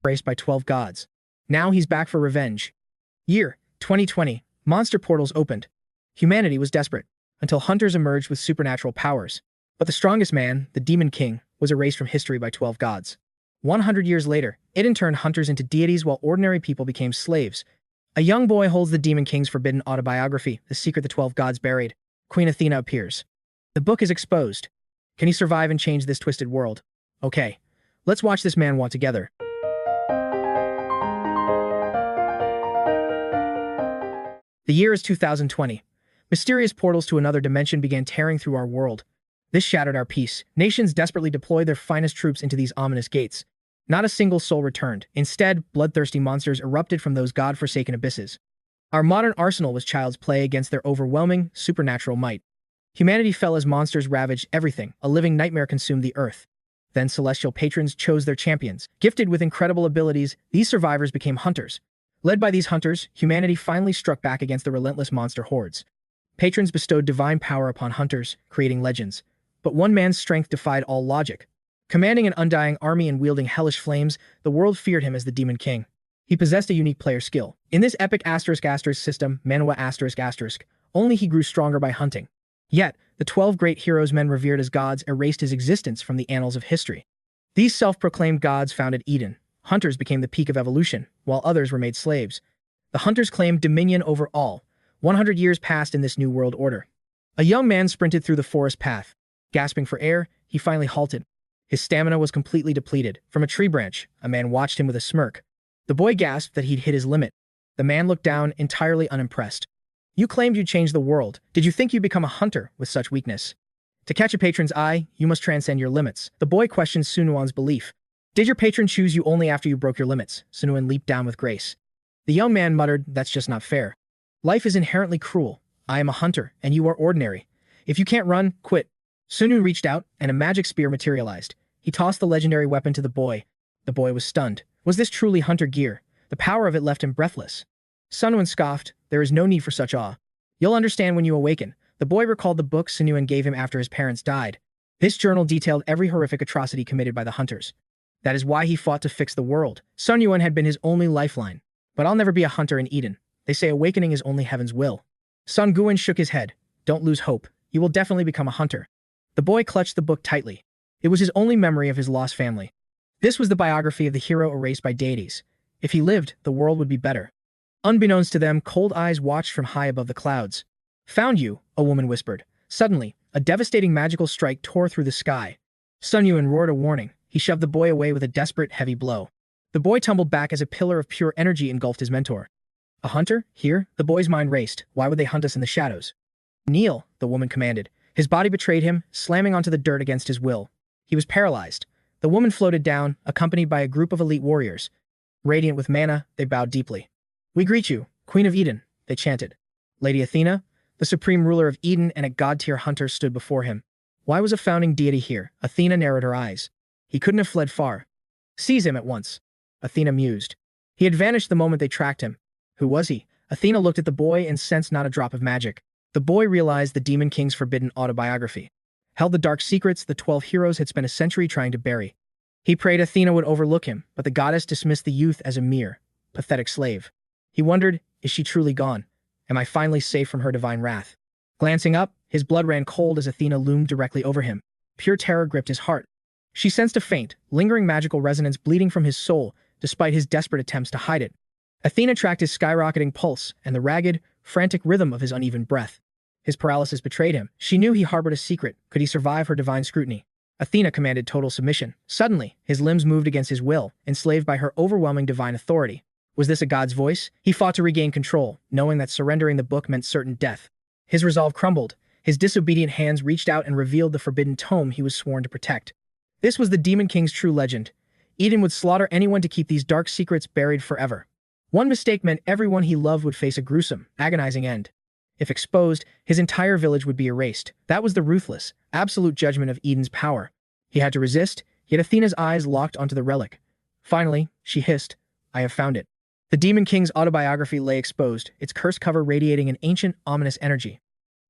embraced by 12 gods. Now he's back for revenge. Year 2020. Monster portals opened. Humanity was desperate, until hunters emerged with supernatural powers. But the strongest man, the Demon King, was erased from history by 12 gods. 100 years later, Iden turned hunters into deities while ordinary people became slaves. A young boy holds the Demon King's forbidden autobiography, the secret the 12 gods buried. Queen Athena appears. The book is exposed. Can he survive and change this twisted world? Okay, let's watch this manhwa together. The year is 2020. Mysterious portals to another dimension began tearing through our world. This shattered our peace. Nations desperately deployed their finest troops into these ominous gates. Not a single soul returned. Instead, bloodthirsty monsters erupted from those god-forsaken abysses. Our modern arsenal was child's play against their overwhelming, supernatural might. Humanity fell as monsters ravaged everything. A living nightmare consumed the earth. Then celestial patrons chose their champions. Gifted with incredible abilities, these survivors became hunters. Led by these hunters, humanity finally struck back against the relentless monster hordes. Patrons bestowed divine power upon hunters, creating legends. But one man's strength defied all logic. Commanding an undying army and wielding hellish flames, the world feared him as the Demon King. He possessed a unique player skill. In this epic *** system, Manhwa ***, only he grew stronger by hunting. Yet, the 12 great heroes men revered as gods erased his existence from the annals of history. These self-proclaimed gods founded Eden. Hunters became the peak of evolution, while others were made slaves. The hunters claimed dominion over all. 100 years passed in this new world order. A young man sprinted through the forest path. Gasping for air, he finally halted. His stamina was completely depleted. From a tree branch, a man watched him with a smirk. The boy gasped that he'd hit his limit. The man looked down, entirely unimpressed. You claimed you'd change the world. Did you think you'd become a hunter with such weakness? To catch a patron's eye, you must transcend your limits. The boy questioned Sunuan's belief. Did your patron choose you only after you broke your limits? Sunuan leaped down with grace. The young man muttered, that's just not fair. Life is inherently cruel. I am a hunter, and you are ordinary. If you can't run, quit. Sunu reached out, and a magic spear materialized. He tossed the legendary weapon to the boy. The boy was stunned. Was this truly hunter gear? The power of it left him breathless. Sunuan scoffed, there is no need for such awe. You'll understand when you awaken. The boy recalled the book Sunuan gave him after his parents died. This journal detailed every horrific atrocity committed by the hunters. That is why he fought to fix the world. Sunuan had been his only lifeline. But I'll never be a hunter in Eden. They say awakening is only heaven's will. Sun Guan shook his head. Don't lose hope. You will definitely become a hunter. The boy clutched the book tightly. It was his only memory of his lost family. This was the biography of the hero erased by deities. If he lived, the world would be better. Unbeknownst to them, cold eyes watched from high above the clouds. Found you, a woman whispered. Suddenly, a devastating magical strike tore through the sky. Sun Yuan roared a warning. He shoved the boy away with a desperate, heavy blow. The boy tumbled back as a pillar of pure energy engulfed his mentor. A hunter? Here? The boy's mind raced. Why would they hunt us in the shadows? Kneel, the woman commanded. His body betrayed him, slamming onto the dirt against his will. He was paralyzed. The woman floated down, accompanied by a group of elite warriors. Radiant with mana, they bowed deeply. We greet you, Queen of Eden, they chanted. Lady Athena, the supreme ruler of Eden and a god-tier hunter stood before him. Why was a founding deity here? Athena narrowed her eyes. He couldn't have fled far. Seize him at once. Athena mused. He had vanished the moment they tracked him. Who was he? Athena looked at the boy and sensed not a drop of magic. The boy realized the Demon King's forbidden autobiography held the dark secrets the 12 heroes had spent a century trying to bury. He prayed Athena would overlook him, but the goddess dismissed the youth as a mere, pathetic slave. He wondered, is she truly gone? Am I finally safe from her divine wrath? Glancing up, his blood ran cold as Athena loomed directly over him. Pure terror gripped his heart. She sensed a faint, lingering magical resonance bleeding from his soul, despite his desperate attempts to hide it. Athena tracked his skyrocketing pulse and the ragged, frantic rhythm of his uneven breath. His paralysis betrayed him. She knew he harbored a secret. Could he survive her divine scrutiny? Athena commanded total submission. Suddenly, his limbs moved against his will, enslaved by her overwhelming divine authority. Was this a god's voice? He fought to regain control, knowing that surrendering the book meant certain death. His resolve crumbled. His disobedient hands reached out and revealed the forbidden tome he was sworn to protect. This was the Demon King's true legend. Eden would slaughter anyone to keep these dark secrets buried forever. One mistake meant everyone he loved would face a gruesome, agonizing end. If exposed, his entire village would be erased. That was the ruthless, absolute judgment of Eden's power. He had to resist, yet Athena's eyes locked onto the relic. Finally, she hissed, I have found it. The Demon King's autobiography lay exposed, its cursed cover radiating an ancient, ominous energy.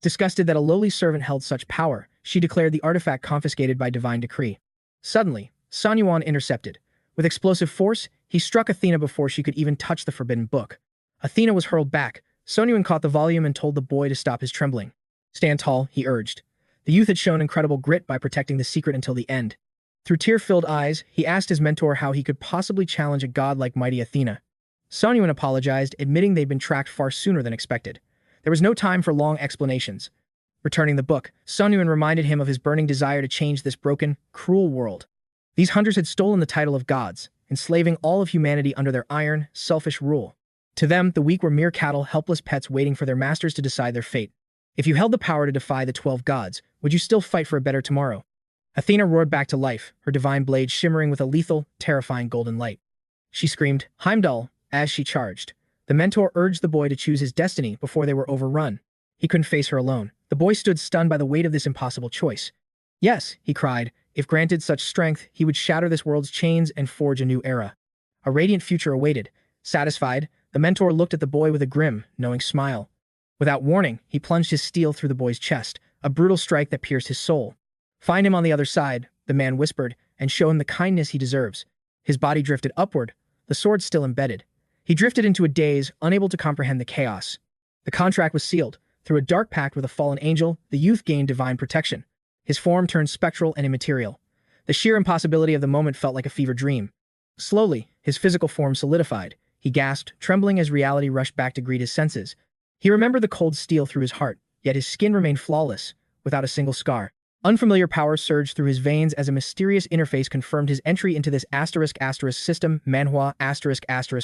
Disgusted that a lowly servant held such power, she declared the artifact confiscated by divine decree. Suddenly, Sun Yuan intercepted. With explosive force, He struck Athena before she could even touch the forbidden book. Athena was hurled back. Songyun caught the volume and told the boy to stop his trembling. "Stand tall," he urged. The youth had shown incredible grit by protecting the secret until the end. Through tear-filled eyes, he asked his mentor how he could possibly challenge a god like mighty Athena. Songyun apologized, admitting they'd been tracked far sooner than expected. There was no time for long explanations. Returning the book, Songyun reminded him of his burning desire to change this broken, cruel world. These hunters had stolen the title of gods, enslaving all of humanity under their iron, selfish rule. To them, the weak were mere cattle, helpless pets waiting for their masters to decide their fate. If you held the power to defy the 12 gods, would you still fight for a better tomorrow? Athena roared back to life, her divine blade shimmering with a lethal, terrifying golden light. She screamed, "Heimdall," as she charged. The mentor urged the boy to choose his destiny before they were overrun. He couldn't face her alone. The boy stood stunned by the weight of this impossible choice. "Yes," he cried, "if granted such strength, he would shatter this world's chains and forge a new era." A radiant future awaited. Satisfied, the mentor looked at the boy with a grim, knowing smile. Without warning, he plunged his steel through the boy's chest, a brutal strike that pierced his soul. "Find him on the other side," the man whispered, "and show him the kindness he deserves." His body drifted upward, the sword still embedded. He drifted into a daze, unable to comprehend the chaos. The contract was sealed. Through a dark pact with a fallen angel, the youth gained divine protection. His form turned spectral and immaterial. The sheer impossibility of the moment felt like a fever dream. Slowly, his physical form solidified. He gasped, trembling as reality rushed back to greet his senses. He remembered the cold steel through his heart, yet his skin remained flawless, without a single scar. Unfamiliar power surged through his veins as a mysterious interface confirmed his entry into this *** system, Manhwa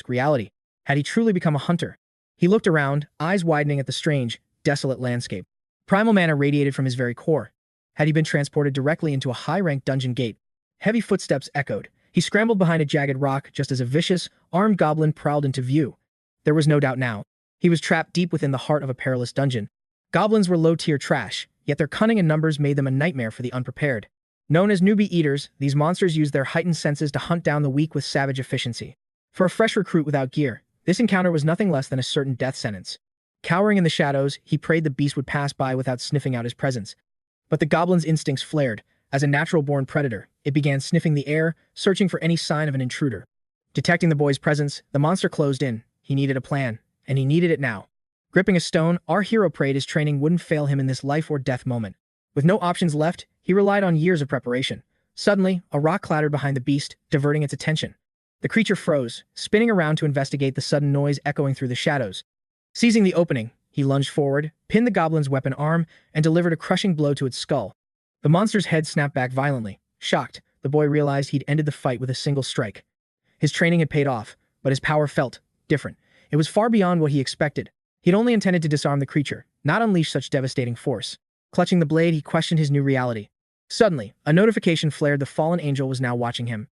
*** reality. Had he truly become a hunter? He looked around, eyes widening at the strange, desolate landscape. Primal mana radiated from his very core. Had he been transported directly into a high-ranked dungeon gate? Heavy footsteps echoed. He scrambled behind a jagged rock just as a vicious, armed goblin prowled into view. There was no doubt now. He was trapped deep within the heart of a perilous dungeon. Goblins were low-tier trash, yet their cunning and numbers made them a nightmare for the unprepared. Known as newbie eaters, these monsters used their heightened senses to hunt down the weak with savage efficiency. For a fresh recruit without gear, this encounter was nothing less than a certain death sentence. Cowering in the shadows, he prayed the beast would pass by without sniffing out his presence. But the goblin's instincts flared. As a natural-born predator, it began sniffing the air, searching for any sign of an intruder. Detecting the boy's presence, the monster closed in. He needed a plan, and he needed it now. Gripping a stone, our hero prayed his training wouldn't fail him in this life-or-death moment. With no options left, he relied on years of preparation. Suddenly, a rock clattered behind the beast, diverting its attention. The creature froze, spinning around to investigate the sudden noise echoing through the shadows. Seizing the opening, he lunged forward, pinned the goblin's weapon arm, and delivered a crushing blow to its skull. The monster's head snapped back violently. Shocked, the boy realized he'd ended the fight with a single strike. His training had paid off, but his power felt different. It was far beyond what he expected. He'd only intended to disarm the creature, not unleash such devastating force. Clutching the blade, he questioned his new reality. Suddenly, a notification flared. The fallen angel was now watching him.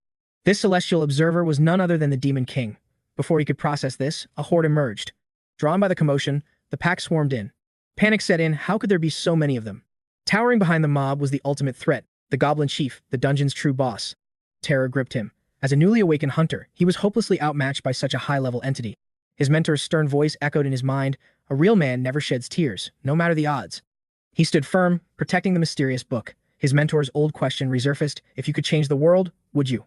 This celestial observer was none other than the Demon King. Before he could process this, a horde emerged. Drawn by the commotion, the pack swarmed in. Panic set in. How could there be so many of them? Towering behind the mob was the ultimate threat, the Goblin Chief, the dungeon's true boss. Terror gripped him. As a newly awakened hunter, he was hopelessly outmatched by such a high-level entity. His mentor's stern voice echoed in his mind, "A real man never sheds tears, no matter the odds." He stood firm, protecting the mysterious book. His mentor's old question resurfaced, if you could change the world, would you?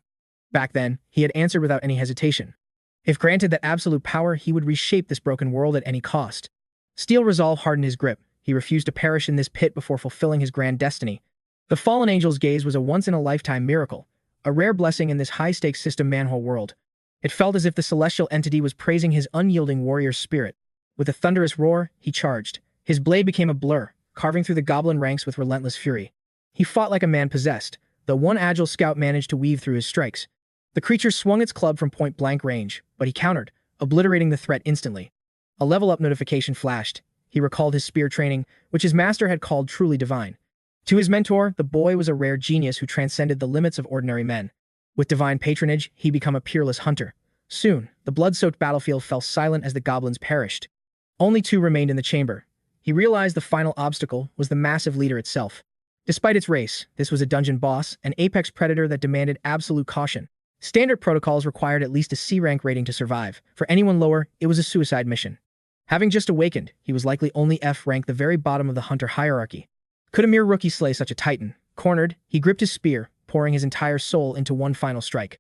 Back then, he had answered without any hesitation. If granted that absolute power, he would reshape this broken world at any cost. Steel resolve hardened his grip. He refused to perish in this pit before fulfilling his grand destiny. The fallen angel's gaze was a once-in-a-lifetime miracle, a rare blessing in this high-stakes system Manhwa world. It felt as if the celestial entity was praising his unyielding warrior's spirit. With a thunderous roar, he charged. His blade became a blur, carving through the goblin ranks with relentless fury. He fought like a man possessed, though one agile scout managed to weave through his strikes. The creature swung its club from point-blank range, but he countered, obliterating the threat instantly. A level-up notification flashed. He recalled his spear training, which his master had called truly divine. To his mentor, the boy was a rare genius who transcended the limits of ordinary men. With divine patronage, he became a peerless hunter. Soon, the blood-soaked battlefield fell silent as the goblins perished. Only two remained in the chamber. He realized the final obstacle was the massive leader itself. Despite its race, this was a dungeon boss, an apex predator that demanded absolute caution. Standard protocols required at least a C-rank rating to survive. For anyone lower, it was a suicide mission. Having just awakened, he was likely only F-rank, the very bottom of the hunter hierarchy. Could a mere rookie slay such a titan? Cornered, he gripped his spear, pouring his entire soul into one final strike.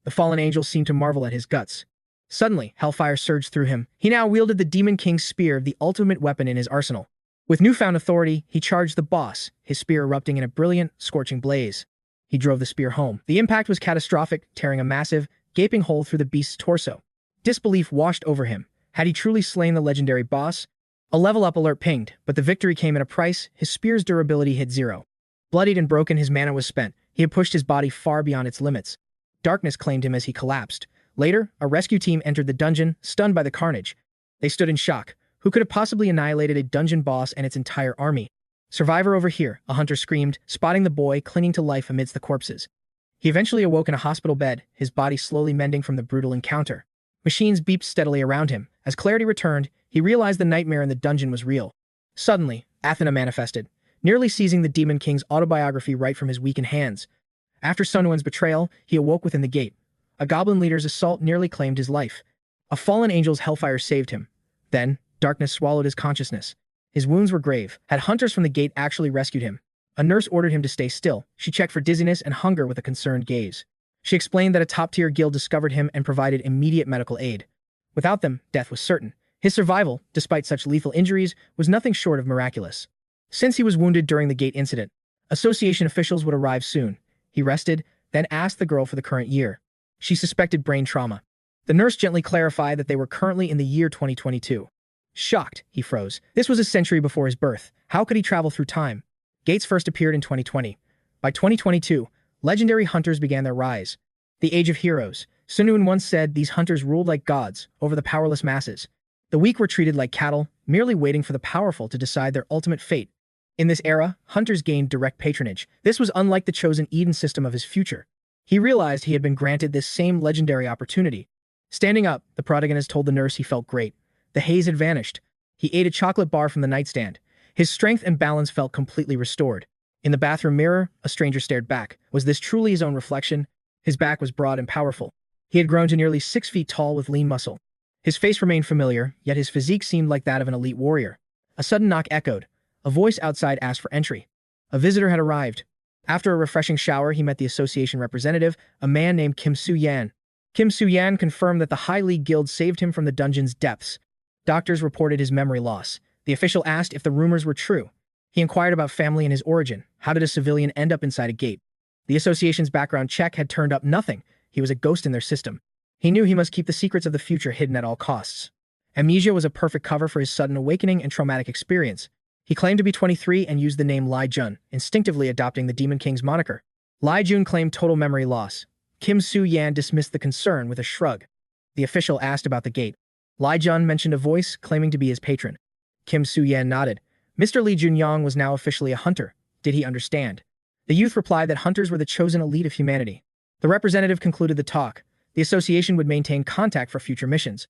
The fallen angel seemed to marvel at his guts. Suddenly, hellfire surged through him. He now wielded the Demon King's spear, the ultimate weapon in his arsenal. With newfound authority, he charged the boss, his spear erupting in a brilliant, scorching blaze. He drove the spear home. The impact was catastrophic, tearing a massive, gaping hole through the beast's torso. Disbelief washed over him. Had he truly slain the legendary boss? A level-up alert pinged, but the victory came at a price. His spear's durability hit 0. Bloodied and broken, his mana was spent. He had pushed his body far beyond its limits. Darkness claimed him as he collapsed. Later, a rescue team entered the dungeon, stunned by the carnage. They stood in shock. Who could have possibly annihilated a dungeon boss and its entire army? "Survivor over here," a hunter screamed, spotting the boy clinging to life amidst the corpses. He eventually awoke in a hospital bed, his body slowly mending from the brutal encounter. Machines beeped steadily around him. As clarity returned, he realized the nightmare in the dungeon was real. Suddenly, Athena manifested, nearly seizing the Demon King's autobiography right from his weakened hands. After Sunwin's betrayal, he awoke within the gate. A goblin leader's assault nearly claimed his life. A fallen angel's hellfire saved him. Then, darkness swallowed his consciousness. His wounds were grave. Had hunters from the gate actually rescued him? A nurse ordered him to stay still. She checked for dizziness and hunger with a concerned gaze. She explained that a top-tier guild discovered him and provided immediate medical aid. Without them, death was certain. His survival, despite such lethal injuries, was nothing short of miraculous. Since he was wounded during the gate incident, association officials would arrive soon. He rested, then asked the girl for the current year. She suspected brain trauma. The nurse gently clarified that they were currently in the year 2022. Shocked, he froze. This was a century before his birth. How could he travel through time? Gates first appeared in 2020. By 2022, legendary hunters began their rise. The Age of Heroes. Sunwin once said these hunters ruled like gods over the powerless masses. The weak were treated like cattle, merely waiting for the powerful to decide their ultimate fate. In this era, hunters gained direct patronage. This was unlike the chosen Eden system of his future. He realized he had been granted this same legendary opportunity. Standing up, the protagonist told the nurse he felt great. The haze had vanished. He ate a chocolate bar from the nightstand. His strength and balance felt completely restored. In the bathroom mirror, a stranger stared back. Was this truly his own reflection? His back was broad and powerful. He had grown to nearly 6 feet tall with lean muscle. His face remained familiar, yet his physique seemed like that of an elite warrior. A sudden knock echoed. A voice outside asked for entry. A visitor had arrived. After a refreshing shower, he met the association representative, a man named Kiem-Soo-Yan. Kim-Soo-Yan confirmed that the High League Guild saved him from the dungeon's depths. Doctors reported his memory loss. The official asked if the rumors were true. He inquired about family and his origin. How did a civilian end up inside a gate? The association's background check had turned up nothing. He was a ghost in their system. He knew he must keep the secrets of the future hidden at all costs. Amnesia was a perfect cover for his sudden awakening and traumatic experience. He claimed to be 23 and used the name Ly-Jun, instinctively adopting the Demon King's moniker. Ly-Jun claimed total memory loss. Kim-Soo-Yan dismissed the concern with a shrug. The official asked about the gate. Ly-Jun mentioned a voice claiming to be his patron. Kim-Soo-Yan nodded. Mr. Lee Junyong was now officially a hunter. Did he understand? The youth replied that hunters were the chosen elite of humanity. The representative concluded the talk. The association would maintain contact for future missions.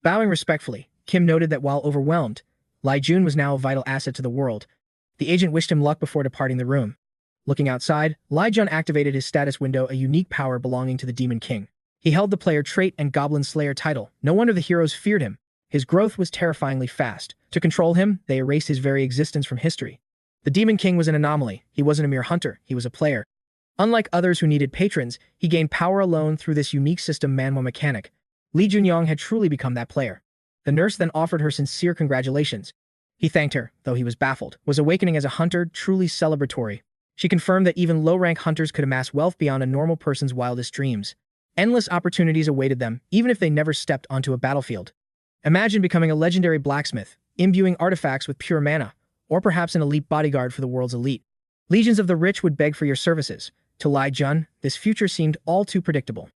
Bowing respectfully, Kim noted that while overwhelmed, Ly-Jun was now a vital asset to the world. The agent wished him luck before departing the room. Looking outside, Ly-Jun activated his status window, a unique power belonging to the Demon King. He held the player trait and Goblin Slayer title. No wonder the heroes feared him. His growth was terrifyingly fast. To control him, they erased his very existence from history. The Demon King was an anomaly. He wasn't a mere hunter, he was a player. Unlike others who needed patrons, he gained power alone through this unique system Manhwa mechanic. Lee Junyong had truly become that player. The nurse then offered her sincere congratulations. He thanked her, though he was baffled. Was awakening as a hunter truly celebratory? She confirmed that even low-rank hunters could amass wealth beyond a normal person's wildest dreams. Endless opportunities awaited them, even if they never stepped onto a battlefield. Imagine becoming a legendary blacksmith, imbuing artifacts with pure mana, or perhaps an elite bodyguard for the world's elite. Legions of the rich would beg for your services. To Ly-Jun, this future seemed all too predictable.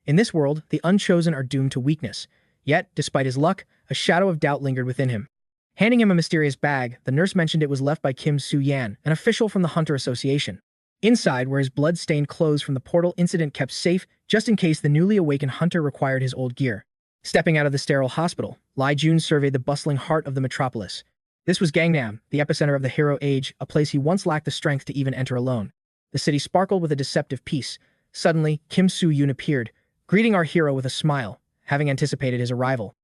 In this world, the unchosen are doomed to weakness. Yet, despite his luck, a shadow of doubt lingered within him. Handing him a mysterious bag, the nurse mentioned it was left by Kim-Soo-Yan, an official from the Hunter Association. Inside were his blood-stained clothes from the portal incident, kept safe just in case the newly awakened hunter required his old gear. Stepping out of the sterile hospital, Ly-Jun surveyed the bustling heart of the metropolis. This was Gangnam, the epicenter of the hero age, a place he once lacked the strength to even enter alone. The city sparkled with a deceptive peace. Suddenly, Kim-Soo-Yoon appeared, greeting our hero with a smile, having anticipated his arrival.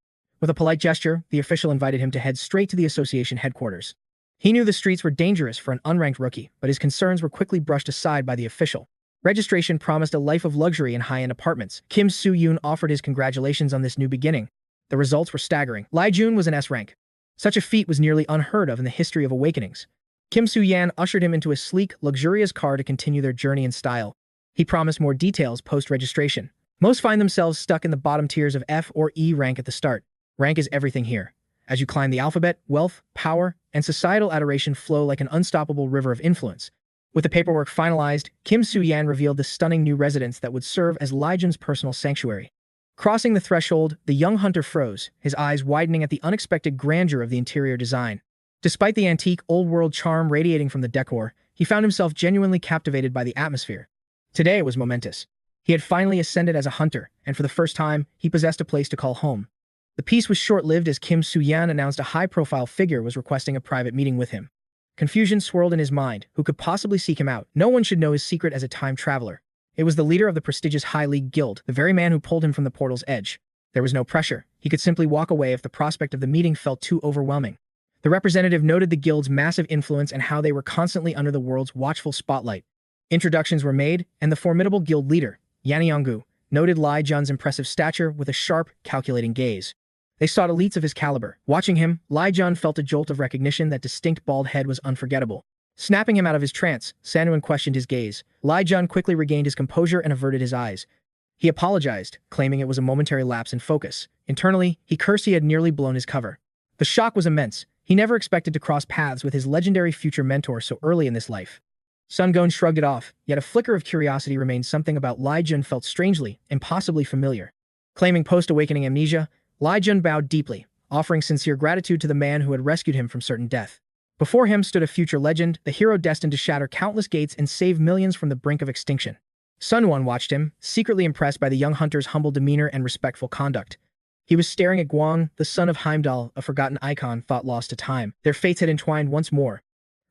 With a polite gesture, the official invited him to head straight to the association headquarters. He knew the streets were dangerous for an unranked rookie, but his concerns were quickly brushed aside by the official. Registration promised a life of luxury in high-end apartments. Kim Soo-yoon offered his congratulations on this new beginning. The results were staggering. Lee-jun was an S-rank. Such a feat was nearly unheard of in the history of awakenings. Kim Soo-yan ushered him into a sleek, luxurious car to continue their journey in style. He promised more details post-registration. Most find themselves stuck in the bottom tiers of F or E rank at the start. Rank is everything here. As you climb the alphabet, wealth, power, and societal adoration flow like an unstoppable river of influence. With the paperwork finalized, Kim Soo-yan revealed the stunning new residence that would serve as Lee-jun's personal sanctuary. Crossing the threshold, the young hunter froze, his eyes widening at the unexpected grandeur of the interior design. Despite the antique, old-world charm radiating from the decor, he found himself genuinely captivated by the atmosphere. Today was momentous. He had finally ascended as a hunter, and for the first time, he possessed a place to call home. The peace was short-lived as Kim Soo-yan announced a high-profile figure was requesting a private meeting with him. Confusion swirled in his mind. Who could possibly seek him out? No one should know his secret as a time traveler. It was the leader of the prestigious High League Guild, the very man who pulled him from the portal's edge. There was no pressure. He could simply walk away if the prospect of the meeting felt too overwhelming. The representative noted the guild's massive influence and how they were constantly under the world's watchful spotlight. Introductions were made, and the formidable guild leader, Yannyonggu, noted Lee-jun's impressive stature with a sharp, calculating gaze. They sought elites of his caliber. Watching him, Lee-jun felt a jolt of recognition. That distinct bald head was unforgettable. Snapping him out of his trance, Sanuin questioned his gaze. Lee-jun quickly regained his composure and averted his eyes. He apologized, claiming it was a momentary lapse in focus. Internally, he cursed he had nearly blown his cover. The shock was immense. He never expected to cross paths with his legendary future mentor so early in this life. Sun-gon shrugged it off, yet a flicker of curiosity remained. Something about Lee-jun felt strangely, impossibly familiar. Claiming post-awakening amnesia, Lee-jun bowed deeply, offering sincere gratitude to the man who had rescued him from certain death. Before him stood a future legend, the hero destined to shatter countless gates and save millions from the brink of extinction. Sun-won watched him, secretly impressed by the young hunter's humble demeanor and respectful conduct. He was staring at Gwang, the son of Heimdall, a forgotten icon thought lost to time. Their fates had entwined once more.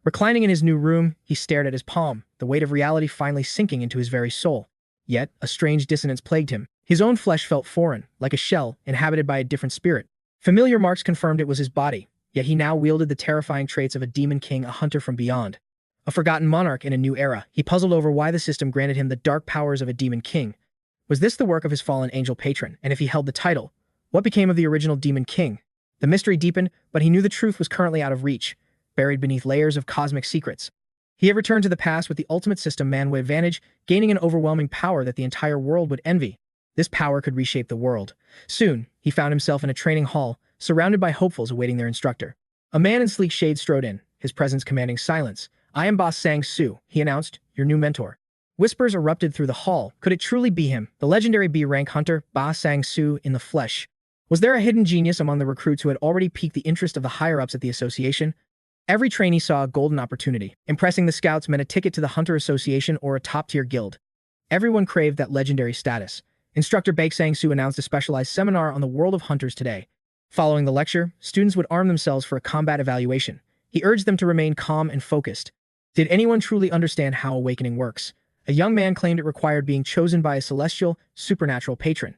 Reclining in his new room, he stared at his palm, the weight of reality finally sinking into his very soul. Yet, a strange dissonance plagued him. His own flesh felt foreign, like a shell, inhabited by a different spirit. Familiar marks confirmed it was his body, yet he now wielded the terrifying traits of a demon king, a hunter from beyond. A forgotten monarch in a new era. He puzzled over why the system granted him the dark powers of a demon king. Was this the work of his fallen angel patron? And if he held the title, what became of the original demon king? The mystery deepened, but he knew the truth was currently out of reach, buried beneath layers of cosmic secrets. He had returned to the past with the ultimate system Manhwa advantage, gaining an overwhelming power that the entire world would envy. This power could reshape the world. Soon, he found himself in a training hall, surrounded by hopefuls awaiting their instructor. A man in sleek shades strode in, his presence commanding silence. "I am Boss Sang-soo," he announced, "your new mentor." Whispers erupted through the hall. Could it truly be him, the legendary B-rank hunter, Boss Sang-soo in the flesh? Was there a hidden genius among the recruits who had already piqued the interest of the higher-ups at the association? Every trainee saw a golden opportunity. Impressing the scouts meant a ticket to the Hunter Association or a top-tier guild. Everyone craved that legendary status. Instructor Baek Sang-soo announced a specialized seminar on the world of hunters today. Following the lecture, students would arm themselves for a combat evaluation. He urged them to remain calm and focused. Did anyone truly understand how awakening works? A young man claimed it required being chosen by a celestial, supernatural patron.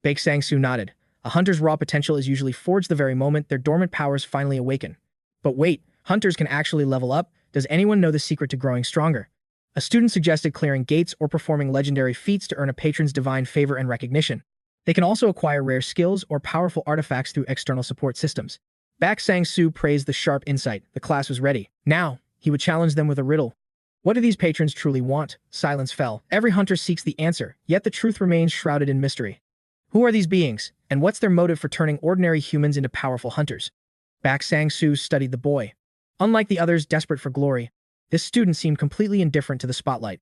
Baek Sang-soo nodded. A hunter's raw potential is usually forged the very moment their dormant powers finally awaken. But wait, hunters can actually level up? Does anyone know the secret to growing stronger? A student suggested clearing gates or performing legendary feats to earn a patron's divine favor and recognition. They can also acquire rare skills or powerful artifacts through external support systems. Baek Sang-soo praised the sharp insight. The class was ready. Now, he would challenge them with a riddle. What do these patrons truly want? Silence fell. Every hunter seeks the answer, yet the truth remains shrouded in mystery. Who are these beings, and what's their motive for turning ordinary humans into powerful hunters? Baek Sang-soo studied the boy. Unlike the others desperate for glory, this student seemed completely indifferent to the spotlight.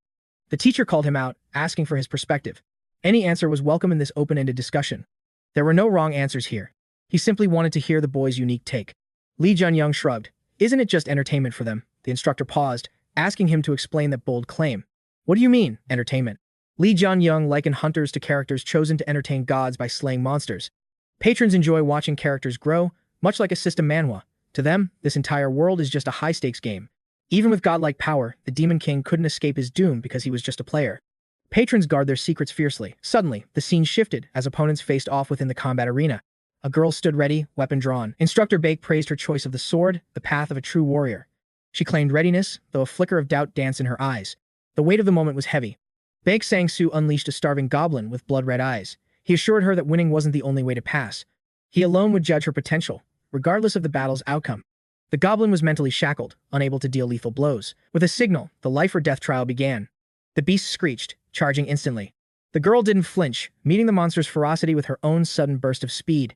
The teacher called him out, asking for his perspective. Any answer was welcome in this open-ended discussion. There were no wrong answers here. He simply wanted to hear the boy's unique take. Lee Jun-young shrugged. Isn't it just entertainment for them? The instructor paused, asking him to explain that bold claim. What do you mean, entertainment? Lee Jun-young likened hunters to characters chosen to entertain gods by slaying monsters. Patrons enjoy watching characters grow, much like a system Manhwa. To them, this entire world is just a high-stakes game. Even with godlike power, the Demon King couldn't escape his doom because he was just a player. Patrons guard their secrets fiercely. Suddenly, the scene shifted as opponents faced off within the combat arena. A girl stood ready, weapon drawn. Instructor Baek praised her choice of the sword, the path of a true warrior. She claimed readiness, though a flicker of doubt danced in her eyes. The weight of the moment was heavy. 𝗤𝗂𝗧𝗜𝗍 unleashed a starving goblin with blood-red eyes. He assured her that winning wasn't the only way to pass. He alone would judge her potential, regardless of the battle's outcome. The goblin was mentally shackled, unable to deal lethal blows. With a signal, the life-or-death trial began. The beast screeched, charging instantly. The girl didn't flinch, meeting the monster's ferocity with her own sudden burst of speed.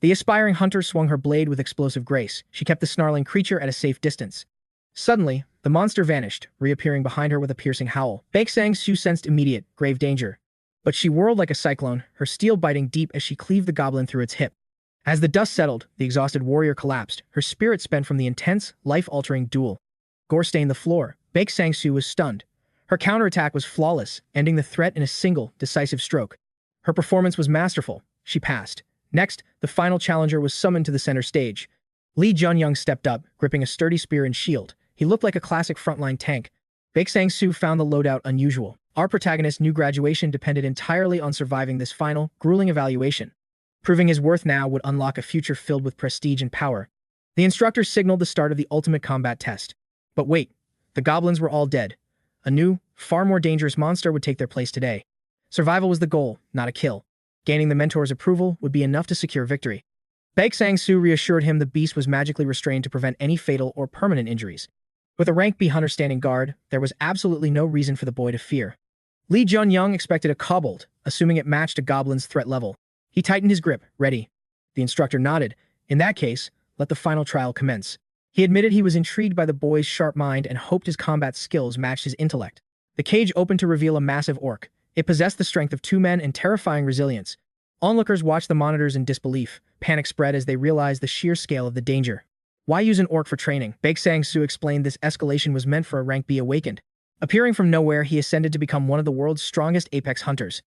The aspiring hunter swung her blade with explosive grace. She kept the snarling creature at a safe distance. Suddenly, the monster vanished, reappearing behind her with a piercing howl. 𝗤𝗂𝗧𝗍 sensed immediate, grave danger. But she whirled like a cyclone, her steel biting deep as she cleaved the goblin through its hip. As the dust settled, the exhausted warrior collapsed, her spirit spent from the intense, life-altering duel. Gore stained the floor. 𝗤𝗂𝗧𝗍 was stunned. Her counterattack was flawless, ending the threat in a single, decisive stroke. Her performance was masterful. She passed. Next, the final challenger was summoned to the center stage. Lee Junyoung stepped up, gripping a sturdy spear and shield. He looked like a classic frontline tank. 𝗤𝗂𝗧𝗍 found the loadout unusual. Our protagonist's new graduation depended entirely on surviving this final, grueling evaluation. Proving his worth now would unlock a future filled with prestige and power. The instructor signaled the start of the ultimate combat test. But wait, the goblins were all dead. A new, far more dangerous monster would take their place today. Survival was the goal, not a kill. Gaining the mentor's approval would be enough to secure victory. 𝗤𝗂𝗧𝗍 reassured him the beast was magically restrained to prevent any fatal or permanent injuries. With a rank B hunter standing guard, there was absolutely no reason for the boy to fear. Lee Junyoung expected a 𝗕𝗲𝗄𝗧, assuming it matched a goblin's threat level. He tightened his grip, ready. The instructor nodded. In that case, let the final trial commence. He admitted he was intrigued by the boy's sharp mind and hoped his combat skills matched his intellect. The cage opened to reveal a massive orc. It possessed the strength of 2 men and terrifying resilience. Onlookers watched the monitors in disbelief. Panic spread as they realized the sheer scale of the danger. Why use an orc for training? 𝗤𝗂𝗧𝗍 explained this escalation was meant for a rank B awakened. Appearing from nowhere, he ascended to become one of the world's strongest apex hunters.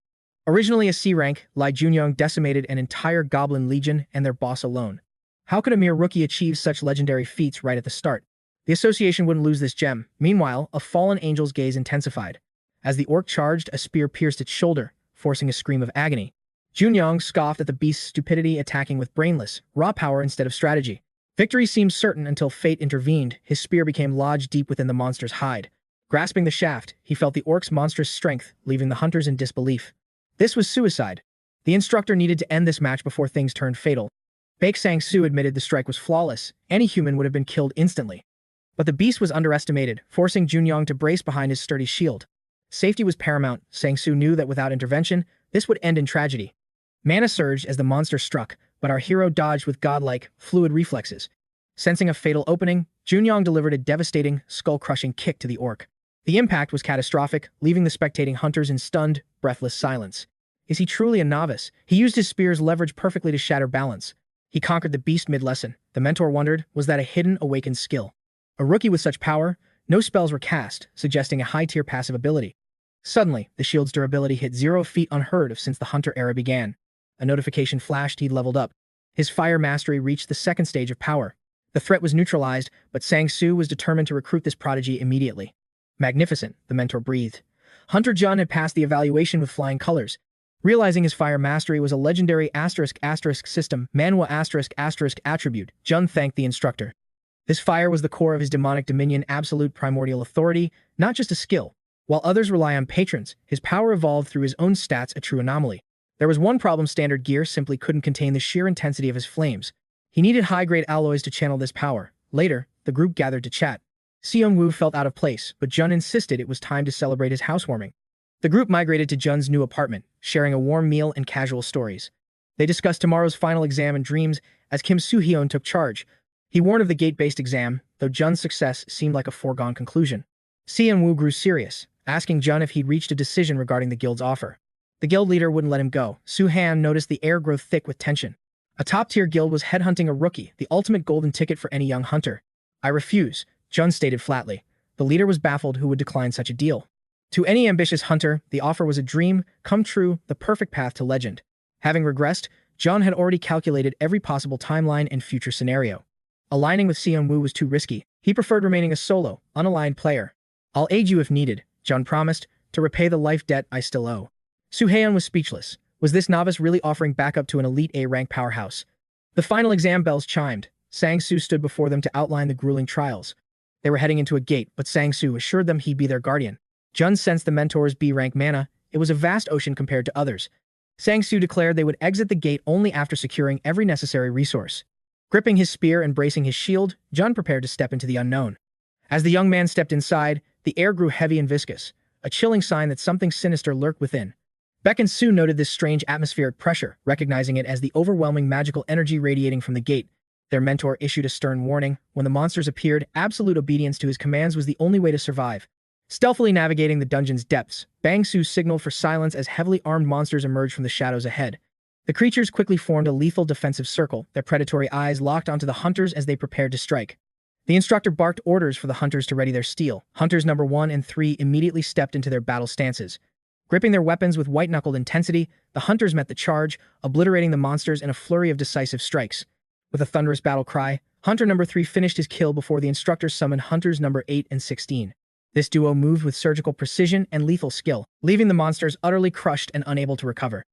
Originally a C rank, Lee Junyoung decimated an entire goblin legion and their boss alone. How could a mere rookie achieve such legendary feats right at the start? The association wouldn't lose this gem. Meanwhile, a fallen angel's gaze intensified. As the orc charged, a spear pierced its shoulder, forcing a scream of agony. Junyoung scoffed at the beast's stupidity, attacking with brainless, raw power instead of strategy. Victory seemed certain until fate intervened. His spear became lodged deep within the monster's hide. Grasping the shaft, he felt the orc's monstrous strength, leaving the hunters in disbelief. This was suicide. The instructor needed to end this match before things turned fatal. 𝗤𝗂𝗧𝗍 admitted the strike was flawless. Any human would have been killed instantly. But the beast was underestimated, forcing Junyoung to brace behind his sturdy shield. Safety was paramount. 𝗤𝗂𝗧 knew that without intervention, this would end in tragedy. Mana surged as the monster struck, but our hero dodged with godlike, fluid reflexes. Sensing a fatal opening, Junyoung delivered a devastating, skull-crushing kick to the orc. The impact was catastrophic, leaving the spectating hunters in stunned, breathless silence. Is he truly a novice? He used his spear's leverage perfectly to shatter balance. He conquered the beast mid-lesson. The mentor wondered, was that a hidden, awakened skill? A rookie with such power, no spells were cast, suggesting a high-tier passive ability. Suddenly, the shield's durability hit 0 feet, unheard of since the hunter era began. A notification flashed. He'd leveled up. His fire mastery reached the 2nd stage of power. The threat was neutralized, but 𝗤𝗂𝗧 was determined to recruit this prodigy immediately. Magnificent, the mentor breathed. Hunter Jun had passed the evaluation with flying colors. Realizing his fire mastery was a legendary *** system, Manhwa *** attribute, Jun thanked the instructor. This fire was the core of his demonic dominion, absolute primordial authority, not just a skill. While others rely on patrons, his power evolved through his own stats, a true anomaly. There was one problem: standard gear simply couldn't contain the sheer intensity of his flames. He needed high-grade alloys to channel this power. Later, the group gathered to chat. Seung-woo felt out of place, but Jun insisted it was time to celebrate his housewarming. The group migrated to Jun's new apartment, sharing a warm meal and casual stories. They discussed tomorrow's final exam and dreams as Kim Soo-hyun took charge. He warned of the gate-based exam, though Jun's success seemed like a foregone conclusion. Seung-woo grew serious, asking Jun if he'd reached a decision regarding the guild's offer. The guild leader wouldn't let him go. Soo-han noticed the air grow thick with tension. A top-tier guild was headhunting a rookie, the ultimate golden ticket for any young hunter. I refuse, Jun stated flatly. The leader was baffled. Who would decline such a deal? To any ambitious hunter, the offer was a dream come true, the perfect path to legend. Having regressed, Jun had already calculated every possible timeline and future scenario. Aligning with Seung-woo was too risky. He preferred remaining a solo, unaligned player. I'll aid you if needed, Jun promised, to repay the life debt I still owe. Soo-hyun was speechless. Was this novice really offering backup to an elite A-rank powerhouse? The final exam bells chimed. Sang-soo stood before them to outline the grueling trials. They were heading into a gate, but Sang-soo assured them he'd be their guardian. Jun sensed the mentor's B-rank mana. It was a vast ocean compared to others. Sang-Soo declared they would exit the gate only after securing every necessary resource. Gripping his spear and bracing his shield, Jun prepared to step into the unknown. As the young man stepped inside, the air grew heavy and viscous, a chilling sign that something sinister lurked within. 𝗏𝗏𝗠 noted this strange atmospheric pressure, recognizing it as the overwhelming magical energy radiating from the gate. Their mentor issued a stern warning. When the monsters appeared, absolute obedience to his commands was the only way to survive. Stealthily navigating the dungeon's depths, Bang-Soo signaled for silence as heavily armed monsters emerged from the shadows ahead. The creatures quickly formed a lethal defensive circle, their predatory eyes locked onto the hunters as they prepared to strike. The instructor barked orders for the hunters to ready their steel. Hunters number 1 and 3 immediately stepped into their battle stances. Gripping their weapons with white-knuckled intensity, the hunters met the charge, obliterating the monsters in a flurry of decisive strikes. With a thunderous battle cry, Hunter number 3 finished his kill before the instructors summoned Hunters number 8 and 16. This duo moved with surgical precision and lethal skill, leaving the monsters utterly crushed and unable to recover.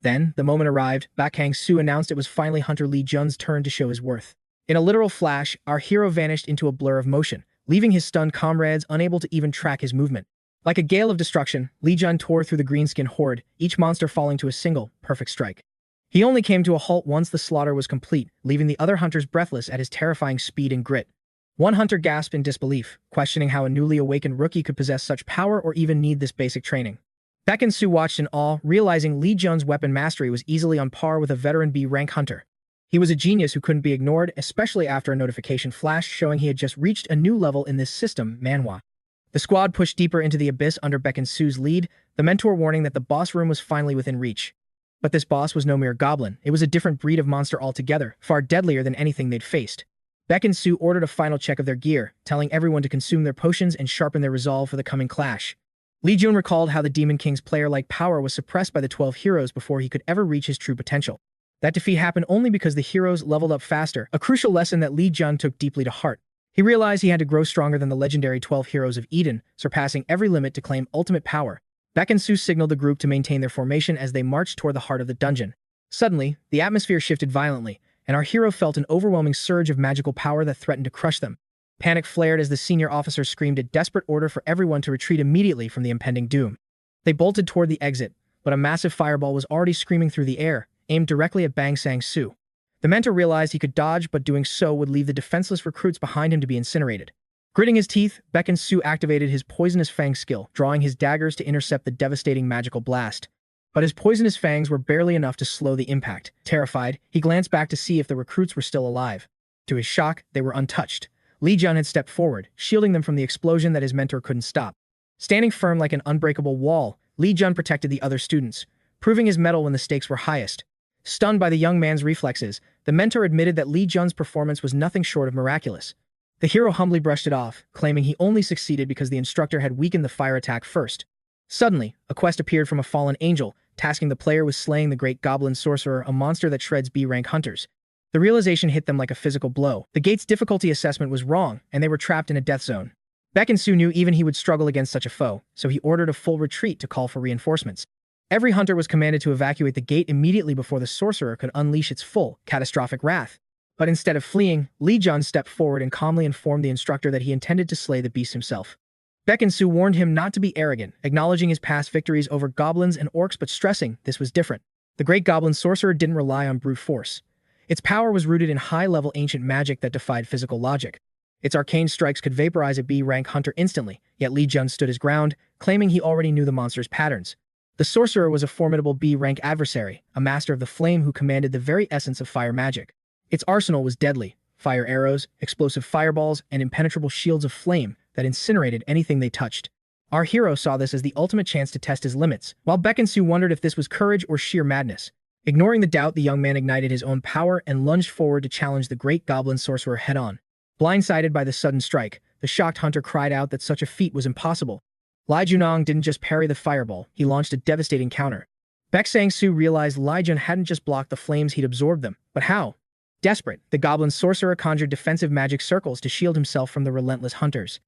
Then, the moment arrived. 𝗏𝗏𝗠 announced it was finally Hunter Lee Jun's turn to show his worth. In a literal flash, our hero vanished into a blur of motion, leaving his stunned comrades unable to even track his movement. Like a gale of destruction, Lee Jun tore through the greenskin horde, each monster falling to a single, perfect strike. He only came to a halt once the slaughter was complete, leaving the other hunters breathless at his terrifying speed and grit. One hunter gasped in disbelief, questioning how a newly awakened rookie could possess such power or even need this basic training. 𝗏𝗏𝗠 watched in awe, realizing Lee Jun's weapon mastery was easily on par with a veteran B-rank hunter. He was a genius who couldn't be ignored, especially after a notification flashed showing he had just reached a new level in this system, Manhwa. The squad pushed deeper into the abyss under 𝗏𝗏𝗠's lead, the mentor warning that the boss room was finally within reach. But this boss was no mere goblin. It was a different breed of monster altogether, far deadlier than anything they'd faced. 𝗏𝗏𝗠 ordered a final check of their gear, telling everyone to consume their potions and sharpen their resolve for the coming clash. Lee Jun recalled how the Demon King's player-like power was suppressed by the 12 heroes before he could ever reach his true potential. That defeat happened only because the heroes leveled up faster, a crucial lesson that Lee Jun took deeply to heart. He realized he had to grow stronger than the legendary 12 heroes of Eden, surpassing every limit to claim ultimate power. 𝗏𝗏𝗠 signaled the group to maintain their formation as they marched toward the heart of the dungeon. Suddenly, the atmosphere shifted violently, and our hero felt an overwhelming surge of magical power that threatened to crush them. Panic flared as the senior officer screamed a desperate order for everyone to retreat immediately from the impending doom. They bolted toward the exit, but a massive fireball was already screaming through the air, aimed directly at Sang-Soo. The mentor realized he could dodge, but doing so would leave the defenseless recruits behind him to be incinerated. Gritting his teeth, 𝗏𝗏𝗠 activated his poisonous fang skill, drawing his daggers to intercept the devastating magical blast. But his poisonous fangs were barely enough to slow the impact. Terrified, he glanced back to see if the recruits were still alive. To his shock, they were untouched. Lee Jun had stepped forward, shielding them from the explosion that his mentor couldn't stop. Standing firm like an unbreakable wall, Lee Jun protected the other students, proving his mettle when the stakes were highest. Stunned by the young man's reflexes, the mentor admitted that Lee Jun's performance was nothing short of miraculous. The hero humbly brushed it off, claiming he only succeeded because the instructor had weakened the fire attack first. Suddenly, a quest appeared from a fallen angel, tasking the player with slaying the great goblin sorcerer, a monster that shreds B-rank hunters. The realization hit them like a physical blow. The gate's difficulty assessment was wrong, and they were trapped in a death zone. 𝗏𝗏𝗠 knew even he would struggle against such a foe, so he ordered a full retreat to call for reinforcements. Every hunter was commanded to evacuate the gate immediately before the sorcerer could unleash its full, catastrophic wrath. But instead of fleeing, Lee Jun stepped forward and calmly informed the instructor that he intended to slay the beast himself. 𝗏𝗏𝗠 warned him not to be arrogant, acknowledging his past victories over goblins and orcs but stressing this was different. The great goblin sorcerer didn't rely on brute force. Its power was rooted in high-level ancient magic that defied physical logic. Its arcane strikes could vaporize a B-rank hunter instantly, yet Lee Jun stood his ground, claiming he already knew the monster's patterns. The sorcerer was a formidable B-rank adversary, a master of the flame who commanded the very essence of fire magic. Its arsenal was deadly: fire arrows, explosive fireballs, and impenetrable shields of flame that incinerated anything they touched. Our hero saw this as the ultimate chance to test his limits, while 𝗏𝗏𝗠 wondered if this was courage or sheer madness. Ignoring the doubt, the young man ignited his own power and lunged forward to challenge the great goblin sorcerer head-on. Blindsided by the sudden strike, the shocked hunter cried out that such a feat was impossible. Lee Junong didn't just parry the fireball, he launched a devastating counter. Sang-Soo realized Lee Jun hadn't just blocked the flames, he'd absorbed them. But how? Desperate, the goblin sorcerer conjured defensive magic circles to shield himself from the relentless hunters.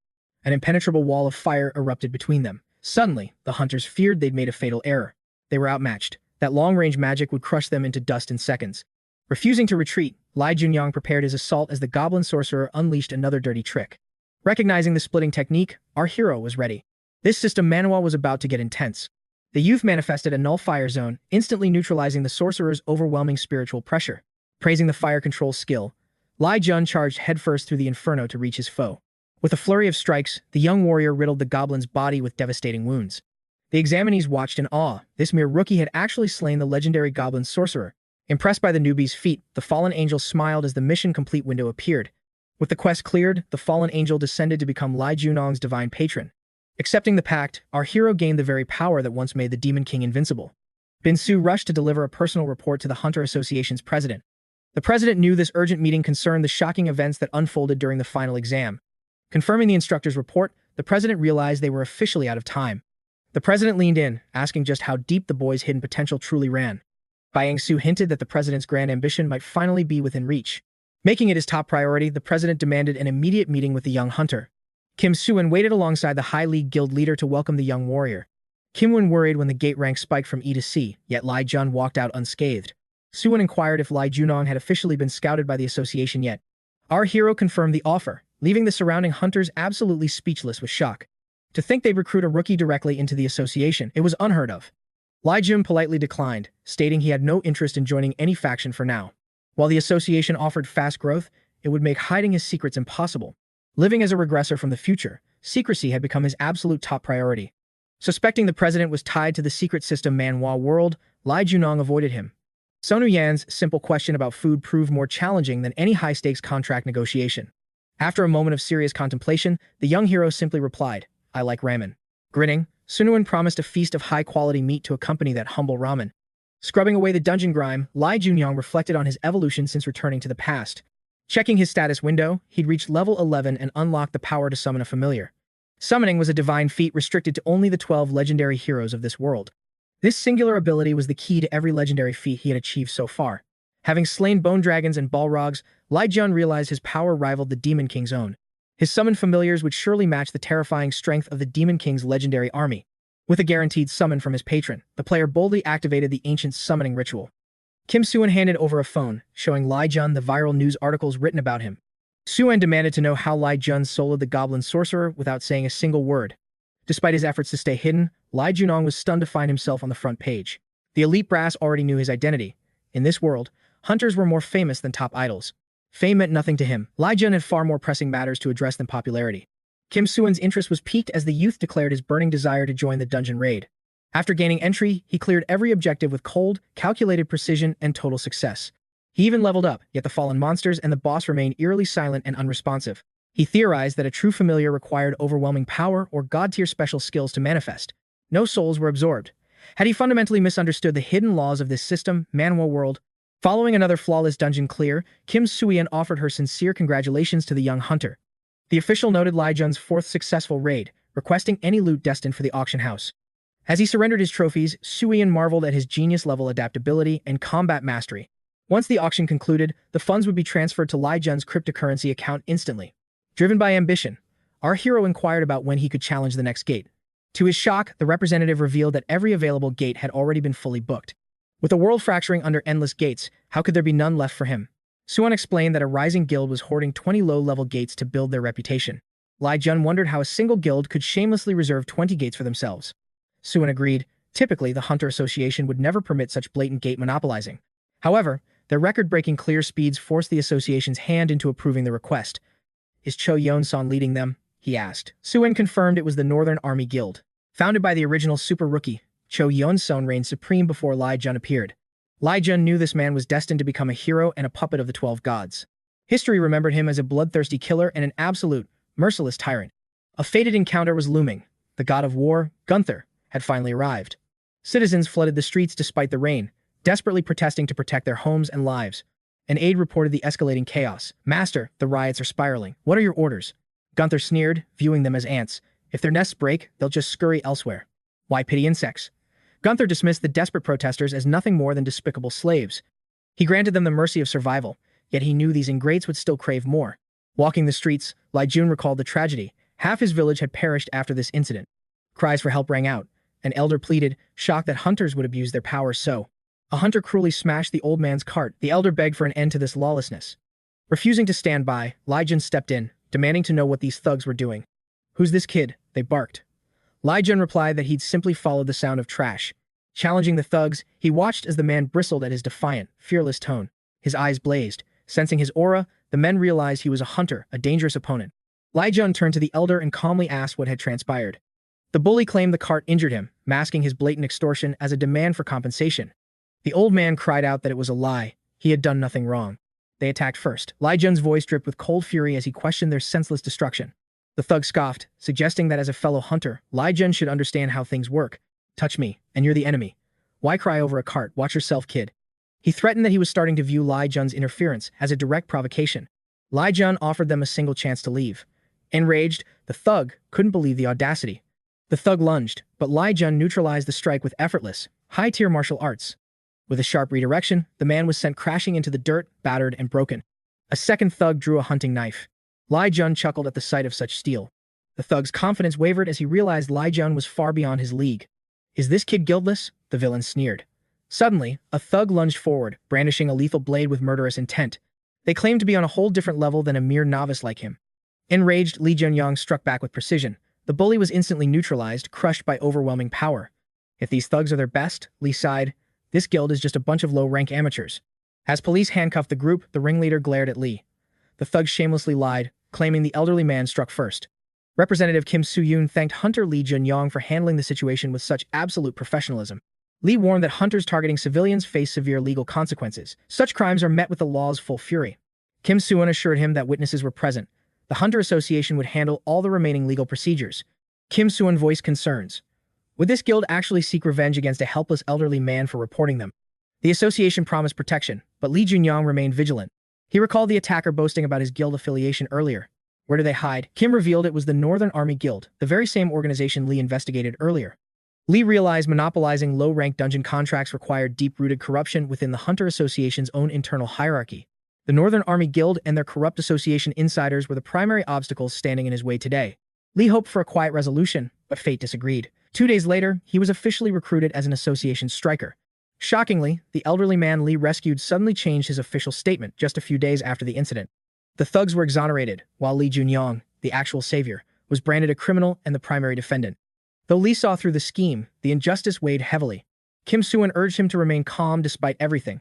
An impenetrable wall of fire erupted between them. Suddenly, the hunters feared they'd made a fatal error. They were outmatched. That long-range magic would crush them into dust in seconds. Refusing to retreat, Lee Junong prepared his assault as the goblin sorcerer unleashed another dirty trick. Recognizing the splitting technique, our hero was ready. This system Manhwa was about to get intense. The youth manifested a null fire zone, instantly neutralizing the sorcerer's overwhelming spiritual pressure. Praising the fire control skill, 𝗤𝗏𝗀 charged headfirst through the inferno to reach his foe. With a flurry of strikes, the young warrior riddled the goblin's body with devastating wounds. The examinees watched in awe. This mere rookie had actually slain the legendary goblin sorcerer. Impressed by the newbie's feat, the fallen angel smiled as the mission complete window appeared. With the quest cleared, the fallen angel descended to become 𝗤𝗏𝗀𝗠's divine patron. Accepting the pact, our hero gained the very power that once made the Demon King invincible. 𝗞𝗡𝗚 rushed to deliver a personal report to the Hunter Association's president. The president knew this urgent meeting concerned the shocking events that unfolded during the final exam. Confirming the instructor's report, the president realized they were officially out of time. The president leaned in, asking just how deep the boy's hidden potential truly ran. 𝗤𝗏𝗀𝗠 hinted that the president's grand ambition might finally be within reach. Making it his top priority, the president demanded an immediate meeting with the young hunter. 𝗤𝗏𝗚 waited alongside the High League Guild leader to welcome the young warrior. 𝗤𝗏𝗚 worried when the gate rank spiked from E to C, yet 𝗤𝗏𝗀 walked out unscathed. 𝗤𝗏 inquired if 𝗤𝗏𝗀𝗠 had officially been scouted by the association yet. Our hero confirmed the offer, leaving the surrounding hunters absolutely speechless with shock. To think they'd recruit a rookie directly into the association, it was unheard of. 𝗤𝗏𝗀 politely declined, stating he had no interest in joining any faction for now. While the association offered fast growth, it would make hiding his secrets impossible. Living as a regressor from the future, secrecy had become his absolute top priority. Suspecting the president was tied to the secret system Manhwa world, 𝗤𝗏𝗀𝗠 avoided him. Sonu Yan's simple question about food proved more challenging than any high-stakes contract negotiation. After a moment of serious contemplation, the young hero simply replied, "I like ramen." Grinning, Sunuan promised a feast of high-quality meat to accompany that humble ramen. Scrubbing away the dungeon grime, 𝗤𝗏𝗀𝗠 reflected on his evolution since returning to the past. Checking his status window, he'd reached level 11 and unlocked the power to summon a familiar. Summoning was a divine feat restricted to only the 12 legendary heroes of this world. This singular ability was the key to every legendary feat he had achieved so far. Having slain bone dragons and balrogs, 𝗤𝗏𝗀 realized his power rivaled the Demon King's own. His summoned familiars would surely match the terrifying strength of the Demon King's legendary army. With a guaranteed summon from his patron, the player boldly activated the ancient summoning ritual. 𝗤𝗏𝗚 handed over a phone, showing 𝗤𝗏𝗀 the viral news articles written about him. Suan demanded to know how 𝗤𝗏𝗀 soloed the goblin sorcerer without saying a single word. Despite his efforts to stay hidden, 𝗤𝗏𝗀𝗠 was stunned to find himself on the front page. The elite brass already knew his identity. In this world, hunters were more famous than top idols. Fame meant nothing to him. 𝗤𝗏𝗀 had far more pressing matters to address than popularity. 𝗤𝗏𝗚's interest was piqued as the youth declared his burning desire to join the dungeon raid. After gaining entry, he cleared every objective with cold, calculated precision and total success. He even leveled up, yet the fallen monsters and the boss remained eerily silent and unresponsive. He theorized that a true familiar required overwhelming power or god-tier special skills to manifest. No souls were absorbed. Had he fundamentally misunderstood the hidden laws of this system, Manhwa world? Following another flawless dungeon clear, 𝗤𝗏𝗚 offered her sincere congratulations to the young hunter. The official noted 𝗤𝗏𝗀's fourth successful raid, requesting any loot destined for the auction house. As he surrendered his trophies, 𝗚 marveled at his genius-level adaptability and combat mastery. Once the auction concluded, the funds would be transferred to 𝗤𝗏𝗀's cryptocurrency account instantly. Driven by ambition, our hero inquired about when he could challenge the next gate. To his shock, the representative revealed that every available gate had already been fully booked. With the world fracturing under endless gates, how could there be none left for him? Suan explained that a rising guild was hoarding 20 low-level gates to build their reputation. 𝗤𝗏𝗀 wondered how a single guild could shamelessly reserve 20 gates for themselves. Suan agreed. Typically, the Hunter Association would never permit such blatant gate monopolizing. However, their record-breaking clear speeds forced the association's hand into approving the request. "Is 𝗤𝗏𝗀𝗠 leading them?" he asked. Suan confirmed it was the Northern Army Guild. Founded by the original super rookie, 𝗤𝗏𝗀𝗠 reigned supreme before 𝗤𝗏𝗀 appeared. 𝗤𝗏𝗀 knew this man was destined to become a hero and a puppet of the 12 gods. History remembered him as a bloodthirsty killer and an absolute, merciless tyrant. A fated encounter was looming. The god of war, 𝗤𝗘𝗥, had finally arrived. Citizens flooded the streets despite the rain, desperately protesting to protect their homes and lives. An aide reported the escalating chaos. "Master, the riots are spiraling. What are your orders?" 𝗤𝗘𝗥 sneered, viewing them as ants. "If their nests break, they'll just scurry elsewhere. Why pity insects?" 𝗤𝗘𝗥 dismissed the desperate protesters as nothing more than despicable slaves. He granted them the mercy of survival, yet he knew these ingrates would still crave more. Walking the streets, 𝗤𝗏𝗀 recalled the tragedy. Half his village had perished after this incident. Cries for help rang out. An elder pleaded, shocked that hunters would abuse their power so. A hunter cruelly smashed the old man's cart. The elder begged for an end to this lawlessness. Refusing to stand by, 𝗤𝗏𝗀 stepped in, demanding to know what these thugs were doing. "Who's this kid?" they barked. 𝗤𝗀𝗠 replied that he'd simply followed the sound of trash. Challenging the thugs, he watched as the man bristled at his defiant, fearless tone. His eyes blazed. Sensing his aura, the men realized he was a hunter, a dangerous opponent. 𝗤𝗀𝗠 turned to the elder and calmly asked what had transpired. The bully claimed the cart injured him, masking his blatant extortion as a demand for compensation. The old man cried out that it was a lie. He had done nothing wrong. They attacked first. 𝗤𝗀𝗠's voice dripped with cold fury as he questioned their senseless destruction. The thug scoffed, suggesting that as a fellow hunter, 𝗤𝗀𝗠 should understand how things work. Touch me, and you're the enemy. Why cry over a cart? Watch yourself, kid. He threatened that he was starting to view 𝗤𝗀𝗠's interference as a direct provocation. 𝗤𝗀𝗠 offered them a single chance to leave. Enraged, the thug couldn't believe the audacity. The thug lunged, but 𝗤𝗀𝗠 neutralized the strike with effortless, high-tier martial arts. With a sharp redirection, the man was sent crashing into the dirt, battered and broken. A second thug drew a hunting knife. 𝗤𝗀𝗠 chuckled at the sight of such steel. The thug's confidence wavered as he realized 𝗤𝗀𝗠 was far beyond his league. Is this kid guildless? The villain sneered. Suddenly, a thug lunged forward, brandishing a lethal blade with murderous intent. They claimed to be on a whole different level than a mere novice like him. Enraged, 𝗤𝗀𝗠 struck back with precision. The bully was instantly neutralized, crushed by overwhelming power. If these thugs are their best, Lee sighed, this guild is just a bunch of low-rank amateurs. As police handcuffed the group, the ringleader glared at Lee. The thugs shamelessly lied, claiming the elderly man struck first. Representative Kim Soo-yoon thanked Hunter 𝗤𝗀𝗠 for handling the situation with such absolute professionalism. Lee warned that hunters targeting civilians face severe legal consequences. Such crimes are met with the law's full fury. Kim Soo-yoon assured him that witnesses were present. The Hunter Association would handle all the remaining legal procedures. Kim Soo-yoon voiced concerns. Would this guild actually seek revenge against a helpless elderly man for reporting them? The association promised protection, but 𝗤𝗀𝗠 remained vigilant. He recalled the attacker boasting about his guild affiliation earlier. Where do they hide? Kim revealed it was the Northern Army Guild, the very same organization Lee investigated earlier. Lee realized monopolizing low-rank dungeon contracts required deep-rooted corruption within the Hunter Association's own internal hierarchy. The Northern Army Guild and their corrupt association insiders were the primary obstacles standing in his way today. Lee hoped for a quiet resolution, but fate disagreed. 2 days later, he was officially recruited as an association striker. Shockingly, the elderly man Lee rescued suddenly changed his official statement just a few days after the incident. The thugs were exonerated, while 𝗤𝗀𝗠, the actual savior, was branded a criminal and the primary defendant. Though Lee saw through the scheme, the injustice weighed heavily. Kim Soo-yoon urged him to remain calm despite everything.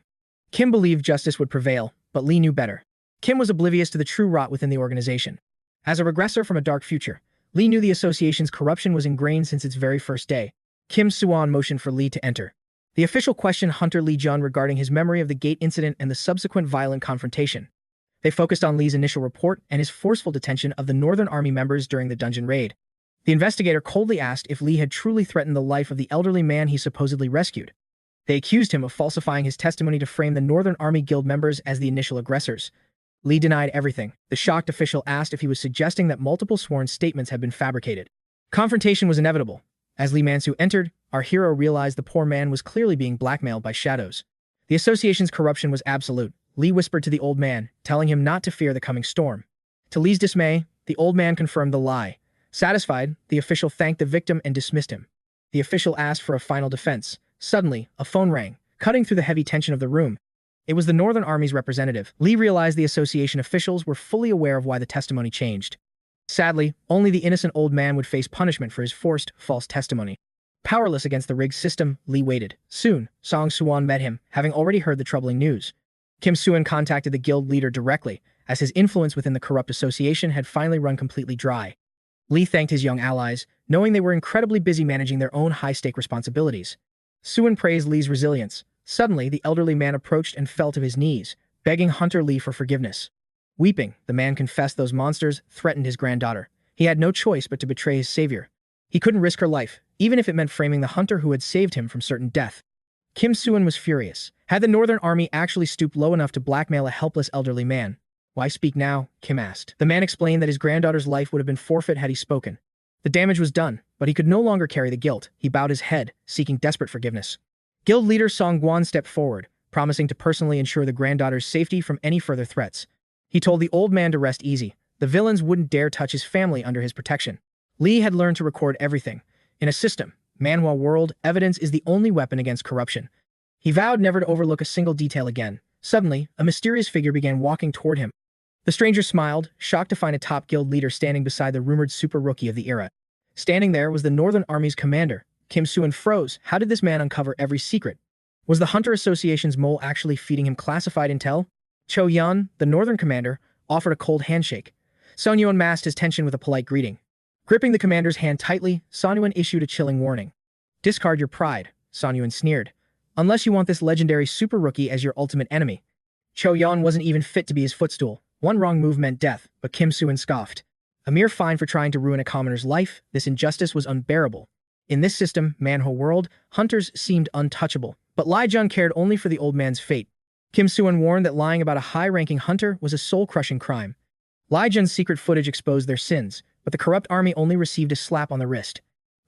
Kim believed justice would prevail, but Lee knew better. Kim was oblivious to the true rot within the organization. As a regressor from a dark future, Lee knew the association's corruption was ingrained since its very first day. Kim Soo-yoon motioned for Lee to enter. The official questioned Hunter 𝗤𝗀𝗠 regarding his memory of the gate incident and the subsequent violent confrontation. They focused on Lee's initial report and his forceful detention of the Northern Army members during the dungeon raid. The investigator coldly asked if Lee had truly threatened the life of the elderly man he supposedly rescued. They accused him of falsifying his testimony to frame the Northern Army Guild members as the initial aggressors. Lee denied everything. The shocked official asked if he was suggesting that multiple sworn statements had been fabricated. Confrontation was inevitable. As Lee Man-soo entered, our hero realized the poor man was clearly being blackmailed by shadows. The association's corruption was absolute. Lee whispered to the old man, telling him not to fear the coming storm. To Lee's dismay, the old man confirmed the lie. Satisfied, the official thanked the victim and dismissed him. The official asked for a final defense. Suddenly, a phone rang, cutting through the heavy tension of the room. It was the Northern Army's representative. Lee realized the association officials were fully aware of why the testimony changed. Sadly, only the innocent old man would face punishment for his forced, false testimony. Powerless against the rigged system, Lee waited. Soon, Song Soo-won met him, having already heard the troubling news. Kim Soo-yoon contacted the guild leader directly, as his influence within the corrupt association had finally run completely dry. Lee thanked his young allies, knowing they were incredibly busy managing their own high-stake responsibilities. Soo-yoon praised Lee's resilience. Suddenly, the elderly man approached and fell to his knees, begging Hunter Lee for forgiveness. Weeping, the man confessed those monsters threatened his granddaughter. He had no choice but to betray his savior. He couldn't risk her life, even if it meant framing the hunter who had saved him from certain death. Kim Soo-yoon was furious. Had the Northern Army actually stooped low enough to blackmail a helpless elderly man? Why speak now? Kim asked. The man explained that his granddaughter's life would have been forfeit had he spoken. The damage was done, but he could no longer carry the guilt. He bowed his head, seeking desperate forgiveness. Guild leader Song Gwon stepped forward, promising to personally ensure the granddaughter's safety from any further threats. He told the old man to rest easy. The villains wouldn't dare touch his family under his protection. Lee had learned to record everything. In a system, Manhwa world, evidence is the only weapon against corruption. He vowed never to overlook a single detail again. Suddenly, a mysterious figure began walking toward him. The stranger smiled, shocked to find a top guild leader standing beside the rumored super rookie of the era. Standing there was the Northern Army's commander, 𝗤𝗏𝗠 froze. How did this man uncover every secret? Was the Hunter Association's mole actually feeding him classified intel? 𝗤𝗏𝗠, the Northern commander, offered a cold handshake. Sun Yuan masked his tension with a polite greeting. Gripping the commander's hand tightly, Sun Yuan issued a chilling warning. Discard your pride, Sun Yuan sneered. Unless you want this legendary super rookie as your ultimate enemy. 𝗤𝗏𝗠 wasn't even fit to be his footstool. One wrong move meant death, but 𝗤𝗏𝗠 scoffed. A mere fine for trying to ruin a commoner's life, this injustice was unbearable. In this system, Manhwa world, hunters seemed untouchable, but 𝗤𝗏𝗧 cared only for the old man's fate. 𝗤𝗏𝗠 warned that lying about a high-ranking hunter was a soul-crushing crime. 𝗤𝗏𝗧's secret footage exposed their sins, but the corrupt army only received a slap on the wrist.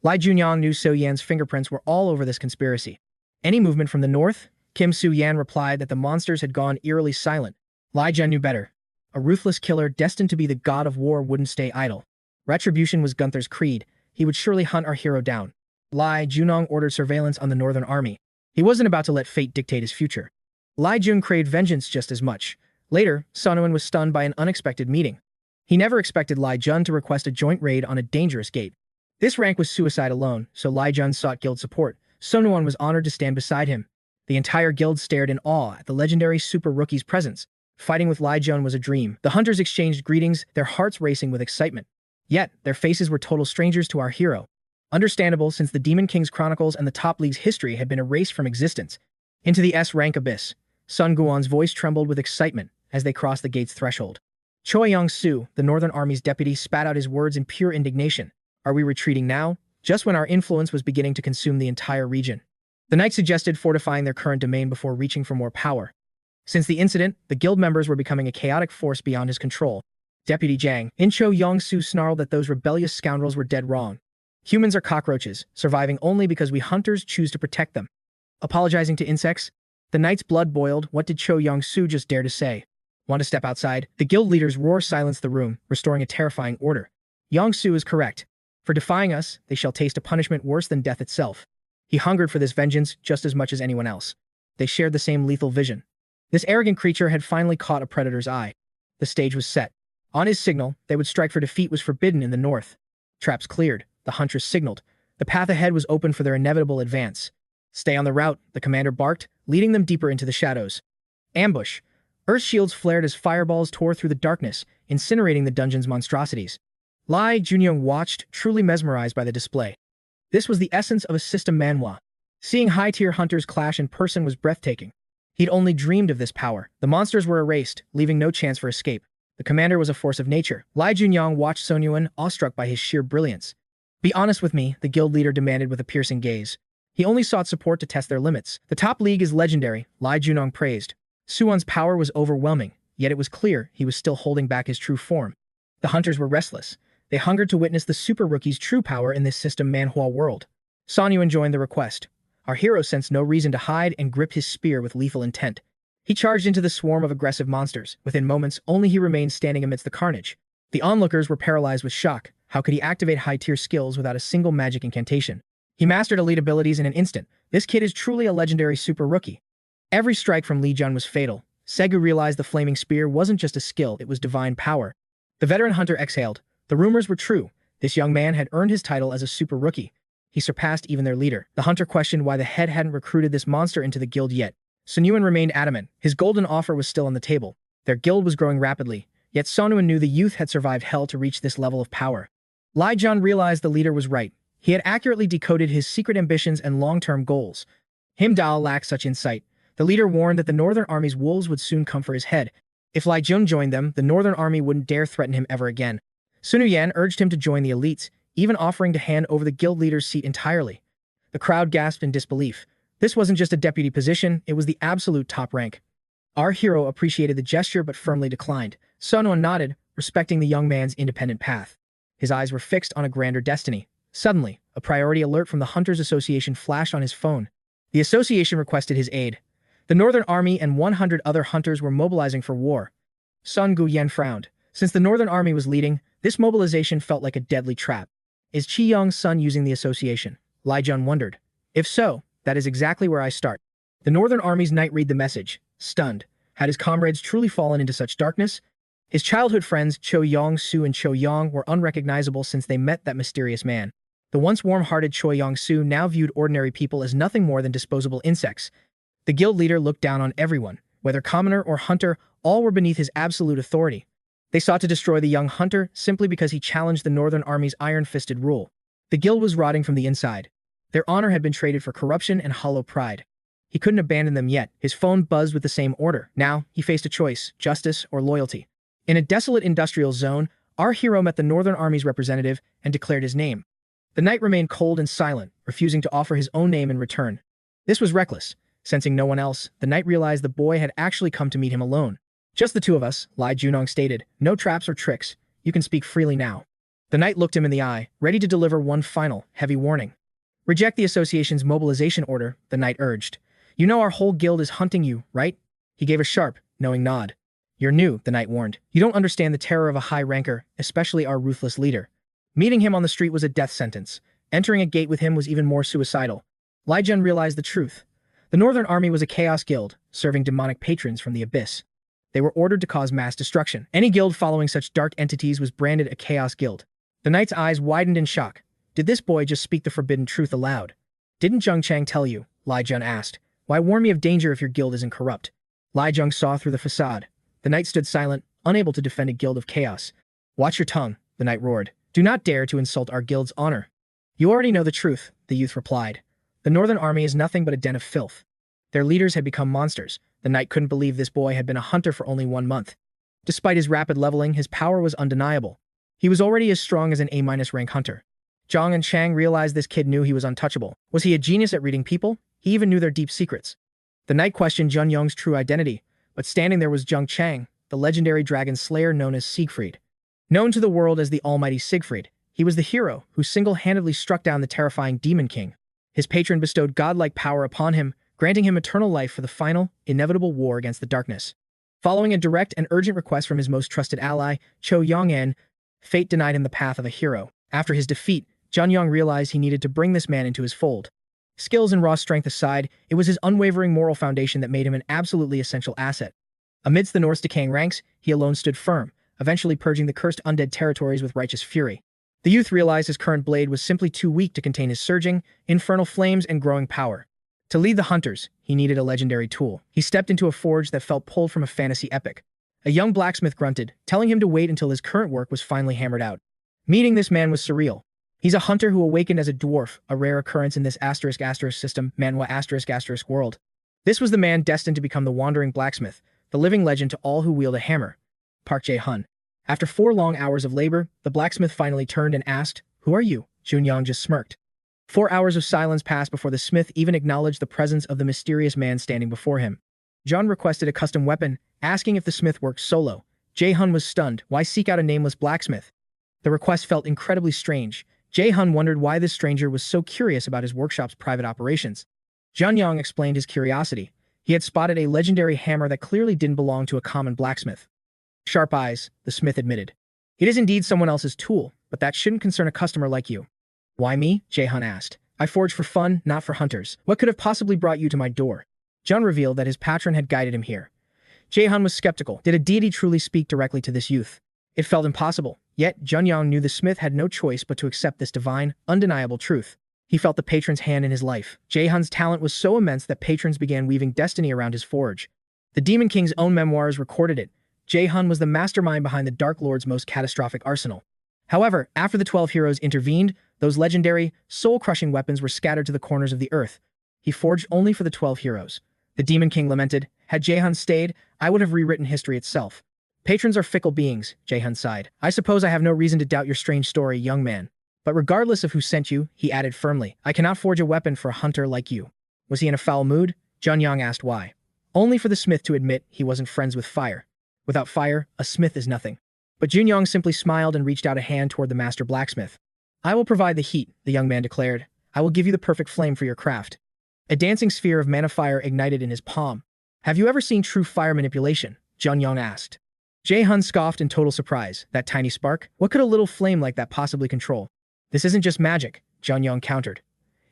𝗤𝗏𝗠 knew So Yan's fingerprints were all over this conspiracy. Any movement from the north? 𝗤𝗏𝗠 replied that the monsters had gone eerily silent. 𝗤𝗏𝗧 knew better. A ruthless killer destined to be the god of war wouldn't stay idle. Retribution was Gunther's creed. He would surely hunt our hero down. 𝗤𝗏𝗠 ordered surveillance on the Northern Army. He wasn't about to let fate dictate his future. 𝗤𝗏𝗠 craved vengeance just as much. Later, Sun Yuan was stunned by an unexpected meeting. He never expected 𝗤𝗏𝗠 to request a joint raid on a dangerous gate. This rank was suicide alone, so 𝗤𝗏𝗠 sought guild support. Sun Yuan was honored to stand beside him. The entire guild stared in awe at the legendary super rookie's presence. Fighting with 𝗤𝗏𝗠 was a dream. The hunters exchanged greetings, their hearts racing with excitement. Yet, their faces were total strangers to our hero. Understandable, since the Demon King's chronicles and the top league's history had been erased from existence. Into the S-rank abyss, Sun Guan's voice trembled with excitement as they crossed the gate's threshold. 𝗤𝗏𝗠, the Northern Army's deputy, spat out his words in pure indignation. Are we retreating now? Just when our influence was beginning to consume the entire region. The knight suggested fortifying their current domain before reaching for more power. Since the incident, the guild members were becoming a chaotic force beyond his control. Deputy Jiang, 𝗤𝗏𝗠 snarled that those rebellious scoundrels were dead wrong. Humans are cockroaches, surviving only because we hunters choose to protect them. Apologizing to insects? The knight's blood boiled. What did 𝗤𝗏𝗠 just dare to say? Want to step outside? The guild leader's roar silenced the room, restoring a terrifying order. 𝗤𝗏𝗠 is correct. For defying us, they shall taste a punishment worse than death itself. He hungered for this vengeance just as much as anyone else. They shared the same lethal vision. This arrogant creature had finally caught a predator's eye. The stage was set. On his signal, they would strike, for defeat was forbidden in the north. Traps cleared. The huntress signaled. The path ahead was open for their inevitable advance. Stay on the route, the commander barked, leading them deeper into the shadows. Ambush. Earth shields flared as fireballs tore through the darkness, incinerating the dungeon's monstrosities. 𝗤𝗏𝗠 watched, truly mesmerized by the display. This was the essence of a system Manhwa. Seeing high-tier hunters clash in person was breathtaking. He'd only dreamed of this power. The monsters were erased, leaving no chance for escape. The commander was a force of nature. 𝗤𝗏𝗠 watched Sun Yuan, awestruck by his sheer brilliance. Be honest with me, the guild leader demanded with a piercing gaze. He only sought support to test their limits. The top league is legendary, 𝗤𝗏𝗠 praised. Suwon's power was overwhelming, yet it was clear he was still holding back his true form. The hunters were restless. They hungered to witness the super rookie's true power in this system Manhwa world. Sun Yuan joined the request. Our hero sensed no reason to hide and gripped his spear with lethal intent. He charged into the swarm of aggressive monsters. Within moments, only he remained standing amidst the carnage. The onlookers were paralyzed with shock. How could he activate high-tier skills without a single magic incantation? He mastered elite abilities in an instant. This kid is truly a legendary super rookie. Every strike from 𝗤𝗏𝗠 was fatal. Segu realized the flaming spear wasn't just a skill, it was divine power. The veteran hunter exhaled. The rumors were true. This young man had earned his title as a super rookie. He surpassed even their leader. The hunter questioned why the head hadn't recruited this monster into the guild yet. Sun Yuan remained adamant. His golden offer was still on the table. Their guild was growing rapidly, yet Sun Yuan knew the youth had survived hell to reach this level of power. 𝗤𝗏𝗠 realized the leader was right. He had accurately decoded his secret ambitions and long-term goals. 𝗤𝗏𝗯 lacked such insight. The leader warned that the Northern Army's wolves would soon come for his head. If 𝗤𝗏𝗠 joined them, the Northern Army wouldn't dare threaten him ever again. Sun Yuan urged him to join the elites, even offering to hand over the guild leader's seat entirely. The crowd gasped in disbelief. This wasn't just a deputy position, it was the absolute top rank. Our hero appreciated the gesture but firmly declined. Sun Yuan nodded, respecting the young man's independent path. His eyes were fixed on a grander destiny. Suddenly, a priority alert from the Hunters Association flashed on his phone. The association requested his aid. The Northern Army and 100 other hunters were mobilizing for war. Sun Guyan frowned. Since the Northern Army was leading, this mobilization felt like a deadly trap. Is Qiyang's son using the association? 𝗤𝗏𝗠 wondered. If so, that is exactly where I start. The Northern Army's knight read the message, stunned. Had his comrades truly fallen into such darkness? His childhood friends 𝗤𝗏𝗠 and 𝗤𝗏 were unrecognizable since they met that mysterious man. The once warm-hearted 𝗕𝗲𝗂𝗧 now viewed ordinary people as nothing more than disposable insects. The guild leader looked down on everyone, whether commoner or hunter, all were beneath his absolute authority. They sought to destroy the young hunter simply because he challenged the Northern Army's iron-fisted rule. The guild was rotting from the inside. Their honor had been traded for corruption and hollow pride. He couldn't abandon them yet. His phone buzzed with the same order. Now, he faced a choice, justice or loyalty. In a desolate industrial zone, our hero met the Northern Army's representative and declared his name. The knight remained cold and silent, refusing to offer his own name in return. This was reckless. Sensing no one else, the knight realized the boy had actually come to meet him alone. "Just the two of us," 𝗲𝗀𝗠𝗢 stated. "No traps or tricks. You can speak freely now." The knight looked him in the eye, ready to deliver one final, heavy warning. "Reject the association's mobilization order," the knight urged. "You know our whole guild is hunting you, right?" He gave a sharp, knowing nod. "You're new," the knight warned. "You don't understand the terror of a high ranker, especially our ruthless leader. Meeting him on the street was a death sentence. Entering a gate with him was even more suicidal." 𝗲𝗀𝗠 realized the truth. The Northern Army was a chaos guild, serving demonic patrons from the abyss. They were ordered to cause mass destruction. Any guild following such dark entities was branded a chaos guild. The knight's eyes widened in shock. Did this boy just speak the forbidden truth aloud? "Didn't Zheng Chang tell you?" 𝗲𝗀𝗠 asked. "Why warn me of danger if your guild isn't corrupt?" 𝗲𝗀𝗠 saw through the facade. The knight stood silent, unable to defend a guild of chaos. "Watch your tongue," the knight roared. "Do not dare to insult our guild's honor." "You already know the truth," the youth replied. "The Northern Army is nothing but a den of filth. Their leaders had become monsters." The knight couldn't believe this boy had been a hunter for only 1 month. Despite his rapid leveling, his power was undeniable. He was already as strong as an A-rank hunter. Zhang and Chang realized this kid knew he was untouchable. Was he a genius at reading people? He even knew their deep secrets. The knight questioned Zheng true identity, but standing there was Zheng Chang, the legendary dragon slayer known as Siegfried. Known to the world as the almighty Siegfried, he was the hero who single-handedly struck down the terrifying Demon King. His patron bestowed godlike power upon him, granting him eternal life for the final, inevitable war against the darkness. Following a direct and urgent request from his most trusted ally, 𝗕𝗲𝗠𝗢, fate denied him the path of a hero. After his defeat, Zheng realized he needed to bring this man into his fold. Skills and raw strength aside, it was his unwavering moral foundation that made him an absolutely essential asset. Amidst the North's decaying ranks, he alone stood firm, eventually purging the cursed undead territories with righteous fury. The youth realized his current blade was simply too weak to contain his surging, infernal flames and growing power. To lead the hunters, he needed a legendary tool. He stepped into a forge that felt pulled from a fantasy epic. A young blacksmith grunted, telling him to wait until his current work was finally hammered out. Meeting this man was surreal. He's a hunter who awakened as a dwarf, a rare occurrence in this *** system, Manhwa *** world. This was the man destined to become the wandering blacksmith, the living legend to all who wield a hammer. Park Jae-hun. After 4 long hours of labor, the blacksmith finally turned and asked, "Who are you?" Zheng just smirked. 4 hours of silence passed before the smith even acknowledged the presence of the mysterious man standing before him. John requested a custom weapon, asking if the smith worked solo. Jae-hun was stunned. Why seek out a nameless blacksmith? The request felt incredibly strange. Jae-hun wondered why this stranger was so curious about his workshop's private operations. Zheng explained his curiosity. He had spotted a legendary hammer that clearly didn't belong to a common blacksmith. "Sharp eyes," the smith admitted. "It is indeed someone else's tool, but that shouldn't concern a customer like you." "Why me?" Jae-hun asked. "I forge for fun, not for hunters. What could have possibly brought you to my door?" Jun revealed that his patron had guided him here. Jae-hun was skeptical. Did a deity truly speak directly to this youth? It felt impossible. Yet, Zheng knew the smith had no choice but to accept this divine, undeniable truth. He felt the patron's hand in his life. Jae-hun's talent was so immense that patrons began weaving destiny around his forge. The Demon King's own memoirs recorded it. Jae-hun was the mastermind behind the Dark Lord's most catastrophic arsenal. However, after the 12 heroes intervened, those legendary, soul-crushing weapons were scattered to the corners of the earth. He forged only for the 12 heroes. The Demon King lamented, "Had Jae-hun stayed, I would have rewritten history itself." "Patrons are fickle beings," Jae-hun sighed. "I suppose I have no reason to doubt your strange story, young man. But regardless of who sent you," he added firmly, "I cannot forge a weapon for a hunter like you." Was he in a foul mood? Zheng asked why. Only for the smith to admit he wasn't friends with fire. Without fire, a smith is nothing. But Zheng simply smiled and reached out a hand toward the master blacksmith. "I will provide the heat," the young man declared. "I will give you the perfect flame for your craft." A dancing sphere of mana fire ignited in his palm. "Have you ever seen true fire manipulation?" Zheng asked. Jae-hun scoffed in total surprise. "That tiny spark? What could a little flame like that possibly control?" "This isn't just magic," Zheng countered.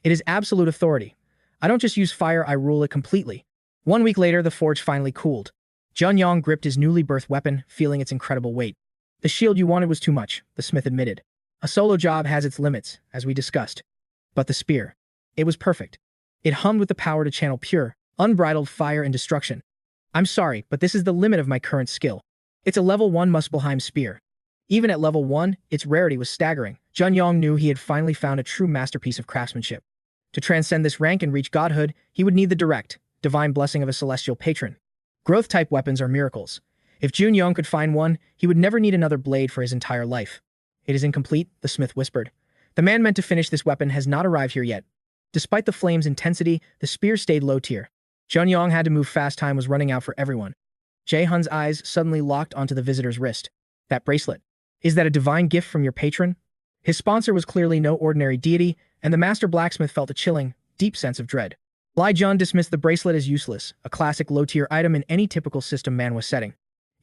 "It is absolute authority. I don't just use fire, I rule it completely." 1 week later, the forge finally cooled. Zheng gripped his newly birthed weapon, feeling its incredible weight. "The shield you wanted was too much," the smith admitted. A solo job has its limits, as we discussed. But the spear. It was perfect. It hummed with the power to channel pure, unbridled fire and destruction. I'm sorry, but this is the limit of my current skill. It's a level 1 Muspelheim spear. Even at level 1, its rarity was staggering. Junyoung knew he had finally found a true masterpiece of craftsmanship. To transcend this rank and reach godhood, he would need the direct, divine blessing of a celestial patron. Growth-type weapons are miracles. If Junyoung could find one, he would never need another blade for his entire life. It is incomplete, the smith whispered. The man meant to finish this weapon has not arrived here yet. Despite the flame's intensity, the spear stayed low tier. Junyoung had to move fast, time was running out for everyone. Jae-hun's eyes suddenly locked onto the visitor's wrist. That bracelet. Is that a divine gift from your patron? His sponsor was clearly no ordinary deity, and the master blacksmith felt a chilling, deep sense of dread. Ly Jun dismissed the bracelet as useless, a classic low-tier item in any typical system Manhwa setting.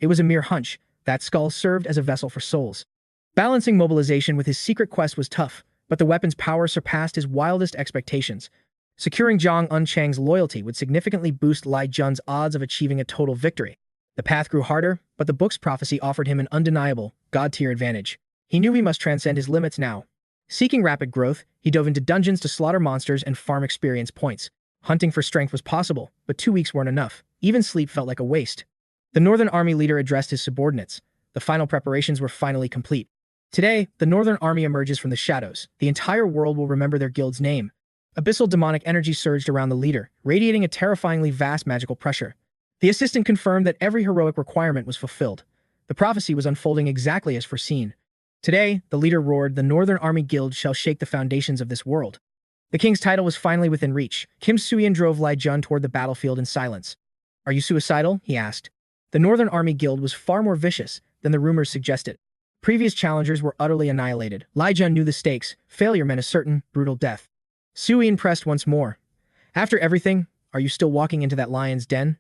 It was a mere hunch. That skull served as a vessel for souls. Balancing mobilization with his secret quest was tough, but the weapon's power surpassed his wildest expectations. Securing Zhang Unchang's loyalty would significantly boost Ly Jun's odds of achieving a total victory. The path grew harder, but the book's prophecy offered him an undeniable, god-tier advantage. He knew he must transcend his limits now. Seeking rapid growth, he dove into dungeons to slaughter monsters and farm experience points. Hunting for strength was possible, but 2 weeks weren't enough. Even sleep felt like a waste. The Northern Army leader addressed his subordinates. The final preparations were finally complete. Today, the Northern Army emerges from the shadows. The entire world will remember their guild's name. Abyssal demonic energy surged around the leader, radiating a terrifyingly vast magical pressure. The assistant confirmed that every heroic requirement was fulfilled. The prophecy was unfolding exactly as foreseen. Today, the leader roared, the Northern Army Guild shall shake the foundations of this world. The king's title was finally within reach. Kim Soo-yeon drove Ly Jun toward the battlefield in silence. Are you suicidal? He asked. The Northern Army Guild was far more vicious than the rumors suggested. Previous challengers were utterly annihilated. Ly Jun knew the stakes. Failure meant a certain, brutal death. Soo-yeon pressed once more. After everything, are you still walking into that lion's den?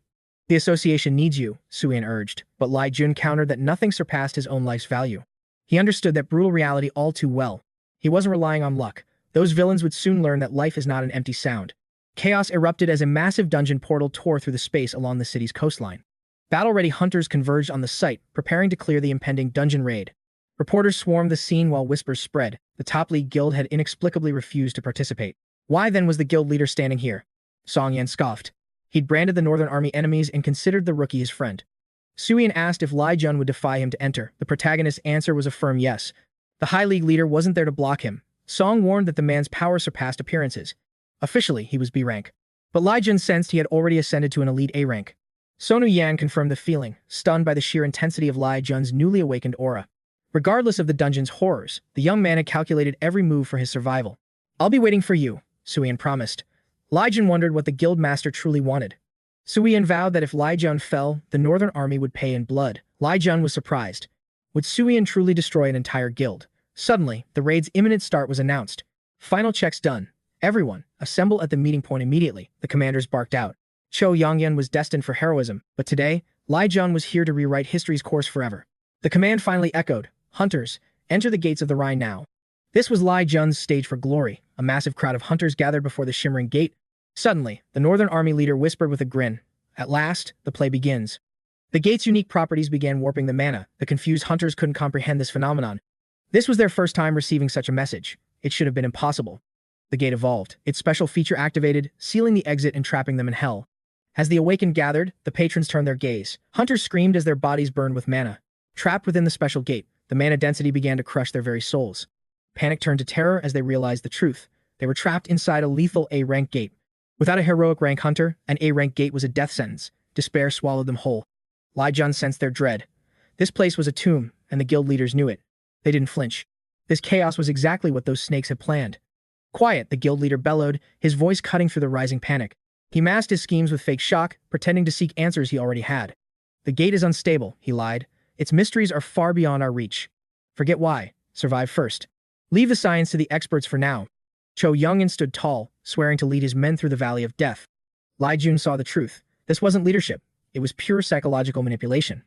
The association needs you, Soo-yeon urged, but Ly Jun countered that nothing surpassed his own life's value. He understood that brutal reality all too well. He wasn't relying on luck. Those villains would soon learn that life is not an empty sound. Chaos erupted as a massive dungeon portal tore through the space along the city's coastline. Battle-ready hunters converged on the site, preparing to clear the impending dungeon raid. Reporters swarmed the scene while whispers spread. The top league guild had inexplicably refused to participate. Why then was the guild leader standing here? Song Yan scoffed. He'd branded the Northern Army enemies and considered the rookie his friend. Soo-yeon asked if Ly Jun would defy him to enter. The protagonist's answer was a firm yes. The High League leader wasn't there to block him. Song warned that the man's power surpassed appearances. Officially, he was B rank. But Ly Jun sensed he had already ascended to an elite A rank. Sonu Yan confirmed the feeling, stunned by the sheer intensity of Ly Jun's newly awakened aura. Regardless of the dungeon's horrors, the young man had calculated every move for his survival. I'll be waiting for you, Soo-yeon promised. Ly Jun wondered what the guild master truly wanted. Soo-yeon vowed that if Ly Jun fell, the Northern Army would pay in blood. Ly Jun was surprised. Would Soo-yeon truly destroy an entire guild? Suddenly, the raid's imminent start was announced. Final checks done. Everyone, assemble at the meeting point immediately, the commanders barked out. Cho Yongyan was destined for heroism, but today, Ly Jun was here to rewrite history's course forever. The command finally echoed. Hunters, enter the gates of the Rhine now. This was Ly Jun's stage for glory. A massive crowd of hunters gathered before the shimmering gate. Suddenly, the Northern Army leader whispered with a grin. At last, the play begins. The gate's unique properties began warping the mana. The confused hunters couldn't comprehend this phenomenon. This was their first time receiving such a message. It should have been impossible. The gate evolved, its special feature activated, sealing the exit and trapping them in hell. As the awakened gathered, the patrons turned their gaze. Hunters screamed as their bodies burned with mana. Trapped within the special gate, the mana density began to crush their very souls. Panic turned to terror as they realized the truth. They were trapped inside a lethal A-rank gate. Without a heroic rank hunter, an A-rank gate was a death sentence. Despair swallowed them whole. Ly Jun sensed their dread. This place was a tomb, and the guild leaders knew it. They didn't flinch. This chaos was exactly what those snakes had planned. Quiet, the guild leader bellowed, his voice cutting through the rising panic. He masked his schemes with fake shock, pretending to seek answers he already had. The gate is unstable, he lied. Its mysteries are far beyond our reach. Forget why. Survive first. Leave the science to the experts for now. Cho Yongin stood tall, swearing to lead his men through the valley of death. Ly Jun saw the truth. This wasn't leadership. It was pure psychological manipulation.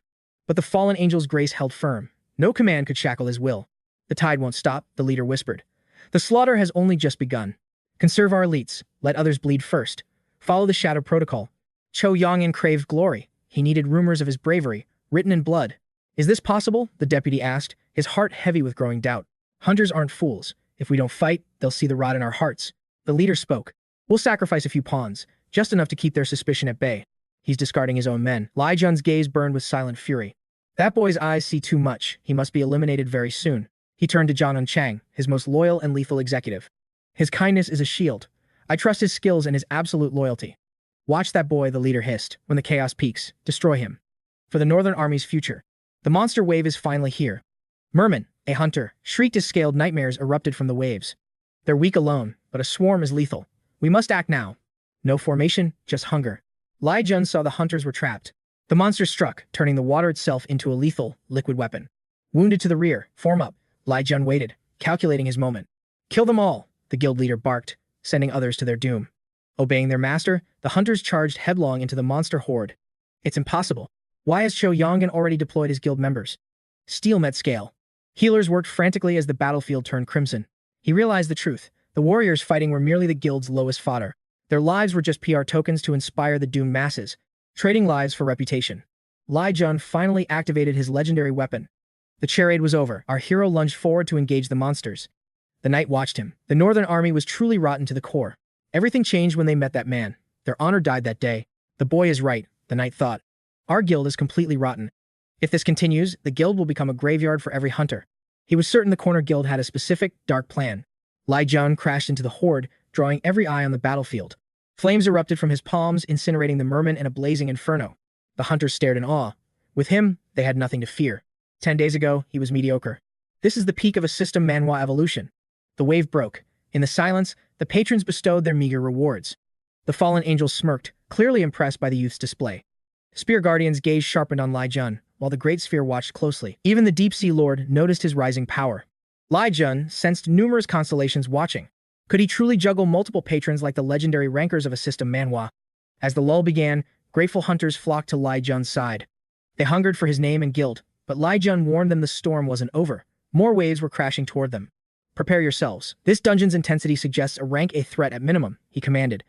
But the fallen angel's grace held firm. No command could shackle his will. The tide won't stop, the leader whispered. The slaughter has only just begun. Conserve our elites. Let others bleed first. Follow the shadow protocol. Cho Yongin craved glory. He needed rumors of his bravery, written in blood. Is this possible? The deputy asked, his heart heavy with growing doubt. Hunters aren't fools. If we don't fight, they'll see the rot in our hearts. The leader spoke. We'll sacrifice a few pawns, just enough to keep their suspicion at bay. He's discarding his own men. 𝗤𝗏𝗀's gaze burned with silent fury. That boy's eyes see too much. He must be eliminated very soon. He turned to 𝗓𝗏, his most loyal and lethal executive. His kindness is a shield. I trust his skills and his absolute loyalty. Watch that boy, the leader hissed. When the chaos peaks, destroy him. For the Northern Army's future. The monster wave is finally here. Merman, a hunter, shrieked as scaled nightmares erupted from the waves. They're weak alone, but a swarm is lethal. We must act now. No formation, just hunger. 𝗤𝗏𝗀 saw the hunters were trapped. The monster struck, turning the water itself into a lethal, liquid weapon. Wounded to the rear, form up. 𝗤𝗏𝗀 waited, calculating his moment. Kill them all, the guild leader barked, sending others to their doom. Obeying their master, the hunters charged headlong into the monster horde. It's impossible. Why has 𝗤𝗏𝗀 already deployed his guild members? Steel met scale. Healers worked frantically as the battlefield turned crimson. He realized the truth. The warriors fighting were merely the guild's lowest fodder. Their lives were just PR tokens to inspire the doomed masses, trading lives for reputation. 𝗤𝗏𝗀 finally activated his legendary weapon. The charade was over. Our hero lunged forward to engage the monsters. The knight watched him. The Northern Army was truly rotten to the core. Everything changed when they met that man. Their honor died that day. The boy is right, the knight thought. Our guild is completely rotten. If this continues, the guild will become a graveyard for every hunter. He was certain the corner guild had a specific, dark plan. 𝗤𝗏𝗀 crashed into the horde, drawing every eye on the battlefield. Flames erupted from his palms, incinerating the merman in a blazing inferno. The hunters stared in awe. With him, they had nothing to fear. 10 days ago, he was mediocre. This is the peak of a system Manhwa evolution. The wave broke. In the silence, the patrons bestowed their meager rewards. The fallen angels smirked, clearly impressed by the youth's display. Spear Guardian's gaze sharpened on 𝗤𝗏𝗀, while the Great Sphere watched closely. Even the Deep Sea Lord noticed his rising power. 𝗤𝗏𝗀 sensed numerous constellations watching. Could he truly juggle multiple patrons like the legendary rankers of a system Manhwa? As the lull began, grateful hunters flocked to 𝗤𝗏𝗀's side. They hungered for his name and guild, but 𝗤𝗏𝗀 warned them the storm wasn't over. More waves were crashing toward them. Prepare yourselves. This dungeon's intensity suggests a rank A threat at minimum, he commanded.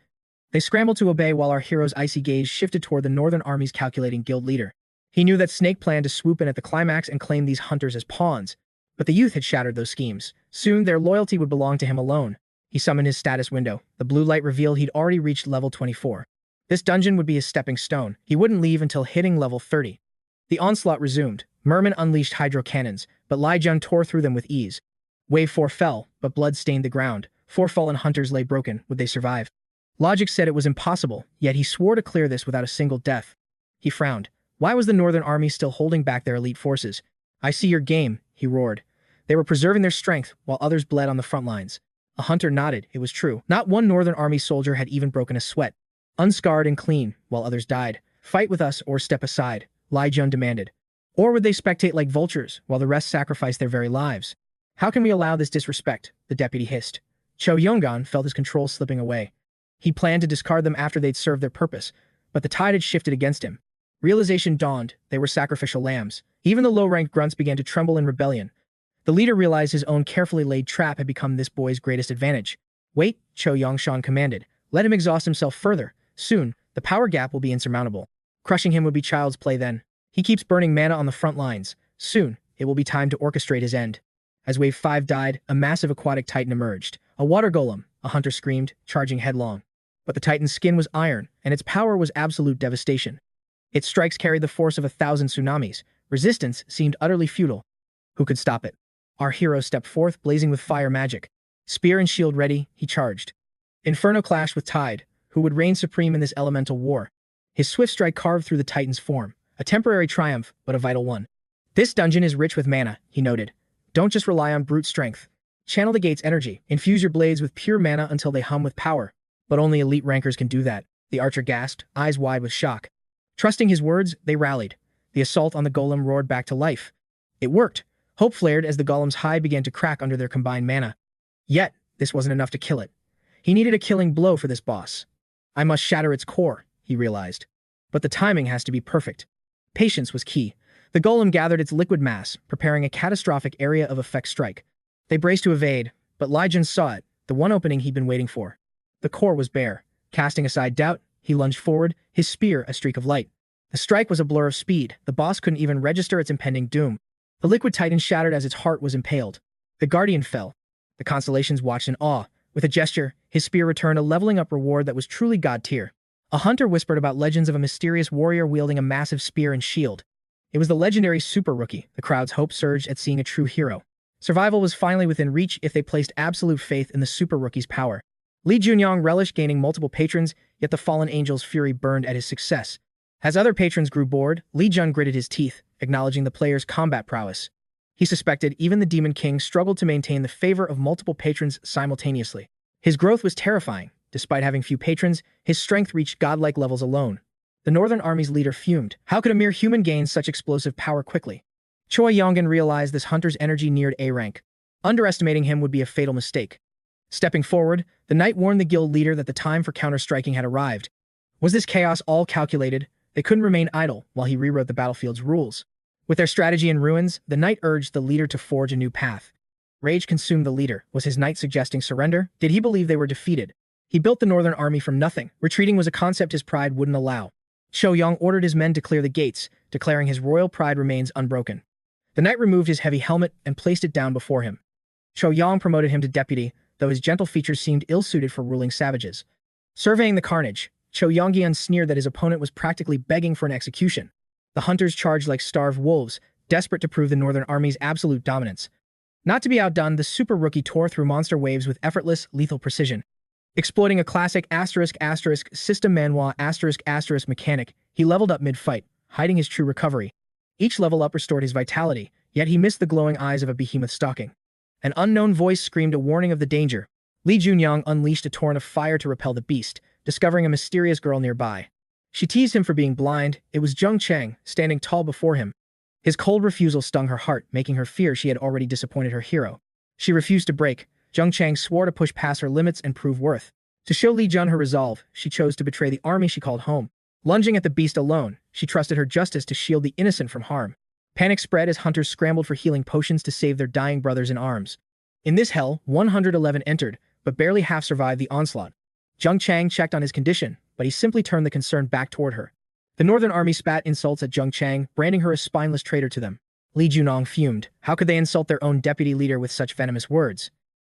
They scrambled to obey while our hero's icy gaze shifted toward the Northern Army's calculating guild leader. He knew that Snake planned to swoop in at the climax and claim these hunters as pawns, but the youth had shattered those schemes. Soon, their loyalty would belong to him alone. He summoned his status window. The blue light revealed he'd already reached level 24. This dungeon would be his stepping stone. He wouldn't leave until hitting level 30. The onslaught resumed. Merman unleashed hydro cannons, but 𝗤𝗏𝗀 tore through them with ease. Wave 4 fell, but blood stained the ground. 4 fallen hunters lay broken. Would they survive? Logic said it was impossible, yet he swore to clear this without a single death. He frowned. Why was the Northern Army still holding back their elite forces? I see your game, he roared. They were preserving their strength, while others bled on the front lines. A hunter nodded. It was true. Not one Northern Army soldier had even broken a sweat. Unscarred and clean, while others died. Fight with us or step aside, 𝗤𝗏𝗀 demanded. Or would they spectate like vultures, while the rest sacrificed their very lives? How can we allow this disrespect? The deputy hissed. 𝗤𝗏𝗀 felt his control slipping away. He planned to discard them after they'd served their purpose, but the tide had shifted against him. Realization dawned. They were sacrificial lambs. Even the low-ranked grunts began to tremble in rebellion. The leader realized his own carefully laid trap had become this boy's greatest advantage. Wait, 𝗤𝗏𝗀 commanded. Let him exhaust himself further. Soon, the power gap will be insurmountable. Crushing him would be child's play then. He keeps burning mana on the front lines. Soon, it will be time to orchestrate his end. As Wave 5 died, a massive aquatic titan emerged. A water golem, a hunter screamed, charging headlong. But the titan's skin was iron, and its power was absolute devastation. Its strikes carried the force of 1,000 tsunamis. Resistance seemed utterly futile. Who could stop it? Our hero stepped forth, blazing with fire magic. Spear and shield ready, he charged. Inferno clashed with Tide, who would reign supreme in this elemental war. His swift strike carved through the titan's form. A temporary triumph, but a vital one. This dungeon is rich with mana, he noted. Don't just rely on brute strength. Channel the gate's energy. Infuse your blades with pure mana until they hum with power. But only elite rankers can do that. The archer gasped, eyes wide with shock. Trusting his words, they rallied. The assault on the golem roared back to life. It worked. Hope flared as the golem's hide began to crack under their combined mana. Yet, this wasn't enough to kill it. He needed a killing blow for this boss. I must shatter its core, he realized. But the timing has to be perfect. Patience was key. The golem gathered its liquid mass, preparing a catastrophic area of effect strike. They braced to evade, but 𝗤𝗏𝗀 saw it, the one opening he'd been waiting for. The core was bare. Casting aside doubt, he lunged forward, his spear a streak of light. The strike was a blur of speed. The boss couldn't even register its impending doom. The liquid titan shattered as its heart was impaled. The guardian fell. The constellations watched in awe. With a gesture, his spear returned a leveling up reward that was truly god tier. A hunter whispered about legends of a mysterious warrior wielding a massive spear and shield. It was the legendary Super Rookie. The crowd's hope surged at seeing a true hero. Survival was finally within reach if they placed absolute faith in the Super Rookie's power. Lee Junyoung relished gaining multiple patrons, yet the fallen angel's fury burned at his success. As other patrons grew bored, Lee Jun gritted his teeth, acknowledging the player's combat prowess. He suspected even the Demon King struggled to maintain the favor of multiple patrons simultaneously. His growth was terrifying. Despite having few patrons, his strength reached godlike levels alone. The Northern Army's leader fumed. How could a mere human gain such explosive power quickly? Choi Yongin realized this hunter's energy neared A rank. Underestimating him would be a fatal mistake. Stepping forward, the knight warned the guild leader that the time for counter-striking had arrived. Was this chaos all calculated? They couldn't remain idle while he rewrote the battlefield's rules. With their strategy in ruins, the knight urged the leader to forge a new path. Rage consumed the leader. Was his knight suggesting surrender? Did he believe they were defeated? He built the Northern Army from nothing. Retreating was a concept his pride wouldn't allow. Cho Yong ordered his men to clear the gates, declaring his royal pride remains unbroken. The knight removed his heavy helmet and placed it down before him. Cho Yong promoted him to deputy, though his gentle features seemed ill-suited for ruling savages. Surveying the carnage, Cho Yongyan sneered that his opponent was practically begging for an execution. The hunters charged like starved wolves, desperate to prove the Northern Army's absolute dominance. Not to be outdone, the Super Rookie tore through monster waves with effortless, lethal precision. Exploiting a classic **** system Manhwa *** mechanic, he leveled up mid-fight, hiding his true recovery. Each level up restored his vitality, yet he missed the glowing eyes of a behemoth stalking. An unknown voice screamed a warning of the danger. Lee Junyoung unleashed a torrent of fire to repel the beast, discovering a mysterious girl nearby. She teased him for being blind. It was Zheng Cheng, standing tall before him. His cold refusal stung her heart, making her fear she had already disappointed her hero. She refused to break. Zheng Cheng swore to push past her limits and prove worth. To show Li Jun her resolve, she chose to betray the army she called home. Lunging at the beast alone, she trusted her justice to shield the innocent from harm. Panic spread as hunters scrambled for healing potions to save their dying brothers in arms. In this hell, 111 entered, but barely half survived the onslaught. Zheng Cheng checked on his condition, but he simply turned the concern back toward her. The Northern Army spat insults at Zheng Cheng, branding her a spineless traitor to them. Li Junong fumed. How could they insult their own deputy leader with such venomous words?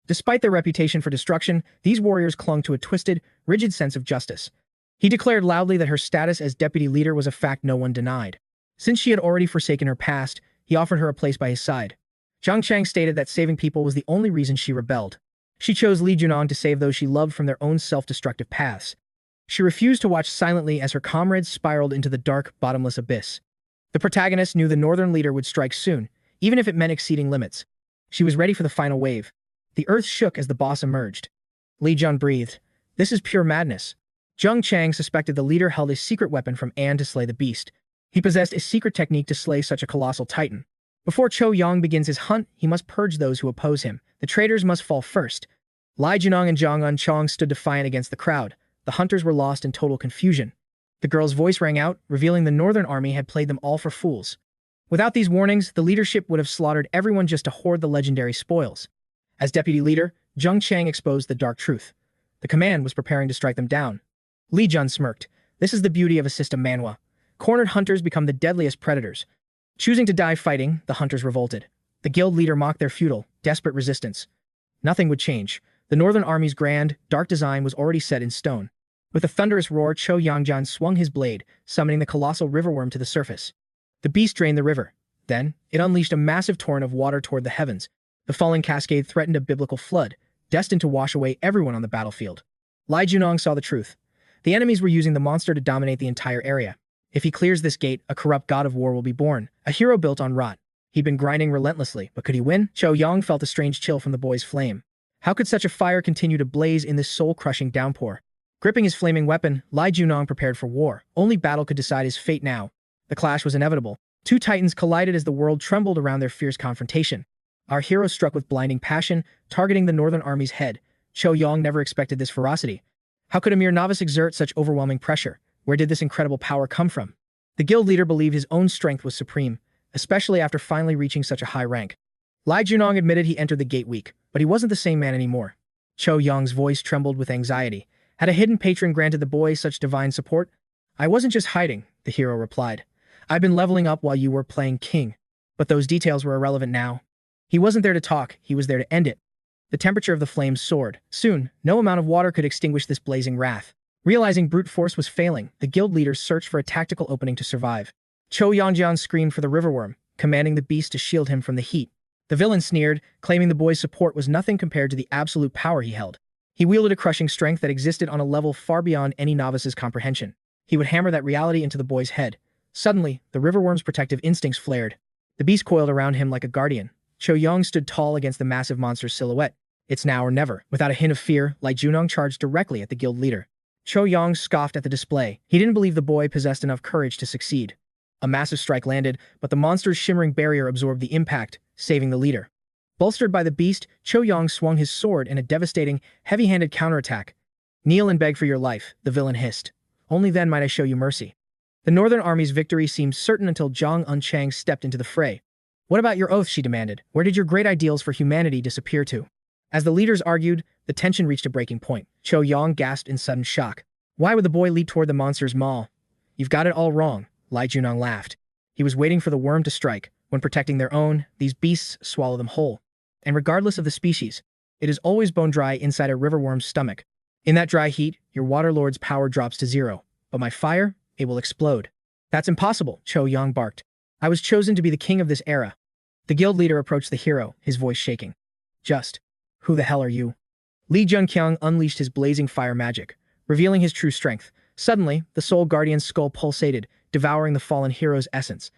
Despite their reputation for destruction, these warriors clung to a twisted, rigid sense of justice. He declared loudly that her status as deputy leader was a fact no one denied. Since she had already forsaken her past, he offered her a place by his side. Zheng Cheng stated that saving people was the only reason she rebelled. She chose Li Junong to save those she loved from their own self-destructive paths. She refused to watch silently as her comrades spiraled into the dark, bottomless abyss. The protagonist knew the northern leader would strike soon, even if it meant exceeding limits. She was ready for the final wave. The earth shook as the boss emerged. Li Jun breathed. This is pure madness. Zheng Cheng suspected the leader held a secret weapon from An to slay the beast. He possessed a secret technique to slay such a colossal titan. Before Cho Yong begins his hunt, he must purge those who oppose him. The traitors must fall first. Lai Junong and Zhang Unchong stood defiant against the crowd. The hunters were lost in total confusion. The girl's voice rang out, revealing the Northern Army had played them all for fools. Without these warnings, the leadership would have slaughtered everyone just to hoard the legendary spoils. As deputy leader, Zheng Cheng exposed the dark truth. The command was preparing to strike them down. Li Jun smirked. This is the beauty of a system Manhwa. Cornered hunters become the deadliest predators. Choosing to die fighting, the hunters revolted. The guild leader mocked their futile, desperate resistance. Nothing would change. The Northern Army's grand, dark design was already set in stone. With a thunderous roar, Cho Yangjian swung his blade, summoning the colossal riverworm to the surface. The beast drained the river. Then, it unleashed a massive torrent of water toward the heavens. The falling cascade threatened a biblical flood, destined to wash away everyone on the battlefield. Lai Junong saw the truth. The enemies were using the monster to dominate the entire area. If he clears this gate, a corrupt god of war will be born, a hero built on rot. He'd been grinding relentlessly, but could he win? Cho Yong felt a strange chill from the boy's flame. How could such a fire continue to blaze in this soul-crushing downpour? Gripping his flaming weapon, Lai Junong prepared for war. Only battle could decide his fate now. The clash was inevitable. Two titans collided as the world trembled around their fierce confrontation. Our hero struck with blinding passion, targeting the Northern Army's head. Cho Yong never expected this ferocity. How could a mere novice exert such overwhelming pressure? Where did this incredible power come from? The guild leader believed his own strength was supreme, especially after finally reaching such a high rank. Lai Junong admitted he entered the gate weak, but he wasn't the same man anymore. Cho Yong's voice trembled with anxiety. Had a hidden patron granted the boy such divine support? I wasn't just hiding, the hero replied. I've been leveling up while you were playing king. But those details were irrelevant now. He wasn't there to talk, he was there to end it. The temperature of the flames soared. Soon, no amount of water could extinguish this blazing wrath. Realizing brute force was failing, the guild leaders searched for a tactical opening to survive. 𝗤𝗏𝗧𝗏 screamed for the riverworm, commanding the beast to shield him from the heat. The villain sneered, claiming the boy's support was nothing compared to the absolute power he held. He wielded a crushing strength that existed on a level far beyond any novice's comprehension. He would hammer that reality into the boy's head. Suddenly, the riverworm's protective instincts flared. The beast coiled around him like a guardian. 𝗤𝗏 stood tall against the massive monster's silhouette. It's now or never. Without a hint of fear, 𝗤𝗏𝗃 charged directly at the guild leader. 𝗤𝗏 scoffed at the display. He didn't believe the boy possessed enough courage to succeed. A massive strike landed, but the monster's shimmering barrier absorbed the impact, saving the leader. Bolstered by the beast, 𝗤𝗏 swung his sword in a devastating, heavy-handed counterattack. "Kneel and beg for your life," the villain hissed. "Only then might I show you mercy." The Northern Army's victory seemed certain until 𝗤𝗏𝗃 stepped into the fray. "What about your oath?" she demanded. "Where did your great ideals for humanity disappear to?" As the leaders argued, the tension reached a breaking point. 𝗤𝗏 gasped in sudden shock. Why would the boy leap toward the monster's maw? "You've got it all wrong," 𝗤𝗏𝗃 laughed. He was waiting for the worm to strike. When protecting their own, these beasts swallow them whole. And regardless of the species, it is always bone dry inside a riverworm's stomach. In that dry heat, your waterlord's power drops to zero. But my fire, it will explode. "That's impossible," 𝗤𝗏 barked. "I was chosen to be the king of this era." The guild leader approached the hero, his voice shaking. "Just, who the hell are you?" 𝗤𝗏𝗃 unleashed his blazing fire magic, revealing his true strength. Suddenly, the Soul Guardian's skull pulsated, devouring the fallen hero's essence.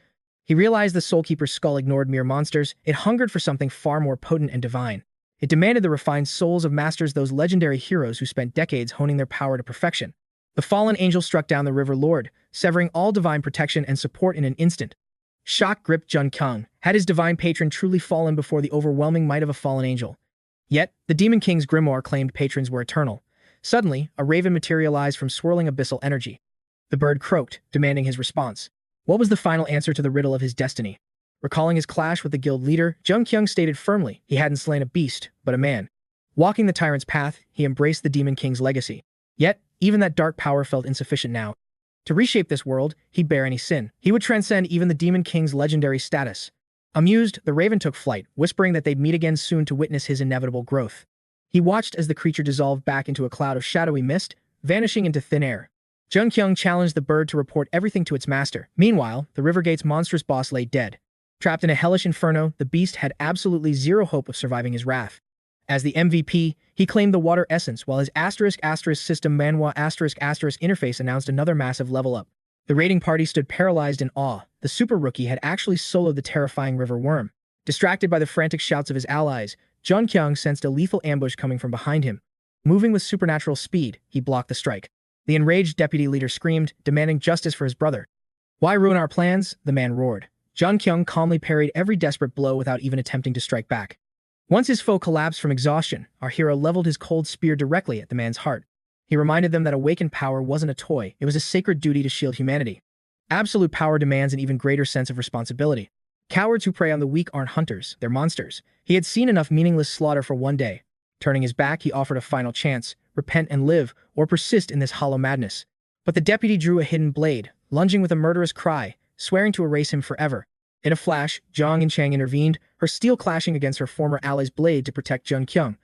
He realized the Soul Keeper's skull ignored mere monsters. It hungered for something far more potent and divine. It demanded the refined souls of masters, those legendary heroes who spent decades honing their power to perfection. The fallen angel struck down the River Lord, severing all divine protection and support in an instant. Shock gripped 𝗤𝗏𝗃. Had his divine patron truly fallen before the overwhelming might of a fallen angel? Yet, the Demon King's grimoire claimed patrons were eternal. Suddenly, a raven materialized from swirling abyssal energy. The bird croaked, demanding his response. What was the final answer to the riddle of his destiny? Recalling his clash with the guild leader, 𝗤𝗏𝗃 stated firmly he hadn't slain a beast, but a man. Walking the tyrant's path, he embraced the Demon King's legacy. Yet, even that dark power felt insufficient now. To reshape this world, he'd bear any sin. He would transcend even the Demon King's legendary status. Amused, the raven took flight, whispering that they'd meet again soon to witness his inevitable growth. He watched as the creature dissolved back into a cloud of shadowy mist, vanishing into thin air. 𝗤𝗏𝗃 challenged the bird to report everything to its master. Meanwhile, the Rivergate's monstrous boss lay dead. Trapped in a hellish inferno, the beast had absolutely zero hope of surviving his wrath. As the MVP, he claimed the water essence, while his *** system Manhwa *** interface announced another massive level up. The raiding party stood paralyzed in awe. The super rookie had actually soloed the terrifying river worm. Distracted by the frantic shouts of his allies, 𝗤𝗏𝗃 sensed a lethal ambush coming from behind him. Moving with supernatural speed, he blocked the strike. The enraged deputy leader screamed, demanding justice for his brother. "Why ruin our plans?" the man roared. 𝗤𝗏𝗃 calmly parried every desperate blow without even attempting to strike back. Once his foe collapsed from exhaustion, our hero leveled his cold spear directly at the man's heart. He reminded them that awakened power wasn't a toy, it was a sacred duty to shield humanity. Absolute power demands an even greater sense of responsibility. Cowards who prey on the weak aren't hunters, they're monsters. He had seen enough meaningless slaughter for one day. Turning his back, he offered a final chance: repent and live, or persist in this hollow madness. But the deputy drew a hidden blade, lunging with a murderous cry, swearing to erase him forever. In a flash, 𝗤𝗏𝗃 intervened, her steel clashing against her former ally's blade to protect 𝗤𝗏𝗃.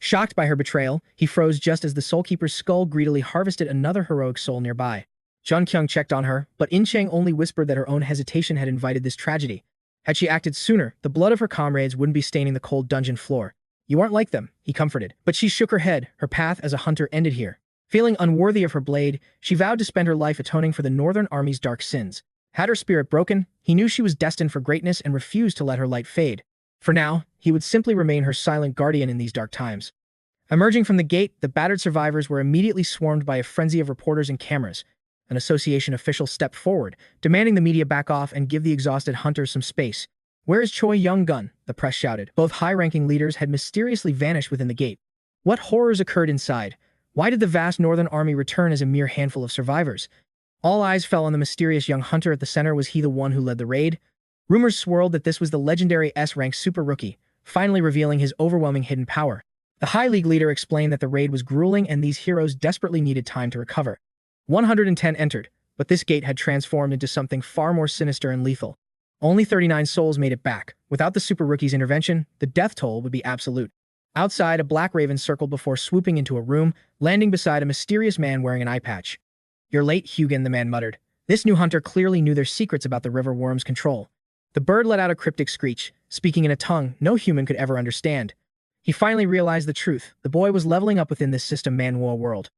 Shocked by her betrayal, he froze just as the Soul Keeper's skull greedily harvested another heroic soul nearby. 𝗤𝗏𝗃 checked on her, but 𝗤𝗏𝗃 only whispered that her own hesitation had invited this tragedy. Had she acted sooner, the blood of her comrades wouldn't be staining the cold dungeon floor. "You aren't like them," he comforted. But she shook her head, her path as a hunter ended here. Feeling unworthy of her blade, she vowed to spend her life atoning for the Northern Army's dark sins. Had her spirit broken, he knew she was destined for greatness and refused to let her light fade. For now, he would simply remain her silent guardian in these dark times. Emerging from the gate, the battered survivors were immediately swarmed by a frenzy of reporters and cameras. An association official stepped forward, demanding the media back off and give the exhausted hunters some space. "Where is 𝗤𝗏𝗃? The press shouted. Both high-ranking leaders had mysteriously vanished within the gate. What horrors occurred inside? Why did the vast Northern Army return as a mere handful of survivors? All eyes fell on the mysterious young hunter at the center. Was he the one who led the raid? Rumors swirled that this was the legendary S-rank super rookie, finally revealing his overwhelming hidden power. The High League leader explained that the raid was grueling and these heroes desperately needed time to recover. 110 entered, but this gate had transformed into something far more sinister and lethal. Only 39 souls made it back. Without the super rookie's intervention, the death toll would be absolute. Outside, a black raven circled before swooping into a room, landing beside a mysterious man wearing an eye patch. "You're late, 𝗕𝗂𝗓," the man muttered. This new hunter clearly knew their secrets about the river worm's control. The bird let out a cryptic screech, speaking in a tongue no human could ever understand. He finally realized the truth. The boy was leveling up within this system Manhwa world.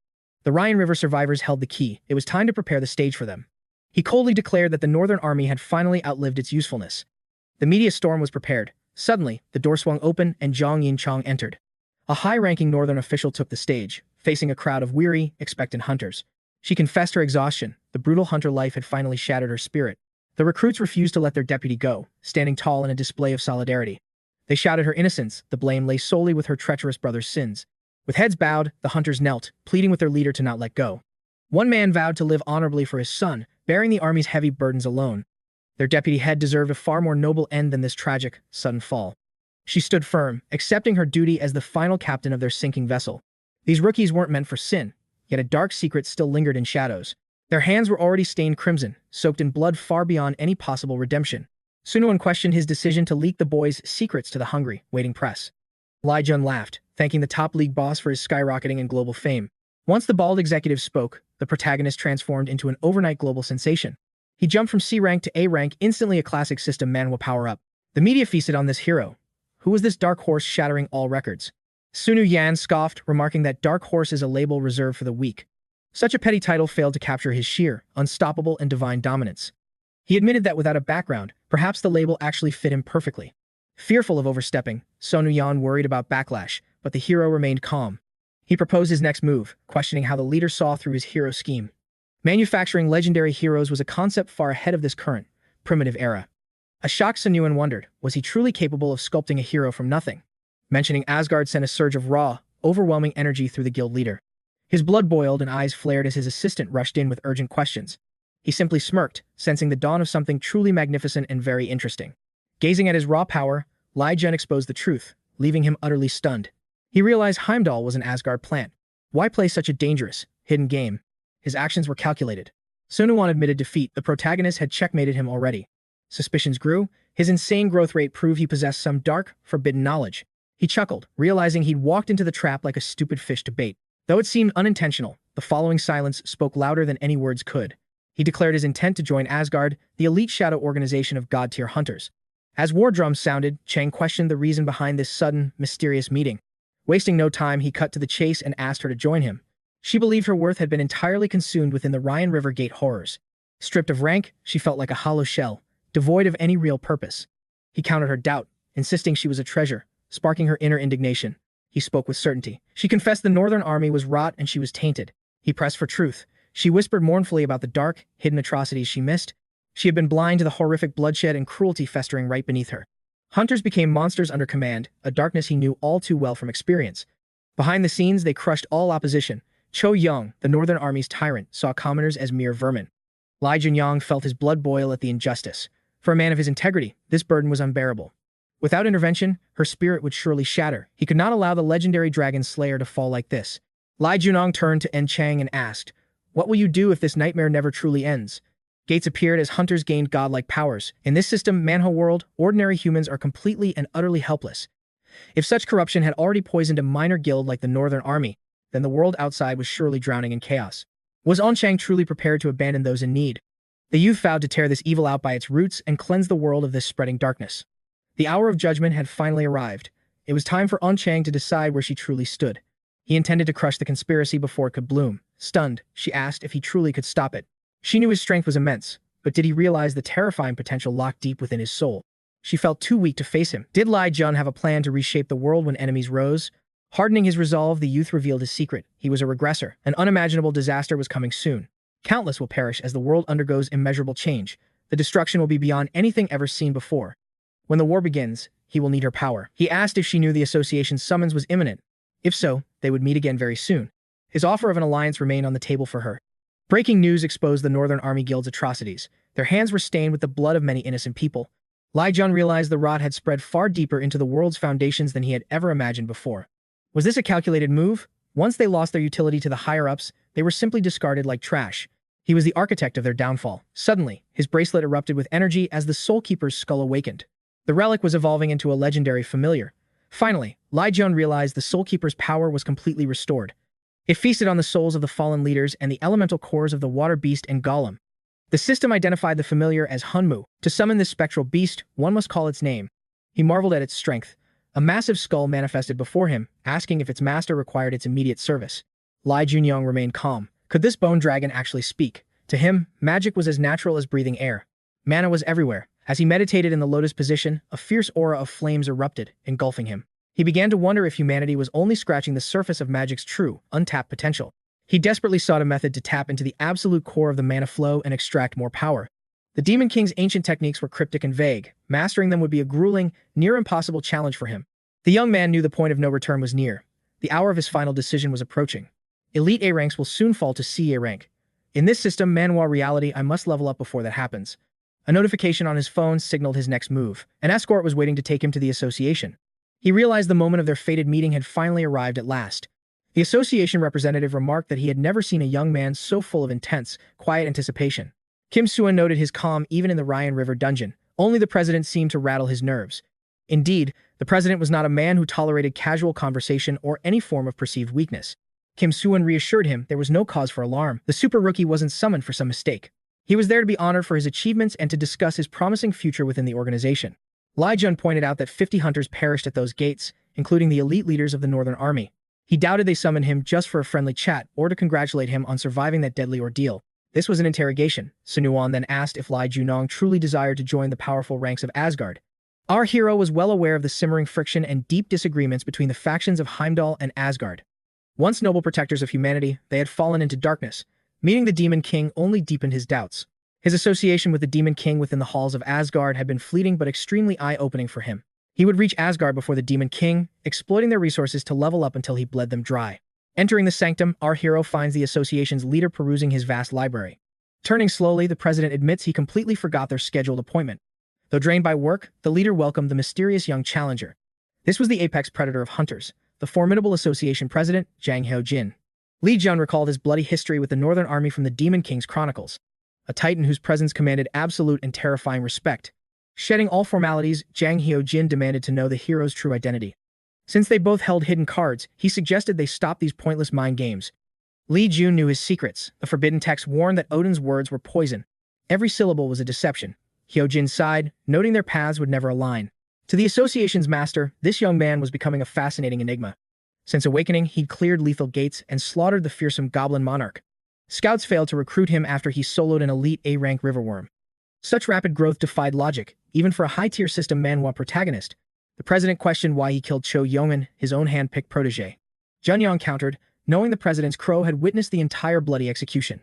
The Rhine River survivors held the key. It was time to prepare the stage for them. He coldly declared that the Northern Army had finally outlived its usefulness. The media storm was prepared. Suddenly, the door swung open and 𝗏𝗡𝗎 entered. A high-ranking Northern official took the stage, facing a crowd of weary, expectant hunters. She confessed her exhaustion. The brutal hunter life had finally shattered her spirit. The recruits refused to let their deputy go, standing tall in a display of solidarity. They shouted her innocence. The blame lay solely with her treacherous brother's sins. With heads bowed, the hunters knelt, pleading with their leader to not let go. One man vowed to live honorably for his son, bearing the army's heavy burdens alone. Their deputy head deserved a far more noble end than this tragic, sudden fall. She stood firm, accepting her duty as the final captain of their sinking vessel. These rookies weren't meant for sin, yet a dark secret still lingered in shadows. Their hands were already stained crimson, soaked in blood far beyond any possible redemption. 𝗏𝗏 questioned his decision to leak the boy's secrets to the hungry, waiting press. 𝗏𝗀𝗀 laughed, thanking the top league boss for his skyrocketing and global fame. Once the bald executive spoke, the protagonist transformed into an overnight global sensation. He jumped from C rank to A rank, instantly a classic system Manhwa power-up. The media feasted on this hero. Who was this dark horse shattering all records? 𝗏𝗏 scoffed, remarking that dark horse is a label reserved for the weak. Such a petty title failed to capture his sheer, unstoppable, and divine dominance. He admitted that without a background, perhaps the label actually fit him perfectly. Fearful of overstepping, 𝗏𝗏 worried about backlash, but the hero remained calm. He proposed his next move, questioning how the leader saw through his hero scheme. Manufacturing legendary heroes was a concept far ahead of this current, primitive era. A shocked 𝗏𝗏 wondered, was he truly capable of sculpting a hero from nothing? Mentioning Asgard sent a surge of raw, overwhelming energy through the guild leader. His blood boiled and eyes flared as his assistant rushed in with urgent questions. He simply smirked, sensing the dawn of something truly magnificent and very interesting. Gazing at his raw power, 𝗏𝗀𝗀 exposed the truth, leaving him utterly stunned. He realized Heimdall was an Asgard plant. Why play such a dangerous, hidden game? His actions were calculated. 𝗏𝗏 admitted defeat. The protagonist had checkmated him already. Suspicions grew. His insane growth rate proved he possessed some dark, forbidden knowledge. He chuckled, realizing he'd walked into the trap like a stupid fish to bait. Though it seemed unintentional, the following silence spoke louder than any words could. He declared his intent to join Asgard, the elite shadow organization of god-tier hunters. As war drums sounded, Chang questioned the reason behind this sudden, mysterious meeting. Wasting no time, he cut to the chase and asked her to join him. She believed her worth had been entirely consumed within the Rhine River Gate horrors. Stripped of rank, she felt like a hollow shell, devoid of any real purpose. He countered her doubt, insisting she was a treasure, sparking her inner indignation. He spoke with certainty. She confessed the Northern Army was rot and she was tainted. He pressed for truth. She whispered mournfully about the dark, hidden atrocities she missed. She had been blind to the horrific bloodshed and cruelty festering right beneath her. Hunters became monsters under command, a darkness he knew all too well from experience. Behind the scenes, they crushed all opposition. 𝗏𝗏𝗀, the Northern Army's tyrant, saw commoners as mere vermin. 𝗏𝗀𝗀 felt his blood boil at the injustice. For a man of his integrity, this burden was unbearable. Without intervention, her spirit would surely shatter. He could not allow the legendary dragon slayer to fall like this. 𝗏𝗀𝗀 turned to Chang and asked, "What will you do if this nightmare never truly ends?" Gates appeared as hunters gained godlike powers. In this system, Manhwa world, ordinary humans are completely and utterly helpless. If such corruption had already poisoned a minor guild like the Northern Army, then the world outside was surely drowning in chaos. Was Chang truly prepared to abandon those in need? The youth vowed to tear this evil out by its roots and cleanse the world of this spreading darkness. The hour of judgment had finally arrived. It was time for Chang to decide where she truly stood. He intended to crush the conspiracy before it could bloom. Stunned, she asked if he truly could stop it. She knew his strength was immense, but did he realize the terrifying potential locked deep within his soul? She felt too weak to face him. Did 𝗏𝗀𝗀 have a plan to reshape the world when enemies rose? Hardening his resolve, the youth revealed his secret. He was a regressor. An unimaginable disaster was coming soon. Countless will perish as the world undergoes immeasurable change. The destruction will be beyond anything ever seen before. When the war begins, he will need her power. He asked if she knew the association's summons was imminent. If so, they would meet again very soon. His offer of an alliance remained on the table for her. Breaking news exposed the Northern Army Guild's atrocities. Their hands were stained with the blood of many innocent people. 𝗏𝗀𝗀 realized the rot had spread far deeper into the world's foundations than he had ever imagined before. Was this a calculated move? Once they lost their utility to the higher-ups, they were simply discarded like trash. He was the architect of their downfall. Suddenly, his bracelet erupted with energy as the Soul Keeper's skull awakened. The relic was evolving into a legendary familiar. Finally, 𝗤𝗏𝗀 realized the Soul Keeper's power was completely restored. It feasted on the souls of the fallen leaders and the elemental cores of the water beast and golem. The system identified the familiar as 𝗤𝗏𝗏. To summon this spectral beast, one must call its name. He marveled at its strength. A massive skull manifested before him, asking if its master required its immediate service. Ly Junyoung remained calm. Could this bone dragon actually speak? To him, magic was as natural as breathing air. Mana was everywhere. As he meditated in the lotus position, a fierce aura of flames erupted, engulfing him. He began to wonder if humanity was only scratching the surface of magic's true, untapped potential. He desperately sought a method to tap into the absolute core of the mana flow and extract more power. The Demon King's ancient techniques were cryptic and vague. Mastering them would be a grueling, near-impossible challenge for him. The young man knew the point of no return was near. The hour of his final decision was approaching. Elite A ranks will soon fall to CA rank. In this system, Manhwa reality, I must level up before that happens. A notification on his phone signaled his next move. An escort was waiting to take him to the association. He realized the moment of their fated meeting had finally arrived at last. The association representative remarked that he had never seen a young man so full of intense, quiet anticipation. Kim Soo-won noted his calm even in the Ryan River dungeon. Only the president seemed to rattle his nerves. Indeed, the president was not a man who tolerated casual conversation or any form of perceived weakness. Kim Soo-won reassured him there was no cause for alarm. The super rookie wasn't summoned for some mistake. He was there to be honored for his achievements and to discuss his promising future within the organization. 𝗤𝗏𝗀 pointed out that 50 hunters perished at those gates, including the elite leaders of the Northern Army. He doubted they summoned him just for a friendly chat or to congratulate him on surviving that deadly ordeal. This was an interrogation. Sunwon then asked if Ly Junyoung truly desired to join the powerful ranks of Asgard. Our hero was well aware of the simmering friction and deep disagreements between the factions of Heimdall and Asgard. Once noble protectors of humanity, they had fallen into darkness. Meeting the Demon King only deepened his doubts. His association with the Demon King within the halls of Asgard had been fleeting but extremely eye-opening for him. He would reach Asgard before the Demon King, exploiting their resources to level up until he bled them dry. Entering the sanctum, our hero finds the association's leader perusing his vast library. Turning slowly, the president admits he completely forgot their scheduled appointment. Though drained by work, the leader welcomed the mysterious young challenger. This was the apex predator of hunters, the formidable association president, Jang Hyo-jin. Lee Jun recalled his bloody history with the Northern Army from the Demon King's chronicles, a titan whose presence commanded absolute and terrifying respect. Shedding all formalities, Jang Hyo-jin demanded to know the hero's true identity. Since they both held hidden cards, he suggested they stop these pointless mind games. Lee Jun knew his secrets. The forbidden text warned that Odin's words were poison. Every syllable was a deception. Hyo-jin sighed, noting their paths would never align. To the association's master, this young man was becoming a fascinating enigma. Since awakening, he'd cleared lethal gates and slaughtered the fearsome goblin monarch. Scouts failed to recruit him after he soloed an elite A-rank riverworm. Such rapid growth defied logic, even for a high-tier system Manhwa protagonist. The president questioned why he killed Cho Yongman, his own hand-picked protege. Junyoung countered, knowing the president's crow had witnessed the entire bloody execution.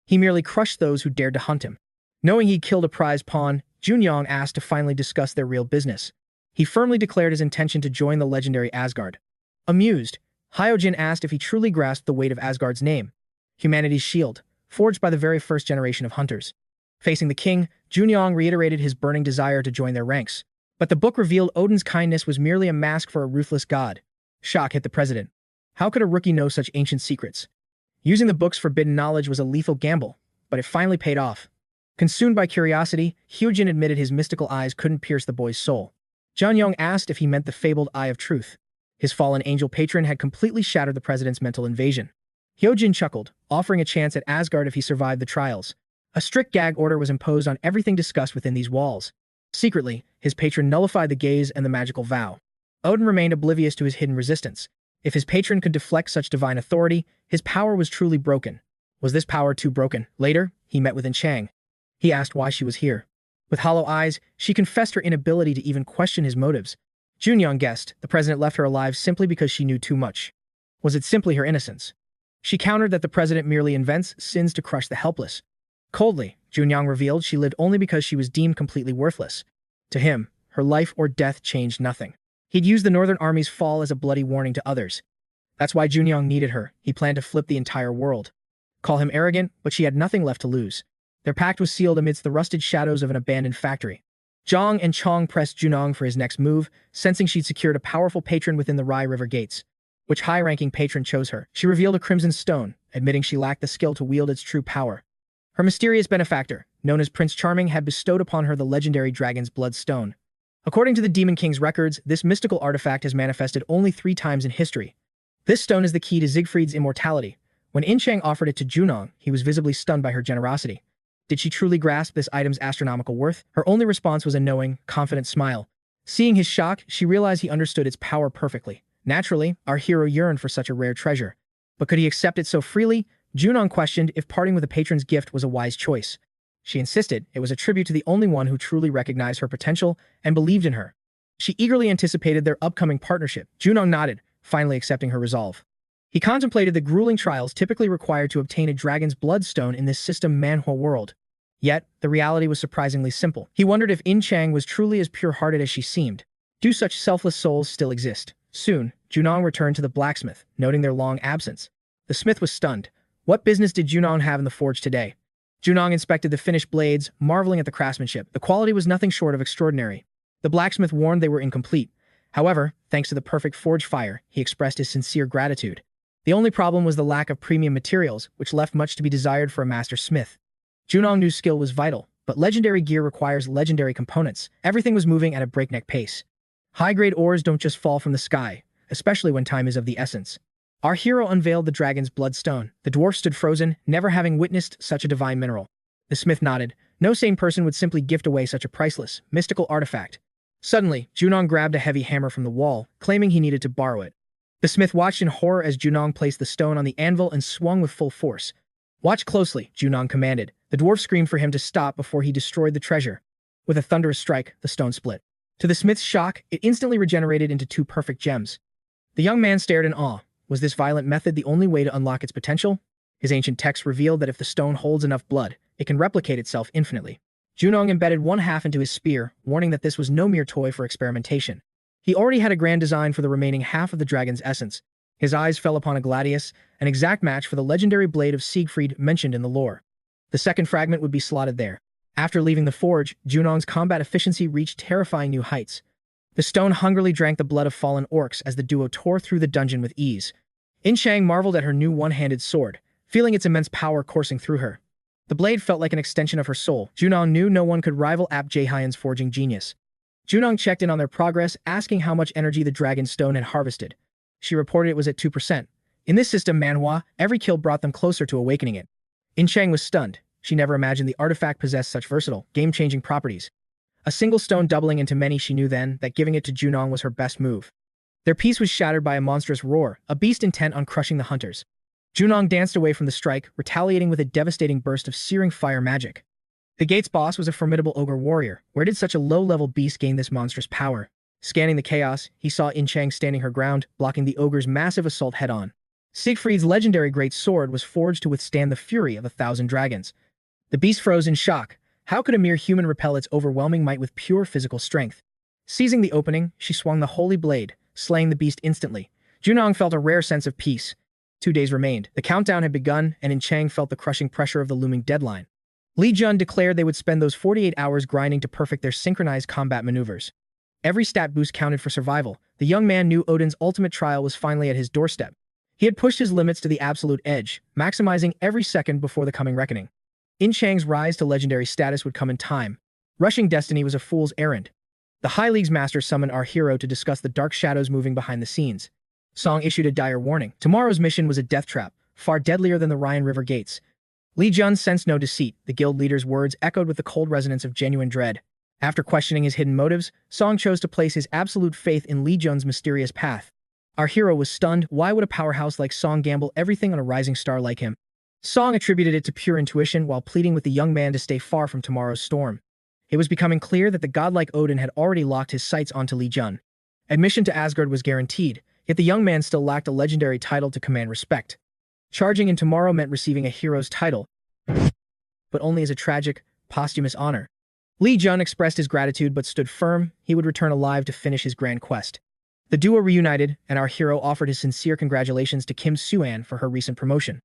He merely crushed those who dared to hunt him. Knowing he'd killed a prize pawn, Junyoung asked to finally discuss their real business. He firmly declared his intention to join the legendary Asgard. Amused, Hyo-jin asked if he truly grasped the weight of Asgard's name, humanity's shield, forged by the very first generation of hunters. Facing the king, Junyoung reiterated his burning desire to join their ranks. But the book revealed Odin's kindness was merely a mask for a ruthless god. Shock hit the president. How could a rookie know such ancient secrets? Using the book's forbidden knowledge was a lethal gamble, but it finally paid off. Consumed by curiosity, Hyo-jin admitted his mystical eyes couldn't pierce the boy's soul. Junyoung asked if he meant the fabled Eye of Truth. His fallen angel patron had completely shattered the president's mental invasion. Hyo-jin chuckled, offering a chance at Asgard if he survived the trials. A strict gag order was imposed on everything discussed within these walls. Secretly, his patron nullified the gaze and the magical vow. Odin remained oblivious to his hidden resistance. If his patron could deflect such divine authority, his power was truly broken. Was this power too broken? Later, he met with Chang. He asked why she was here. With hollow eyes, she confessed her inability to even question his motives. Junyoung guessed the president left her alive simply because she knew too much. Was it simply her innocence? She countered that the president merely invents sins to crush the helpless. Coldly, Junyoung revealed she lived only because she was deemed completely worthless. To him, her life or death changed nothing. He'd used the Northern Army's fall as a bloody warning to others. That's why Junyoung needed her. He planned to flip the entire world. Call him arrogant, but she had nothing left to lose. Their pact was sealed amidst the rusted shadows of an abandoned factory. Zhang and Chong pressed Junyoung for his next move, sensing she'd secured a powerful patron within the Rai River gates. Which high-ranking patron chose her? She revealed a crimson stone, admitting she lacked the skill to wield its true power. Her mysterious benefactor, known as Prince Charming, had bestowed upon her the legendary Dragon's Blood Stone. According to the Demon King's records, this mystical artifact has manifested only 3 times in history. This stone is the key to Siegfried's immortality. When 𝗔 offered it to Junong, he was visibly stunned by her generosity. Did she truly grasp this item's astronomical worth? Her only response was a knowing, confident smile. Seeing his shock, she realized he understood its power perfectly. Naturally, our hero yearned for such a rare treasure. But could he accept it so freely? Junong questioned if parting with a patron's gift was a wise choice. She insisted it was a tribute to the only one who truly recognized her potential and believed in her. She eagerly anticipated their upcoming partnership. Junong nodded, finally accepting her resolve. He contemplated the grueling trials typically required to obtain a dragon's bloodstone in this system Manhwa world. Yet, the reality was surprisingly simple. He wondered if 𝗔 was truly as pure-hearted as she seemed. Do such selfless souls still exist? Soon, Junong returned to the blacksmith, noting their long absence. The smith was stunned. What business did Junong have in the forge today? Junong inspected the finished blades, marveling at the craftsmanship. The quality was nothing short of extraordinary. The blacksmith warned they were incomplete. However, thanks to the perfect forge fire, he expressed his sincere gratitude. The only problem was the lack of premium materials, which left much to be desired for a master smith. Junong knew skill was vital, but legendary gear requires legendary components. Everything was moving at a breakneck pace. High-grade ores don't just fall from the sky, especially when time is of the essence. Our hero unveiled the dragon's bloodstone. The dwarf stood frozen, never having witnessed such a divine mineral. The smith nodded. No sane person would simply gift away such a priceless, mystical artifact. Suddenly, Junong grabbed a heavy hammer from the wall, claiming he needed to borrow it. The smith watched in horror as Junong placed the stone on the anvil and swung with full force. "Watch closely," Junong commanded. The dwarf screamed for him to stop before he destroyed the treasure. With a thunderous strike, the stone split. To the smith's shock, it instantly regenerated into 2 perfect gems. The young man stared in awe. Was this violent method the only way to unlock its potential? His ancient texts revealed that if the stone holds enough blood, it can replicate itself infinitely. Junong embedded 1/2 into his spear, warning that this was no mere toy for experimentation. He already had a grand design for the remaining half of the dragon's essence. His eyes fell upon a 𝗕𝗂𝗧𝗏, an exact match for the legendary blade of Siegfried mentioned in the lore. The second fragment would be slotted there. After leaving the forge, Junong's combat efficiency reached terrifying new heights. The stone hungrily drank the blood of fallen orcs as the duo tore through the dungeon with ease. 𝗔 marveled at her new one-handed sword, feeling its immense power coursing through her. The blade felt like an extension of her soul. Junong knew no one could rival 𝗤𝗚𝗏𝗧𝗏's forging genius. Junong checked in on their progress, asking how much energy the dragon stone had harvested. She reported it was at 2%. In this system Manhwa, every kill brought them closer to awakening it. 𝗔 was stunned. She never imagined the artifact possessed such versatile, game-changing properties. A single stone doubling into many, she knew then that giving it to Junong was her best move. Their peace was shattered by a monstrous roar, a beast intent on crushing the hunters. Junong danced away from the strike, retaliating with a devastating burst of searing fire magic. The gate's boss was a formidable ogre warrior. Where did such a low-level beast gain this monstrous power? Scanning the chaos, he saw 𝗔 standing her ground, blocking the ogre's massive assault head-on. Siegfried's legendary great sword was forged to withstand the fury of 1,000 dragons. The beast froze in shock. How could a mere human repel its overwhelming might with pure physical strength? Seizing the opening, she swung the holy blade, slaying the beast instantly. Junong felt a rare sense of peace. 2 days remained. The countdown had begun, and 𝗔 felt the crushing pressure of the looming deadline. 𝗔𝗀 declared they would spend those 48 hours grinding to perfect their synchronized combat maneuvers. Every stat boost counted for survival. The young man knew Odin's ultimate trial was finally at his doorstep. He had pushed his limits to the absolute edge, maximizing every second before the coming reckoning. 𝗔's rise to legendary status would come in time. Rushing destiny was a fool's errand. The High League's master summoned our hero to discuss the dark shadows moving behind the scenes. Song issued a dire warning. Tomorrow's mission was a death trap, far deadlier than the Ryan River gates. 𝗔𝗀 sensed no deceit. The guild leader's words echoed with the cold resonance of genuine dread. After questioning his hidden motives, Song chose to place his absolute faith in 𝗔𝗀's mysterious path. Our hero was stunned. Why would a powerhouse like Song gamble everything on a rising star like him? Song attributed it to pure intuition while pleading with the young man to stay far from tomorrow's storm. It was becoming clear that the godlike Odin had already locked his sights onto 𝗔𝗀. Admission to Asgard was guaranteed, yet the young man still lacked a legendary title to command respect. Charging in tomorrow meant receiving a hero's title, but only as a tragic, posthumous honor. 𝗔𝗀 expressed his gratitude but stood firm. He would return alive to finish his grand quest. The duo reunited, and our hero offered his sincere congratulations to Kim Soo-an for her recent promotion.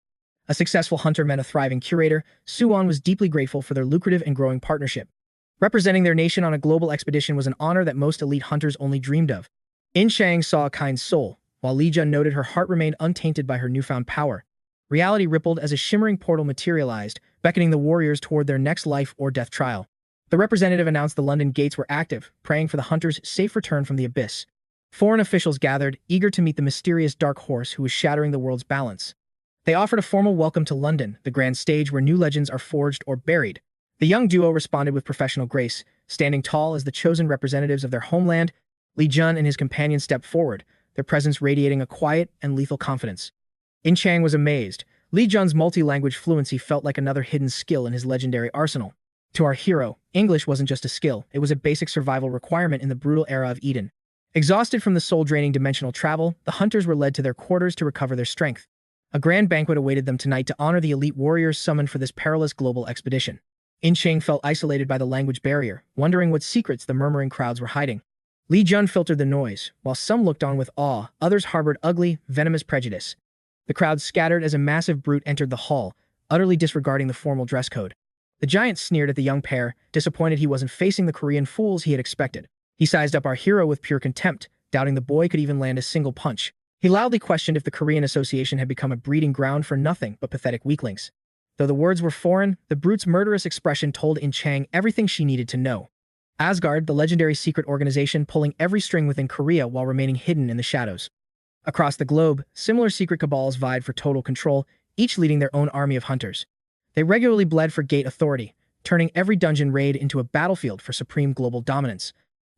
A successful hunter meant a thriving curator. Soo-an was deeply grateful for their lucrative and growing partnership. Representing their nation on a global expedition was an honor that most elite hunters only dreamed of. 𝗔 saw a kind soul, while 𝗔𝗀 noted her heart remained untainted by her newfound power. Reality rippled as a shimmering portal materialized, beckoning the warriors toward their next life or death trial. The representative announced the London gates were active, praying for the hunters' safe return from the abyss. Foreign officials gathered, eager to meet the mysterious dark horse who was shattering the world's balance. They offered a formal welcome to London, the grand stage where new legends are forged or buried. The young duo responded with professional grace, standing tall as the chosen representatives of their homeland. 𝗤𝗏𝗠 and his companion stepped forward, their presence radiating a quiet and lethal confidence. 𝗤𝗏𝗠 was amazed. 𝗤𝗏𝗠's multi-language fluency felt like another hidden skill in his legendary arsenal. To our hero, English wasn't just a skill, it was a basic survival requirement in the brutal era of Eden. Exhausted from the soul-draining dimensional travel, the hunters were led to their quarters to recover their strength. A grand banquet awaited them tonight to honor the elite warriors summoned for this perilous global expedition. 𝗤𝗏𝗠 felt isolated by the language barrier, wondering what secrets the murmuring crowds were hiding. 𝗤𝗏𝗠 filtered the noise. While some looked on with awe, others harbored ugly, venomous prejudice. The crowd scattered as a massive brute entered the hall, utterly disregarding the formal dress code. The giant sneered at the young pair, disappointed he wasn't facing the Korean fools he had expected. He sized up our hero with pure contempt, doubting the boy could even land a single punch. He loudly questioned if the Korean Association had become a breeding ground for nothing but pathetic weaklings. Though the words were foreign, the brute's murderous expression told 𝗤𝗏𝗠 everything she needed to know. Asgard, the legendary secret organization pulling every string within Korea while remaining hidden in the shadows. Across the globe, similar secret cabals vied for total control, each leading their own army of hunters. They regularly bled for gate authority, turning every dungeon raid into a battlefield for supreme global dominance.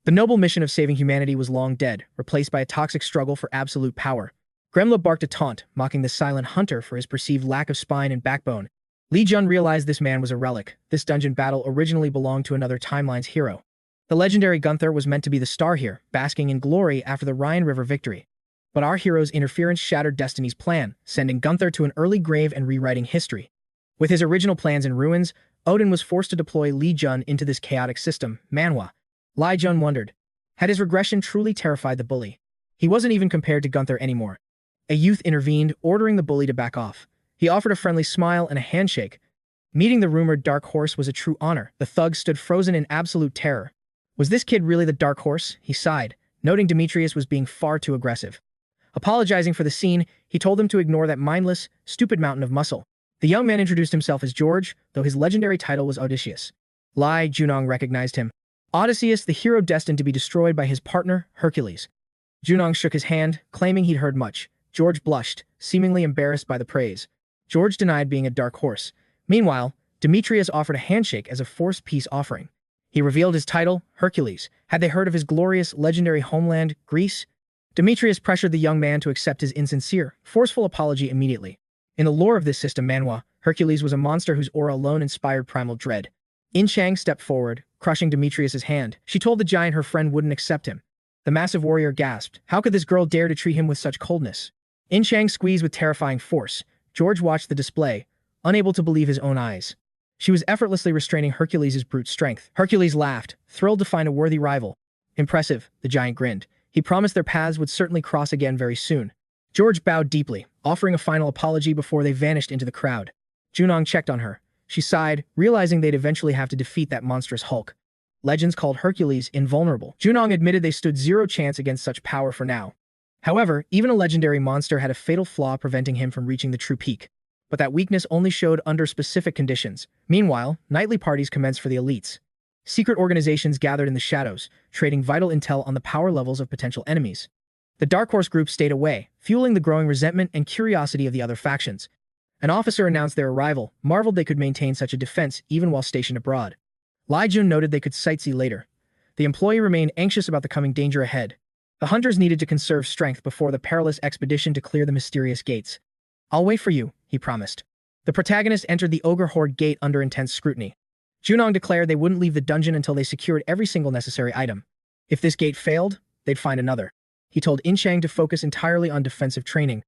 The noble mission of saving humanity was long dead, replaced by a toxic struggle for absolute power. 𝗲𝗏𝗧𝗏 barked a taunt, mocking the silent hunter for his perceived lack of spine and backbone. 𝗤𝗏𝗠 realized this man was a relic. This dungeon battle originally belonged to another timeline's hero. The legendary Gunther was meant to be the star here, basking in glory after the Rhine River victory. But our hero's interference shattered destiny's plan, sending Gunther to an early grave and rewriting history. With his original plans in ruins, Odin was forced to deploy 𝗤𝗏𝗠 into this chaotic system, Manhwa. 𝗤𝗏𝗠 wondered, had his regression truly terrified the bully? He wasn't even compared to Gunther anymore. A youth intervened, ordering the bully to back off. He offered a friendly smile and a handshake. Meeting the rumored dark horse was a true honor. The thug stood frozen in absolute terror. Was this kid really the dark horse? He sighed, noting Demetrius was being far too aggressive. Apologizing for the scene, he told him to ignore that mindless, stupid mountain of muscle. The young man introduced himself as George, though his legendary title was Odysseus. 𝗤𝗏𝗠 recognized him. Odysseus, the hero destined to be destroyed by his partner, Hercules. 𝗠𝗏 shook his hand, claiming he'd heard much. George blushed, seemingly embarrassed by the praise. George denied being a dark horse. Meanwhile, Demetrius offered a handshake as a forced peace offering. He revealed his title, Hercules. Had they heard of his glorious, legendary homeland, Greece? Demetrius pressured the young man to accept his insincere, forceful apology immediately. In the lore of this system Manhwa, Hercules was a monster whose aura alone inspired primal dread. 𝗤𝗏𝗠 stepped forward, crushing Demetrius's hand. She told the giant her friend wouldn't accept him. The massive warrior gasped. How could this girl dare to treat him with such coldness? 𝗤𝗏𝗠 squeezed with terrifying force. George watched the display, unable to believe his own eyes. She was effortlessly restraining Hercules' brute strength. Hercules laughed, thrilled to find a worthy rival. Impressive, the giant grinned. He promised their paths would certainly cross again very soon. George bowed deeply, offering a final apology before they vanished into the crowd. 𝗠𝗏 checked on her. She sighed, realizing they'd eventually have to defeat that monstrous Hulk. Legends called Hercules invulnerable. 𝗠𝗏 admitted they stood zero chance against such power for now. However, even a legendary monster had a fatal flaw preventing him from reaching the true peak. But that weakness only showed under specific conditions. Meanwhile, nightly parties commenced for the elites. Secret organizations gathered in the shadows, trading vital intel on the power levels of potential enemies. The Dark Horse group stayed away, fueling the growing resentment and curiosity of the other factions. An officer announced their arrival, marveled they could maintain such a defense even while stationed abroad. 𝗤𝗏𝗠 noted they could sightsee later. The employee remained anxious about the coming danger ahead. The hunters needed to conserve strength before the perilous expedition to clear the mysterious gates. I'll wait for you, he promised. The protagonist entered the Ogre Horde gate under intense scrutiny. 𝗠𝗏 declared they wouldn't leave the dungeon until they secured every single necessary item. If this gate failed, they'd find another. He told 𝗤𝗏𝗠 to focus entirely on defensive training.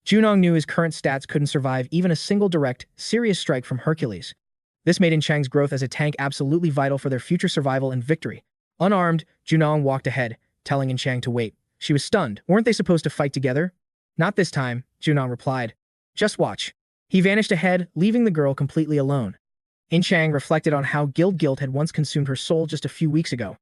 𝗠𝗏 knew his current stats couldn't survive even a single direct, serious strike from Hercules. This made 𝗤𝗏𝗠's growth as a tank absolutely vital for their future survival and victory. Unarmed, 𝗠𝗏 walked ahead, telling 𝗤𝗏𝗠 to wait. She was stunned. Weren't they supposed to fight together? Not this time, 𝗠𝗏 replied. Just watch. He vanished ahead, leaving the girl completely alone. 𝗤𝗏𝗠 reflected on how guilt had once consumed her soul just a few weeks ago.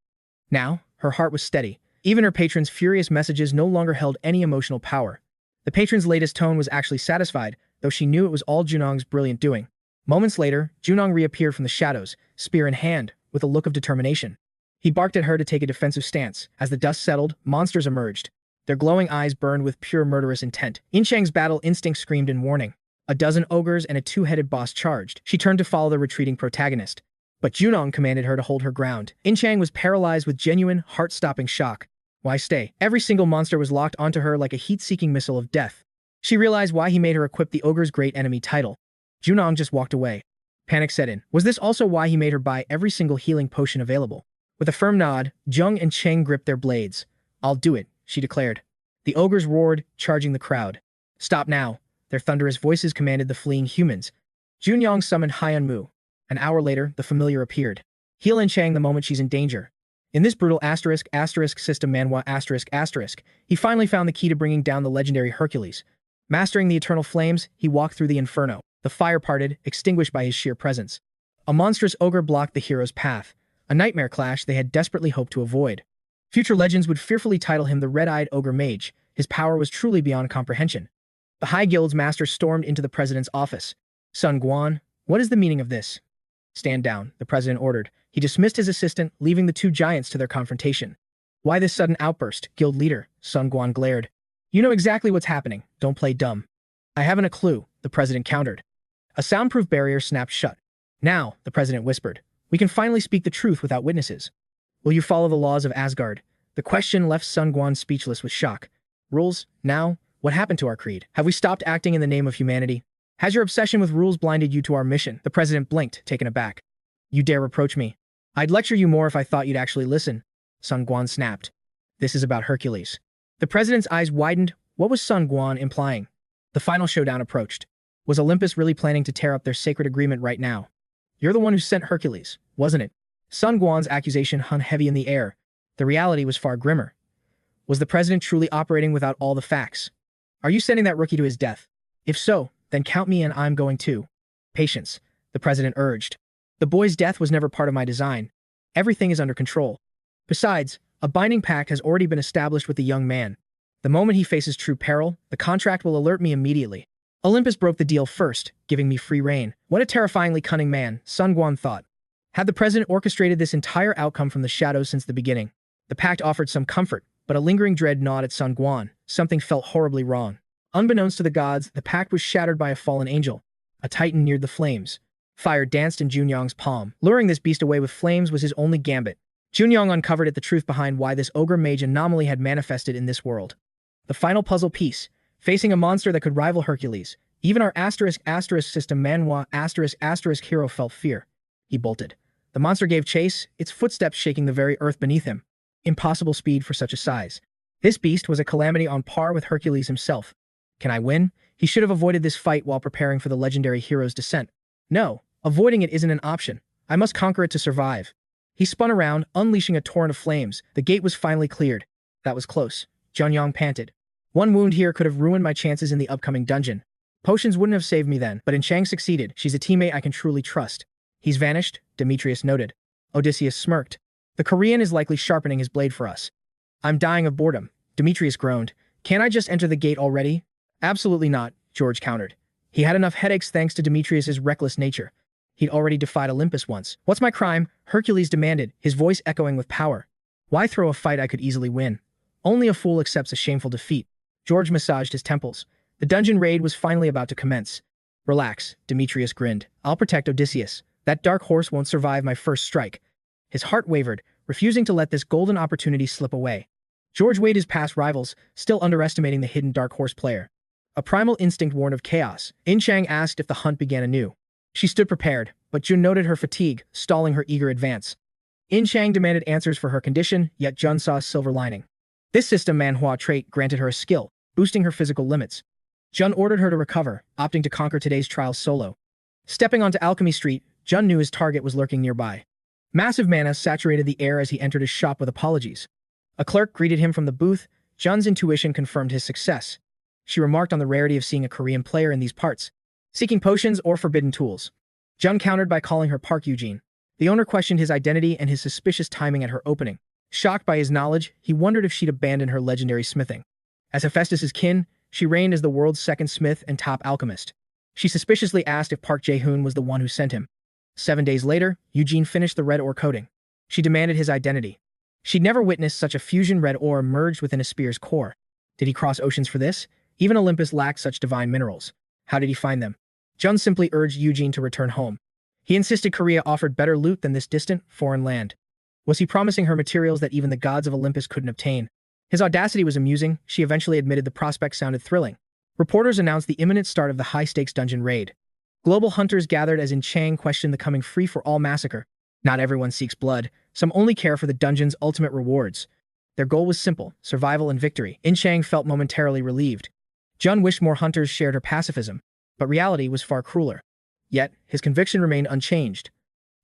Now, her heart was steady. Even her patron's furious messages no longer held any emotional power. The patron's latest tone was actually satisfied, though she knew it was all 𝗠𝗏's brilliant doing. Moments later, Junong reappeared from the shadows, spear in hand, with a look of determination. He barked at her to take a defensive stance. As the dust settled, monsters emerged. Their glowing eyes burned with pure murderous intent. Inchang's battle instinct screamed in warning. A dozen ogres and a two-headed boss charged. She turned to follow the retreating protagonist. But Junong commanded her to hold her ground. Inchang was paralyzed with genuine, heart-stopping shock. Why stay? Every single monster was locked onto her like a heat-seeking missile of death. She realized why he made her equip the ogre's great enemy title. Junong just walked away. Panic set in. Was this also why he made her buy every single healing potion available? With a firm nod, Jung and Cheng gripped their blades. "I'll do it," she declared. The ogres roared, charging the crowd. "Stop now." Their thunderous voices commanded the fleeing humans. Junyong summoned Hyunmu. An hour later, the familiar appeared. Heal Inchang the moment she's in danger. In this brutal *** system Manhwa ***, he finally found the key to bringing down the legendary Hercules. Mastering the eternal flames, he walked through the inferno. The fire parted, extinguished by his sheer presence. A monstrous ogre blocked the hero's path, a nightmare clash they had desperately hoped to avoid. Future legends would fearfully title him the Red-Eyed Ogre Mage. His power was truly beyond comprehension. The High Guild's master stormed into the president's office. "Sun Guan, what is the meaning of this?" "Stand down," the president ordered. He dismissed his assistant, leaving the two giants to their confrontation. "Why this sudden outburst, guild leader?" Sun Guan glared. "You know exactly what's happening. Don't play dumb." "I haven't a clue," the president countered. A soundproof barrier snapped shut. "Now," the president whispered, "we can finally speak the truth without witnesses. Will you follow the laws of Asgard?" The question left Sun Guan speechless with shock. "Rules? Now? What happened to our creed? Have we stopped acting in the name of humanity? Has your obsession with rules blinded you to our mission?" The president blinked, taken aback. "You dare reproach me? I'd lecture you more if I thought you'd actually listen." Sun Guan snapped. "This is about Hercules." The president's eyes widened. What was Sun Guan implying? The final showdown approached. Was Olympus really planning to tear up their sacred agreement right now? "You're the one who sent Hercules, wasn't it?" Sun Guan's accusation hung heavy in the air. The reality was far grimmer. Was the president truly operating without all the facts? "Are you sending that rookie to his death? If so, then count me in. I'm going too." "Patience," the president urged. "The boy's death was never part of my design. Everything is under control. Besides, a binding pact has already been established with the young man. The moment he faces true peril, the contract will alert me immediately. Olympus broke the deal first, giving me free rein." What a terrifyingly cunning man, Sun Guan thought. Had the president orchestrated this entire outcome from the shadows since the beginning? The pact offered some comfort, but a lingering dread gnawed at Sun Guan. Something felt horribly wrong. Unbeknownst to the gods, the pact was shattered by a fallen angel. A titan neared the flames. Fire danced in Junyong's palm. Luring this beast away with flames was his only gambit. Junyong uncovered the truth behind why this ogre mage anomaly had manifested in this world. The final puzzle piece. Facing a monster that could rival Hercules, even our *** system Manhwa *** hero felt fear. He bolted. The monster gave chase, its footsteps shaking the very earth beneath him. Impossible speed for such a size. This beast was a calamity on par with Hercules himself. Can I win? He should have avoided this fight while preparing for the legendary hero's descent. No, avoiding it isn't an option. I must conquer it to survive. He spun around, unleashing a torrent of flames. The gate was finally cleared. That was close. Junyong panted. One wound here could have ruined my chances in the upcoming dungeon. Potions wouldn't have saved me then, but Inchang succeeded. She's a teammate I can truly trust. He's vanished, Demetrius noted. Odysseus smirked. The Korean is likely sharpening his blade for us. I'm dying of boredom, Demetrius groaned. Can't I just enter the gate already? Absolutely not, George countered. He had enough headaches thanks to Demetrius's reckless nature. He'd already defied Olympus once. What's my crime? Hercules demanded, his voice echoing with power. Why throw a fight I could easily win? Only a fool accepts a shameful defeat. George massaged his temples. The dungeon raid was finally about to commence. Relax, Demetrius grinned. I'll protect Odysseus. That dark horse won't survive my first strike. His heart wavered, refusing to let this golden opportunity slip away. George weighed his past rivals, still underestimating the hidden dark horse player. A primal instinct warned of chaos. Inchang asked if the hunt began anew. She stood prepared, but Jun noted her fatigue, stalling her eager advance. Inchang demanded answers for her condition, yet Jun saw a silver lining. This system Manhwa trait granted her a skill, boosting her physical limits. Jun ordered her to recover, opting to conquer today's trial solo. Stepping onto Alchemy Street, Jun knew his target was lurking nearby. Massive mana saturated the air as he entered his shop with apologies. A clerk greeted him from the booth. Jun's intuition confirmed his success. She remarked on the rarity of seeing a Korean player in these parts, seeking potions or forbidden tools. Jun countered by calling her Park Eugene. The owner questioned his identity and his suspicious timing at her opening. Shocked by his knowledge, he wondered if she'd abandoned her legendary smithing. As Hephaestus's kin, she reigned as the world's second smith and top alchemist. She suspiciously asked if Park Jae-hoon was the one who sent him. 7 days later, Eugene finished the red ore coating. She demanded his identity. She'd never witnessed such a fusion red ore merged within a spear's core. Did he cross oceans for this? Even Olympus lacked such divine minerals. How did he find them? Jun simply urged Eugene to return home. He insisted Korea offered better loot than this distant, foreign land. Was he promising her materials that even the gods of Olympus couldn't obtain? His audacity was amusing. She eventually admitted the prospect sounded thrilling. Reporters announced the imminent start of the high-stakes dungeon raid. Global hunters gathered as Chang questioned the coming free-for-all massacre. Not everyone seeks blood. Some only care for the dungeon's ultimate rewards. Their goal was simple, survival and victory. Chang felt momentarily relieved. Jun wished more hunters shared her pacifism, but reality was far crueler. Yet, his conviction remained unchanged.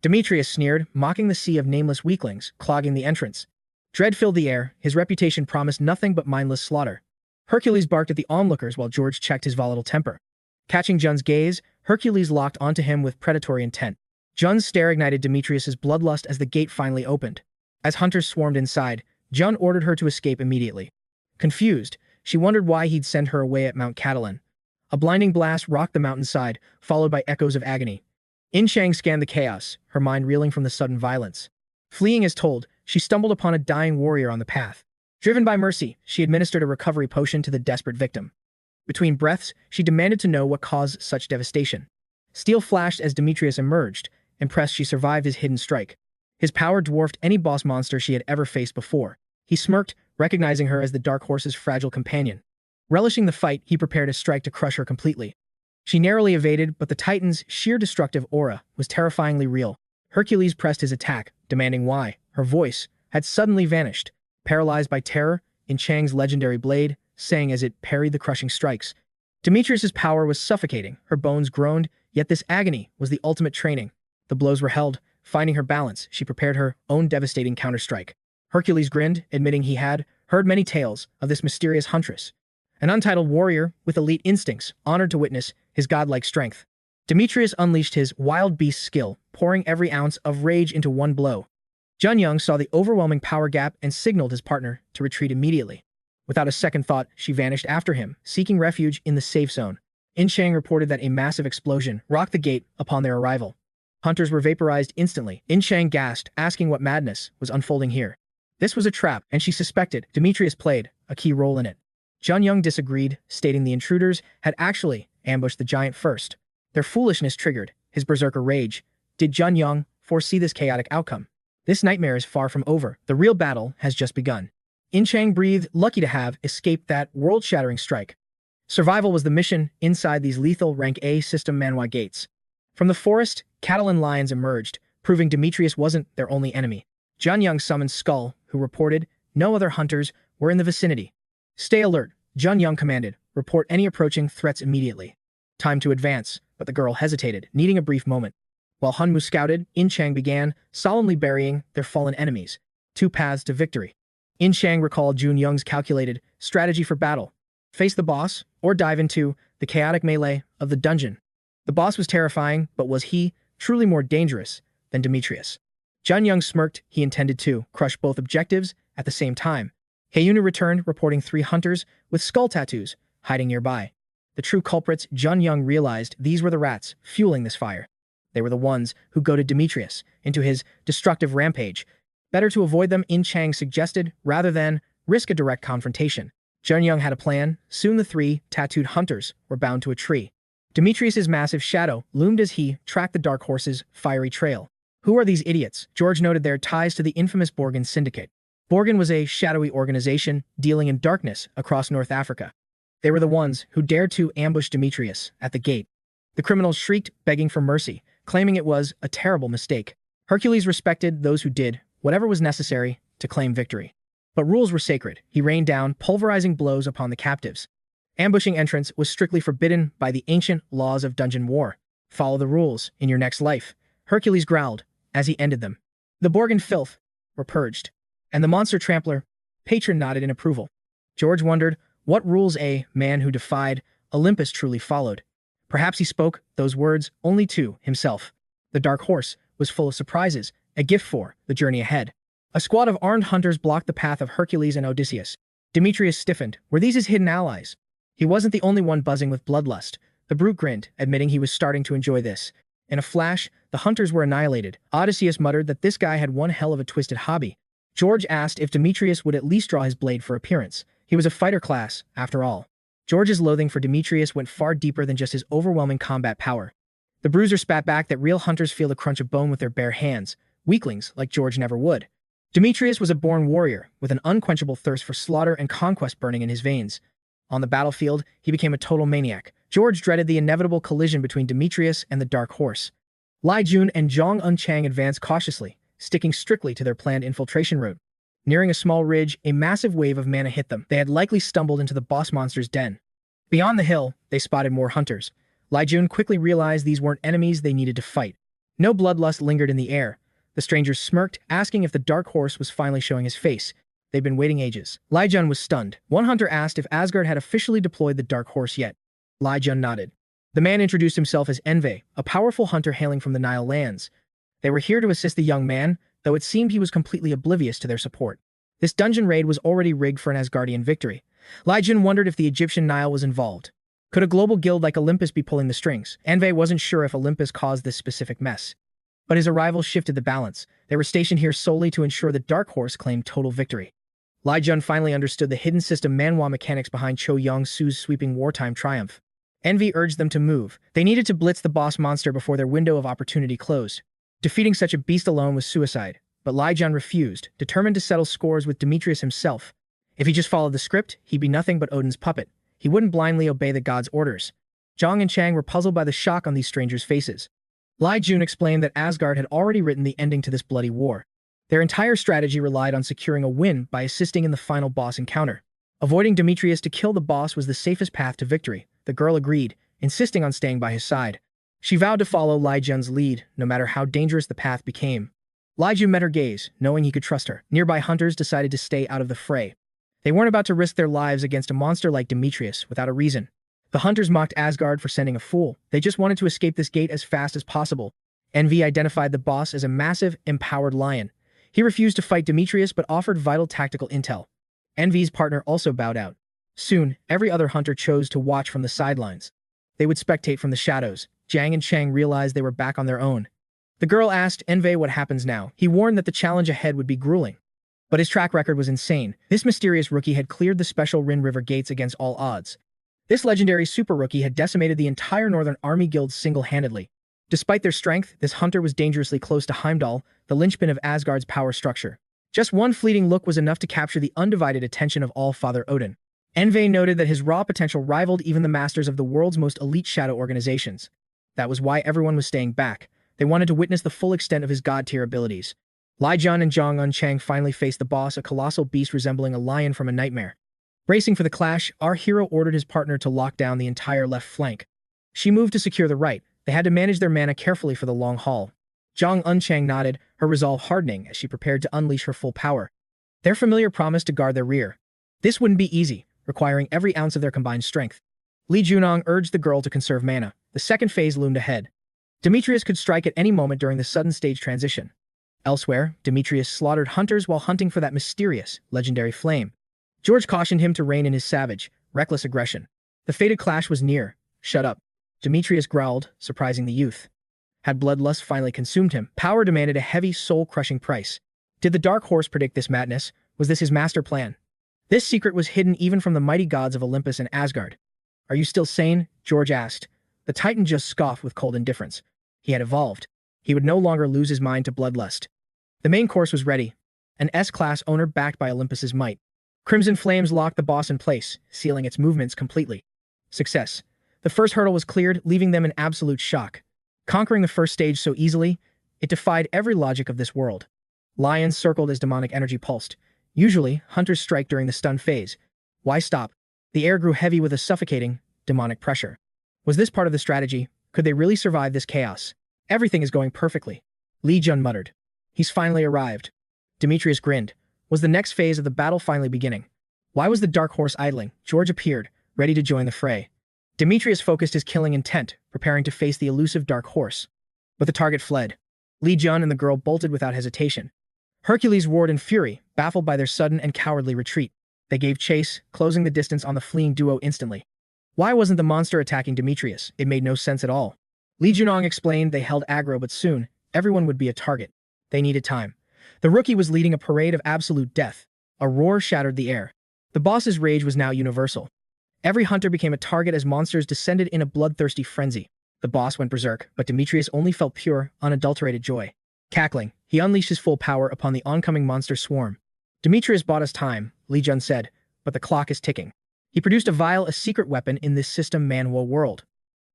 Demetrius sneered, mocking the sea of nameless weaklings, clogging the entrance. Dread filled the air. His reputation promised nothing but mindless slaughter. Hercules barked at the onlookers while George checked his volatile temper. Catching Jun's gaze, Hercules locked onto him with predatory intent. Jun's stare ignited Demetrius's bloodlust as the gate finally opened. As hunters swarmed inside, Jun ordered her to escape immediately. Confused, she wondered why he'd send her away at 𝗲𝗏𝗃𝗏𝗏. A blinding blast rocked the mountainside, followed by echoes of agony. Chang scanned the chaos, her mind reeling from the sudden violence. Fleeing as told, she stumbled upon a dying warrior on the path. Driven by mercy, she administered a recovery potion to the desperate victim. Between breaths, she demanded to know what caused such devastation. Steel flashed as Demetrius emerged, impressed she survived his hidden strike. His power dwarfed any boss monster she had ever faced before. He smirked, recognizing her as the 𝗲𝗂𝗃𝗧𝗏 fragile companion. Relishing the fight, he prepared a strike to crush her completely. She narrowly evaded, but the Titan's sheer destructive aura was terrifyingly real. Hercules pressed his attack, demanding why. Her voice had suddenly vanished, paralyzed by terror, Chang's legendary blade, sang as it parried the crushing strikes. Demetrius's power was suffocating, her bones groaned, yet this agony was the ultimate training. The blows were held. Finding her balance, she prepared her own devastating counterstrike. Hercules grinned, admitting he had heard many tales of this mysterious huntress. An untitled warrior with elite instincts, honored to witness his godlike strength. Demetrius unleashed his wild beast skill, pouring every ounce of rage into one blow. Junyoung saw the overwhelming power gap and signaled his partner to retreat immediately. Without a second thought, she vanished after him, seeking refuge in the safe zone. Chang reported that a massive explosion rocked the gate upon their arrival. Hunters were vaporized instantly. Chang gasped, asking what madness was unfolding here. This was a trap, and she suspected Demetrius played a key role in it. Junyoung disagreed, stating the intruders had actually ambushed the giant first. Their foolishness triggered his berserker rage. Did Junyoung foresee this chaotic outcome? This nightmare is far from over. The real battle has just begun. Chang breathed, lucky to have escaped that world-shattering strike. Survival was the mission inside these lethal rank A system Manhwa gates. From the forest, cattle and lions emerged, proving Demetrius wasn't their only enemy. Junyoung summoned Skull, who reported no other hunters were in the vicinity. Stay alert, Junyoung commanded. Report any approaching threats immediately. Time to advance, but the girl hesitated, needing a brief moment. While Hunmu scouted, Chang began, solemnly burying their fallen enemies. 2 paths to victory. Chang recalled Junyoung's calculated strategy for battle. Face the boss, or dive into the chaotic melee of the dungeon. The boss was terrifying, but was he truly more dangerous than Demetrius? Junyoung smirked. He intended to crush both objectives at the same time. Haeunu returned, reporting 3 hunters with skull tattoos hiding nearby. The true culprits, Junyoung realized these were the rats fueling this fire. They were the ones who goaded Demetrius into his destructive rampage. Better to avoid them, Chang suggested, rather than risk a direct confrontation. Junyoung had a plan. Soon the 3 tattooed hunters were bound to a tree. Demetrius's massive shadow loomed as he tracked the 𝗲𝗏𝗃𝗧𝗏's fiery trail. Who are these idiots? George noted their ties to the infamous Borgin Syndicate. Borgin was a shadowy organization dealing in darkness across North Africa. They were the ones who dared to ambush Demetrius at the gate. The criminals shrieked, begging for mercy, claiming it was a terrible mistake. Hercules respected those who did whatever was necessary to claim victory. But rules were sacred. He rained down pulverizing blows upon the captives. Ambushing entrance was strictly forbidden by the ancient laws of dungeon war. Follow the rules in your next life. Hercules growled as he ended them. The Borgin filth were purged, and the monster trampler patron nodded in approval. George wondered what rules a man who defied Olympus truly followed. Perhaps he spoke those words only to himself. The dark horse was full of surprises, a gift for the journey ahead. A squad of armed hunters blocked the path of Hercules and Odysseus. Demetrius stiffened. Were these his hidden allies? He wasn't the only one buzzing with bloodlust. The brute grinned, admitting he was starting to enjoy this. In a flash, the hunters were annihilated. 𝗕𝗲𝗠𝗧𝗜𝗍 muttered that this guy had one hell of a twisted hobby. George asked if Demetrius would at least draw his blade for appearance. He was a fighter class, after all. George's loathing for Demetrius went far deeper than just his overwhelming combat power. The bruiser spat back that real hunters feel the crunch of bone with their bare hands, weaklings like George never would. Demetrius was a born warrior, with an unquenchable thirst for slaughter and conquest burning in his veins. On the battlefield, he became a total maniac. George dreaded the inevitable collision between Demetrius and the Dark Horse. 𝗏 and 𝗏𝗀 advanced cautiously, sticking strictly to their planned infiltration route. Nearing a small ridge, a massive wave of mana hit them. They had likely stumbled into the boss monster's den. Beyond the hill, they spotted more hunters. 𝗏 quickly realized these weren't enemies they needed to fight. No bloodlust lingered in the air. The strangers smirked, asking if the Dark Horse was finally showing his face. They'd been waiting ages. 𝗏 was stunned. One hunter asked if Asgard had officially deployed the Dark Horse yet. 𝗏 nodded. The man introduced himself as 𝗕𝗏, a powerful hunter hailing from the Nile lands. They were here to assist the young man, though it seemed he was completely oblivious to their support. This dungeon raid was already rigged for an Asgardian victory. 𝗏 wondered if the Egyptian Nile was involved. Could a global guild like Olympus be pulling the strings? 𝗕𝗏 wasn't sure if Olympus caused this specific mess. But his arrival shifted the balance. They were stationed here solely to ensure the Dark Horse claimed total victory. 𝗏 finally understood the hidden system Manhwa mechanics behind 𝗤𝗏-𝗧𝗜𝗍's sweeping wartime triumph. 𝗕𝗏 urged them to move. They needed to blitz the boss monster before their window of opportunity closed. Defeating such a beast alone was suicide, but 𝗏 refused, determined to settle scores with Demetrius himself. If he just followed the script, he'd be nothing but Odin's puppet. He wouldn't blindly obey the god's orders. Zhang and Chang were puzzled by the shock on these strangers' faces. 𝗏 explained that Asgard had already written the ending to this bloody war. Their entire strategy relied on securing a win by assisting in the final boss encounter. Avoiding Demetrius to kill the boss was the safest path to victory. The girl agreed, insisting on staying by his side. She vowed to follow 𝗏's lead, no matter how dangerous the path became. 𝗏 met her gaze, knowing he could trust her. Nearby hunters decided to stay out of the fray. They weren't about to risk their lives against a monster like Demetrius without a reason. The hunters mocked Asgard for sending a fool. They just wanted to escape this gate as fast as possible. 𝗕𝗏 identified the boss as a massive, empowered lion. He refused to fight Demetrius but offered vital tactical intel. 𝗕𝗏's partner also bowed out. Soon, every other hunter chose to watch from the sidelines. They would spectate from the shadows. Zhang and Chang realized they were back on their own. The girl asked 𝗕𝗏 what happens now. He warned that the challenge ahead would be grueling. But his track record was insane. This mysterious rookie had cleared the special Rin River gates against all odds. This legendary super rookie had decimated the entire Northern Army guild single-handedly. Despite their strength, this hunter was dangerously close to Heimdall, the linchpin of Asgard's power structure. Just one fleeting look was enough to capture the undivided attention of All-Father Odin. 𝗕𝗏 noted that his raw potential rivaled even the masters of the world's most elite shadow organizations. That was why everyone was staying back. They wanted to witness the full extent of his god-tier abilities. 𝗏 and Zhang Chang finally faced the boss, a colossal beast resembling a lion from a nightmare. Bracing for the clash, our hero ordered his partner to lock down the entire left flank. She moved to secure the right. They had to manage their mana carefully for the long haul. Zhang Chang nodded, her resolve hardening as she prepared to unleash her full power. Their familiar promised to guard their rear. This wouldn't be easy, requiring every ounce of their combined strength. Li Junong urged the girl to conserve mana. The second phase loomed ahead. Demetrius could strike at any moment during the sudden stage transition. Elsewhere, Demetrius slaughtered hunters while hunting for that mysterious, legendary flame. George cautioned him to rein in his savage, reckless aggression. The fated clash was near. Shut up. Demetrius growled, surprising the youth. Had bloodlust finally consumed him, power demanded a heavy, soul-crushing price. Did the Dark Horse predict this madness? Was this his master plan? This secret was hidden even from the mighty gods of Olympus and Asgard. Are you still sane? George asked. The Titan just scoffed with cold indifference. He had evolved. He would no longer lose his mind to bloodlust. The main course was ready. An S-class owner backed by Olympus's might. Crimson flames locked the boss in place, sealing its movements completely. Success. The first hurdle was cleared, leaving them in absolute shock. Conquering the first stage so easily, it defied every logic of this world. Lions circled as demonic energy pulsed. Usually, hunters strike during the stun phase. Why stop? The air grew heavy with a suffocating, demonic pressure. Was this part of the strategy? Could they really survive this chaos? Everything is going perfectly. 𝗏 muttered. He's finally arrived. Demetrius grinned. Was the next phase of the battle finally beginning? Why was the Dark Horse idling? George appeared, ready to join the fray. Demetrius focused his killing intent, preparing to face the elusive Dark Horse. But the target fled. 𝗏 and the girl bolted without hesitation. Hercules roared in fury, baffled by their sudden and cowardly retreat. They gave chase, closing the distance on the fleeing duo instantly. Why wasn't the monster attacking Demetrius? It made no sense at all. Lee Junong explained they held aggro, but soon, everyone would be a target. They needed time. The rookie was leading a parade of absolute death. A roar shattered the air. The boss's rage was now universal. Every hunter became a target as monsters descended in a bloodthirsty frenzy. The boss went berserk, but Demetrius only felt pure, unadulterated joy. Cackling, he unleashed his full power upon the oncoming monster swarm. Demetrius bought us time, Lee Jun said, but the clock is ticking. He produced a vial, a secret weapon in this system Manhwa world.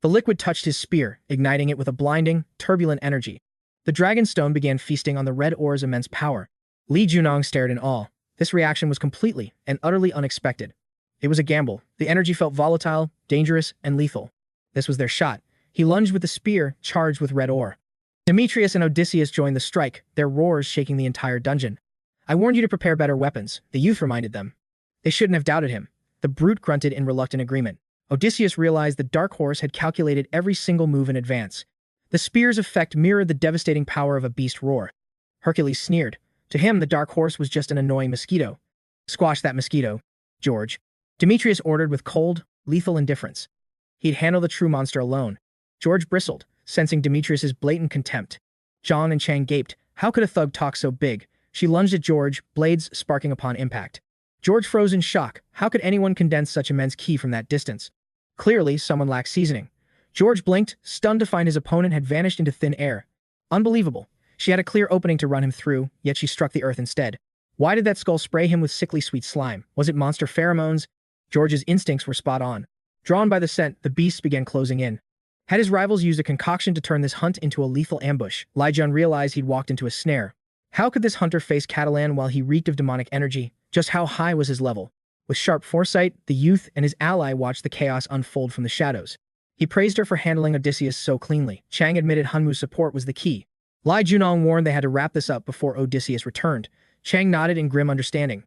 The liquid touched his spear, igniting it with a blinding, turbulent energy. The dragon stone began feasting on the 𝗏𝗏𝗧𝗏's immense power. Lee Junong stared in awe. This reaction was completely and utterly unexpected. It was a gamble. The energy felt volatile, dangerous, and lethal. This was their shot. He lunged with the spear, charged with red ore. Demetrius and Odysseus joined the strike, their roars shaking the entire dungeon. I warned you to prepare better weapons, the youth reminded them. They shouldn't have doubted him. The brute grunted in reluctant agreement. Odysseus realized the 𝗏𝗏𝗧𝗏 had calculated every single move in advance. The spear's effect mirrored the devastating power of a beast roar. Hercules sneered. To him, the 𝗏𝗏𝗧𝗏 was just an annoying mosquito. Squash that mosquito, George. Demetrius ordered with cold, lethal indifference. He'd handle the true monster alone. George bristled, sensing Demetrius's blatant contempt. John and Chang gaped. How could a thug talk so big? She lunged at George, blades sparking upon impact. George froze in shock. How could anyone condense such immense ki from that distance? Clearly, someone lacked seasoning. George blinked, stunned to find his opponent had vanished into thin air. Unbelievable. She had a clear opening to run him through, yet she struck the earth instead. Why did that skull spray him with sickly sweet slime? Was it monster pheromones? George's instincts were spot on. Drawn by the scent, the beasts began closing in. Had his rivals used a concoction to turn this hunt into a lethal ambush, Lee Jun realized he'd walked into a snare. How could this hunter face 𝗏𝗏𝗏 while he reeked of demonic energy? Just how high was his level? With sharp foresight, the youth and his ally watched the chaos unfold from the shadows. He praised her for handling Odysseus so cleanly. Chang admitted Hunmu's support was the key. Lee Junong warned they had to wrap this up before Odysseus returned. Chang nodded in grim understanding.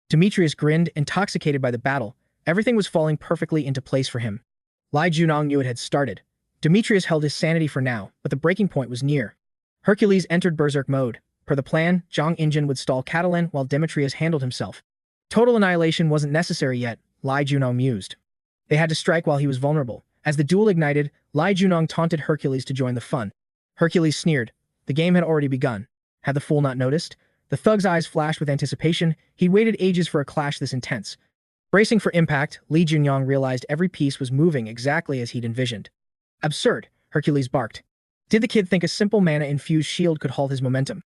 Demetrius grinned, intoxicated by the battle. Everything was falling perfectly into place for him. Lee Junong knew it had started. Demetrius held his sanity for now, but the breaking point was near. Hercules entered berserk mode. Per the plan, Zhang Injin would stall 𝗏𝗏𝗏 while Demetrius handled himself. Total annihilation wasn't necessary yet, Lee Junong mused. They had to strike while he was vulnerable. As the duel ignited, Lee Junong taunted Hercules to join the fun. Hercules sneered. The game had already begun. Had the fool not noticed? The thug's eyes flashed with anticipation. He'd waited ages for a clash this intense. Bracing for impact, Lee Junong realized every piece was moving exactly as he'd envisioned. Absurd, Hercules barked. Did the kid think a simple mana-infused shield could halt his momentum?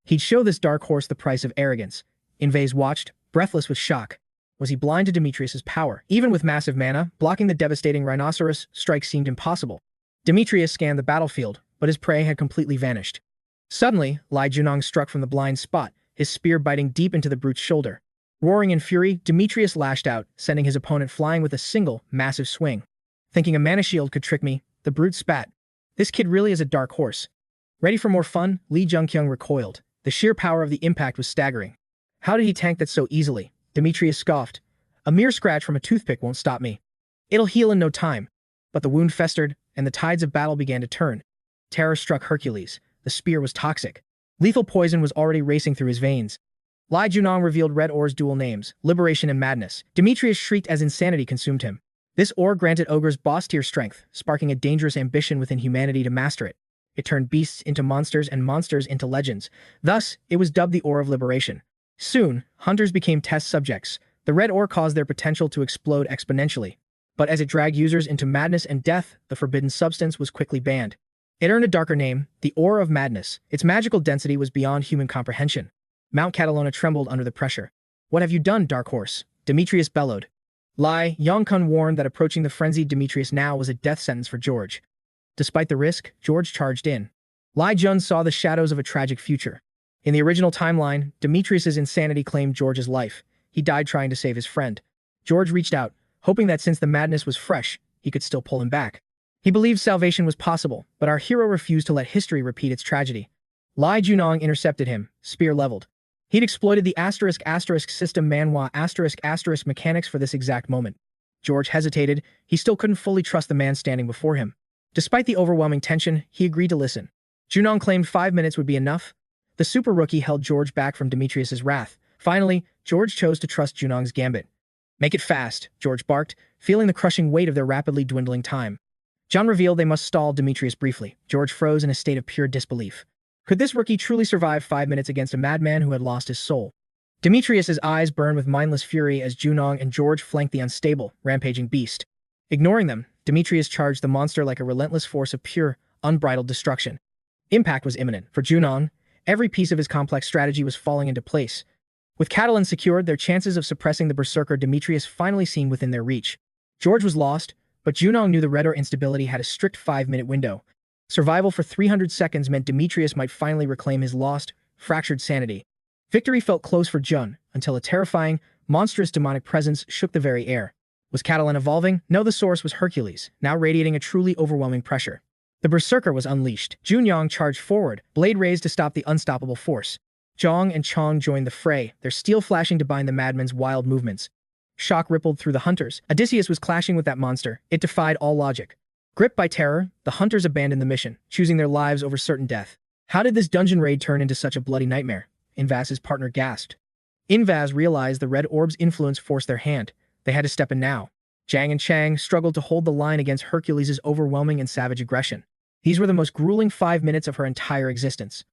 He'd show this 𝗏𝗏𝗏𝗏 the price of arrogance. 𝗕𝗏𝗧𝗏 watched, breathless with shock. Was he blind to Demetrius's power? Even with massive mana, blocking the devastating rhinoceros strike seemed impossible. Demetrius scanned the battlefield, but his prey had completely vanished. Suddenly, Lee Junong struck from the blind spot, his spear biting deep into the brute's shoulder. Roaring in fury, Demetrius lashed out, sending his opponent flying with a single, massive swing. Thinking a mana shield could trick me, the brute spat. This kid really is a 𝗏𝗏𝗏𝗏. Ready for more fun? Lee Junkyung recoiled. The sheer power of the impact was staggering. How did he tank that so easily? Demetrius scoffed. A mere scratch from a toothpick won't stop me. It'll heal in no time. But the wound festered, and the tides of battle began to turn. Terror struck Hercules. The spear was toxic. Lethal poison was already racing through his veins. Lee Junong revealed 𝗏𝗏𝗏𝗏's dual names, Liberation and Madness. Demetrius shrieked as insanity consumed him. This ore granted ogres boss-tier strength, sparking a dangerous ambition within humanity to master it. It turned beasts into monsters and monsters into legends. Thus, it was dubbed the Ore of Liberation. Soon, hunters became test subjects. The red ore caused their potential to explode exponentially. But as it dragged users into madness and death, the forbidden substance was quickly banned. It earned a darker name, the Ore of Madness. Its magical density was beyond human comprehension. Mount Catalona trembled under the pressure. What have you done, 𝗏𝗏𝗏𝗏? Demetrius bellowed. Lee Junong warned that approaching the frenzied Demetrius now was a death sentence for George. Despite the risk, George charged in. Lee Jun saw the shadows of a tragic future. In the original timeline, Demetrius's insanity claimed George's life. He died trying to save his friend. George reached out, hoping that since the madness was fresh, he could still pull him back. He believed salvation was possible, but our hero refused to let history repeat its tragedy. Lee Junong intercepted him, spear leveled. He'd exploited the **** system Manhwa **** mechanics for this exact moment. George hesitated. He still couldn't fully trust the man standing before him. Despite the overwhelming tension, he agreed to listen. Junong claimed 5 minutes would be enough. The super rookie held George back from Demetrius's wrath. Finally, George chose to trust Junong's gambit. Make it fast, George barked, feeling the crushing weight of their rapidly dwindling time. John revealed they must stall Demetrius briefly. George froze in a state of pure disbelief. Could this rookie truly survive 5 minutes against a madman who had lost his soul? Demetrius's eyes burned with mindless fury as 𝗏𝗏 and George flanked the unstable, rampaging beast. Ignoring them, Demetrius charged the monster like a relentless force of pure, unbridled destruction. Impact was imminent. For 𝗏𝗏, every piece of his complex strategy was falling into place. With 𝗕𝗲𝗠 secured, their chances of suppressing the berserker Demetrius finally seemed within their reach. George was lost, but 𝗏𝗏 knew the red or instability had a strict 5-minute window. Survival for 300 seconds meant Demetrius might finally reclaim his lost, fractured sanity. Victory felt close for 𝗏𝗏, until a terrifying, monstrous demonic presence shook the very air. Was 𝗕𝗲𝗠 evolving? No, the source was 𝗕𝗄𝗄𝗧, now radiating a truly overwhelming pressure. The berserker was unleashed. 𝗏𝗏 charged forward, blade raised to stop the unstoppable force. 𝗏𝗏 and 𝗏𝗏 joined the fray, their steel flashing to bind the madman's wild movements. Shock rippled through the hunters. Odysseus was clashing with that monster. It defied all logic. Gripped by terror, the hunters abandoned the mission, choosing their lives over certain death. How did this dungeon raid turn into such a bloody nightmare? 𝗕𝗏𝗏's partner gasped. 𝗕𝗏𝗏 realized the red orb's influence forced their hand. They had to step in now. Jang and Chang struggled to hold the line against Hercules' overwhelming and savage aggression. These were the most grueling 5 minutes of her entire existence.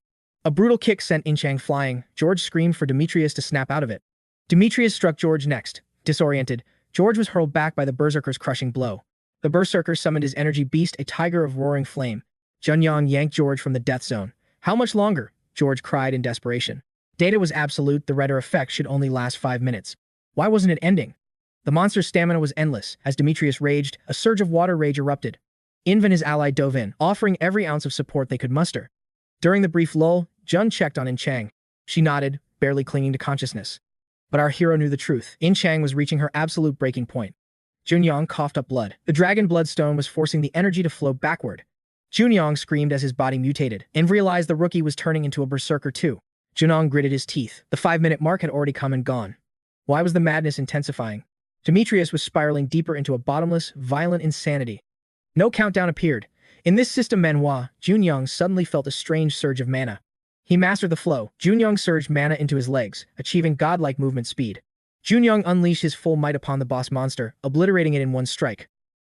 A brutal kick sent Chang flying. George screamed for Demetrius to snap out of it. Demetrius struck George next. Disoriented, George was hurled back by the berserker's crushing blow. The berserker summoned his energy beast, a tiger of roaring flame. 𝗏𝗏 yanked George from the death zone. How much longer? George cried in desperation. Data was absolute, the redder effect should only last 5 minutes. Why wasn't it ending? The monster's stamina was endless. As Demetrius raged, a surge of water rage erupted. 𝗏𝗏 and his ally dove in, offering every ounce of support they could muster. During the brief lull, 𝗏𝗏 checked on Chang. She nodded, barely clinging to consciousness. But our hero knew the truth. Chang was reaching her absolute breaking point. 𝗏𝗏 coughed up blood. The dragon bloodstone was forcing the energy to flow backward. 𝗏𝗏 screamed as his body mutated, and realized the rookie was turning into a berserker too. 𝗏𝗏 gritted his teeth. The 5-minute mark had already come and gone. Why was the madness intensifying? Demetrius was spiraling deeper into a bottomless, violent insanity. No countdown appeared. In this system Manhwa, 𝗏𝗏 suddenly felt a strange surge of mana. He mastered the flow. 𝗏𝗏 surged mana into his legs, achieving godlike movement speed. 𝗏𝗏 unleashed his full might upon the boss monster, obliterating it in one strike.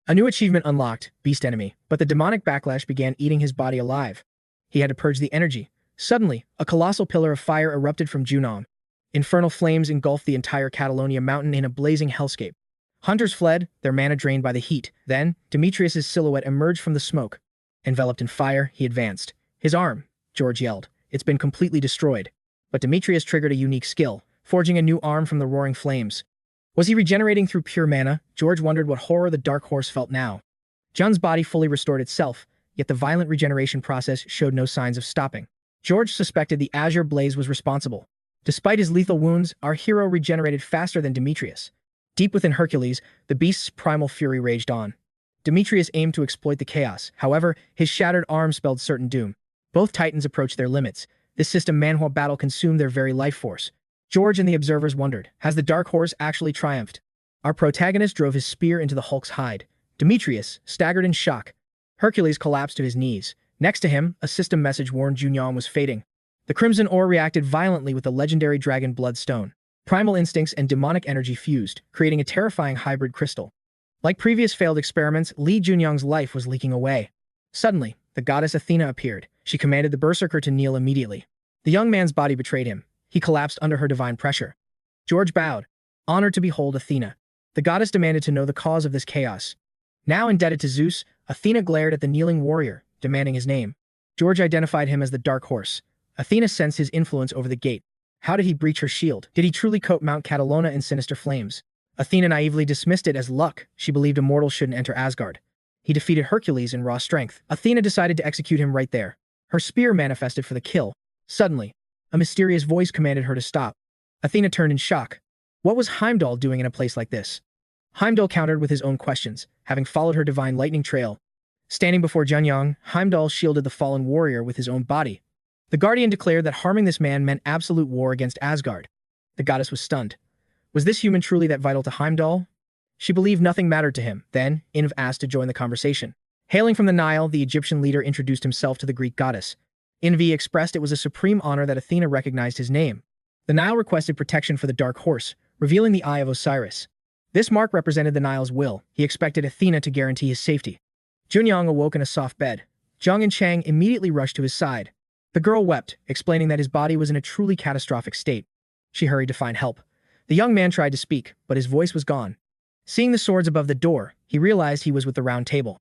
A new achievement unlocked, Beast Enemy, but the demonic backlash began eating his body alive. He had to purge the energy. Suddenly, a colossal pillar of fire erupted from 𝗏𝗏. Infernal flames engulfed the entire 𝗕𝗏𝗠 mountain in a blazing hellscape. Hunters fled, their mana drained by the heat. Then, Demetrius's silhouette emerged from the smoke. Enveloped in fire, he advanced. His arm, George yelled. It's been completely destroyed. But Demetrius triggered a unique skill, forging a new arm from the roaring flames. Was he regenerating through pure mana? George wondered what horror the 𝗕𝗏𝗧 felt now. 𝗏𝗏's body fully restored itself, yet the violent regeneration process showed no signs of stopping. George suspected the azure blaze was responsible. Despite his lethal wounds, our hero regenerated faster than Demetrius. Deep within Hercules, the beast's primal fury raged on. Demetrius aimed to exploit the chaos. However, his shattered arm spelled certain doom. Both titans approached their limits. This system Manhwa battle consumed their very life force. George and the observers wondered, has the 𝗕𝗏𝗧 actually triumphed? Our protagonist drove his spear into the Hulk's hide. Demetrius staggered in shock. Hercules collapsed to his knees. Next to him, a system message warned 𝗏𝗏 was fading. The crimson ore reacted violently with the legendary dragon bloodstone. Primal instincts and demonic energy fused, creating a terrifying hybrid crystal. Like previous failed experiments, 𝗏𝗏's life was leaking away. Suddenly, the goddess Athena appeared. She commanded the berserker to kneel immediately. The young man's body betrayed him. He collapsed under her divine pressure. George bowed, honored to behold Athena. The goddess demanded to know the cause of this chaos. Now indebted to Zeus, Athena glared at the kneeling warrior, demanding his name. George identified him as the 𝗕𝗏𝗧. Athena sensed his influence over the gate. How did he breach her shield? Did he truly coat Mount 𝗕𝗏𝗠 in sinister flames? Athena naively dismissed it as luck. She believed immortals shouldn't enter Asgard. He defeated Hercules in raw strength. Athena decided to execute him right there. Her spear manifested for the kill. Suddenly, a mysterious voice commanded her to stop. Athena turned in shock. What was Heimdall doing in a place like this? Heimdall countered with his own questions, having followed her divine lightning trail. Standing before 𝗏𝗏, Heimdall shielded the fallen warrior with his own body. The guardian declared that harming this man meant absolute war against Asgard. The goddess was stunned. Was this human truly that vital to Heimdall? She believed nothing mattered to him. Then, 𝗕𝗏 asked to join the conversation. Hailing from the Nile, the Egyptian leader introduced himself to the Greek goddess. 𝗕𝗏 expressed it was a supreme honor that Athena recognized his name. The Nile requested protection for the 𝗕𝗏𝗧, revealing the Eye of Osiris. This mark represented the Nile's will. He expected Athena to guarantee his safety. Junyoung awoke in a soft bed. Jung and Chang immediately rushed to his side. The girl wept, explaining that his body was in a truly catastrophic state. She hurried to find help. The young man tried to speak, but his voice was gone. Seeing the swords above the door, he realized he was with the Round Table.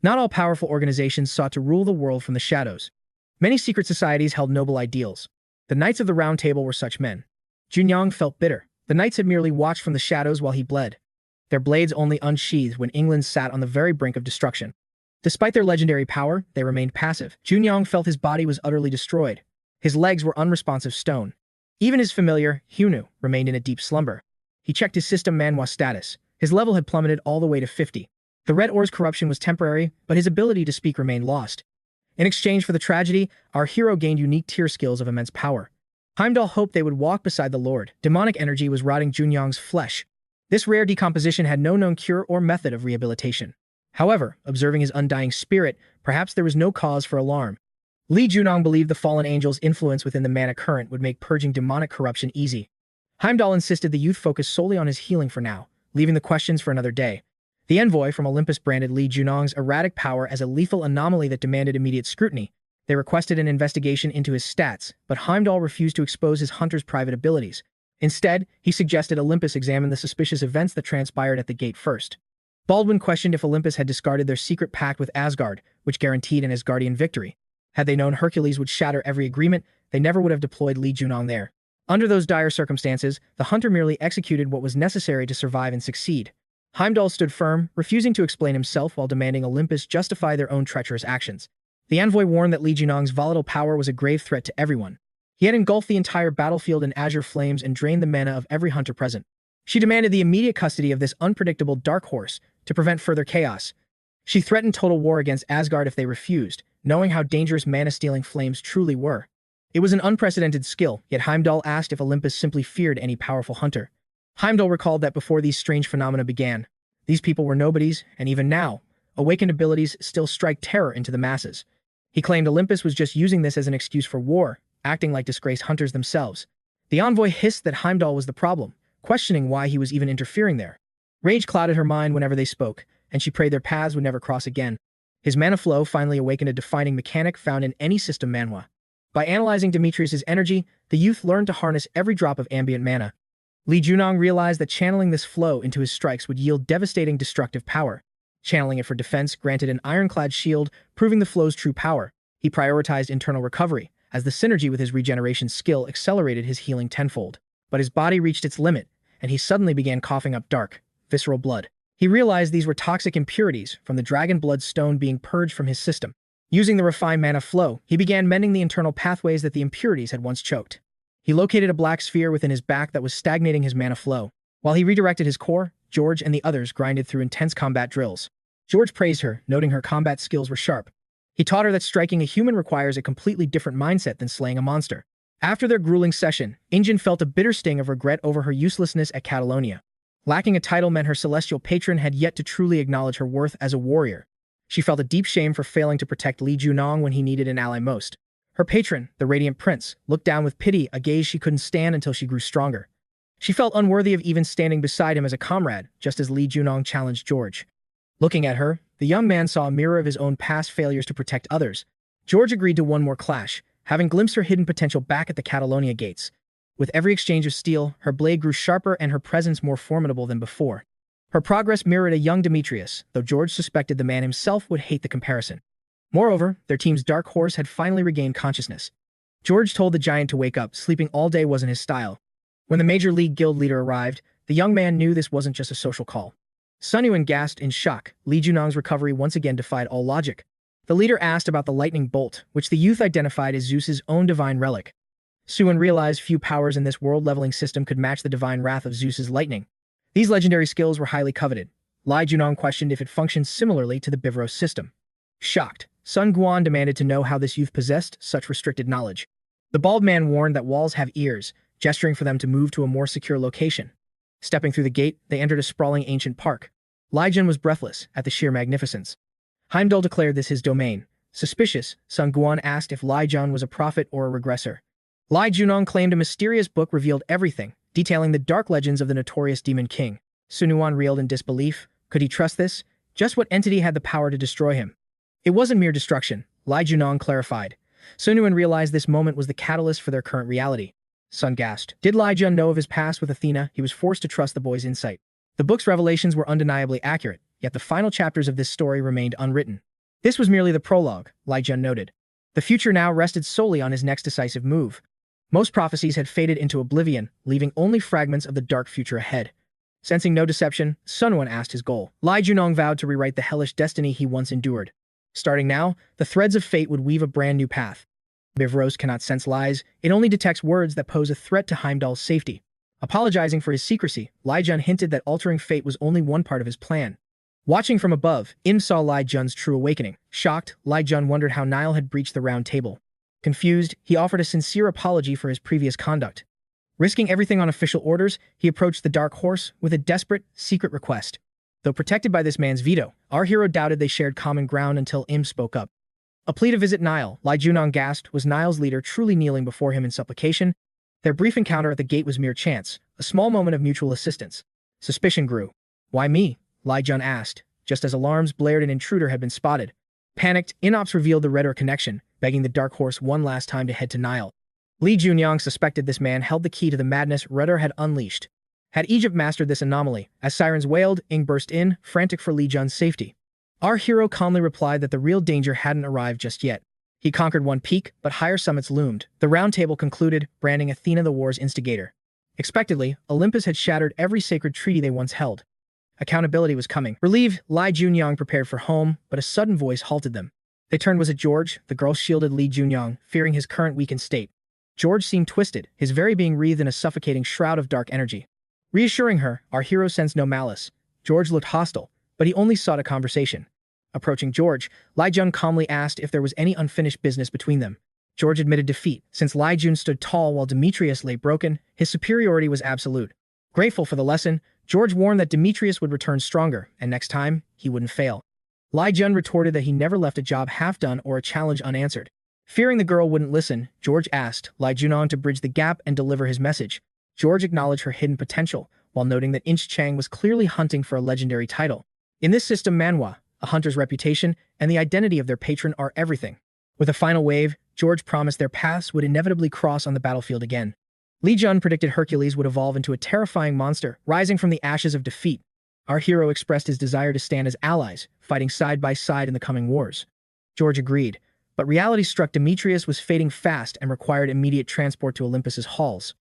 Not all powerful organizations sought to rule the world from the shadows. Many secret societies held noble ideals. The Knights of the Round Table were such men. Junyoung felt bitter. The knights had merely watched from the shadows while he bled. Their blades only unsheathed when England sat on the very brink of destruction. Despite their legendary power, they remained passive. Junyoung felt his body was utterly destroyed. His legs were unresponsive stone. Even his familiar, 𝗓𝗎, remained in a deep slumber. He checked his system Manhwa status. His level had plummeted all the way to 50. The Red Ore's corruption was temporary, but his ability to speak remained lost. In exchange for the tragedy, our hero gained unique tier skills of immense power. Heimdall hoped they would walk beside the Lord. Demonic energy was rotting Junyoung's flesh. This rare decomposition had no known cure or method of rehabilitation. However, observing his undying spirit, perhaps there was no cause for alarm. Lee Junong believed the fallen angel's influence within the mana current would make purging demonic corruption easy. Heimdall insisted the youth focus solely on his healing for now, leaving the questions for another day. The envoy from Olympus branded Lee Junong's erratic power as a lethal anomaly that demanded immediate scrutiny. They requested an investigation into his stats, but Heimdall refused to expose his hunter's private abilities. Instead, he suggested Olympus examine the suspicious events that transpired at the gate first. Baldwin questioned if Olympus had discarded their secret pact with Asgard, which guaranteed an Asgardian victory. Had they known Hercules would shatter every agreement, they never would have deployed Lee Junong there. Under those dire circumstances, the hunter merely executed what was necessary to survive and succeed. Heimdall stood firm, refusing to explain himself while demanding Olympus justify their own treacherous actions. The envoy warned that Lee Junong's volatile power was a grave threat to everyone. He had engulfed the entire battlefield in azure flames and drained the mana of every hunter present. She demanded the immediate custody of this unpredictable dark horse to prevent further chaos. She threatened total war against Asgard if they refused, knowing how dangerous mana-stealing flames truly were. It was an unprecedented skill, yet Heimdall asked if Olympus simply feared any powerful hunter. Heimdall recalled that before these strange phenomena began, these people were nobodies, and even now, awakened abilities still strike terror into the masses. He claimed Olympus was just using this as an excuse for war, acting like disgraced hunters themselves. The envoy hissed that Heimdall was the problem, questioning why he was even interfering there. Rage clouded her mind whenever they spoke, and she prayed their paths would never cross again. His mana flow finally awakened a defining mechanic found in any system Manhwa. By analyzing Demetrius's energy, the youth learned to harness every drop of ambient mana. Lee Junong realized that channeling this flow into his strikes would yield devastating destructive power. Channeling it for defense granted an ironclad shield, proving the flow's true power. He prioritized internal recovery, as the synergy with his regeneration skill accelerated his healing tenfold. But his body reached its limit, and he suddenly began coughing up dark, visceral blood. He realized these were toxic impurities from the dragon blood stone being purged from his system. Using the refined mana flow, he began mending the internal pathways that the impurities had once choked. He located a black sphere within his back that was stagnating his mana flow. While he redirected his core, George and the others grinded through intense combat drills. George praised her, noting her combat skills were sharp. He taught her that striking a human requires a completely different mindset than slaying a monster. After their grueling session, Ingen felt a bitter sting of regret over her uselessness at Catalonia. Lacking a title meant her celestial patron had yet to truly acknowledge her worth as a warrior. She felt a deep shame for failing to protect Lee Junong when he needed an ally most. Her patron, the Radiant Prince, looked down with pity, a gaze she couldn't stand until she grew stronger. She felt unworthy of even standing beside him as a comrade, just as Lee Junong challenged George. Looking at her, the young man saw a mirror of his own past failures to protect others. George agreed to one more clash, having glimpsed her hidden potential back at the Catalonia gates. With every exchange of steel, her blade grew sharper and her presence more formidable than before. Her progress mirrored a young Demetrius, though George suspected the man himself would hate the comparison. Moreover, their team's dark horse had finally regained consciousness. George told the giant to wake up, sleeping all day wasn't his style. When the Major League Guild leader arrived, the young man knew this wasn't just a social call. Sun Yuan gasped in shock. Lee Junong's recovery once again defied all logic. The leader asked about the lightning bolt, which the youth identified as Zeus's own divine relic. Suan realized few powers in this world-leveling system could match the divine wrath of Zeus's lightning. These legendary skills were highly coveted. Lee Junong questioned if it functioned similarly to the Bivros system. Shocked, Sun Guan demanded to know how this youth possessed such restricted knowledge. The bald man warned that walls have ears, gesturing for them to move to a more secure location. Stepping through the gate, they entered a sprawling ancient park. Lee Jun was breathless at the sheer magnificence. Heimdall declared this his domain. Suspicious, Sun Guan asked if Lee Jun was a prophet or a regressor. Lee Junong claimed a mysterious book revealed everything, detailing the dark legends of the notorious Demon King. Sun Yuan reeled in disbelief. Could he trust this? Just what entity had the power to destroy him? It wasn't mere destruction, Lai Junong clarified. Sun Yuan realized this moment was the catalyst for their current reality. Sun gasped. Did Lai Jun know of his past with Athena? He was forced to trust the boy's insight. The book's revelations were undeniably accurate, yet the final chapters of this story remained unwritten. This was merely the prologue, Lai Jun noted. The future now rested solely on his next decisive move. Most prophecies had faded into oblivion, leaving only fragments of the dark future ahead. Sensing no deception, Sun Yuan asked his goal. Lai Junong vowed to rewrite the hellish destiny he once endured. Starting now, the threads of fate would weave a brand new path. 𝗲𝗏𝗧𝗏 cannot sense lies, it only detects words that pose a threat to 𝗲𝗲𝗠𝗢𝗏's safety. Apologizing for his secrecy, Lai Jun hinted that altering fate was only one part of his plan. Watching from above, saw Lai Jun's true awakening. Shocked, Lai Jun wondered how 𝗲𝗲 had breached the round table. Confused, he offered a sincere apology for his previous conduct. Risking everything on official orders, he approached the Dark Horse with a desperate, secret request. Though protected by this man's veto, our hero doubted they shared common ground until spoke up. A plea to visit Nile, Lai Junong gasped. Was Nile's leader truly kneeling before him in supplication? Their brief encounter at the gate was mere chance, a small moment of mutual assistance. Suspicion grew. Why me? Lai Jun asked, just as alarms blared an intruder had been spotted. Panicked, 𝗕𝗏𝗡𝗧 revealed the Red connection, begging the Dark Horse one last time to head to Nile. Li Junyang suspected this man held the key to the madness Red had unleashed. Had Egypt mastered this anomaly? As sirens wailed, 𝗚 burst in, frantic for Li Jun's safety. Our hero calmly replied that the real danger hadn't arrived just yet. He conquered one peak, but higher summits loomed. The round table concluded, branding Athena the war's instigator. Expectedly, Olympus had shattered every sacred treaty they once held. Accountability was coming. Relieved, Lai Junyang prepared for home, but a sudden voice halted them. They turned. Was it George? The girl shielded Li Junyang, fearing his current weakened state. George seemed twisted, his very being wreathed in a suffocating shroud of dark energy. Reassuring her, our hero sensed no malice. George looked hostile, but he only sought a conversation. Approaching George, Lai Jun calmly asked if there was any unfinished business between them. George admitted defeat. Since Lai Jun stood tall while Demetrius lay broken, his superiority was absolute. Grateful for the lesson, George warned that Demetrius would return stronger, and next time, he wouldn't fail. Lai Jun retorted that he never left a job half-done or a challenge unanswered. Fearing the girl wouldn't listen, George asked Lai Junong to bridge the gap and deliver his message. George acknowledged her hidden potential, while noting that 𝗏𝗏𝗏 was clearly hunting for a legendary title. In this system, Manhwa, a hunter's reputation, and the identity of their patron are everything. With a final wave, George promised their paths would inevitably cross on the battlefield again. Li Jun predicted Hercules would evolve into a terrifying monster, rising from the ashes of defeat. Our hero expressed his desire to stand as allies, fighting side by side in the coming wars. George agreed, but reality struck. Demetrius was fading fast and required immediate transport to Olympus's halls.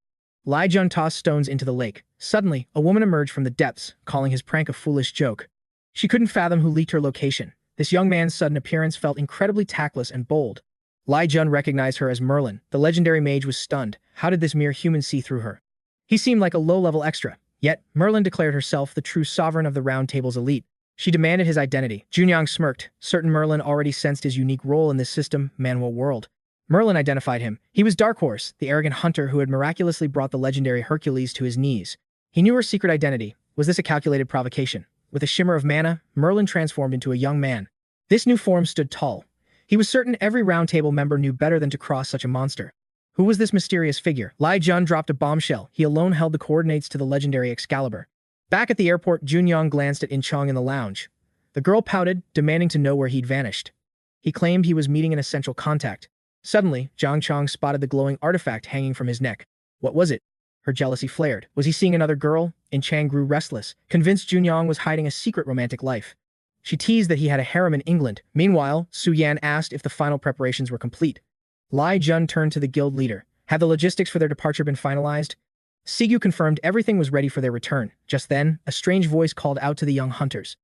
Lai Jun tossed stones into the lake. Suddenly, a woman emerged from the depths, calling his prank a foolish joke. She couldn't fathom who leaked her location. This young man's sudden appearance felt incredibly tactless and bold. Lai Jun recognized her as Merlin. The legendary mage was stunned. How did this mere human see through her? He seemed like a low-level extra. Yet, Merlin declared herself the true sovereign of the Round Table's elite. She demanded his identity. Junyang smirked. Certain Merlin already sensed his unique role in this system, Manhwa world. Merlin identified him. He was Dark Horse, the arrogant hunter who had miraculously brought the legendary Hercules to his knees. He knew her secret identity. Was this a calculated provocation? With a shimmer of mana, Merlin transformed into a young man. This new form stood tall. He was certain every Round Table member knew better than to cross such a monster. Who was this mysterious figure? Lai Jun dropped a bombshell. He alone held the coordinates to the legendary Excalibur. Back at the airport, Junyang glanced at 𝗏𝗏𝗏 in the lounge. The girl pouted, demanding to know where he'd vanished. He claimed he was meeting an essential contact. Suddenly, Zhang Chong spotted the glowing artifact hanging from his neck. What was it? Her jealousy flared. Was he seeing another girl? 𝗏𝗏𝗏 grew restless, convinced Junyang was hiding a secret romantic life. She teased that he had a harem in England. Meanwhile, Su Yan asked if the final preparations were complete. Lai Jun turned to the guild leader. Had the logistics for their departure been finalized? Sigu confirmed everything was ready for their return. Just then, a strange voice called out to the young hunters.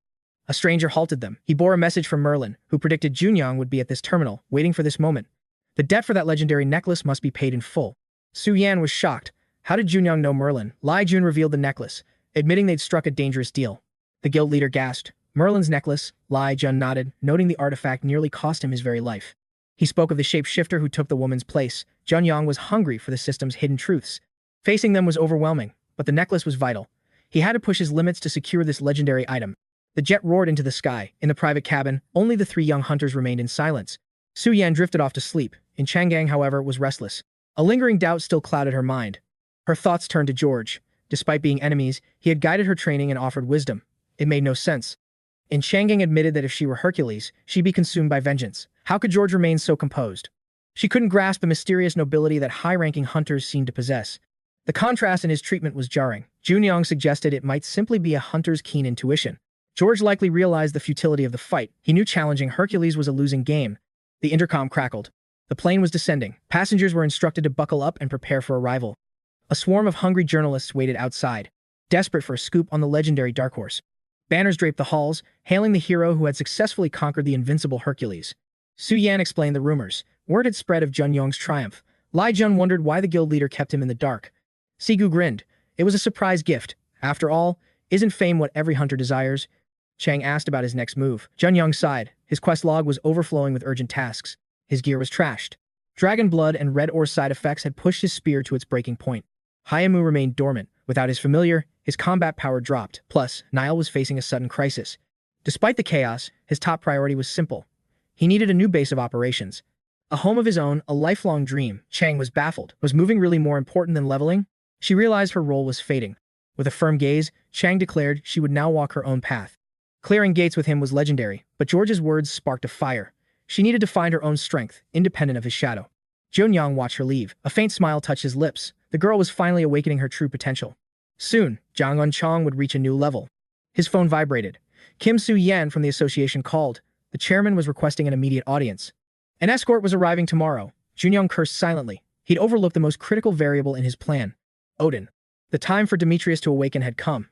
A stranger halted them. He bore a message from Merlin, who predicted Junyang would be at this terminal, waiting for this moment. The debt for that legendary necklace must be paid in full. Su Yan was shocked. How did Junyang know Merlin? Lai Jun revealed the necklace, admitting they'd struck a dangerous deal. The guild leader gasped. Merlin's necklace? Lai Jun nodded, noting the artifact nearly cost him his very life. He spoke of the shapeshifter who took the woman's place. Junyang was hungry for the system's hidden truths. Facing them was overwhelming, but the necklace was vital. He had to push his limits to secure this legendary item. The jet roared into the sky. In the private cabin, only the three young hunters remained in silence. Su Yan drifted off to sleep. Changgang, however, was restless. A lingering doubt still clouded her mind. Her thoughts turned to George. Despite being enemies, he had guided her training and offered wisdom. It made no sense. 𝗕𝗏𝗄 admitted that if she were Hercules, she'd be consumed by vengeance. How could George remain so composed? She couldn't grasp the mysterious nobility that high-ranking hunters seemed to possess. The contrast in his treatment was jarring. 𝗤𝗏𝗄 suggested it might simply be a hunter's keen intuition. George likely realized the futility of the fight. He knew challenging Hercules was a losing game. The intercom crackled. The plane was descending. Passengers were instructed to buckle up and prepare for arrival. A swarm of hungry journalists waited outside, desperate for a scoop on the legendary 𝗕𝗲𝗄𝗧. Banners draped the halls, hailing the hero who had successfully conquered the invincible Hercules. Su Yan explained the rumors. Word had spread of 𝗤𝗏𝗄's triumph. Li Jun wondered why the guild leader kept him in the dark. Sigu grinned. It was a surprise gift. After all, isn't fame what every hunter desires? Chang asked about his next move. 𝗤𝗏𝗄 sighed. His quest log was overflowing with urgent tasks. His gear was trashed. Dragon blood and red ore side effects had pushed his spear to its breaking point. 𝗤𝗏𝗄 remained dormant. Without his familiar, his combat power dropped. Plus, Nile was facing a sudden crisis. Despite the chaos, his top priority was simple. He needed a new base of operations. A home of his own, a lifelong dream. Chang was baffled. Was moving really more important than leveling? She realized her role was fading. With a firm gaze, Chang declared she would now walk her own path. Clearing gates with him was legendary, but George's words sparked a fire. She needed to find her own strength, independent of his shadow. 𝗤𝗏𝗄 watched her leave. A faint smile touched his lips. The girl was finally awakening her true potential. Soon, Zhang Unchong would reach a new level. His phone vibrated. Kim Su-Yan from the association called. The chairman was requesting an immediate audience. An escort was arriving tomorrow. 𝗤𝗏𝗄 cursed silently. He'd overlooked the most critical variable in his plan. Odin. The time for Demetrius to awaken had come.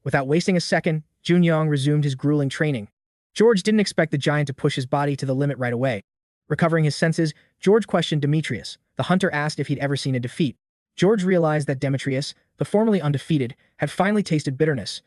Without wasting a second, 𝗤𝗏𝗄 resumed his grueling training. George didn't expect the giant to push his body to the limit right away. Recovering his senses, George questioned Demetrius. The hunter asked if he'd ever seen a defeat. George realized that Demetrius, the formerly undefeated, had finally tasted bitterness.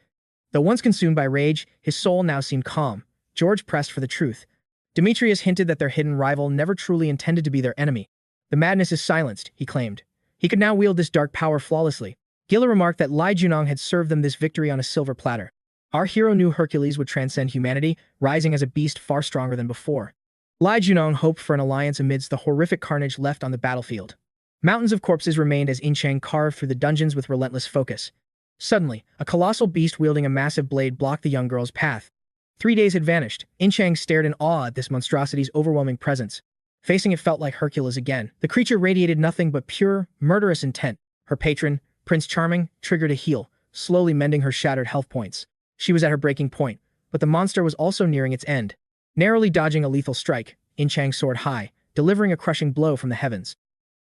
Though once consumed by rage, his soul now seemed calm. George pressed for the truth. Demetrius hinted that their hidden rival never truly intended to be their enemy. The madness is silenced, he claimed. He could now wield this dark power flawlessly. Gila remarked that Li Junong had served them this victory on a silver platter. Our hero knew Hercules would transcend humanity, rising as a beast far stronger than before. Li Junong hoped for an alliance amidst the horrific carnage left on the battlefield. Mountains of corpses remained as 𝗕𝗏𝗄 carved through the dungeons with relentless focus. Suddenly, a colossal beast wielding a massive blade blocked the young girl's path. 3 days had vanished. 𝗕𝗏𝗄 stared in awe at this monstrosity's overwhelming presence. Facing it felt like Hercules again. The creature radiated nothing but pure, murderous intent. Her patron, Prince Charming, triggered a heal, slowly mending her shattered health points. She was at her breaking point, but the monster was also nearing its end. Narrowly dodging a lethal strike, 𝗕𝗏𝗄 soared high, delivering a crushing blow from the heavens.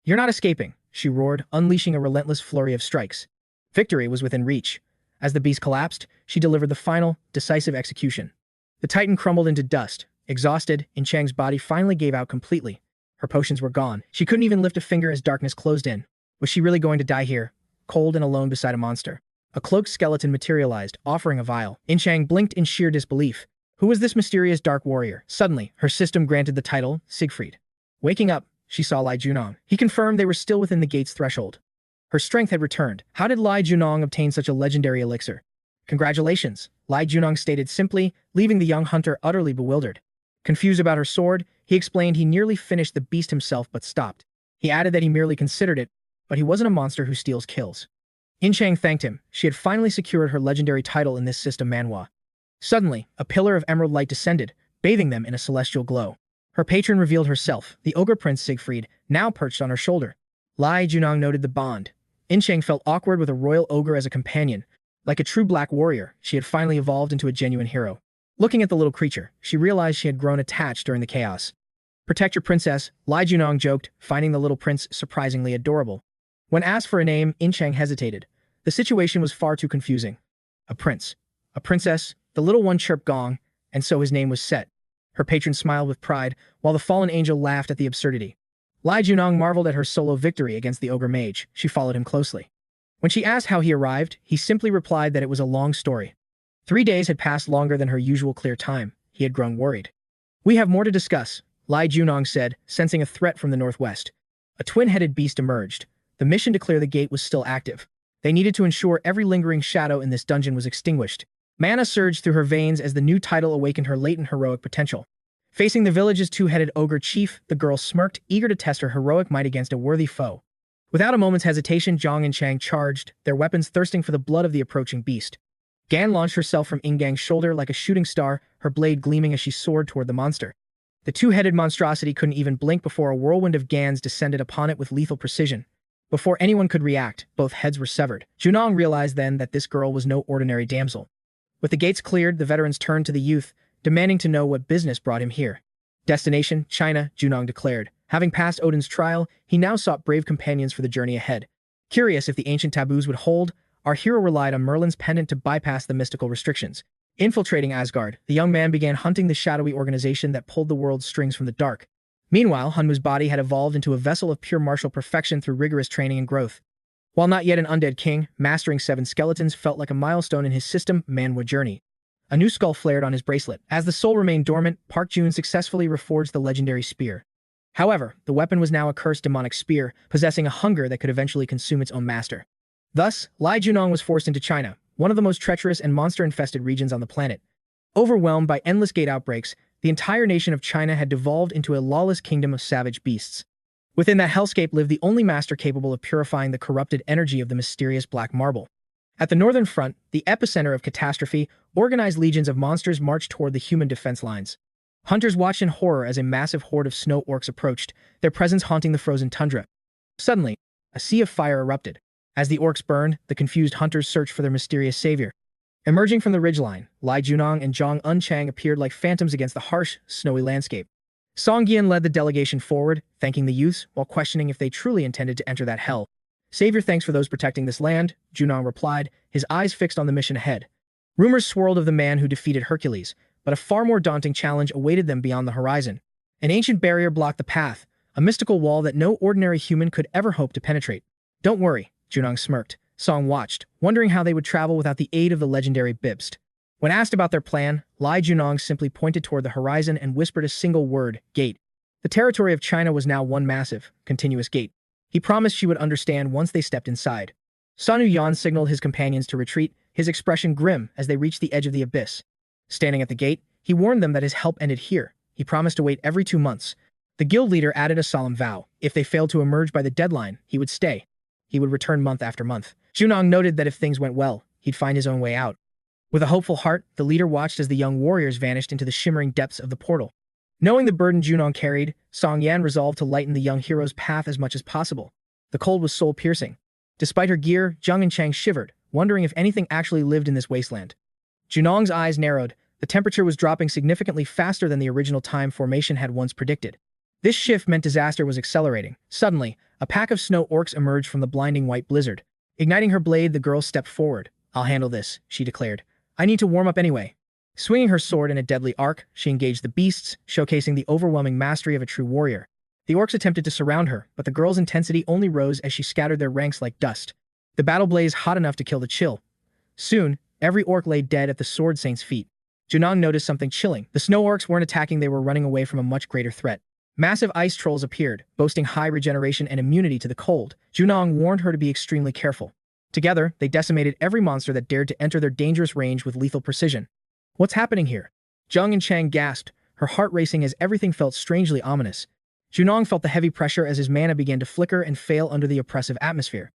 You're not escaping, she roared, unleashing a relentless flurry of strikes. Victory was within reach. As the beast collapsed, she delivered the final, decisive execution. The titan crumbled into dust. Exhausted, 𝗕𝗏𝗄's body finally gave out completely. Her potions were gone. She couldn't even lift a finger as darkness closed in. Was she really going to die here, cold and alone beside a monster? A cloaked skeleton materialized, offering a vial. 𝗕𝗏𝗄 blinked in sheer disbelief. Who was this mysterious dark warrior? Suddenly, her system granted the title, Siegfried. Waking up, she saw Li Junong. He confirmed they were still within the gate's threshold. Her strength had returned. How did Li Junong obtain such a legendary elixir? Congratulations, Li Junong stated simply, leaving the young hunter utterly bewildered. Confused about her sword, he explained he nearly finished the beast himself but stopped. He added that he merely considered it, but he wasn't a monster who steals kills. 𝗕𝗏𝗄 thanked him. She had finally secured her legendary title in this system Manhwa. Suddenly, a pillar of emerald light descended, bathing them in a celestial glow. Her patron revealed herself, the ogre prince Siegfried, now perched on her shoulder. Li Junong noted the bond. 𝗕𝗏𝗄 felt awkward with a royal ogre as a companion. Like a true black warrior, she had finally evolved into a genuine hero. Looking at the little creature, she realized she had grown attached during the chaos. Protect your princess, Li Junong joked, finding the little prince surprisingly adorable. When asked for a name, 𝗕𝗏𝗄 hesitated. The situation was far too confusing. A prince. A princess, the little one chirped gong, and so his name was set. Her patron smiled with pride, while the fallen angel laughed at the absurdity. Li Junong marveled at her solo victory against the ogre mage. She followed him closely. When she asked how he arrived, he simply replied that it was a long story. 3 days had passed longer than her usual clear time. He had grown worried. We have more to discuss, Li Junong said, sensing a threat from the northwest. A twin-headed beast emerged. The mission to clear the gate was still active. They needed to ensure every lingering shadow in this dungeon was extinguished. Mana surged through her veins as the new title awakened her latent heroic potential. Facing the village's two-headed ogre chief, the girl smirked, eager to test her heroic might against a worthy foe. Without a moment's hesitation, Zhang and Chang charged, their weapons thirsting for the blood of the approaching beast. Gan launched herself from 𝗵𝗂𝗍𝗠𝗢 shoulder like a shooting star, her blade gleaming as she soared toward the monster. The two-headed monstrosity couldn't even blink before a whirlwind of Gans descended upon it with lethal precision. Before anyone could react, both heads were severed. Zhonong realized then that this girl was no ordinary damsel. With the gates cleared, the veterans turned to the youth, demanding to know what business brought him here. Destination, China, Zhonong declared. Having passed Odin's trial, he now sought brave companions for the journey ahead. Curious if the ancient taboos would hold, our hero relied on Merlin's pendant to bypass the mystical restrictions. Infiltrating Asgard, the young man began hunting the shadowy organization that pulled the world's strings from the dark. Meanwhile, Hunmu's body had evolved into a vessel of pure martial perfection through rigorous training and growth. While not yet an undead king, mastering 7 skeletons felt like a milestone in his system, Manhwa journey. A new skull flared on his bracelet. As the soul remained dormant, Park Jun successfully reforged the legendary spear. However, the weapon was now a cursed demonic spear, possessing a hunger that could eventually consume its own master. Thus, Lai Junong was forced into China, one of the most treacherous and monster-infested regions on the planet. Overwhelmed by endless gate outbreaks, the entire nation of China had devolved into a lawless kingdom of savage beasts. Within that hellscape lived the only master capable of purifying the corrupted energy of the mysterious black marble. At the northern front, the epicenter of catastrophe, organized legions of monsters marched toward the human defense lines. Hunters watched in horror as a massive horde of snow orcs approached, their presence haunting the frozen tundra. Suddenly, a sea of fire erupted. As the orcs burned, the confused hunters searched for their mysterious savior. Emerging from the ridgeline, Lai Junong and Zhang Unchang appeared like phantoms against the harsh, snowy landscape. Song Gian led the delegation forward, thanking the youths while questioning if they truly intended to enter that hell. "Savior thanks for those protecting this land," Junong replied, his eyes fixed on the mission ahead. Rumors swirled of the man who defeated Hercules, but a far more daunting challenge awaited them beyond the horizon. An ancient barrier blocked the path, a mystical wall that no ordinary human could ever hope to penetrate. "Don't worry," Junong smirked. Song watched, wondering how they would travel without the aid of the legendary 𝗵𝗡𝗧. When asked about their plan, Lai Junong simply pointed toward the horizon and whispered a single word, "Gate." The territory of China was now one massive, continuous gate. He promised she would understand once they stepped inside. Sun Yan signaled his companions to retreat, his expression grim as they reached the edge of the abyss. Standing at the gate, he warned them that his help ended here. He promised to wait every 2 months. The guild leader added a solemn vow. If they failed to emerge by the deadline, he would stay. He would return month after month. Junong noted that if things went well, he'd find his own way out. With a hopeful heart, the leader watched as the young warriors vanished into the shimmering depths of the portal. Knowing the burden Junong carried, Song Yan resolved to lighten the young hero's path as much as possible. The cold was soul-piercing. Despite her gear, Zhang and Chang shivered, wondering if anything actually lived in this wasteland. Junong's eyes narrowed. The temperature was dropping significantly faster than the original time formation had once predicted. This shift meant disaster was accelerating. Suddenly, a pack of snow orcs emerged from the blinding white blizzard. Igniting her blade, the girl stepped forward. "I'll handle this," she declared. "I need to warm up anyway." Swinging her sword in a deadly arc, she engaged the beasts, showcasing the overwhelming mastery of a true warrior. The orcs attempted to surround her, but the girl's intensity only rose as she scattered their ranks like dust. The battle blazed hot enough to kill the chill. Soon, every orc lay dead at the sword saint's feet. Junong noticed something chilling. The snow orcs weren't attacking, they were running away from a much greater threat. Massive ice trolls appeared, boasting high regeneration and immunity to the cold. Junong warned her to be extremely careful. Together, they decimated every monster that dared to enter their dangerous range with lethal precision. "What's happening here?" Zhang and Chang gasped, her heart racing as everything felt strangely ominous. Junong felt the heavy pressure as his mana began to flicker and fail under the oppressive atmosphere.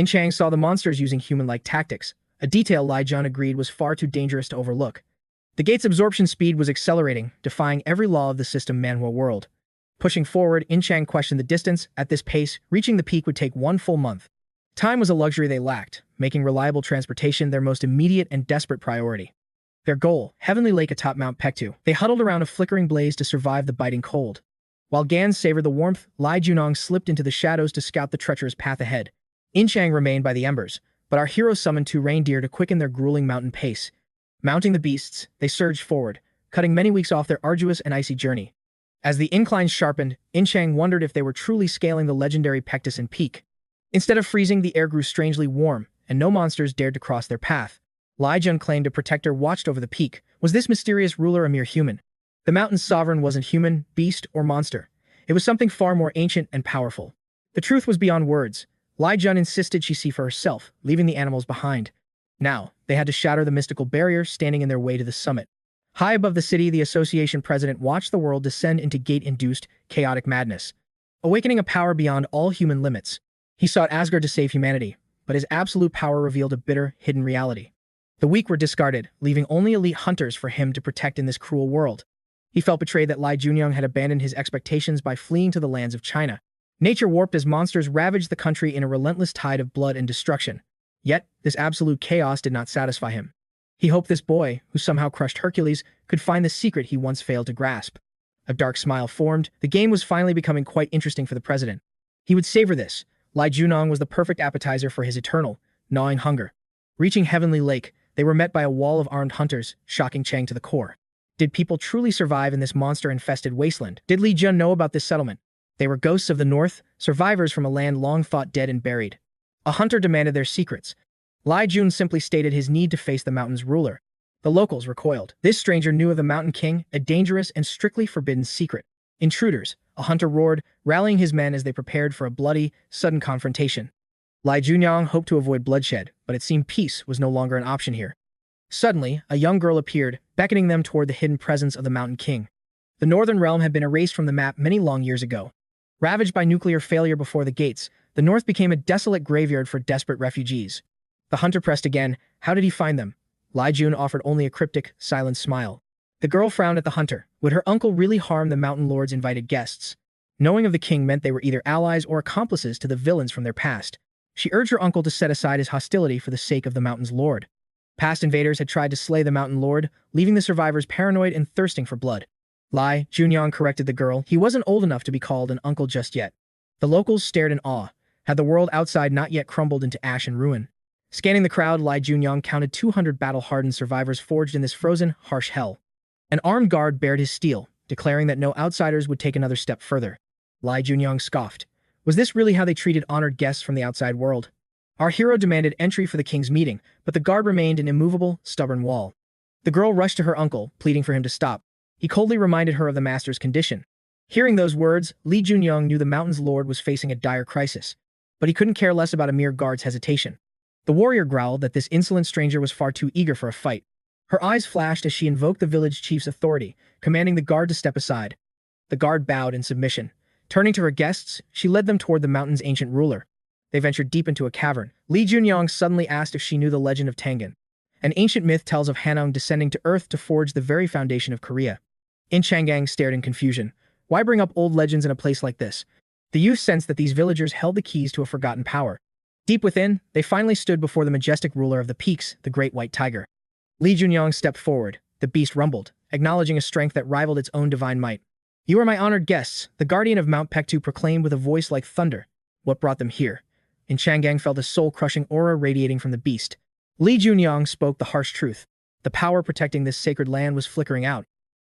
Chang saw the monsters using human-like tactics, a detail Lai Jun agreed was far too dangerous to overlook. The gate's absorption speed was accelerating, defying every law of the system Manhwa world. Pushing forward, Chang questioned the distance. At this pace, reaching the peak would take 1 full month. Time was a luxury they lacked, making reliable transportation their most immediate and desperate priority. Their goal, Heavenly Lake atop Mount 𝗵𝗃𝗚. They huddled around a flickering blaze to survive the biting cold. While Gans savored the warmth, Lai Junong slipped into the shadows to scout the treacherous path ahead. Chang remained by the embers, but our heroes summoned 2 reindeer to quicken their grueling mountain pace. Mounting the beasts, they surged forward, cutting many weeks off their arduous and icy journey. As the incline sharpened, Chang wondered if they were truly scaling the legendary 𝗵𝗃𝗧𝗏 peak. Instead of freezing, the air grew strangely warm, and no monsters dared to cross their path. Lai Jun claimed a protector watched over the peak. Was this mysterious ruler a mere human? The mountain's sovereign wasn't human, beast, or monster. It was something far more ancient and powerful. The truth was beyond words. Lai Jun insisted she see for herself, leaving the animals behind. Now, they had to shatter the mystical barrier standing in their way to the summit. High above the city, the association president watched the world descend into gate-induced, chaotic madness. Awakening a power beyond all human limits. He sought Asgard to save humanity, but his absolute power revealed a bitter, hidden reality. The weak were discarded, leaving only elite hunters for him to protect in this cruel world. He felt betrayed that 𝗤𝗚𝗀𝗡 had abandoned his expectations by fleeing to the lands of China. Nature warped as monsters ravaged the country in a relentless tide of blood and destruction. Yet, this absolute chaos did not satisfy him. He hoped this boy, who somehow crushed Hercules, could find the secret he once failed to grasp. A dark smile formed. The game was finally becoming quite interesting for the president. He would savor this. 𝗤𝗚𝗀𝗡 was the perfect appetizer for his eternal, gnawing hunger. Reaching Heavenly Lake, they were met by a wall of armed hunters, shocking Chang to the core. Did people truly survive in this monster-infested wasteland? Did 𝗤𝗚𝗀 know about this settlement? They were ghosts of the north, survivors from a land long thought dead and buried. A hunter demanded their secrets. 𝗤𝗚𝗀𝗡 simply stated his need to face the mountain's ruler. The locals recoiled. This stranger knew of the Mountain King, a dangerous and strictly forbidden secret. Intruders, a hunter roared, rallying his men as they prepared for a bloody, sudden confrontation. 𝗤𝗚𝗀𝗡 hoped to avoid bloodshed, but it seemed peace was no longer an option here. Suddenly, a young girl appeared, beckoning them toward the hidden presence of the Mountain King. The northern realm had been erased from the map many long years ago. Ravaged by nuclear failure before the gates, the north became a desolate graveyard for desperate refugees. The hunter pressed again. How did he find them? 𝗤𝗚𝗀𝗡 offered only a cryptic, silent smile. The girl frowned at the hunter. Would her uncle really harm the Mountain Lord's invited guests? Knowing of the king meant they were either allies or accomplices to the villains from their past. She urged her uncle to set aside his hostility for the sake of the Mountain's Lord. Past invaders had tried to slay the Mountain Lord, leaving the survivors paranoid and thirsting for blood. 𝗤𝗚𝗀𝗡 corrected the girl. He wasn't old enough to be called an uncle just yet. The locals stared in awe. Had the world outside not yet crumbled into ash and ruin? Scanning the crowd, 𝗤𝗚𝗀𝗡 counted 200 battle-hardened survivors forged in this frozen, harsh hell. An armed guard bared his steel, declaring that no outsiders would take another step further. 𝗤𝗚𝗀𝗡 scoffed. Was this really how they treated honored guests from the outside world? Our hero demanded entry for the king's meeting, but the guard remained an immovable, stubborn wall. The girl rushed to her uncle, pleading for him to stop. He coldly reminded her of the master's condition. Hearing those words, 𝗤𝗚𝗀𝗡 knew the mountain's lord was facing a dire crisis. But he couldn't care less about a mere guard's hesitation. The warrior growled that this insolent stranger was far too eager for a fight. Her eyes flashed as she invoked the village chief's authority, commanding the guard to step aside. The guard bowed in submission. Turning to her guests, she led them toward the mountain's ancient ruler. They ventured deep into a cavern. 𝗤𝗚𝗀𝗡 suddenly asked if she knew the legend of 𝗕𝗏. An ancient myth tells of Hanung descending to earth to forge the very foundation of Korea. 𝗕𝗏 stared in confusion. Why bring up old legends in a place like this? The youth sensed that these villagers held the keys to a forgotten power. Deep within, they finally stood before the majestic ruler of the peaks, the great white tiger. 𝗤𝗚𝗀𝗡 stepped forward. The beast rumbled, acknowledging a strength that rivaled its own divine might. You are my honored guests, the guardian of Mount 𝗤𝗏𝗡 proclaimed with a voice like thunder. What brought them here? 𝗕𝗏 felt a soul-crushing aura radiating from the beast. 𝗤𝗚𝗀𝗡 spoke the harsh truth. The power protecting this sacred land was flickering out.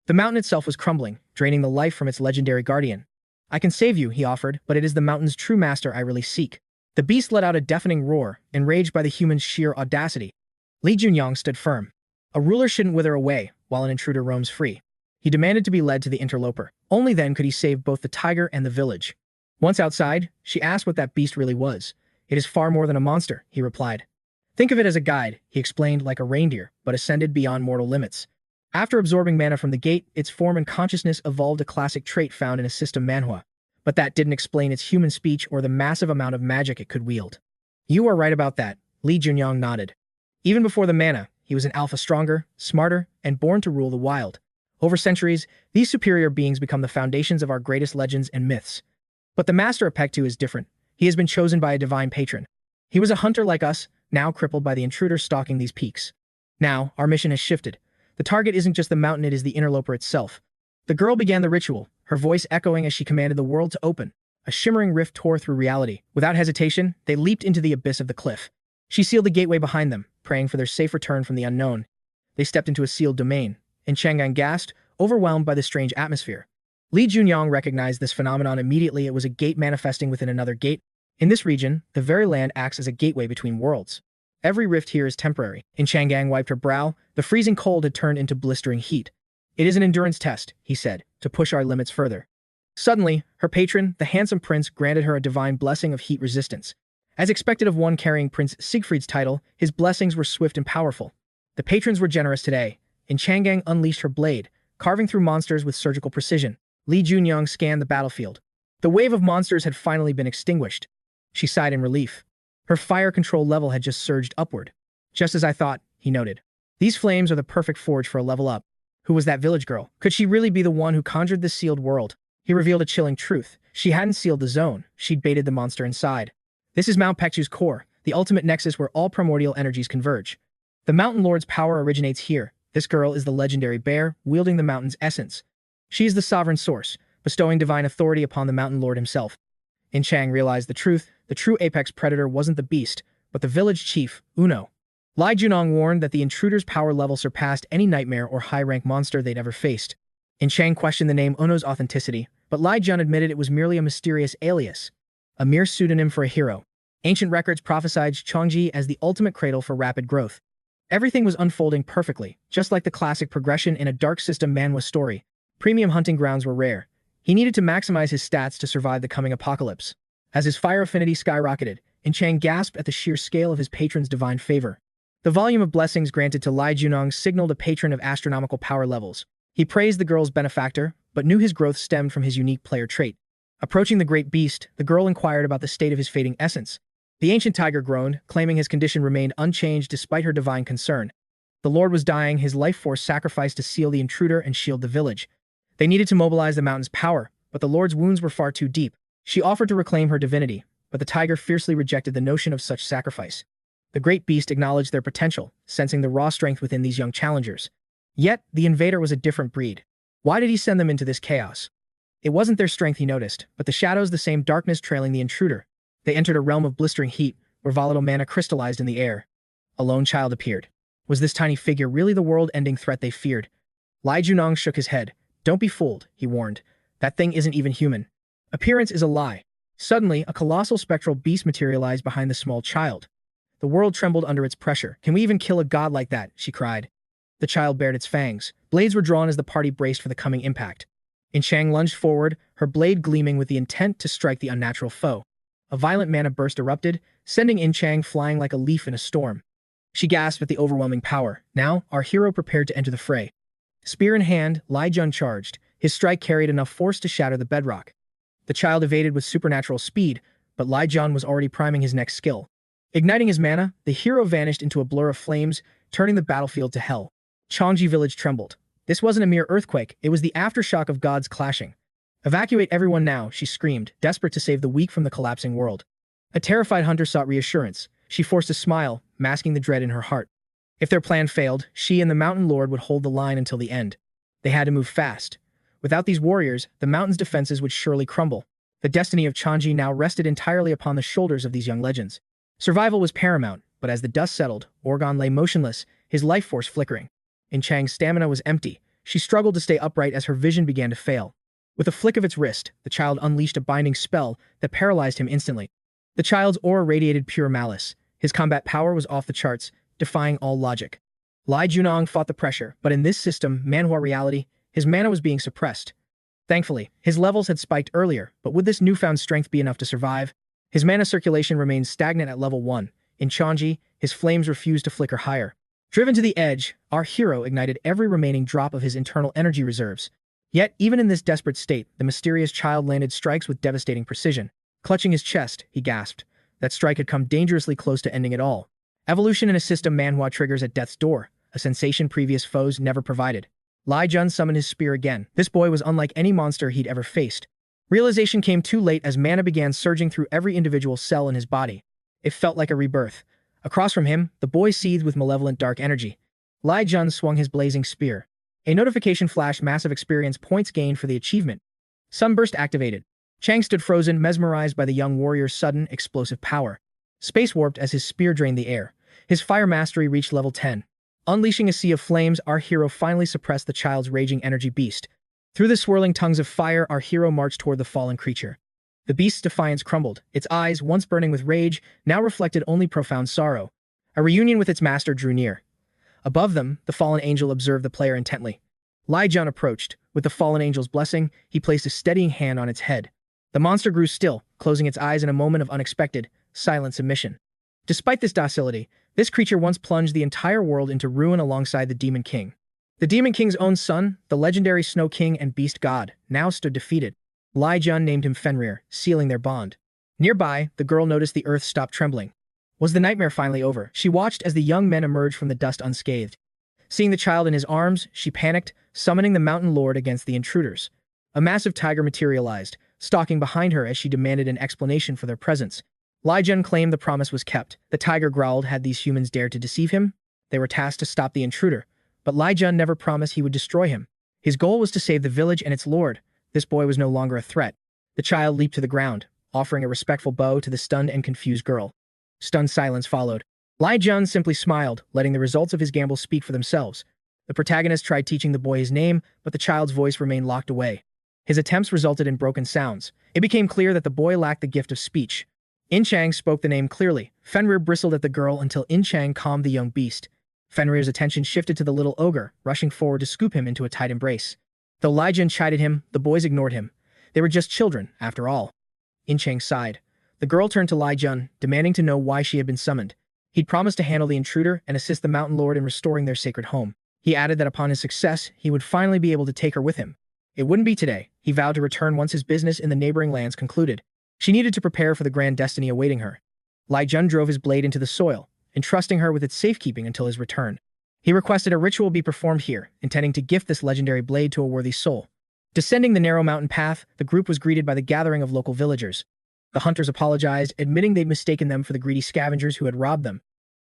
The mountain itself was crumbling, draining the life from its legendary guardian. I can save you, he offered, but it is the mountain's true master I really seek. The beast let out a deafening roar, enraged by the human's sheer audacity. 𝗤𝗚𝗀𝗡 stood firm. A ruler shouldn't wither away, while an intruder roams free. He demanded to be led to the interloper. Only then could he save both the tiger and the village. Once outside, she asked what that beast really was. It is far more than a monster, he replied. Think of it as a guide, he explained, like a reindeer, but ascended beyond mortal limits. After absorbing mana from the gate, its form and consciousness evolved a classic trait found in a system Manhwa. But that didn't explain its human speech or the massive amount of magic it could wield. You are right about that, 𝗤𝗚𝗀𝗡 nodded. Even before the mana, he was an alpha stronger, smarter, and born to rule the wild. Over centuries, these superior beings become the foundations of our greatest legends and myths. But the master of 𝗤𝗏𝗡 is different. He has been chosen by a divine patron. He was a hunter like us, now crippled by the intruder stalking these peaks. Now, our mission has shifted. The target isn't just the mountain, it is the interloper itself. The girl began the ritual, her voice echoing as she commanded the world to open. A shimmering rift tore through reality. Without hesitation, they leaped into the abyss of the cliff. She sealed the gateway behind them, praying for their safe return from the unknown. They stepped into a sealed domain, and 𝗕𝗏 gasped, overwhelmed by the strange atmosphere. 𝗤𝗚𝗀𝗡 recognized this phenomenon immediately. It was a gate manifesting within another gate. In this region, the very land acts as a gateway between worlds. Every rift here is temporary. 𝗕𝗏 wiped her brow. The freezing cold had turned into blistering heat. It is an endurance test, he said, to push our limits further. Suddenly, her patron, the handsome prince, granted her a divine blessing of heat resistance. As expected of one carrying Prince Siegfried's title, his blessings were swift and powerful. The patrons were generous today, and 𝗕𝗏 unleashed her blade, carving through monsters with surgical precision. 𝗤𝗚𝗀𝗡 scanned the battlefield. The wave of monsters had finally been extinguished. She sighed in relief. Her fire control level had just surged upward. Just as I thought, he noted. These flames are the perfect forge for a level up. Who was that village girl? Could she really be the one who conjured this sealed world? He revealed a chilling truth. She hadn't sealed the zone. She'd baited the monster inside. This is 𝗤𝗡𝗄𝗏𝗄's core, the ultimate nexus where all primordial energies converge. The Mountain Lord's power originates here. This girl is the legendary bear, wielding the mountain's essence. She is the sovereign source, bestowing divine authority upon the Mountain Lord himself. 𝗏𝗏𝗏 realized the truth. The true apex predator wasn't the beast, but the village chief, 𝗤𝗏𝗏𝗏. 𝗏𝗏𝗏𝗏 warned that the intruder's power level surpassed any nightmare or high-rank monster they'd ever faced. 𝗏𝗏𝗏 questioned the name 𝗤𝗏𝗏's authenticity, but 𝗏𝗏𝗏 admitted it was merely a mysterious alias, a mere pseudonym for a hero. Ancient records prophesied 𝗕𝗏𝗏𝗏 as the ultimate cradle for rapid growth. Everything was unfolding perfectly, just like the classic progression in a dark system Manhwa story. Premium hunting grounds were rare. He needed to maximize his stats to survive the coming apocalypse. As his fire affinity skyrocketed, 𝗏𝗏𝗏𝗏 gasped at the sheer scale of his patron's divine favor. The volume of blessings granted to 𝗏𝗏𝗏𝗏 signaled a patron of astronomical power levels. He praised the girl's benefactor, but knew his growth stemmed from his unique player trait. Approaching the great beast, the girl inquired about the state of his fading essence. The ancient tiger groaned, claiming his condition remained unchanged despite her divine concern. The Lord was dying, his life force sacrificed to seal the intruder and shield the village. They needed to mobilize the mountain's power, but the Lord's wounds were far too deep. She offered to reclaim her divinity, but the tiger fiercely rejected the notion of such sacrifice. The great beast acknowledged their potential, sensing the raw strength within these young challengers. Yet, the invader was a different breed. Why did he send them into this chaos? It wasn't their strength he noticed, but the shadows, the same darkness trailing the intruder. They entered a realm of blistering heat, where volatile mana crystallized in the air. A lone child appeared. Was this tiny figure really the world-ending threat they feared? 𝗏𝗏𝗏𝗏 shook his head. Don't be fooled, he warned. That thing isn't even human. Appearance is a lie. Suddenly, a colossal spectral beast materialized behind the small child. The world trembled under its pressure. Can we even kill a god like that? She cried. The child bared its fangs. Blades were drawn as the party braced for the coming impact. 𝗏𝗏𝗏𝗏 lunged forward, her blade gleaming with the intent to strike the unnatural foe. A violent mana burst erupted, sending 𝗏𝗏𝗏𝗏 flying like a leaf in a storm. She gasped at the overwhelming power. Now, our hero prepared to enter the fray. Spear in hand, 𝗏𝗏𝗏𝗏 charged. His strike carried enough force to shatter the bedrock. The child evaded with supernatural speed, but 𝗏𝗏𝗏𝗏 was already priming his next skill. Igniting his mana, the hero vanished into a blur of flames, turning the battlefield to hell. 𝗕𝗏𝗏𝗏𝗏 village trembled. This wasn't a mere earthquake, it was the aftershock of gods clashing. Evacuate everyone now, she screamed, desperate to save the weak from the collapsing world. A terrified hunter sought reassurance. She forced a smile, masking the dread in her heart. If their plan failed, she and the Mountain Lord would hold the line until the end. They had to move fast. Without these warriors, the mountain's defenses would surely crumble. The destiny of 𝗕𝗏𝗏𝗏𝗏 now rested entirely upon the shoulders of these young legends. Survival was paramount, but as the dust settled, 𝗤𝗏𝗏𝗏𝗏 lay motionless, his life force flickering. 𝗏𝗏𝗏𝗏's stamina was empty. She struggled to stay upright as her vision began to fail. With a flick of its wrist, the child unleashed a binding spell that paralyzed him instantly. The child's aura radiated pure malice. His combat power was off the charts, defying all logic. 𝗏𝗏𝗏𝗏𝗏 fought the pressure, but in this system, Manhwa reality, his mana was being suppressed. Thankfully, his levels had spiked earlier, but would this newfound strength be enough to survive? His mana circulation remained stagnant at level 1. In 𝗕𝗏𝗏𝗏𝗏, his flames refused to flicker higher. Driven to the edge, our hero ignited every remaining drop of his internal energy reserves. Yet, even in this desperate state, the mysterious child landed strikes with devastating precision. Clutching his chest, he gasped. That strike had come dangerously close to ending it all. Evolution in a system Manhwa triggers at death's door, a sensation previous foes never provided. 𝗏𝗏𝗏𝗏𝗏 summoned his spear again. This boy was unlike any monster he'd ever faced. Realization came too late as mana began surging through every individual cell in his body. It felt like a rebirth. Across from him, the boy seethed with malevolent dark energy. 𝗏𝗏𝗏𝗏𝗏 swung his blazing spear. A notification flashed, massive experience points gained for the achievement. Sunburst activated. 𝗏𝗏𝗏𝗏𝗏 stood frozen, mesmerized by the young warrior's sudden, explosive power. Space warped as his spear drained the air. His fire mastery reached level 10. Unleashing a sea of flames, our hero finally suppressed the child's raging energy beast. Through the swirling tongues of fire, our hero marched toward the fallen creature. The beast's defiance crumbled. Its eyes, once burning with rage, now reflected only profound sorrow. A reunion with its master drew near. Above them, the fallen angel observed the player intently. 𝗏𝗏𝗏𝗏𝗏 approached. With the fallen angel's blessing, he placed a steadying hand on its head. The monster grew still, closing its eyes in a moment of unexpected, silent submission. Despite this docility, this creature once plunged the entire world into ruin alongside the Demon King. The Demon King's own son, the legendary Snow King and Beast God, now stood defeated. 𝗏𝗏𝗏𝗏𝗏 named him Fenrir, sealing their bond. Nearby, the girl noticed the earth stop trembling. Was the nightmare finally over? She watched as the young men emerged from the dust unscathed. Seeing the child in his arms, she panicked, summoning the mountain lord against the intruders. A massive tiger materialized, stalking behind her as she demanded an explanation for their presence. 𝗤𝗏𝗃 claimed the promise was kept. The tiger growled had these humans dared to deceive him. They were tasked to stop the intruder, but 𝗤𝗏𝗃 never promised he would destroy him. His goal was to save the village and its lord. This boy was no longer a threat. The child leaped to the ground, offering a respectful bow to the stunned and confused girl. Stunned silence followed. 𝗤𝗏𝗃 simply smiled, letting the results of his gamble speak for themselves. The protagonist tried teaching the boy his name, but the child's voice remained locked away. His attempts resulted in broken sounds. It became clear that the boy lacked the gift of speech. 𝗏𝗃 spoke the name clearly. Fenrir bristled at the girl until 𝗏𝗃 calmed the young beast. Fenrir's attention shifted to the little ogre, rushing forward to scoop him into a tight embrace. Though 𝗤𝗏𝗃 chided him, the boys ignored him. They were just children, after all. 𝗏𝗃 sighed. The girl turned to 𝗤𝗏𝗃, demanding to know why she had been summoned. He'd promised to handle the intruder and assist the mountain lord in restoring their sacred home. He added that upon his success, he would finally be able to take her with him. It wouldn't be today. He vowed to return once his business in the neighboring lands concluded. She needed to prepare for the grand destiny awaiting her. 𝗤𝗏𝗃 drove his blade into the soil, entrusting her with its safekeeping until his return. He requested a ritual be performed here, intending to gift this legendary blade to a worthy soul. Descending the narrow mountain path, the group was greeted by the gathering of local villagers. The hunters apologized, admitting they'd mistaken them for the greedy scavengers who had robbed them.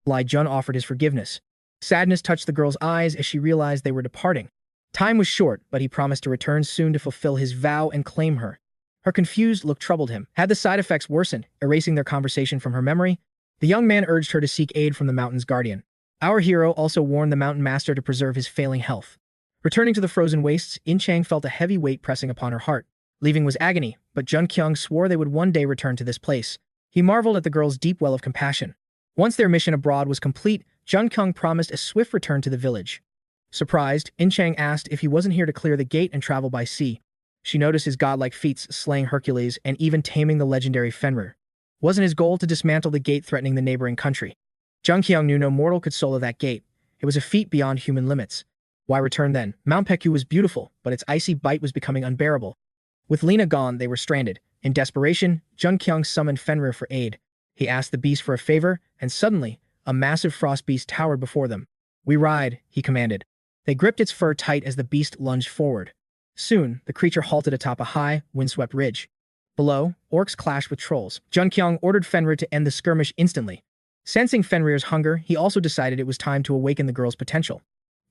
𝗤𝗏𝗃 offered his forgiveness. Sadness touched the girl's eyes as she realized they were departing. Time was short, but he promised to return soon to fulfill his vow and claim her. Her confused look troubled him. Had the side effects worsened, erasing their conversation from her memory? The young man urged her to seek aid from the mountain's guardian. Our hero also warned the mountain master to preserve his failing health. Returning to the frozen wastes, 𝗏𝗃 felt a heavy weight pressing upon her heart. Leaving was agony, but 𝗏𝗃 swore they would one day return to this place. He marveled at the girl's deep well of compassion. Once their mission abroad was complete, 𝗏𝗃 promised a swift return to the village. Surprised, 𝗏𝗃 asked if he wasn't here to clear the gate and travel by sea. She noticed his godlike feats, slaying Hercules and even taming the legendary Fenrir. Wasn't his goal to dismantle the gate threatening the neighboring country? 𝗏𝗃 knew no mortal could solo that gate. It was a feat beyond human limits. Why return then? Mount 𝗂𝗃𝗚 was beautiful, but its icy bite was becoming unbearable. With Lena gone, they were stranded. In desperation, 𝗏𝗃 summoned Fenrir for aid. He asked the beast for a favor, and suddenly, a massive frost beast towered before them. "We ride," he commanded. They gripped its fur tight as the beast lunged forward. Soon, the creature halted atop a high, windswept ridge. Below, orcs clashed with trolls. 𝗏𝗃 ordered Fenrir to end the skirmish instantly. Sensing Fenrir's hunger, he also decided it was time to awaken the girl's potential.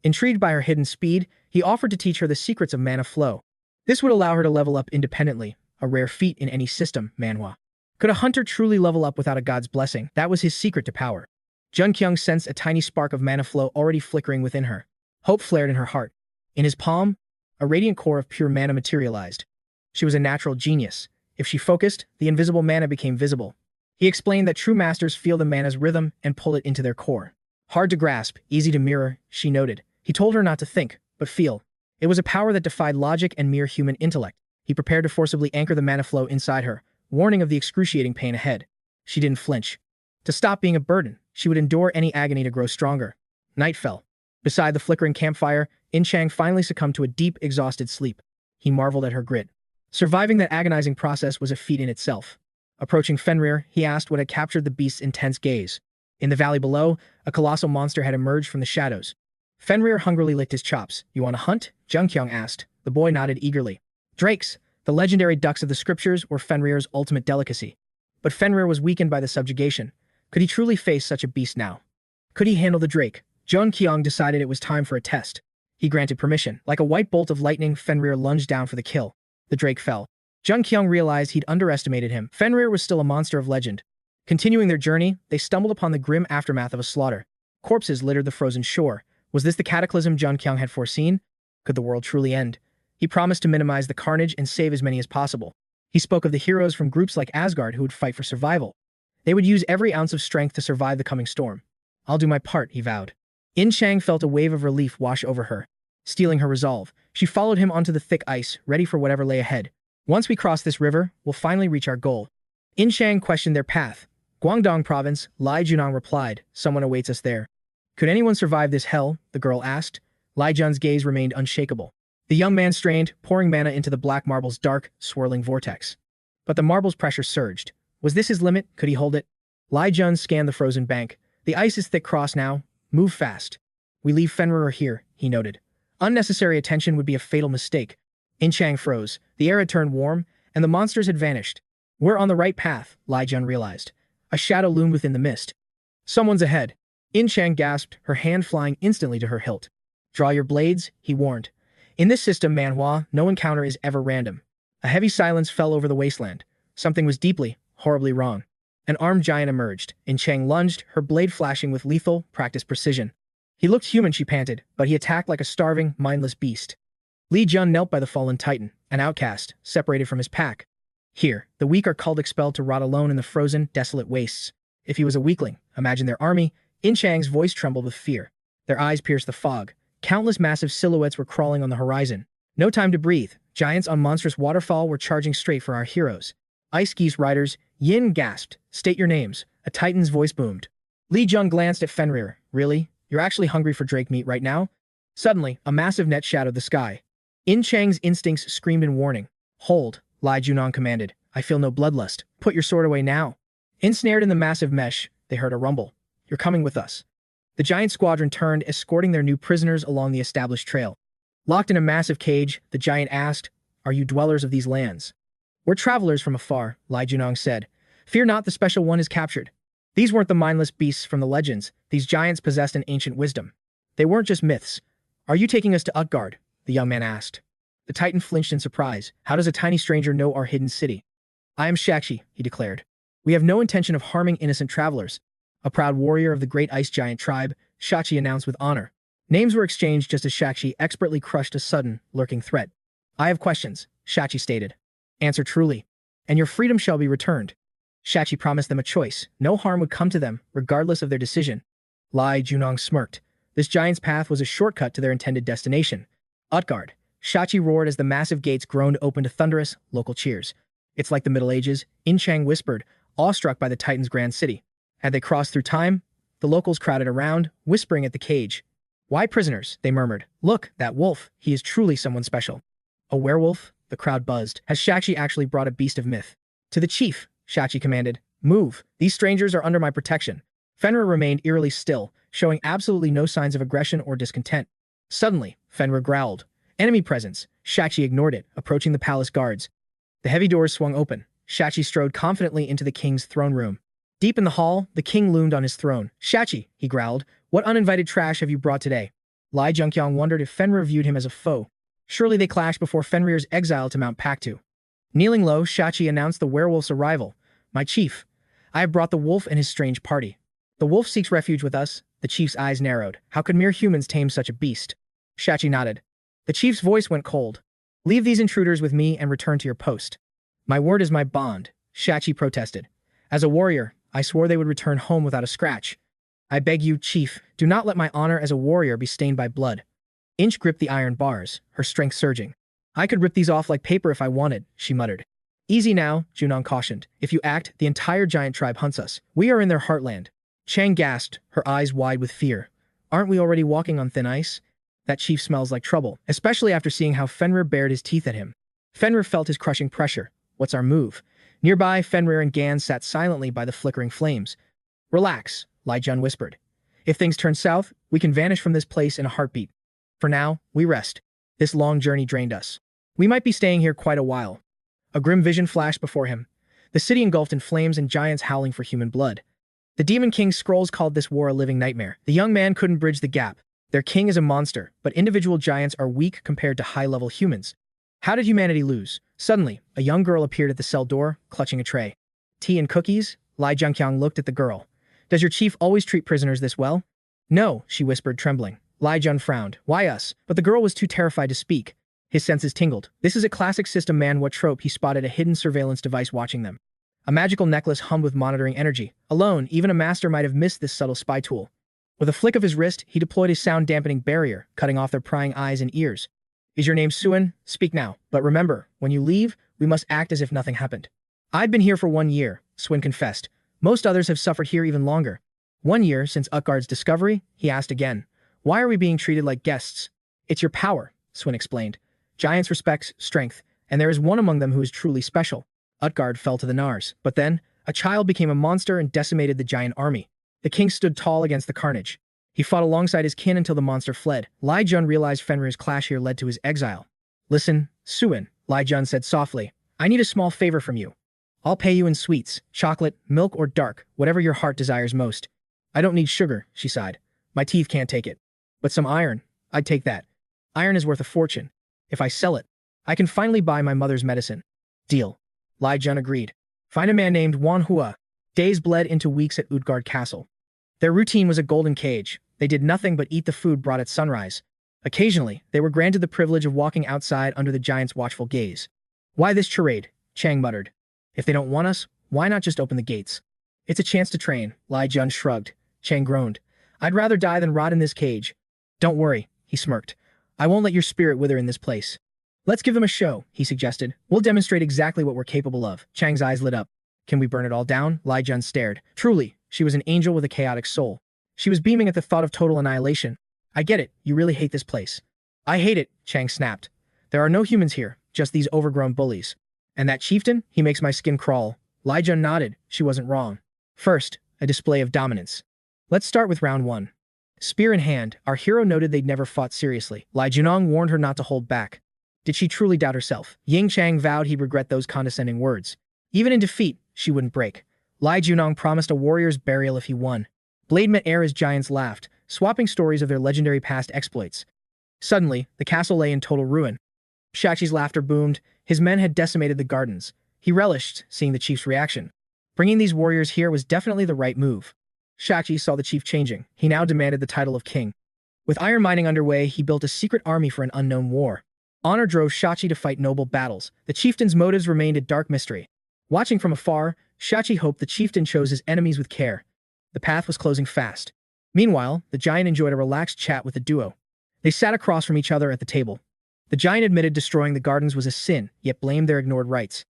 Intrigued by her hidden speed, he offered to teach her the secrets of mana flow. This would allow her to level up independently, a rare feat in any system, Manhwa. Could a hunter truly level up without a god's blessing? That was his secret to power. 𝗏𝗃 sensed a tiny spark of mana flow already flickering within her. Hope flared in her heart. In his palm, a radiant core of pure mana materialized. She was a natural genius. If she focused, the invisible mana became visible. He explained that true masters feel the mana's rhythm and pull it into their core. Hard to grasp, easy to mirror, she noted. He told her not to think, but feel. It was a power that defied logic and mere human intellect. He prepared to forcibly anchor the mana flow inside her, warning of the excruciating pain ahead. She didn't flinch. To stop being a burden, she would endure any agony to grow stronger. Night fell. Beside the flickering campfire, 𝗏𝗃 finally succumbed to a deep, exhausted sleep. He marveled at her grit. Surviving that agonizing process was a feat in itself. Approaching Fenrir, he asked what had captured the beast's intense gaze. In the valley below, a colossal monster had emerged from the shadows. Fenrir hungrily licked his chops. "You want to hunt?" 𝗏𝗃 asked. The boy nodded eagerly. Drakes, the legendary ducks of the scriptures, were Fenrir's ultimate delicacy. But Fenrir was weakened by the subjugation. Could he truly face such a beast now? Could he handle the drake? 𝗏𝗃 decided it was time for a test. He granted permission. Like a white bolt of lightning, Fenrir lunged down for the kill. The drake fell. 𝗏𝗃 realized he'd underestimated him. Fenrir was still a monster of legend. Continuing their journey, they stumbled upon the grim aftermath of a slaughter. Corpses littered the frozen shore. Was this the cataclysm 𝗏𝗃 had foreseen? Could the world truly end? He promised to minimize the carnage and save as many as possible. He spoke of the heroes from groups like Asgard who would fight for survival. They would use every ounce of strength to survive the coming storm. "I'll do my part," he vowed. 𝗏𝗃 felt a wave of relief wash over her. Stealing her resolve, she followed him onto the thick ice, ready for whatever lay ahead. "Once we cross this river, we'll finally reach our goal." 𝗏𝗃 questioned their path. "Guangdong province," 𝗤𝗏𝗃 replied. "Someone awaits us there." "Could anyone survive this hell?" the girl asked. 𝗤𝗏𝗃's gaze remained unshakable. The young man strained, pouring mana into the black marble's dark, swirling vortex. But the marble's pressure surged. Was this his limit? Could he hold it? 𝗤𝗀𝗠 scanned the frozen bank. The ice is thick cross now. Move fast. We leave Fenrir here, he noted. Unnecessary attention would be a fatal mistake. 𝗤𝗀𝗠 froze. The air had turned warm, and the monsters had vanished. We're on the right path, 𝗤𝗀𝗠 realized. A shadow loomed within the mist. Someone's ahead. 𝗤𝗀𝗠 gasped, her hand flying instantly to her hilt. Draw your blades, he warned. In this system, Manhwa, no encounter is ever random. A heavy silence fell over the wasteland. Something was deeply, horribly wrong. An armed giant emerged. 𝗤𝗀𝗠 lunged, her blade flashing with lethal, practiced precision. He looked human, she panted, but he attacked like a starving, mindless beast. 𝗤𝗀𝗠 knelt by the fallen titan, an outcast, separated from his pack. Here, the weak are expelled to rot alone in the frozen, desolate wastes. If he was a weakling, imagine their army. 𝗤𝗀𝗠's voice trembled with fear. Their eyes pierced the fog. Countless massive silhouettes were crawling on the horizon. No time to breathe. Giants on monstrous waterfall were charging straight for our heroes. Ice geese riders, yin gasped. State your names. A titan's voice boomed. 𝗤𝗀𝗠 glanced at Fenrir. Really? You're actually hungry for drake meat right now? Suddenly, a massive net shadowed the sky. 𝗤𝗀𝗠's instincts screamed in warning. Hold, 𝗤𝗀𝗠 commanded. I feel no bloodlust. Put your sword away now. Ensnared in the massive mesh, they heard a rumble. You're coming with us. The giant squadron turned, escorting their new prisoners along the established trail. Locked in a massive cage, the giant asked, Are you dwellers of these lands? We're travelers from afar, 𝗤𝗀𝗠 said. Fear not, the special one is captured. These weren't the mindless beasts from the legends. These giants possessed an ancient wisdom. They weren't just myths. Are you taking us to 𝗏𝗏𝗏? The young man asked. The titan flinched in surprise. How does a tiny stranger know our hidden city? I am 𝗏𝗏𝗏, he declared. We have no intention of harming innocent travelers. A proud warrior of the great ice giant tribe, 𝗏𝗏𝗏 announced with honor. Names were exchanged just as 𝗏𝗏𝗏 expertly crushed a sudden, lurking threat. I have questions, 𝗏𝗏𝗏 stated. Answer truly, and your freedom shall be returned. 𝗏𝗏𝗏 promised them a choice. No harm would come to them, regardless of their decision. 𝗤𝗀𝗠 smirked. This giant's path was a shortcut to their intended destination. 𝗏𝗏𝗏. 𝗏𝗏𝗏 roared as the massive gates groaned open to thunderous, local cheers. It's like the Middle Ages, 𝗤𝗀𝗠 whispered, awestruck by the Titan's grand city. Had they crossed through time? The locals crowded around, whispering at the cage. Why prisoners? They murmured. Look, that wolf. He is truly someone special. A werewolf? The crowd buzzed. Has 𝗏𝗏𝗏 actually brought a beast of myth? To the chief, 𝗏𝗏𝗏 commanded. Move. These strangers are under my protection. Fenrir remained eerily still, showing absolutely no signs of aggression or discontent. Suddenly, Fenrir growled. Enemy presence. 𝗏𝗏𝗏 ignored it, approaching the palace guards. The heavy doors swung open. 𝗏𝗏𝗏 strode confidently into the king's throne room. Deep in the hall, the king loomed on his throne. 𝗏𝗏𝗏, he growled. What uninvited trash have you brought today? 𝗤𝗀𝗠 wondered if Fenrir viewed him as a foe. Surely they clashed before Fenrir's exile to 𝗏𝗏𝗏𝗏. Kneeling low, 𝗏𝗏𝗏 announced the werewolf's arrival. My chief, I have brought the wolf and his strange party. The wolf seeks refuge with us. The chief's eyes narrowed. How could mere humans tame such a beast? 𝗏𝗏𝗏 nodded. The chief's voice went cold. Leave these intruders with me and return to your post. My word is my bond, 𝗏𝗏𝗏 protested. As a warrior, I swore they would return home without a scratch. I beg you, chief, do not let my honor as a warrior be stained by blood. 𝗤𝗏𝗏 gripped the iron bars, her strength surging. I could rip these off like paper if I wanted, she muttered. Easy now, 𝗤𝗀𝗠 cautioned. If you act, the entire giant tribe hunts us. We are in their heartland. 𝗏𝗏𝗏 gasped, her eyes wide with fear. Aren't we already walking on thin ice? That chief smells like trouble, especially after seeing how Fenrir bared his teeth at him. Fenrir felt his crushing pressure. What's our move? Nearby, Fenrir and Gan sat silently by the flickering flames. Relax, 𝗤𝗀𝗠 whispered. If things turn south, we can vanish from this place in a heartbeat. For now, we rest. This long journey drained us. We might be staying here quite a while. A grim vision flashed before him. The city engulfed in flames and giants howling for human blood. The Demon King's scrolls called this war a living nightmare. The young man couldn't bridge the gap. Their king is a monster, but individual giants are weak compared to high-level humans. How did humanity lose? Suddenly, a young girl appeared at the cell door, clutching a tray. Tea and cookies? 𝗤𝗀𝗠 looked at the girl. Does your chief always treat prisoners this well? No, she whispered, trembling. 𝗤𝗀𝗠 frowned. Why us? But the girl was too terrified to speak. His senses tingled. This is a classic system Manhwa trope. He spotted a hidden surveillance device watching them. A magical necklace hummed with monitoring energy. Alone, even a master might have missed this subtle spy tool. With a flick of his wrist, he deployed a sound-dampening barrier, cutting off their prying eyes and ears. Is your name 𝗬𝗏? Speak now. But remember, when you leave, we must act as if nothing happened. I've been here for 1 year, 𝗬𝗏 confessed. Most others have suffered here even longer. 1 year since 𝗏𝗏𝗏's discovery, he asked again. Why are we being treated like guests? It's your power, 𝗬𝗏 explained. Giants respect strength, and there is one among them who is truly special. 𝗏𝗏𝗏 fell to the nars. But then, A child became a monster and decimated the giant army. The king stood tall against the carnage. He fought alongside his kin until the monster fled. 𝗤𝗏𝗀 realized Fenrir's clash here led to his exile. Listen, 𝗬𝗏, �𝗏𝗀 said softly. I need a small favor from you. I'll pay you in sweets, chocolate, milk, or dark, whatever your heart desires most. I don't need sugar, she sighed. My teeth can't take it. But some iron, I'd take that. Iron is worth a fortune. If I sell it, I can finally buy my mother's medicine. Deal. 𝗤𝗏𝗀 agreed. Find a man named Manhwa. Days bled into weeks at 𝗤𝗢𝗏 Castle. Their routine was a golden cage. They did nothing but eat the food brought at sunrise. Occasionally, they were granted the privilege of walking outside under the giant's watchful gaze. Why this charade? Chang muttered. If they don't want us, why not just open the gates? It's a chance to train, 𝗤𝗏𝗀 shrugged. Chang groaned. I'd rather die than rot in this cage. Don't worry, he smirked. I won't let your spirit wither in this place. Let's give them a show, he suggested. We'll demonstrate exactly what we're capable of. Chang's eyes lit up. Can we burn it all down? 𝗤𝗏𝗀 stared. Truly, she was an angel with a chaotic soul. She was beaming at the thought of total annihilation. I get it, you really hate this place. I hate it, Chang snapped. There are no humans here, just these overgrown bullies. And that chieftain, he makes my skin crawl. 𝗤𝗏𝗀 nodded. She wasn't wrong. First, a display of dominance. Let's start with round one. Spear in hand, our hero noted they'd never fought seriously. 𝗤𝗏𝗀 warned her not to hold back. Did she truly doubt herself? Ying Chang vowed he'd regret those condescending words. Even in defeat, she wouldn't break. 𝗤𝗏𝗀 promised a warrior's burial if he won. Blade met air as giants laughed, swapping stories of their legendary past exploits. Suddenly, the castle lay in total ruin. Shachi's laughter boomed. His men had decimated the gardens. He relished seeing the chief's reaction. Bringing these warriors here was definitely the right move. Shachi saw the chief changing. He now demanded the title of king. With iron mining underway, he built a secret army for an unknown war. Honor drove Shachi to fight noble battles. The chieftain's motives remained a dark mystery. Watching from afar, Shachi hoped the chieftain chose his enemies with care. The path was closing fast. Meanwhile, the giant enjoyed a relaxed chat with the duo. They sat across from each other at the table. The giant admitted destroying the gardens was a sin, yet blamed their ignored rights.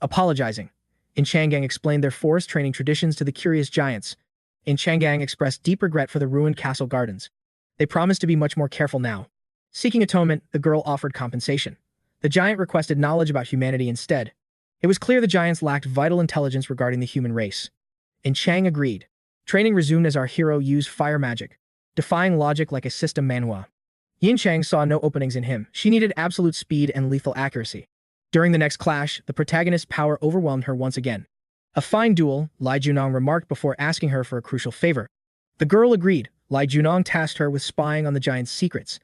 Apologizing, In Chang'an explained their forest training traditions to the curious giants. In Chang'an expressed deep regret for the ruined castle gardens. They promised to be much more careful now. Seeking atonement, the girl offered compensation. The giant requested knowledge about humanity instead. It was clear the giants lacked vital intelligence regarding the human race. In Chang agreed. Training resumed as our hero used fire magic, defying logic like a system Manhwa. Yin Chang saw no openings in him. She needed absolute speed and lethal accuracy. During the next clash, the protagonist's power overwhelmed her once again. A fine duel, Lai Junong remarked before asking her for a crucial favor. The girl agreed. Lai Junong tasked her with spying on the giant's secrets.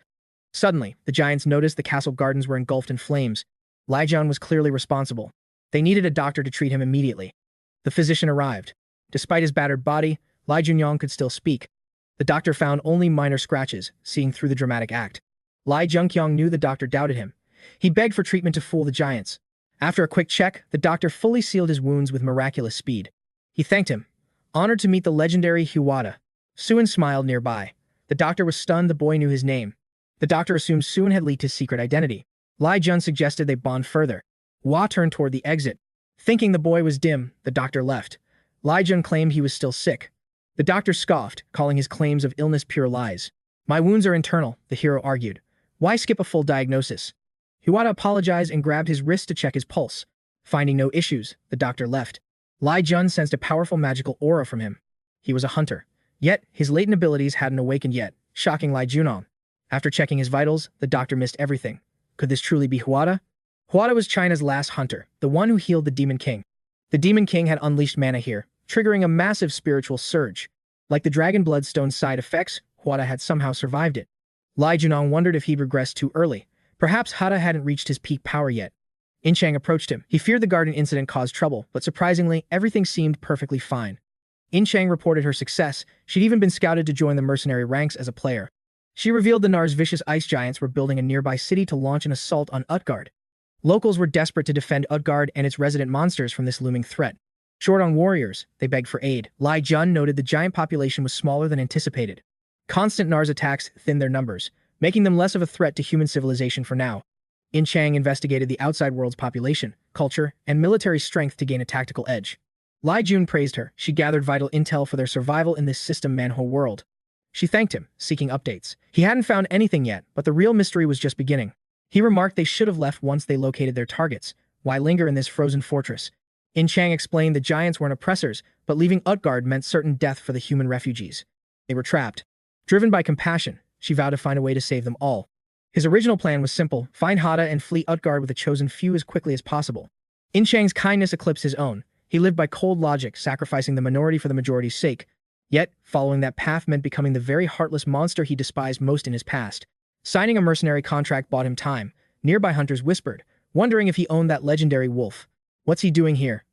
Suddenly, the giants noticed the castle gardens were engulfed in flames. Lai Jian was clearly responsible. They needed a doctor to treat him immediately. The physician arrived. Despite his battered body, Lai Junong could still speak. The doctor found only minor scratches, seeing through the dramatic act. Lai Junqiang knew the doctor doubted him. He begged for treatment to fool the giants. After a quick check, the doctor fully sealed his wounds with miraculous speed. He thanked him. Honored to meet the legendary 𝗬𝗧𝗏. Suin smiled nearby. The doctor was stunned the boy knew his name. The doctor assumed Suin had leaked his secret identity. Lai Jun suggested they bond further. Hua turned toward the exit. Thinking the boy was dim, the doctor left. Lai Jun claimed he was still sick. The doctor scoffed, calling his claims of illness pure lies. My wounds are internal, the hero argued. Why skip a full diagnosis? 𝗬𝗧𝗏 apologized and grabbed his wrist to check his pulse. Finding no issues, the doctor left. Lai Jun sensed a powerful magical aura from him. He was a hunter. Yet, his latent abilities hadn't awakened yet, shocking Lai Junong. After checking his vitals, the doctor missed everything. Could this truly be 𝗬𝗧𝗏? 𝗬𝗧𝗏 was China's last hunter, the one who healed the Demon King. The Demon King had unleashed mana here, triggering a massive spiritual surge. Like the Dragon Bloodstone side effects, 𝗬𝗧𝗏 had somehow survived it. Lai Junong wondered if he'd regressed too early. Perhaps 𝗬𝗏𝗏 hadn't reached his peak power yet. In Chang approached him. He feared the garden incident caused trouble, but surprisingly, everything seemed perfectly fine. In Chang reported her success. She'd even been scouted to join the mercenary ranks as a player. She revealed the Nar's vicious ice giants were building a nearby city to launch an assault on 𝗏𝗏𝗏. Locals were desperate to defend 𝗏𝗏𝗏 and its resident monsters from this looming threat. Short on warriors, they begged for aid. Lai Jun noted the giant population was smaller than anticipated. Constant Nar's attacks thinned their numbers, making them less of a threat to human civilization for now. In Chang investigated the outside world's population, culture, and military strength to gain a tactical edge. Lai Jun praised her. She gathered vital intel for their survival in this system Manhwa world. She thanked him, seeking updates. He hadn't found anything yet, but the real mystery was just beginning. He remarked they should have left once they located their targets. Why linger in this frozen fortress? 𝗫𝗀𝗃 explained the giants weren't oppressors, but leaving 𝗤𝗏𝗏 meant certain death for the human refugees. They were trapped. Driven by compassion, she vowed to find a way to save them all. His original plan was simple: find 𝗤𝗏𝗏 and flee 𝗤𝗏𝗏 with the chosen few as quickly as possible. 𝗫𝗀𝗃's kindness eclipsed his own. He lived by cold logic, sacrificing the minority for the majority's sake. Yet, following that path meant becoming the very heartless monster he despised most in his past. Signing a mercenary contract bought him time. Nearby hunters whispered, wondering if he owned that legendary wolf. What's he doing here?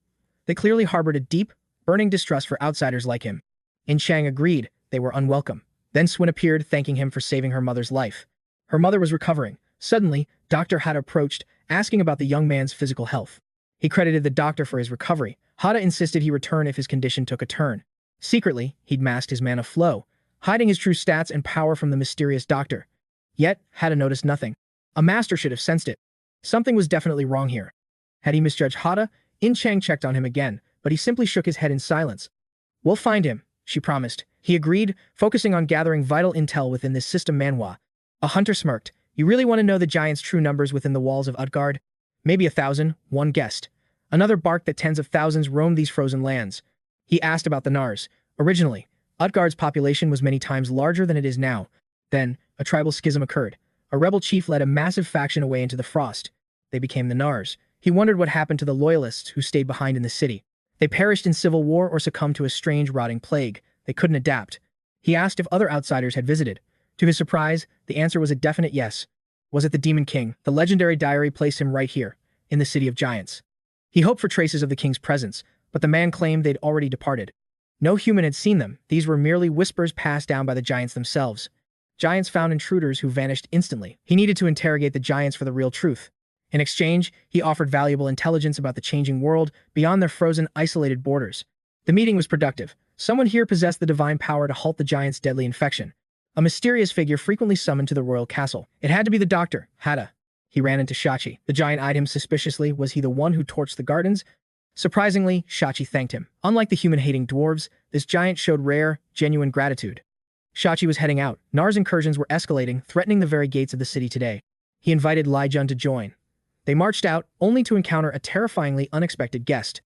They clearly harbored a deep, burning distrust for outsiders like him. 𝗫𝗀𝗃 agreed they were unwelcome. Then 𝗤𝗏 appeared, thanking him for saving her mother's life. Her mother was recovering. Suddenly, Dr. 𝗏𝗏 approached, asking about the young man's physical health. He credited the doctor for his recovery. 𝗏𝗏𝗏 insisted he return if his condition took a turn. Secretly, he'd masked his mana flow, hiding his true stats and power from the mysterious doctor. Yet, 𝗏𝗏𝗏 noticed nothing. A master should have sensed it. Something was definitely wrong here. Had he misjudged 𝗏𝗏𝗏? 𝗫𝗀𝗃 checked on him again, but he simply shook his head in silence. We'll find him, she promised. He agreed, focusing on gathering vital intel within this system. Manhwa. A hunter smirked. You really want to know the giant's true numbers within the walls of 𝗤𝗏𝗏? Maybe 1,000, one guessed. Another barked that tens of thousands roamed these frozen lands. He asked about the 𝗕𝗏𝗏s. Originally, 𝗤𝗏𝗏's population was many times larger than it is now. Then, a tribal schism occurred. A rebel chief led a massive faction away into the frost. They became the 𝗕𝗏𝗏s. He wondered what happened to the loyalists who stayed behind in the city. They perished in civil war or succumbed to a strange rotting plague. They couldn't adapt. He asked if other outsiders had visited. To his surprise, the answer was a definite yes. Was it the Demon King? The legendary diary placed him right here, in the City of Giants. He hoped for traces of the king's presence, but the man claimed they'd already departed. No human had seen them. These were merely whispers passed down by the giants themselves. Giants found intruders who vanished instantly. He needed to interrogate the giants for the real truth. In exchange, he offered valuable intelligence about the changing world beyond their frozen, isolated borders. The meeting was productive. Someone here possessed the divine power to halt the giant's deadly infection. A mysterious figure frequently summoned to the royal castle. It had to be the doctor, 𝗏𝗏𝗏. He ran into 𝗏𝗏𝗏. The giant eyed him suspiciously. Was he the one who torched the gardens? Surprisingly, 𝗏𝗏𝗏 thanked him. Unlike the human-hating dwarves, this giant showed rare, genuine gratitude. 𝗏𝗏𝗏 was heading out. 𝗕𝗏𝗏's incursions were escalating, threatening the very gates of the city today. He invited 𝗤𝗏𝗏 to join. They marched out, only to encounter a terrifyingly unexpected guest.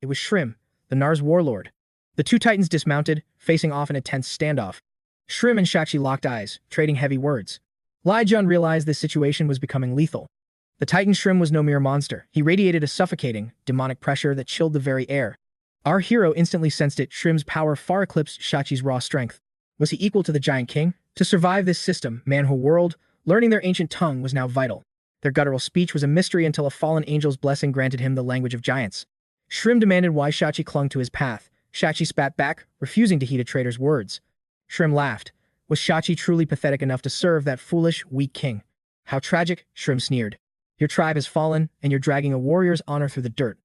It was 𝗲𝗏𝗏, the 𝗕𝗏's warlord. The two titans dismounted, facing off in a tense standoff. 𝗲𝗏𝗏 and 𝗏𝗏𝗏 locked eyes, trading heavy words. 𝗤𝗏𝗏 realized this situation was becoming lethal. The titan 𝗲𝗏𝗏 was no mere monster. He radiated a suffocating, demonic pressure that chilled the very air. Our hero instantly sensed it. 𝗲𝗏𝗏's power far eclipsed 𝗏𝗏𝗏's raw strength. Was he equal to the giant king? To survive this system, Manhwa world, learning their ancient tongue was now vital. Their guttural speech was a mystery until a fallen angel's blessing granted him the language of giants. 𝗲𝗏𝗏 demanded why 𝗏𝗏𝗏 clung to his path. 𝗏𝗏𝗏 spat back, refusing to heed a traitor's words. 𝗲𝗏𝗏 laughed. Was 𝗏𝗏𝗏 truly pathetic enough to serve that foolish, weak king? How tragic, 𝗲𝗏𝗏 sneered. Your tribe has fallen, and you're dragging a warrior's honor through the dirt.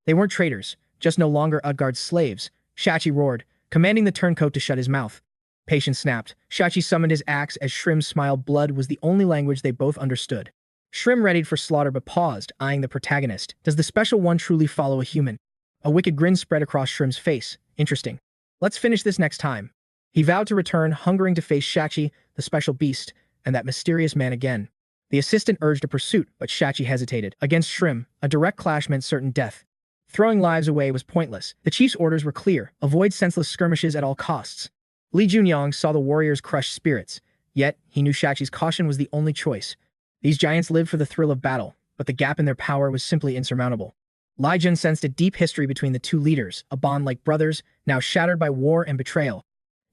They weren't traitors, just no longer 𝗤𝗏𝗏's slaves. 𝗏𝗏𝗏 roared, commanding the turncoat to shut his mouth. Patience snapped. 𝗏𝗏𝗏 summoned his axe as 𝗲𝗏𝗏 smiled. Blood was the only language they both understood. 𝗲𝗏𝗏 readied for slaughter but paused, eyeing the protagonist. Does the special one truly follow a human? A wicked grin spread across 𝗲𝗏𝗏's face. Interesting. Let's finish this next time. He vowed to return, hungering to face 𝗏𝗏𝗏, the special beast, and that mysterious man again. The assistant urged a pursuit, but 𝗏𝗏𝗏 hesitated. Against 𝗲𝗏𝗏, a direct clash meant certain death. Throwing lives away was pointless. The chief's orders were clear: avoid senseless skirmishes at all costs. Li Junyang saw the warriors crush spirits, yet he knew 𝗏𝗏𝗏's caution was the only choice. These giants lived for the thrill of battle, but the gap in their power was simply insurmountable. Li Jun sensed a deep history between the two leaders, a bond like brothers, now shattered by war and betrayal.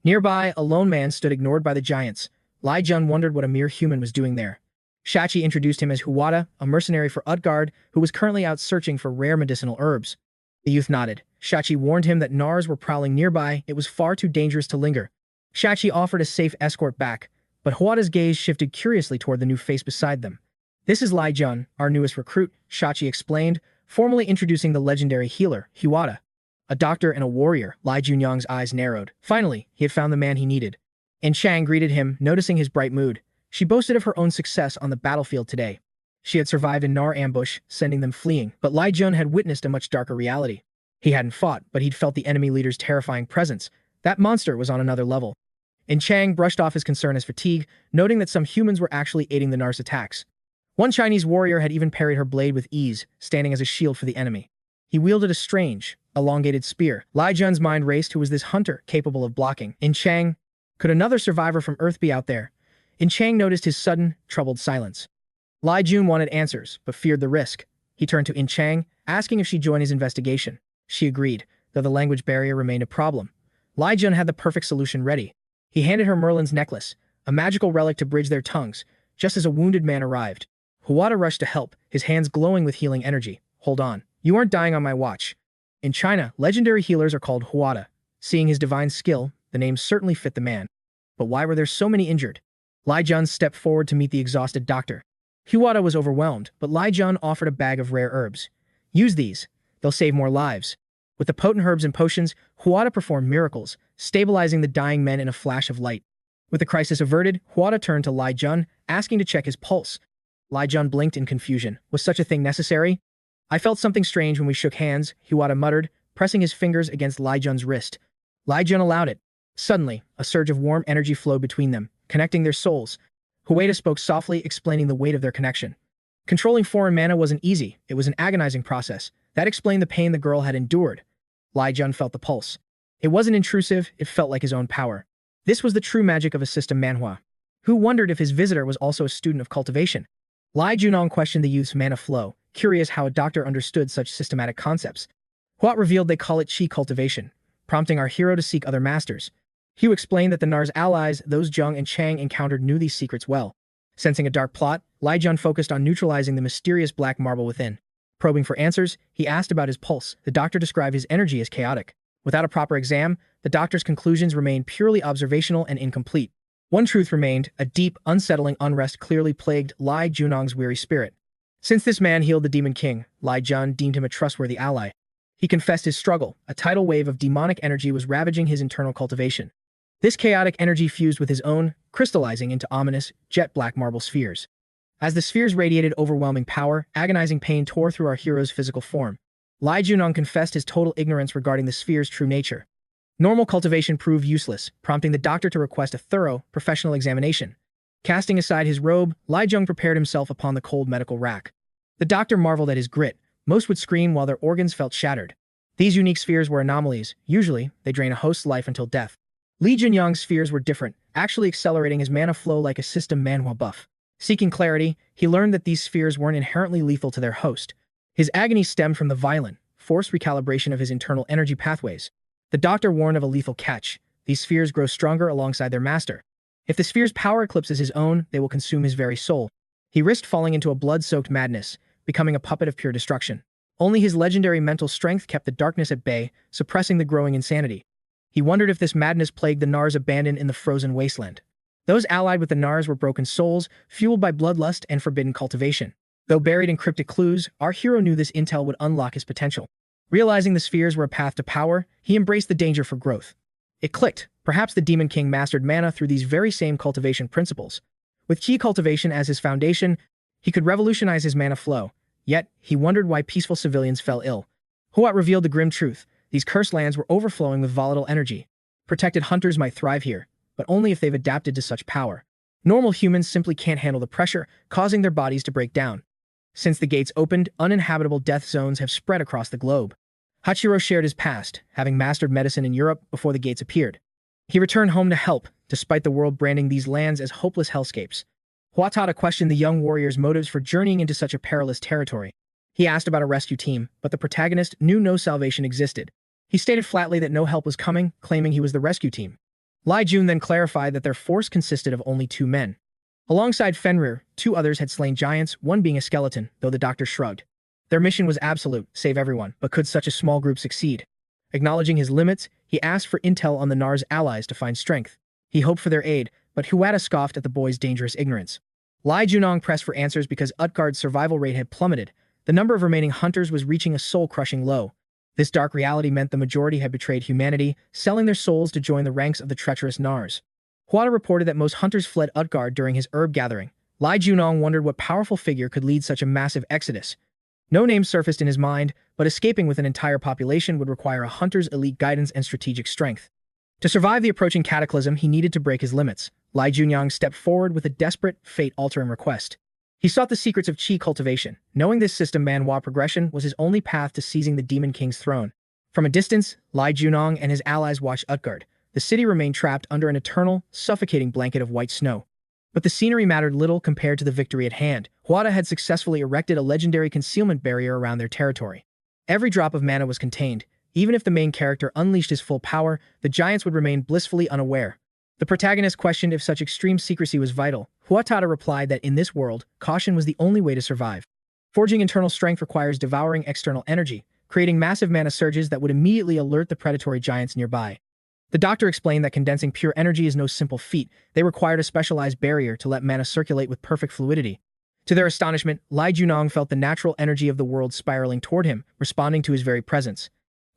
Nearby, a lone man stood ignored by the giants. Li Jun wondered what a mere human was doing there. 𝗏𝗏𝗏 introduced him as 𝗲𝗏𝗏, a mercenary for 𝗤𝗏𝗏 who was currently out searching for rare medicinal herbs. The youth nodded. 𝗏𝗏𝗏 warned him that 𝗕𝗏𝗏s were prowling nearby. It was far too dangerous to linger. 𝗏𝗏𝗏 offered a safe escort back, but 𝗲𝗏𝗏's gaze shifted curiously toward the new face beside them. This is Li Jun, our newest recruit, 𝗏𝗏𝗏 explained, formally introducing the legendary healer, 𝗲𝗏𝗏. A doctor and a warrior. Li Junyang's eyes narrowed. Finally, he had found the man he needed. 𝗫𝗀𝗃 greeted him, noticing his bright mood. She boasted of her own success on the battlefield today. She had survived a 𝗕𝗏𝗏 ambush, sending them fleeing, but Li Jun had witnessed a much darker reality. He hadn't fought, but he'd felt the enemy leader's terrifying presence. That monster was on another level. 𝗫𝗀𝗃 brushed off his concern as fatigue, noting that some humans were actually aiding the 𝗕𝗏𝗏's attacks. One Chinese warrior had even parried her blade with ease, standing as a shield for the enemy. He wielded a strange, elongated spear. 𝗤𝗀𝗠's mind raced. Who was this hunter capable of blocking? 𝗤𝗀𝗠? Could another survivor from Earth be out there? 𝗤𝗀𝗠 noticed his sudden, troubled silence. 𝗤𝗀𝗠 wanted answers, but feared the risk. He turned to 𝗤𝗀𝗠, asking if she'd join his investigation. She agreed, though the language barrier remained a problem. 𝗤𝗀𝗠 had the perfect solution ready. He handed her Merlin's necklace, a magical relic to bridge their tongues, just as a wounded man arrived. 𝗕𝗲𝗄 rushed to help, his hands glowing with healing energy. Hold on. You aren't dying on my watch. In China, legendary healers are called 𝗕𝗲𝗄. Seeing his divine skill, the name certainly fit the man. But why were there so many injured? 𝗤𝗀𝗠 stepped forward to meet the exhausted doctor. 𝗕𝗲𝗄 was overwhelmed, but 𝗤𝗀𝗠 offered a bag of rare herbs. Use these. They'll save more lives. With the potent herbs and potions, 𝗕𝗲𝗄 performed miracles, stabilizing the dying men in a flash of light. With the crisis averted, 𝗕𝗲𝗄 turned to 𝗤𝗀𝗠, asking to check his pulse. 𝗤𝗀𝗠 blinked in confusion. Was such a thing necessary? I felt something strange when we shook hands, 𝗕𝗲𝗄 muttered, pressing his fingers against 𝗤𝗀𝗠's wrist. 𝗤𝗀𝗠 allowed it. Suddenly, a surge of warm energy flowed between them, connecting their souls. 𝗕𝗲𝗄 spoke softly, explaining the weight of their connection. Controlling foreign mana wasn't easy. It was an agonizing process. That explained the pain the girl had endured. 𝗤𝗀𝗠 felt the pulse. It wasn't intrusive, it felt like his own power. This was the true magic of a system Manhwa. Who wondered if his visitor was also a student of cultivation? 𝗤𝗀𝗠 questioned the youth's mana flow, curious how a doctor understood such systematic concepts. 𝗤𝗲𝗄 revealed they call it qi cultivation, prompting our hero to seek other masters. Hugh explained that the 𝗕𝗏's allies, those Zheng and Chang encountered, knew these secrets well. Sensing a dark plot, 𝗤𝗀𝗠 focused on neutralizing the mysterious black marble within. Probing for answers, he asked about his pulse. The doctor described his energy as chaotic. Without a proper exam, the doctor's conclusions remained purely observational and incomplete. One truth remained: a deep, unsettling unrest clearly plagued 𝗤𝗀𝗠's weary spirit. Since this man healed the Demon King, 𝗤𝗀𝗠 deemed him a trustworthy ally. He confessed his struggle. A tidal wave of demonic energy was ravaging his internal cultivation. This chaotic energy fused with his own, crystallizing into ominous, jet-black marble spheres. As the spheres radiated overwhelming power, agonizing pain tore through our hero's physical form. 𝗤𝗀𝗠 confessed his total ignorance regarding the sphere's true nature. Normal cultivation proved useless, prompting the doctor to request a thorough, professional examination. Casting aside his robe, 𝗤𝗀𝗠 prepared himself upon the cold medical rack. The doctor marveled at his grit. Most would scream while their organs felt shattered. These unique spheres were anomalies. Usually, they drain a host's life until death. 𝗤𝗀𝗠's spheres were different, actually accelerating his mana flow like a system Manhwa buff. Seeking clarity, he learned that these spheres weren't inherently lethal to their host. His agony stemmed from the violent, forced recalibration of his internal energy pathways. The doctor warned of a lethal catch. These spheres grow stronger alongside their master. If the sphere's power eclipses his own, they will consume his very soul. He risked falling into a blood-soaked madness, becoming a puppet of pure destruction. Only his legendary mental strength kept the darkness at bay, suppressing the growing insanity. He wondered if this madness plagued the 𝗕𝗏s abandoned in the frozen wasteland. Those allied with the 𝗕𝗏s were broken souls, fueled by bloodlust and forbidden cultivation. Though buried in cryptic clues, our hero knew this intel would unlock his potential. Realizing the spheres were a path to power, he embraced the danger for growth. It clicked. Perhaps the Demon King mastered mana through these very same cultivation principles. With qi cultivation as his foundation, he could revolutionize his mana flow. Yet, he wondered why peaceful civilians fell ill. 𝗕𝗲𝗄 revealed the grim truth. These cursed lands were overflowing with volatile energy. Protected hunters might thrive here, but only if they've adapted to such power. Normal humans simply can't handle the pressure, causing their bodies to break down. Since the gates opened, uninhabitable death zones have spread across the globe. Hachiro shared his past, having mastered medicine in Europe before the gates appeared. He returned home to help, despite the world branding these lands as hopeless hellscapes. 𝗤𝗲𝗄 questioned the young warrior's motives for journeying into such a perilous territory. He asked about a rescue team, but the protagonist knew no salvation existed. He stated flatly that no help was coming, claiming he was the rescue team. 𝗤𝗀𝗠 then clarified that their force consisted of only 2 men. Alongside Fenrir, 2 others had slain giants, one being a skeleton, though the doctor shrugged. Their mission was absolute, save everyone, but could such a small group succeed? Acknowledging his limits, he asked for intel on the 𝗕𝗏s' allies to find strength. He hoped for their aid, but 𝗕𝗏𝗄 scoffed at the boy's dangerous ignorance. 𝗤𝗀𝗠 pressed for answers because 𝗏𝗏𝗏𝗏's survival rate had plummeted. The number of remaining hunters was reaching a soul-crushing low. This dark reality meant the majority had betrayed humanity, selling their souls to join the ranks of the treacherous 𝗕𝗏s. 𝗕𝗏𝗏 reported that most hunters fled 𝗏𝗏𝗏 during his herb gathering. 𝗤𝗀𝗠 wondered what powerful figure could lead such a massive exodus. No name surfaced in his mind, but escaping with an entire population would require a hunter's elite guidance and strategic strength. To survive the approaching cataclysm, he needed to break his limits. 𝗤𝗀𝗠 stepped forward with a desperate, fate-altering request. He sought the secrets of chi cultivation, knowing this system Manhwa progression was his only path to seizing the Demon King's throne. From a distance, 𝗤𝗚𝗚 and his allies watched 𝗤𝗏𝗏𝗏. The city remained trapped under an eternal, suffocating blanket of white snow. But the scenery mattered little compared to the victory at hand. 𝗤𝗏𝗏 had successfully erected a legendary concealment barrier around their territory. Every drop of mana was contained. Even if the main character unleashed his full power, the giants would remain blissfully unaware. The protagonist questioned if such extreme secrecy was vital. 𝗤𝗏𝗏𝗏 replied that in this world, caution was the only way to survive. Forging internal strength requires devouring external energy, creating massive mana surges that would immediately alert the predatory giants nearby. The doctor explained that condensing pure energy is no simple feat. They required a specialized barrier to let mana circulate with perfect fluidity. To their astonishment, 𝗤𝗚𝗏𝗏 felt the natural energy of the world spiraling toward him, responding to his very presence.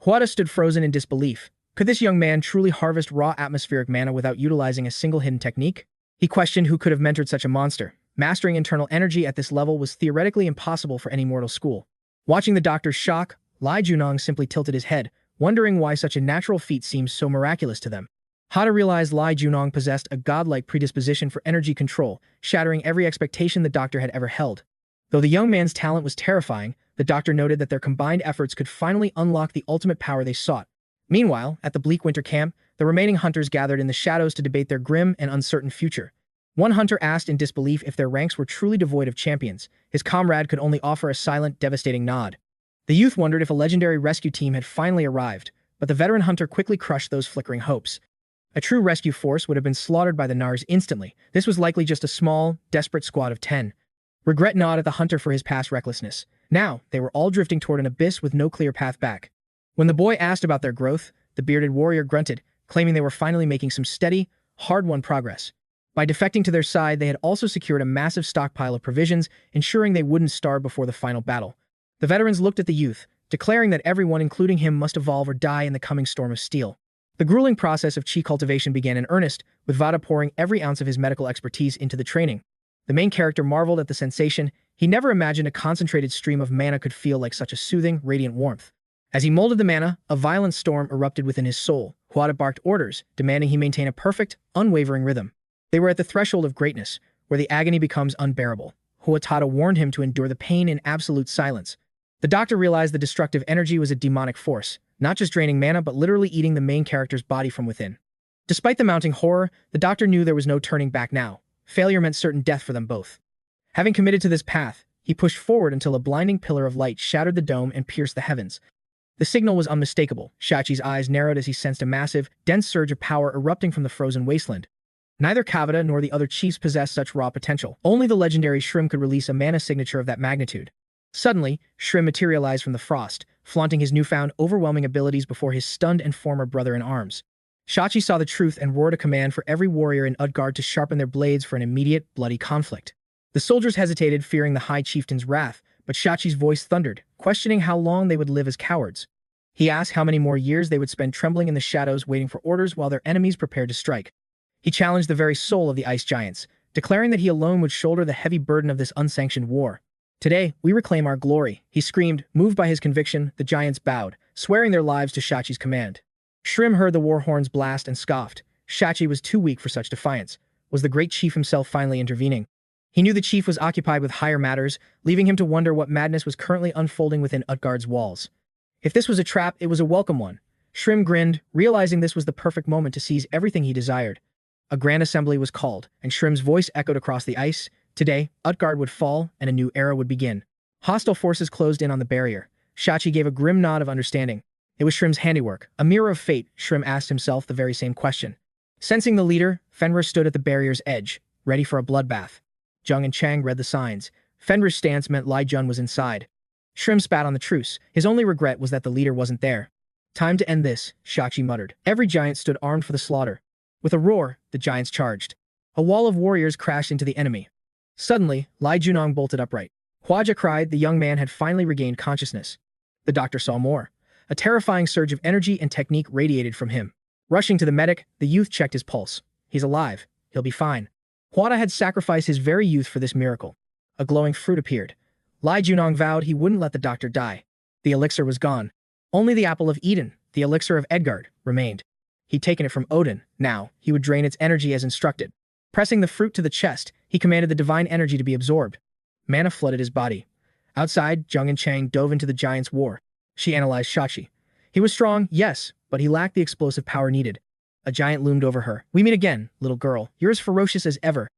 𝗤𝗏𝗏 stood frozen in disbelief. Could this young man truly harvest raw atmospheric mana without utilizing a single hidden technique? He questioned who could have mentored such a monster. Mastering internal energy at this level was theoretically impossible for any mortal school. Watching the doctor's shock, 𝗤𝗚𝗏𝗏 simply tilted his head, wondering why such a natural feat seemed so miraculous to them. Hada realized 𝗤𝗚𝗏𝗏 possessed a godlike predisposition for energy control, shattering every expectation the doctor had ever held. Though the young man's talent was terrifying, the doctor noted that their combined efforts could finally unlock the ultimate power they sought. Meanwhile, at the bleak winter camp, the remaining hunters gathered in the shadows to debate their grim and uncertain future. One hunter asked in disbelief if their ranks were truly devoid of champions. His comrade could only offer a silent, devastating nod. The youth wondered if a legendary rescue team had finally arrived, but the veteran hunter quickly crushed those flickering hopes. A true rescue force would have been slaughtered by the Gnars instantly. This was likely just a small, desperate squad of 10. Regret gnawed at the hunter for his past recklessness. Now, they were all drifting toward an abyss with no clear path back. When the boy asked about their growth, the bearded warrior grunted, claiming they were finally making some steady, hard-won progress. By defecting to their side, they had also secured a massive stockpile of provisions, ensuring they wouldn't starve before the final battle. The veterans looked at the youth, declaring that everyone, including him, must evolve or die in the coming storm of steel. The grueling process of chi cultivation began in earnest, with Vada pouring every ounce of his medical expertise into the training. The main character marveled at the sensation. He never imagined a concentrated stream of mana could feel like such a soothing, radiant warmth. As he molded the mana, a violent storm erupted within his soul. 𝗤𝗏𝗏𝗏 barked orders, demanding he maintain a perfect, unwavering rhythm. They were at the threshold of greatness, where the agony becomes unbearable. 𝗤𝗏𝗏𝗏 warned him to endure the pain in absolute silence. The doctor realized the destructive energy was a demonic force, not just draining mana but literally eating the main character's body from within. Despite the mounting horror, the doctor knew there was no turning back now. Failure meant certain death for them both. Having committed to this path, he pushed forward until a blinding pillar of light shattered the dome and pierced the heavens. The signal was unmistakable. Shachi's eyes narrowed as he sensed a massive, dense surge of power erupting from the frozen wasteland. Neither 𝗕𝗏𝗏𝗏 nor the other chiefs possessed such raw potential. Only the legendary 𝗕𝗏𝗏𝗏 could release a mana signature of that magnitude. Suddenly, 𝗕𝗏𝗏 materialized from the frost, flaunting his newfound, overwhelming abilities before his stunned and former brother-in-arms. Shachi saw the truth and roared a command for every warrior in 𝗲𝗏𝗏𝗏 to sharpen their blades for an immediate, bloody conflict. The soldiers hesitated, fearing the High Chieftain's wrath, but Shachi's voice thundered, questioning how long they would live as cowards. He asked how many more years they would spend trembling in the shadows waiting for orders while their enemies prepared to strike. He challenged the very soul of the ice giants, declaring that he alone would shoulder the heavy burden of this unsanctioned war. Today, we reclaim our glory, he screamed. Moved by his conviction, the giants bowed, swearing their lives to Shachi's command. 𝗕𝗏𝗏𝗏 heard the war horns blast and scoffed. Shachi was too weak for such defiance. Was the great chief himself finally intervening? He knew the chief was occupied with higher matters, leaving him to wonder what madness was currently unfolding within 𝗲𝗏𝗏𝗏's walls. If this was a trap, it was a welcome one. 𝗕𝗏𝗏𝗏 grinned, realizing this was the perfect moment to seize everything he desired. A grand assembly was called, and 𝗕𝗏𝗏𝗏's voice echoed across the ice. Today, 𝗲𝗏𝗏𝗏 would fall, and a new era would begin. Hostile forces closed in on the barrier. Shachi gave a grim nod of understanding. It was 𝗕𝗏𝗏's handiwork, a mirror of fate. 𝗕𝗏𝗏 asked himself the very same question. Sensing the leader, Fenrir stood at the barrier's edge, ready for a bloodbath. Jung and Chang read the signs. Fenrir's stance meant Lai Jun was inside. 𝗕𝗏𝗏𝗏 spat on the truce. His only regret was that the leader wasn't there. Time to end this, Shachi muttered. Every giant stood armed for the slaughter. With a roar, the giants charged. A wall of warriors crashed into the enemy. Suddenly, Lai Junong bolted upright. 𝗤𝗏𝗏𝗏 cried. The young man had finally regained consciousness. The doctor saw more. A terrifying surge of energy and technique radiated from him. Rushing to the medic, the youth checked his pulse. He's alive. He'll be fine. 𝗤𝗏𝗏 had sacrificed his very youth for this miracle. A glowing fruit appeared. Lai Junong vowed he wouldn't let the doctor die. The elixir was gone. Only the apple of Eden, the elixir of 𝗲𝗏𝗏𝗏, remained. He'd taken it from Odin. Now, he would drain its energy as instructed. Pressing the fruit to the chest, he commanded the divine energy to be absorbed. Mana flooded his body. Outside, 𝗤𝗓𝗠𝗢 dove into the giant's war. She analyzed 𝗏𝗏𝗏. He was strong, yes, but he lacked the explosive power needed. A giant loomed over her. "We meet again, little girl. You're as ferocious as ever."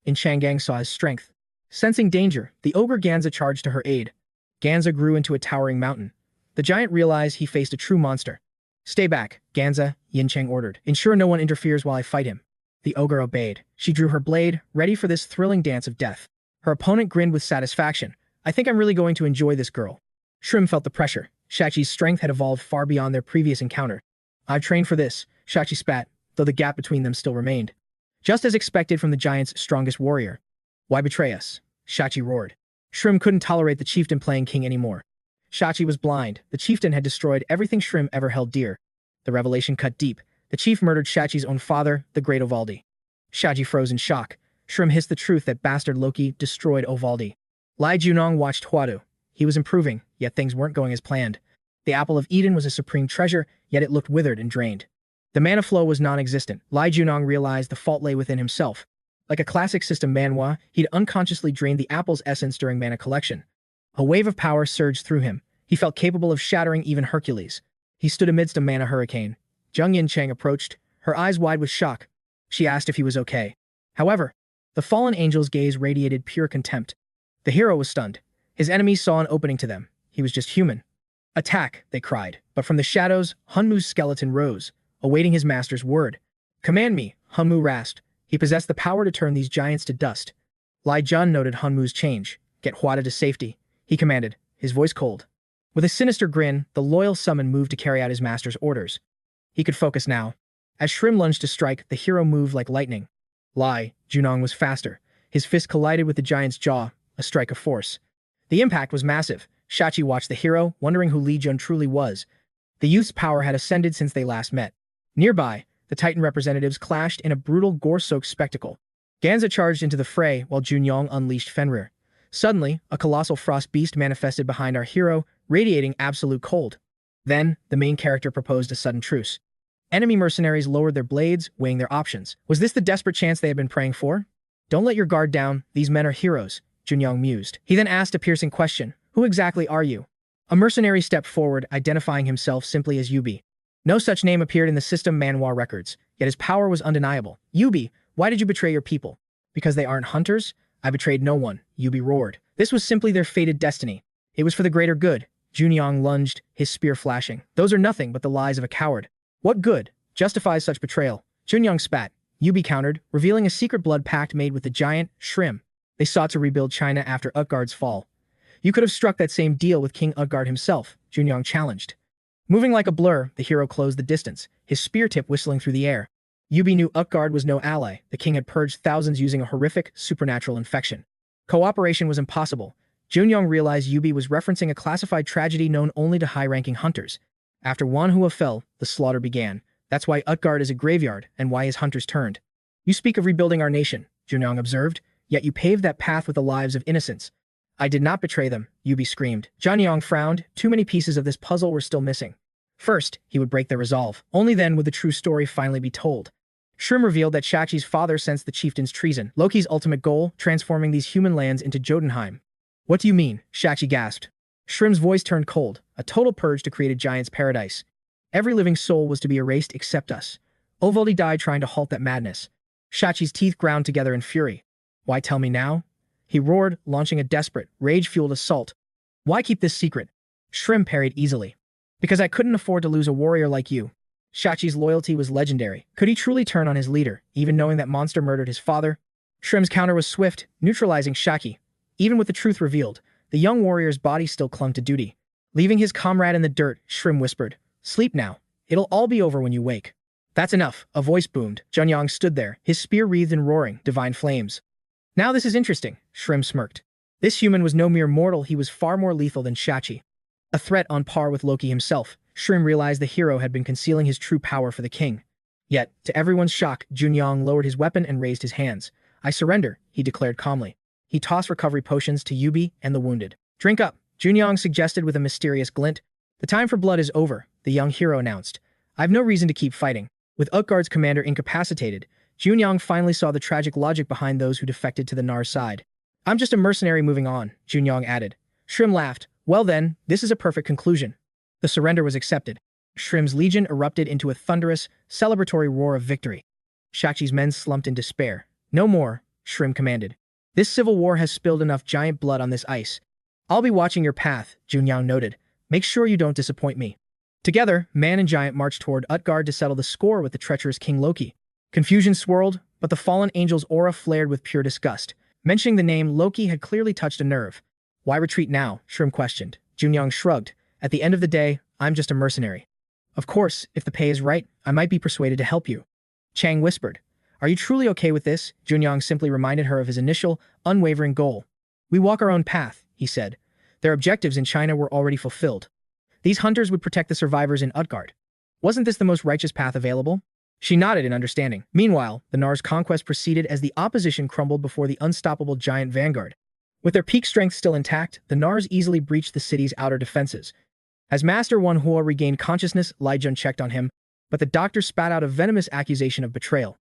𝗓𝗏𝗡𝗄 saw his strength. Sensing danger, the ogre 𝗙𝗂𝗧 charged to her aid. 𝗙𝗂𝗧 grew into a towering mountain. The giant realized he faced a true monster. "Stay back, 𝗙𝗂𝗧," Yin-Cheng ordered. "Ensure no one interferes while I fight him." The ogre obeyed. She drew her blade, ready for this thrilling dance of death. Her opponent grinned with satisfaction. "I think I'm really going to enjoy this girl." Sh felt the pressure. 𝗏𝗏𝗏's strength had evolved far beyond their previous encounter. "I've trained for this," 𝗏𝗏𝗏 spat, though the gap between them still remained. Just as expected from the giant's strongest warrior. "Why betray us?" 𝗏𝗏𝗏 roared. Sh couldn't tolerate the chieftain playing king anymore. 𝗏𝗏𝗏 was blind. The chieftain had destroyed everything Sh ever held dear. The revelation cut deep. The chief murdered 𝗏𝗏𝗏's own father, the great 𝗕𝗲𝗀𝗀. 𝗏𝗏𝗏 froze in shock. Sh hissed the truth that bastard Loki destroyed 𝗕𝗲𝗀𝗀. Lai Junong watched 𝗕𝗲𝗀𝗀. He was improving, yet things weren't going as planned. The apple of Eden was a supreme treasure, yet it looked withered and drained. The mana flow was non-existent. Lai Junong realized the fault lay within himself. Like a classic system Manhwa, he'd unconsciously drained the apple's essence during mana collection. A wave of power surged through him. He felt capable of shattering even Hercules. He stood amidst a mana hurricane. 𝗤𝗓𝗡𝗏 approached, her eyes wide with shock. She asked if he was okay. However, the fallen angel's gaze radiated pure contempt. The hero was stunned. His enemies saw an opening to them. He was just human. "Attack," they cried. But from the shadows, 𝗲𝗏𝗀's skeleton rose, awaiting his master's word. "Command me," 𝗲𝗏𝗀 rasped. He possessed the power to turn these giants to dust. Lai Jun noted 𝗲𝗏𝗀's change. "Get 𝗏𝗏𝗏 to safety," he commanded, his voice cold. With a sinister grin, the loyal summon moved to carry out his master's orders. He could focus now. As Sh lunged to strike, the hero moved like lightning. Lai Junong was faster. His fist collided with the giant's jaw, a strike of force. The impact was massive. 𝗏𝗏𝗏 watched the hero, wondering who Li Jun truly was. The youth's power had ascended since they last met. Nearby, the Titan representatives clashed in a brutal, gore-soaked spectacle. 𝗙𝗂𝗧 charged into the fray while Junyong unleashed Fenrir. Suddenly, a colossal frost beast manifested behind our hero, radiating absolute cold. Then, the main character proposed a sudden truce. Enemy mercenaries lowered their blades, weighing their options. Was this the desperate chance they had been praying for? "Don't let your guard down, these men are heroes," Junyong mused. He then asked a piercing question. "Who exactly are you?" A mercenary stepped forward, identifying himself simply as 𝗬𝗎𝗐. No such name appeared in the system Manhwa records, yet his power was undeniable. "𝗬𝗎𝗐, why did you betray your people?" "Because they aren't hunters? I betrayed no one," 𝗬𝗎𝗐 roared. This was simply their fated destiny. It was for the greater good. Junyong lunged, his spear flashing. "Those are nothing but the lies of a coward. What good justifies such betrayal?" Junyong spat. 𝗬𝗎𝗐 countered, revealing a secret blood pact made with the giant, Sh. They sought to rebuild China after 𝗏𝗏𝗏's fall. "You could have struck that same deal with King 𝗏𝗏𝗏 himself," Junyong challenged. Moving like a blur, the hero closed the distance, his spear tip whistling through the air. 𝗬𝗎𝗏 knew 𝗏𝗏𝗏 was no ally. The king had purged thousands using a horrific, supernatural infection. Cooperation was impossible. Junyong realized 𝗬𝗎𝗏 was referencing a classified tragedy known only to high-ranking hunters. After Manhwa fell, the slaughter began. That's why 𝗏𝗏𝗏 is a graveyard, and why his hunters turned. "You speak of rebuilding our nation," Junyong observed, "yet you paved that path with the lives of innocents." "I did not betray them," 𝗬𝗎𝗏 screamed. Junyong frowned. Too many pieces of this puzzle were still missing. First, he would break their resolve. Only then would the true story finally be told. Sh revealed that 𝗏𝗏𝗏's father sensed the chieftain's treason, Loki's ultimate goal, transforming these human lands into 𝗤𝗏𝗀𝗻. "What do you mean?" 𝗏𝗏𝗏 gasped. Shrim's voice turned cold, a total purge to create a giant's paradise. Every living soul was to be erased except us. 𝗕𝗲𝗀𝗀𝗀 died trying to halt that madness. 𝗏𝗏𝗏's teeth ground together in fury. "Why tell me now?" he roared, launching a desperate, rage-fueled assault. "Why keep this secret?" Sh parried easily. "Because I couldn't afford to lose a warrior like you." 𝗏𝗏𝗏's loyalty was legendary. Could he truly turn on his leader, even knowing that monster murdered his father? Shrim's counter was swift, neutralizing 𝗏𝗏𝗏. Even with the truth revealed, the young warrior's body still clung to duty. Leaving his comrade in the dirt, Sh whispered, "Sleep now. It'll all be over when you wake." "That's enough," a voice boomed. Junyong stood there, his spear wreathed in roaring, divine flames. "Now this is interesting," Sh smirked. This human was no mere mortal, he was far more lethal than 𝗏𝗏𝗏. A threat on par with Loki himself. Sh realized the hero had been concealing his true power for the king. Yet, to everyone's shock, Junyong lowered his weapon and raised his hands. "I surrender," he declared calmly. He tossed recovery potions to 𝗬𝗎𝗐 and the wounded. "Drink up," Junyong suggested with a mysterious glint. "The time for blood is over," the young hero announced. "I've no reason to keep fighting." With 𝗏𝗏𝗏's commander incapacitated, Junyong finally saw the tragic logic behind those who defected to the Nar side. I'm just a mercenary moving on, 𝗤𝗎𝗓 added. 𝗔 laughed. Well then, this is a perfect conclusion. The surrender was accepted. 𝗔's legion erupted into a thunderous, celebratory roar of victory. 𝗏𝗏𝗏's men slumped in despair. No more, 𝗔 commanded. This civil war has spilled enough giant blood on this ice. I'll be watching your path, 𝗤𝗎𝗓 noted. Make sure you don't disappoint me. Together, man and giant marched toward 𝗏𝗏𝗧𝗏 to settle the score with the treacherous King Loki. Confusion swirled, but the fallen angel's aura flared with pure disgust. Mentioning the name Loki had clearly touched a nerve. Why retreat now? 𝗔 questioned. 𝗤𝗎𝗓 shrugged. At the end of the day, I'm just a mercenary. Of course, if the pay is right, I might be persuaded to help you. Chang whispered. Are you truly okay with this? 𝗤𝗎𝗓 simply reminded her of his initial, unwavering goal. We walk our own path, he said. Their objectives in China were already fulfilled. These hunters would protect the survivors in 𝗏𝗏𝗧𝗏. Wasn't this the most righteous path available? She nodded in understanding. Meanwhile, the 𝗏𝗏𝗧𝗏's conquest proceeded as the opposition crumbled before the unstoppable giant vanguard. With their peak strength still intact, the 𝗏𝗏𝗧𝗏s easily breached the city's outer defenses. As Master 𝗤𝘆𝗀 regained consciousness, 𝗤𝗏𝗀 checked on him, but the doctor spat out a venomous accusation of betrayal.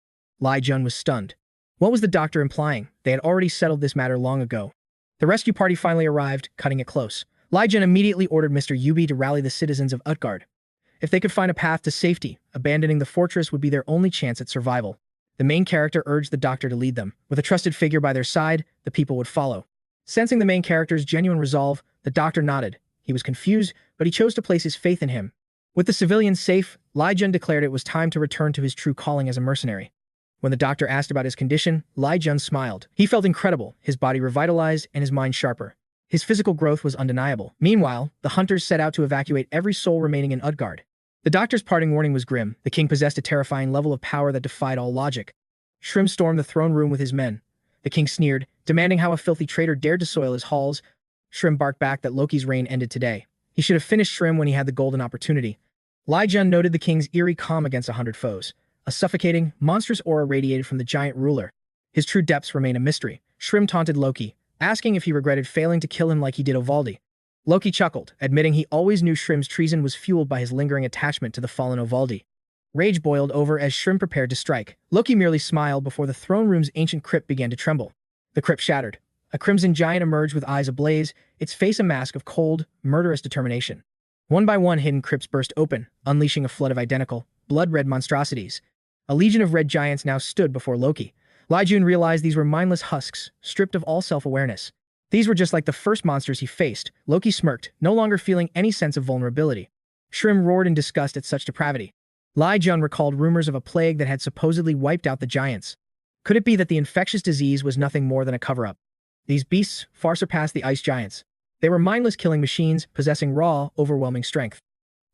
𝗤𝗏𝗀 was stunned. What was the doctor implying? They had already settled this matter long ago. The rescue party finally arrived, cutting it close. 𝗤𝗏𝗀 immediately ordered Mr. Yu-bi to rally the citizens of 𝗏𝗏𝗧𝗏. If they could find a path to safety, abandoning the fortress would be their only chance at survival. The main character urged the doctor to lead them. With a trusted figure by their side, the people would follow. Sensing the main character's genuine resolve, the doctor nodded. He was confused, but he chose to place his faith in him. With the civilians safe, 𝗤𝗏𝗀 declared it was time to return to his true calling as a mercenary. When the doctor asked about his condition, 𝗤𝗏𝗀 smiled. He felt incredible, his body revitalized and his mind sharper. His physical growth was undeniable. Meanwhile, the hunters set out to evacuate every soul remaining in 𝗏𝗏𝗧𝗏. The doctor's parting warning was grim. The king possessed a terrifying level of power that defied all logic. 𝗔 stormed the throne room with his men. The king sneered, demanding how a filthy traitor dared to soil his halls. 𝗔 barked back that Loki's reign ended today. He should have finished 𝗔 when he had the golden opportunity. 𝗤𝗏𝗀 noted the king's eerie calm against 100 foes. A suffocating, monstrous aura radiated from the giant ruler. His true depths remain a mystery. 𝗔 taunted Loki, asking if he regretted failing to kill him like he did 𝗕𝗲𝗀𝗐. Loki chuckled, admitting he always knew 𝗔's treason was fueled by his lingering attachment to the fallen 𝗕𝗲𝗀𝗐. Rage boiled over as 𝗔 prepared to strike. Loki merely smiled before the throne room's ancient crypt began to tremble. The crypt shattered. A crimson giant emerged with eyes ablaze, its face a mask of cold, murderous determination. One by one, hidden crypts burst open, unleashing a flood of identical, blood-red monstrosities. A legion of red giants now stood before Loki. 𝗤𝗏𝗀 realized these were mindless husks, stripped of all self-awareness. These were just like the first monsters he faced. Loki smirked, no longer feeling any sense of vulnerability. 𝗔 roared in disgust at such depravity. 𝗤𝗏𝗀 recalled rumors of a plague that had supposedly wiped out the giants. Could it be that the infectious disease was nothing more than a cover-up? These beasts far surpassed the ice giants. They were mindless killing machines, possessing raw, overwhelming strength.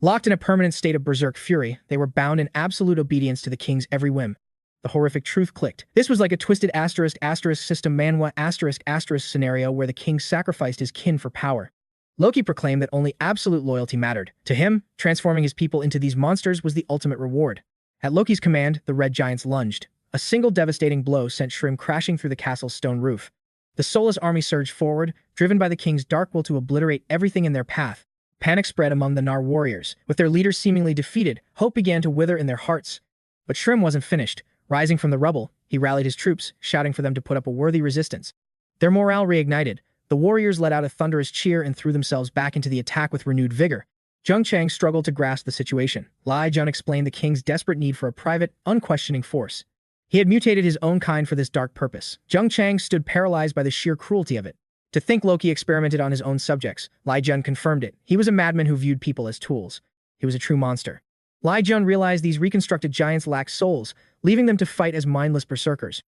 Locked in a permanent state of berserk fury, they were bound in absolute obedience to the king's every whim. The horrific truth clicked. This was like a twisted *** system Manhwa *** scenario where the king sacrificed his kin for power. Loki proclaimed that only absolute loyalty mattered. To him, transforming his people into these monsters was the ultimate reward. At Loki's command, the red giants lunged. A single devastating blow sent 𝗔 crashing through the castle's stone roof. The soulless army surged forward, driven by the king's dark will to obliterate everything in their path. Panic spread among the 𝗏𝗏𝗏 warriors. With their leaders seemingly defeated, hope began to wither in their hearts. But 𝗔 wasn't finished. Rising from the rubble, he rallied his troops, shouting for them to put up a worthy resistance. Their morale reignited. The warriors let out a thunderous cheer and threw themselves back into the attack with renewed vigor. Zheng Chang struggled to grasp the situation. 𝗏𝗏𝗏 explained the king's desperate need for a private, unquestioning force. He had mutated his own kind for this dark purpose. Zheng Chang stood paralyzed by the sheer cruelty of it. To think Loki experimented on his own subjects, 𝗏𝗏𝗏 confirmed it. He was a madman who viewed people as tools. He was a true monster. 𝗏𝗏𝗏 realized these reconstructed giants lacked souls, leaving them to fight as mindless berserkers.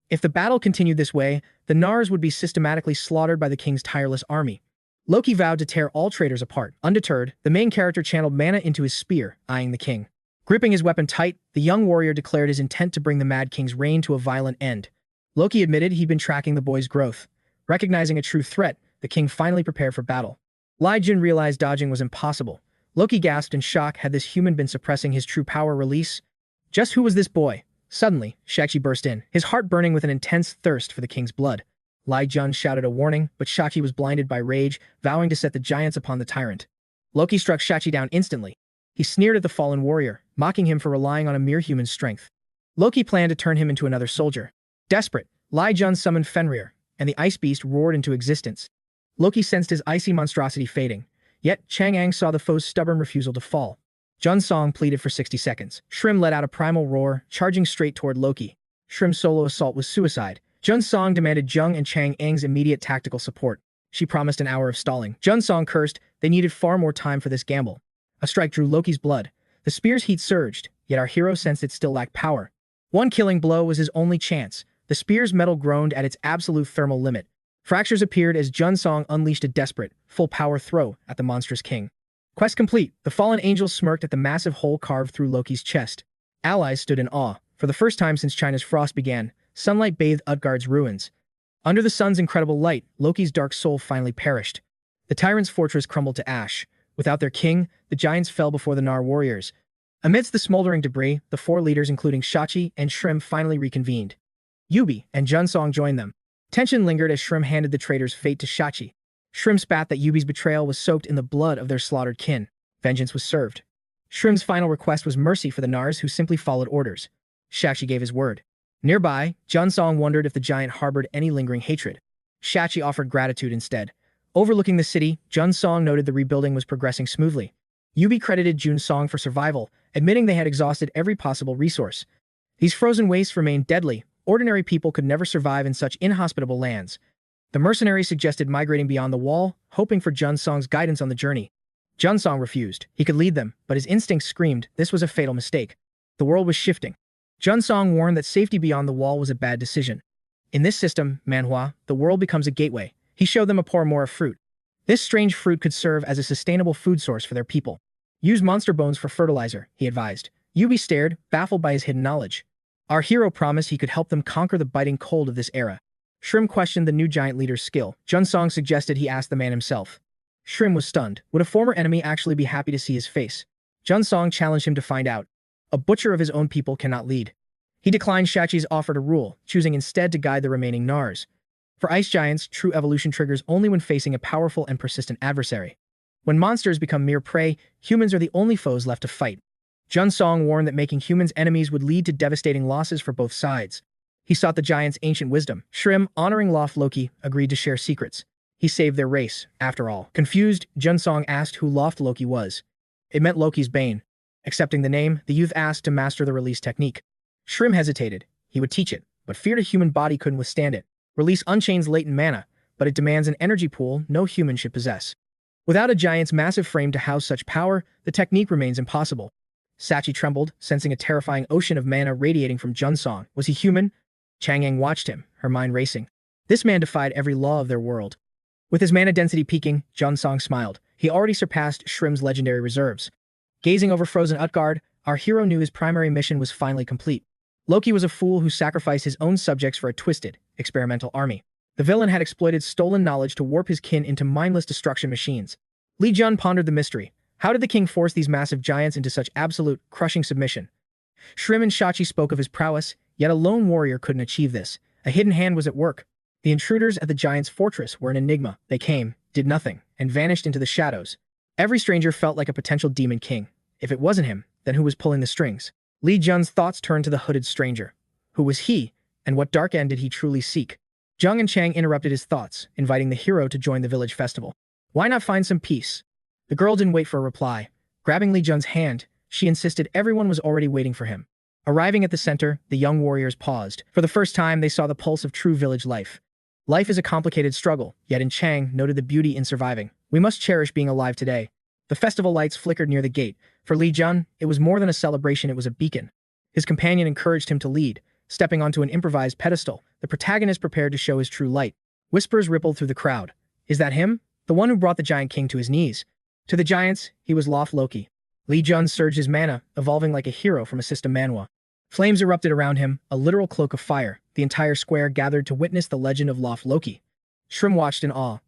If the battle continued this way, the 𝗏𝗏𝗏s would be systematically slaughtered by the king's tireless army. Loki vowed to tear all traitors apart. Undeterred, the main character channeled mana into his spear, eyeing the king. Gripping his weapon tight, the young warrior declared his intent to bring the Mad King's reign to a violent end. Loki admitted he'd been tracking the boy's growth. Recognizing a true threat, the king finally prepared for battle. 𝗏𝗏𝗏 realized dodging was impossible. Loki gasped in shock. Had this human been suppressing his true power release? Just who was this boy? Suddenly, 𝗏𝗏𝗏 burst in, his heart burning with an intense thirst for the king's blood. 𝗏𝗏𝗏 shouted a warning, but 𝗏𝗏𝗏 was blinded by rage, vowing to set the giants upon the tyrant. Loki struck 𝗏𝗏𝗏 down instantly. He sneered at the fallen warrior, mocking him for relying on a mere human strength. Loki planned to turn him into another soldier. Desperate, 𝗏𝗏𝗏 summoned Fenrir, and the ice beast roared into existence. Loki sensed his icy monstrosity fading, yet Chang'e saw the foe's stubborn refusal to fall. Junsong pleaded for 60 seconds. 𝗲𝗏 let out a primal roar, charging straight toward Loki. 𝗲𝗏's solo assault was suicide. Junsong demanded Jung and Chang'e's immediate tactical support. She promised an hour of stalling. Junsong cursed they needed far more time for this gamble. A strike drew Loki's blood. The spear's heat surged, yet our hero sensed it still lacked power. One killing blow was his only chance. The spear's metal groaned at its absolute thermal limit. Fractures appeared as Junsong unleashed a desperate, full-power throw at the monstrous king. Quest complete. The fallen angel smirked at the massive hole carved through Loki's chest. Allies stood in awe. For the first time since China's frost began, sunlight bathed Utgard's ruins. Under the sun's incredible light, Loki's dark soul finally perished. The tyrant's fortress crumbled to ash. Without their king, the giants fell before the Nar warriors. Amidst the smoldering debris, the four leaders including Shachi and 𝗲𝗏 finally reconvened. Yubi and Junsong joined them. Tension lingered as 𝗲𝗏 handed the traitor's fate to Shachi. 𝗲𝗏 spat that Yubi's betrayal was soaked in the blood of their slaughtered kin. Vengeance was served. 𝗲𝗏's final request was mercy for the Nars who simply followed orders. Shachi gave his word. Nearby, Junsong wondered if the giant harbored any lingering hatred. Shachi offered gratitude instead. Overlooking the city, Junsong noted the rebuilding was progressing smoothly. Yubi credited Junsong for survival, admitting they had exhausted every possible resource. These frozen wastes remained deadly. Ordinary people could never survive in such inhospitable lands. The mercenaries suggested migrating beyond the wall, hoping for Junsong's guidance on the journey. Junsong refused. He could lead them, but his instincts screamed this was a fatal mistake. The world was shifting. Junsong warned that safety beyond the wall was a bad decision. In this system, Manhwa, the world becomes a gateway. He showed them a Pormora fruit. This strange fruit could serve as a sustainable food source for their people. Use monster bones for fertilizer, he advised. Yubi stared, baffled by his hidden knowledge. Our hero promised he could help them conquer the biting cold of this era. 𝗲𝗏 questioned the new giant leader's skill. Junsong suggested he ask the man himself. 𝗲𝗏 was stunned. Would a former enemy actually be happy to see his face? Junsong challenged him to find out. A butcher of his own people cannot lead. He declined Shachi's offer to rule, choosing instead to guide the remaining Nars. For ice giants, true evolution triggers only when facing a powerful and persistent adversary. When monsters become mere prey, humans are the only foes left to fight. Junsong warned that making humans enemies would lead to devastating losses for both sides. He sought the giant's ancient wisdom. 𝗲𝗏, honoring 𝗏𝘀, agreed to share secrets. He saved their race, after all. Confused, Junsong asked who 𝗏𝘀 was. It meant Loki's bane. Accepting the name, the youth asked to master the release technique. 𝗲𝗏 hesitated. He would teach it, but feared a human body couldn't withstand it. Release unchains latent mana, but it demands an energy pool no human should possess. Without a giant's massive frame to house such power, the technique remains impossible. Shachi trembled, sensing a terrifying ocean of mana radiating from Junsong. Was he human? Chang'e watched him, her mind racing. This man defied every law of their world. With his mana density peaking, Junsong smiled. He already surpassed 𝗲𝗏's legendary reserves. Gazing over frozen Utgard, our hero knew his primary mission was finally complete. Loki was a fool who sacrificed his own subjects for a twisted, experimental army. The villain had exploited stolen knowledge to warp his kin into mindless destruction machines. Li Jun pondered the mystery. How did the king force these massive giants into such absolute, crushing submission? 𝗲𝗏 and Shachi spoke of his prowess, yet a lone warrior couldn't achieve this. A hidden hand was at work. The intruders at the giant's fortress were an enigma. They came, did nothing, and vanished into the shadows. Every stranger felt like a potential demon king. If it wasn't him, then who was pulling the strings? Li Jun's thoughts turned to the hooded stranger. Who was he, and what dark end did he truly seek? Jung and Chang interrupted his thoughts, inviting the hero to join the village festival. Why not find some peace? The girl didn't wait for a reply. Grabbing Li Jun's hand, she insisted everyone was already waiting for him. Arriving at the center, the young warriors paused. For the first time, they saw the pulse of true village life. Life is a complicated struggle, yet in Chang noted the beauty in surviving. We must cherish being alive today. The festival lights flickered near the gate. For Li Jun, it was more than a celebration, it was a beacon. His companion encouraged him to lead. Stepping onto an improvised pedestal, the protagonist prepared to show his true light. Whispers rippled through the crowd. Is that him? The one who brought the giant king to his knees. To the giants, he was 𝗏𝘀. Li Jun surged his mana, evolving like a hero from a system Manhwa. Flames erupted around him, a literal cloak of fire. The entire square gathered to witness the legend of 𝗏𝘀. 𝗲𝗏 watched in awe.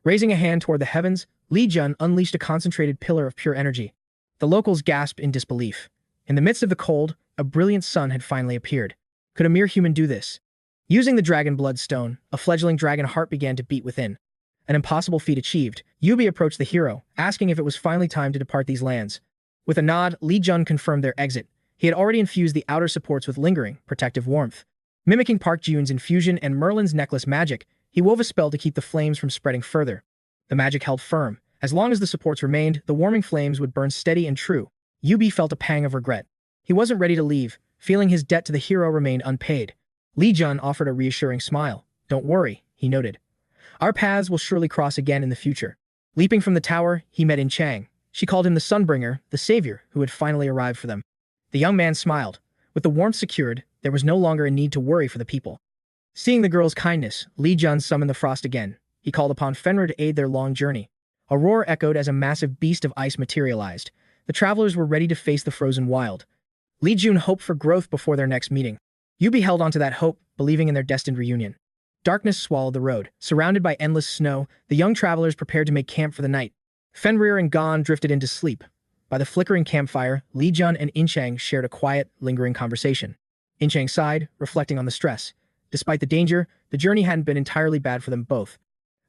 Raising a hand toward the heavens, Li Jun unleashed a concentrated pillar of pure energy. The locals gasped in disbelief. In the midst of the cold, a brilliant sun had finally appeared. Could a mere human do this? Using the dragon blood stone, a fledgling dragon heart began to beat within. An impossible feat achieved, Yubi approached the hero, asking if it was finally time to depart these lands. With a nod, Li Jun confirmed their exit. He had already infused the outer supports with lingering, protective warmth. Mimicking Park Ji-yoon's infusion and Merlin's necklace magic, He wove a spell to keep the flames from spreading further. The magic held firm. As long as the supports remained, the warming flames would burn steady and true. Yu-Bi felt a pang of regret. He wasn't ready to leave, feeling his debt to the hero remained unpaid. Lee-jun offered a reassuring smile. "Don't worry," he noted. "Our paths will surely cross again in the future." Leaping from the tower, he met In-chang. She called him the Sunbringer, the savior, who had finally arrived for them. The young man smiled. With the warmth secured, there was no longer a need to worry for the people. Seeing the girl's kindness, Lee-jun summoned the frost again. He called upon Fenrir to aid their long journey. A roar echoed as a massive beast of ice materialized. The travelers were ready to face the frozen wild. Lee-jun hoped for growth before their next meeting. Yu-Bi held onto that hope, believing in their destined reunion. Darkness swallowed the road. Surrounded by endless snow, the young travelers prepared to make camp for the night. Fenrir and Gon drifted into sleep. By the flickering campfire, Lee-jun and In-chang shared a quiet, lingering conversation. In-chang sighed, reflecting on the stress. Despite the danger, the journey hadn't been entirely bad for them both.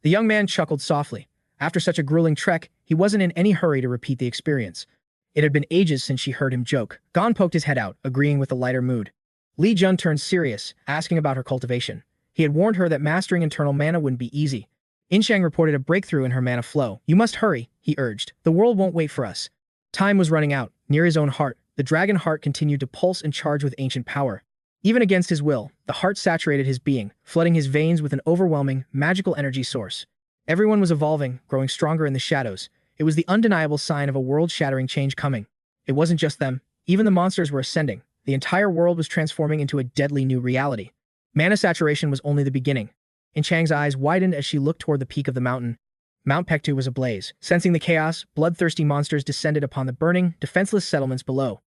The young man chuckled softly. After such a grueling trek, he wasn't in any hurry to repeat the experience. It had been ages since she heard him joke. Gon poked his head out, agreeing with the lighter mood. Lee-jun turned serious, asking about her cultivation. He had warned her that mastering internal mana wouldn't be easy. In-chang reported a breakthrough in her mana flow. "You must hurry," he urged. "The world won't wait for us." Time was running out. Near his own heart, the dragon heart continued to pulse and charge with ancient power. Even against his will, the heart saturated his being, flooding his veins with an overwhelming, magical energy source. Everyone was evolving, growing stronger in the shadows. It was the undeniable sign of a world-shattering change coming. It wasn't just them. Even the monsters were ascending. The entire world was transforming into a deadly new reality. Mana saturation was only the beginning. In-chang's eyes widened as she looked toward the peak of the mountain. Mount 𝗲𝗄 was ablaze. Sensing the chaos, bloodthirsty monsters descended upon the burning, defenseless settlements below.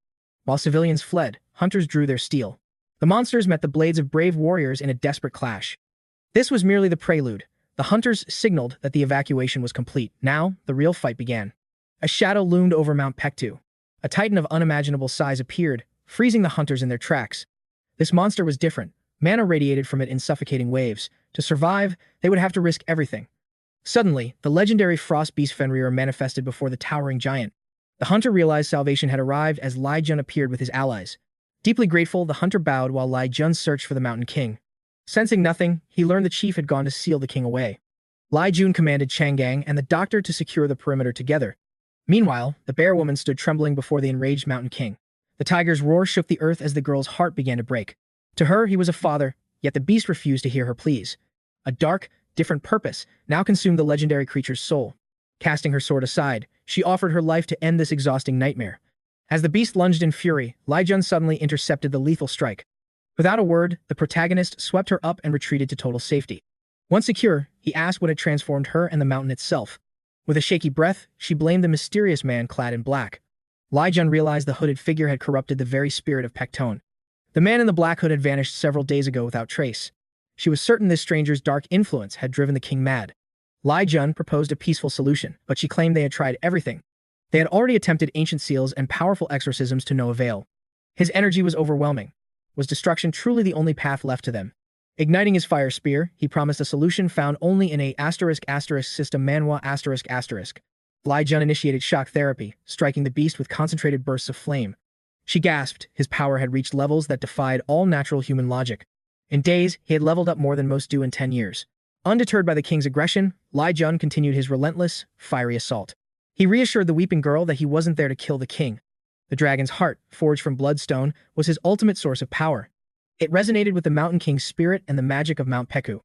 While civilians fled, hunters drew their steel. The monsters met the blades of brave warriors in a desperate clash. This was merely the prelude. The hunters signaled that the evacuation was complete. Now, the real fight began. A shadow loomed over Mount 𝗲𝗄. A titan of unimaginable size appeared, freezing the hunters in their tracks. This monster was different. Mana radiated from it in suffocating waves. To survive, they would have to risk everything. Suddenly, the legendary frost beast Fenrir manifested before the towering giant. The hunter realized salvation had arrived as Lee-jun appeared with his allies. Deeply grateful, the hunter bowed while Lee-jun searched for the Mountain King. Sensing nothing, he learned the chief had gone to seal the king away. Lee-jun commanded Chang'an and the doctor to secure the perimeter together. Meanwhile, the bear woman stood trembling before the enraged Mountain King. The tiger's roar shook the earth as the girl's heart began to break. To her, he was a father, yet the beast refused to hear her pleas. A dark, different purpose now consumed the legendary creature's soul. Casting her sword aside, she offered her life to end this exhausting nightmare. As the beast lunged in fury, Lee-jun suddenly intercepted the lethal strike. Without a word, the protagonist swept her up and retreated to total safety. Once secure, he asked what had transformed her and the mountain itself. With a shaky breath, she blamed the mysterious man clad in black. Lee-jun realized the hooded figure had corrupted the very spirit of 𝗲𝗄. The man in the black hood had vanished several days ago without trace. She was certain this stranger's dark influence had driven the king mad. Lee-jun proposed a peaceful solution, but she claimed they had tried everything. They had already attempted ancient seals and powerful exorcisms to no avail. His energy was overwhelming. Was destruction truly the only path left to them? Igniting his fire spear, he promised a solution found only in a *** system Manhwa***. Lee-jun initiated shock therapy, striking the beast with concentrated bursts of flame. She gasped. His power had reached levels that defied all natural human logic. In days, he had leveled up more than most do in 10 years. Undeterred by the king's aggression, Lee-jun continued his relentless, fiery assault. He reassured the weeping girl that he wasn't there to kill the king. The dragon's heart, forged from bloodstone, was his ultimate source of power. It resonated with the Mountain King's spirit and the magic of Mount 𝗲𝗄.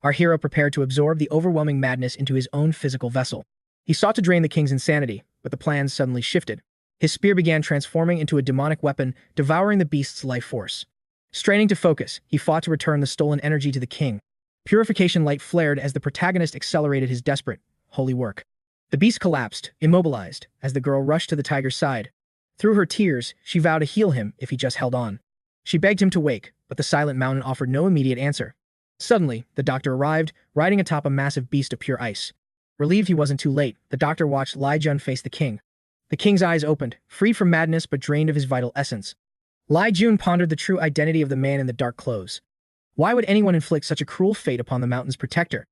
Our hero prepared to absorb the overwhelming madness into his own physical vessel. He sought to drain the king's insanity, but the plans suddenly shifted. His spear began transforming into a demonic weapon, devouring the beast's life force. Straining to focus, he fought to return the stolen energy to the king. Purification light flared as the protagonist accelerated his desperate, holy work. The beast collapsed, immobilized, as the girl rushed to the tiger's side. Through her tears, she vowed to heal him if he just held on. She begged him to wake, but the silent mountain offered no immediate answer. Suddenly, the doctor arrived, riding atop a massive beast of pure ice. Relieved he wasn't too late, the doctor watched Lee-jun face the king. The king's eyes opened, freed from madness but drained of his vital essence. Lee-jun pondered the true identity of the man in the dark clothes. Why would anyone inflict such a cruel fate upon the mountain's protector?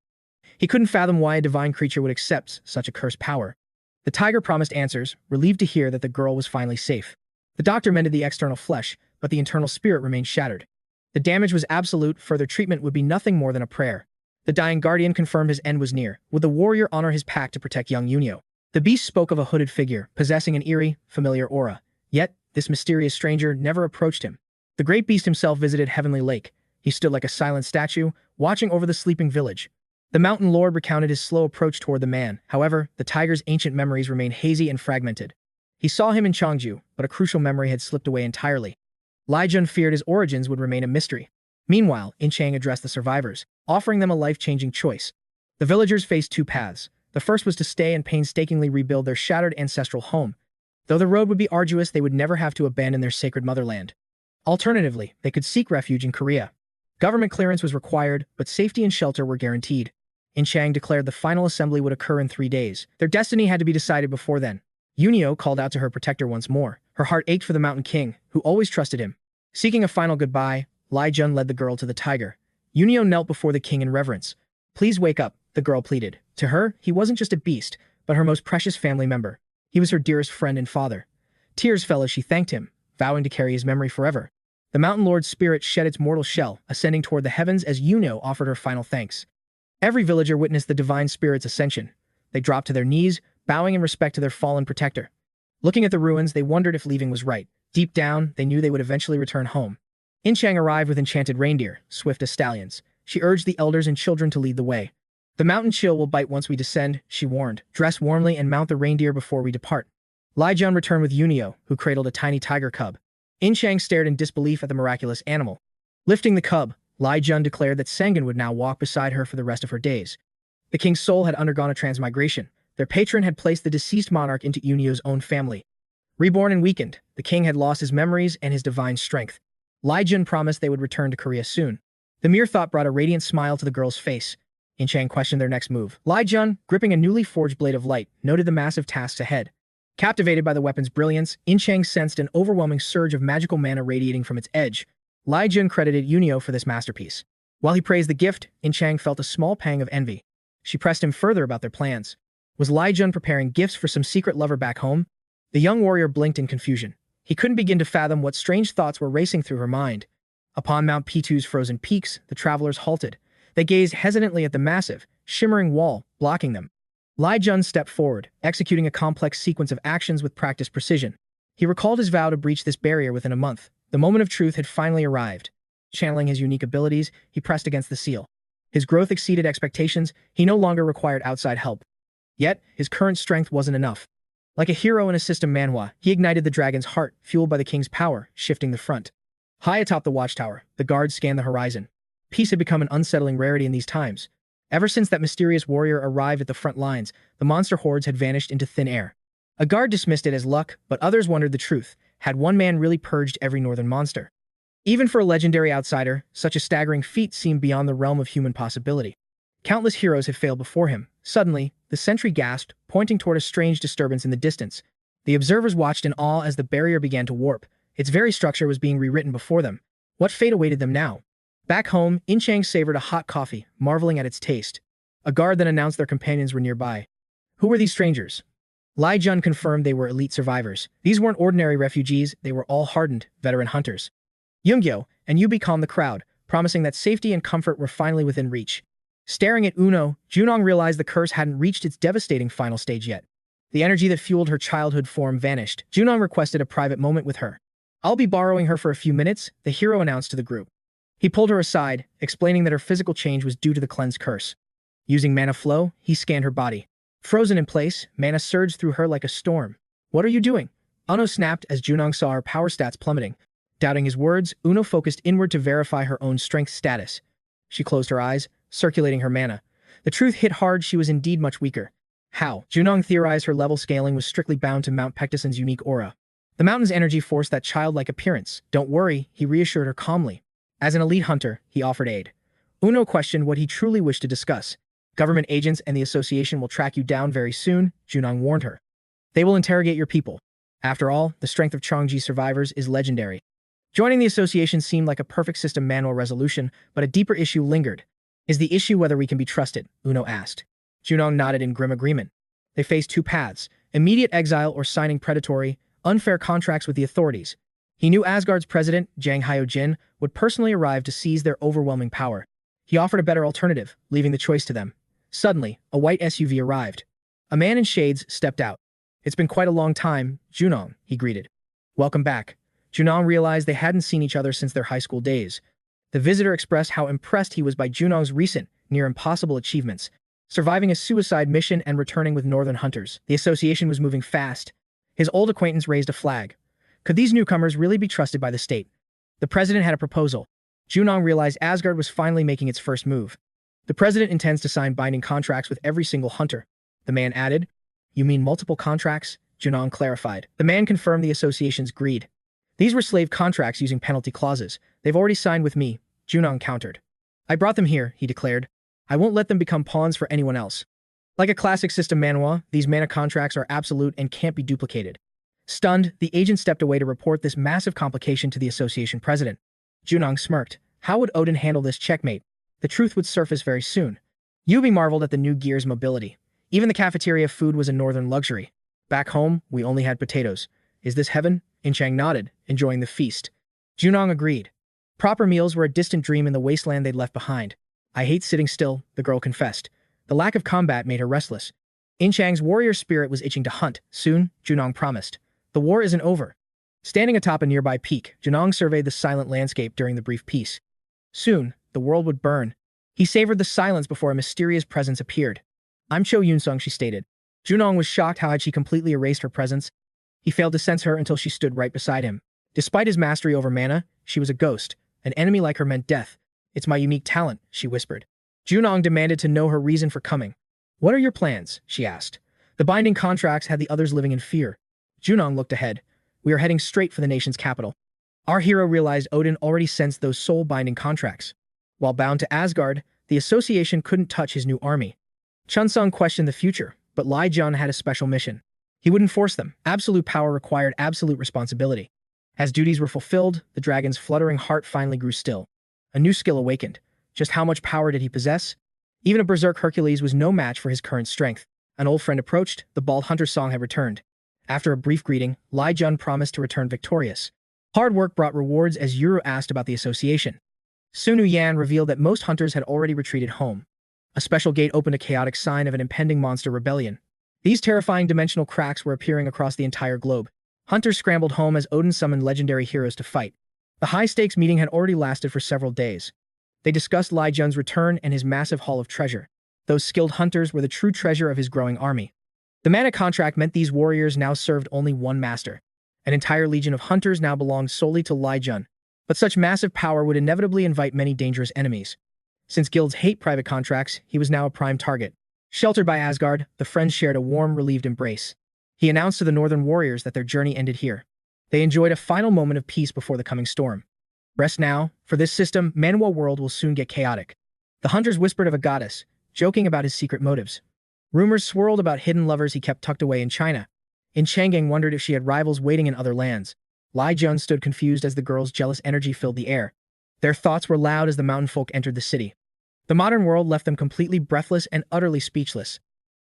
He couldn't fathom why a divine creature would accept such a cursed power. The tiger promised answers, relieved to hear that the girl was finally safe. The doctor mended the external flesh, but the internal spirit remained shattered. The damage was absolute, further treatment would be nothing more than a prayer. The dying guardian confirmed his end was near. Would the warrior honor his pact to protect young 𝗬𝗎? The beast spoke of a hooded figure, possessing an eerie, familiar aura. Yet, this mysterious stranger never approached him. The great beast himself visited Heavenly Lake. He stood like a silent statue, watching over the sleeping village. The mountain lord recounted his slow approach toward the man. However, the tiger's ancient memories remained hazy and fragmented. He saw him in Cheongju, but a crucial memory had slipped away entirely. 𝗤𝗏 feared his origins would remain a mystery. Meanwhile, 𝗤𝗏 addressed the survivors, offering them a life-changing choice. The villagers faced two paths. The first was to stay and painstakingly rebuild their shattered ancestral home. Though the road would be arduous, they would never have to abandon their sacred motherland. Alternatively, they could seek refuge in Korea. Government clearance was required, but safety and shelter were guaranteed. 𝗤𝗏 declared the final assembly would occur in 3 days. Their destiny had to be decided before then. 𝗬𝗎 called out to her protector once more. Her heart ached for the Mountain King, who always trusted him. Seeking a final goodbye, 𝗤𝗏 led the girl to the tiger. 𝗬𝗎 knelt before the king in reverence. "Please wake up," the girl pleaded. To her, he wasn't just a beast, but her most precious family member. He was her dearest friend and father. Tears fell as she thanked him, vowing to carry his memory forever. The Mountain Lord's spirit shed its mortal shell, ascending toward the heavens as 𝗬𝗎 offered her final thanks. Every villager witnessed the divine spirit's ascension. They dropped to their knees, bowing in respect to their fallen protector. Looking at the ruins, they wondered if leaving was right. Deep down, they knew they would eventually return home. 𝗤𝗏 arrived with enchanted reindeer, swift as stallions. She urged the elders and children to lead the way. "The mountain chill will bite once we descend," she warned. "Dress warmly and mount the reindeer before we depart." 𝗤𝗏 returned with 𝗬𝗎, who cradled a tiny tiger cub. 𝗤𝗏 stared in disbelief at the miraculous animal. Lifting the cub, 𝗤𝗏 declared that 𝗤𝗏 would now walk beside her for the rest of her days. The king's soul had undergone a transmigration. Their patron had placed the deceased monarch into 𝗬𝗎's own family. Reborn and weakened, the king had lost his memories and his divine strength. 𝗤𝗏 promised they would return to Korea soon. The mere thought brought a radiant smile to the girl's face. 𝗤𝗏 questioned their next move. 𝗤𝗏, gripping a newly forged blade of light, noted the massive tasks ahead. Captivated by the weapon's brilliance, 𝗤𝗏 sensed an overwhelming surge of magical mana radiating from its edge. 𝗤𝗏 credited 𝗬𝗎 for this masterpiece. While he praised the gift, 𝗤𝗏 felt a small pang of envy. She pressed him further about their plans. Was 𝗤𝗏 preparing gifts for some secret lover back home? The young warrior blinked in confusion. He couldn't begin to fathom what strange thoughts were racing through her mind. Upon Mount P2's frozen peaks, the travelers halted. They gazed hesitantly at the massive, shimmering wall, blocking them. 𝗤𝗏 stepped forward, executing a complex sequence of actions with practiced precision. He recalled his vow to breach this barrier within a month. The moment of truth had finally arrived. Channeling his unique abilities, he pressed against the seal. His growth exceeded expectations. He no longer required outside help. Yet, his current strength wasn't enough. Like a hero in a system Manhwa, he ignited the dragon's heart, fueled by the king's power, shifting the front. High atop the watchtower, the guards scanned the horizon. Peace had become an unsettling rarity in these times. Ever since that mysterious warrior arrived at the front lines, the monster hordes had vanished into thin air. A guard dismissed it as luck, but others wondered the truth. Had one man really purged every northern monster? Even for a legendary outsider, such a staggering feat seemed beyond the realm of human possibility. Countless heroes had failed before him. Suddenly, the sentry gasped, pointing toward a strange disturbance in the distance. The observers watched in awe as the barrier began to warp. Its very structure was being rewritten before them. What fate awaited them now? Back home, 𝗤𝗏 savored a hot coffee, marveling at its taste. A guard then announced their companions were nearby. Who were these strangers? 𝗤𝗏 confirmed they were elite survivors. These weren't ordinary refugees, they were all hardened, veteran hunters. 𝗬𝗎 and 𝗬𝗎 calmed the crowd, promising that safety and comfort were finally within reach. Staring at 𝗬𝗎, Junong realized the curse hadn't reached its devastating final stage yet. The energy that fueled her childhood form vanished. Junong requested a private moment with her. "I'll be borrowing her for a few minutes," the hero announced to the group. He pulled her aside, explaining that her physical change was due to the cleanse curse. Using mana flow, he scanned her body. Frozen in place, mana surged through her like a storm. "What are you doing?" 𝗤𝗏 snapped as Junong saw her power stats plummeting. Doubting his words, 𝗤𝗏 focused inward to verify her own strength status. She closed her eyes, circulating her mana. The truth hit hard, she was indeed much weaker. How? Junong theorized her level scaling was strictly bound to Mount 𝗞𝗚𝗏𝗧𝗏's unique aura. The mountain's energy forced that childlike appearance. "Don't worry," he reassured her calmly. As an elite hunter, he offered aid. 𝗤𝗏 questioned what he truly wished to discuss. "Government agents and the association will track you down very soon," Junong warned her. "They will interrogate your people. After all, the strength of Cheongji survivors is legendary." Joining the association seemed like a perfect system manual resolution, but a deeper issue lingered. "Is the issue whether we can be trusted?" 𝗤𝗏 asked. Junong nodded in grim agreement. They faced two paths: immediate exile or signing predatory, unfair contracts with the authorities. He knew Asgard's president, 𝗤𝗏 would personally arrive to seize their overwhelming power. He offered a better alternative, leaving the choice to them. Suddenly, a white SUV arrived. A man in shades stepped out. "It's been quite a long time, Junong," he greeted. "Welcome back." Junong realized they hadn't seen each other since their high school days. The visitor expressed how impressed he was by Junong's recent, near-impossible achievements, surviving a suicide mission and returning with northern hunters. The association was moving fast. His old acquaintance raised a flag. Could these newcomers really be trusted by the state? The president had a proposal. Junong realized Asgard was finally making its first move. "The president intends to sign binding contracts with every single hunter," the man added. "You mean multiple contracts?" Junong clarified. The man confirmed the association's greed. "These were slave contracts using penalty clauses. They've already signed with me," Junong countered. "I brought them here," he declared. "I won't let them become pawns for anyone else." Like a classic system Manhwa, these mana contracts are absolute and can't be duplicated. Stunned, the agent stepped away to report this massive complication to the association president. Junong smirked. How would Odin handle this checkmate? The truth would surface very soon. Yubi marveled at the new gear's mobility. Even the cafeteria food was a northern luxury. "Back home, we only had potatoes. Is this heaven?" Inchang nodded, enjoying the feast. Junong agreed. Proper meals were a distant dream in the wasteland they'd left behind. "I hate sitting still," the girl confessed. The lack of combat made her restless. Inchang's warrior spirit was itching to hunt. "Soon," Junong promised. "The war isn't over." Standing atop a nearby peak, Junong surveyed the silent landscape during the brief peace. Soon, the world would burn. He savored the silence before a mysterious presence appeared. "I'm Cho Yun-sung," she stated. Junong was shocked how had she completely erased her presence. He failed to sense her until she stood right beside him. Despite his mastery over mana, she was a ghost. An enemy like her meant death. "It's my unique talent," she whispered. Junong demanded to know her reason for coming. "What are your plans?" she asked. The binding contracts had the others living in fear. Junong looked ahead. "We are heading straight for the nation's capital." Our hero realized Odin already sensed those soul-binding contracts. While bound to Asgard, the association couldn't touch his new army. Chun-sung questioned the future, but Lai Jun had a special mission. He wouldn't force them. Absolute power required absolute responsibility. As duties were fulfilled, the dragon's fluttering heart finally grew still. A new skill awakened. Just how much power did he possess? Even a berserk Hercules was no match for his current strength. An old friend approached. The bald hunter's song had returned. After a brief greeting, Lai Jun promised to return victorious. Hard work brought rewards as Yuru asked about the association. Sunu Yan revealed that most hunters had already retreated home. A special gate opened a chaotic sign of an impending monster rebellion. These terrifying dimensional cracks were appearing across the entire globe. Hunters scrambled home as Odin summoned legendary heroes to fight. The high-stakes meeting had already lasted for several days. They discussed Lai Jun's return and his massive haul of treasure. Those skilled hunters were the true treasure of his growing army. The mana contract meant these warriors now served only one master. An entire legion of hunters now belonged solely to Lai Jun. But such massive power would inevitably invite many dangerous enemies. Since guilds hate private contracts, he was now a prime target. Sheltered by Asgard, the friends shared a warm, relieved embrace. He announced to the northern warriors that their journey ended here. They enjoyed a final moment of peace before the coming storm. Rest now. For this system, Manhwa world will soon get chaotic. The hunters whispered of a goddess, joking about his secret motives. Rumors swirled about hidden lovers he kept tucked away in China. Chang'an wondered if she had rivals waiting in other lands. Lai Jun stood confused as the girl's jealous energy filled the air. Their thoughts were loud as the mountain folk entered the city. The modern world left them completely breathless and utterly speechless.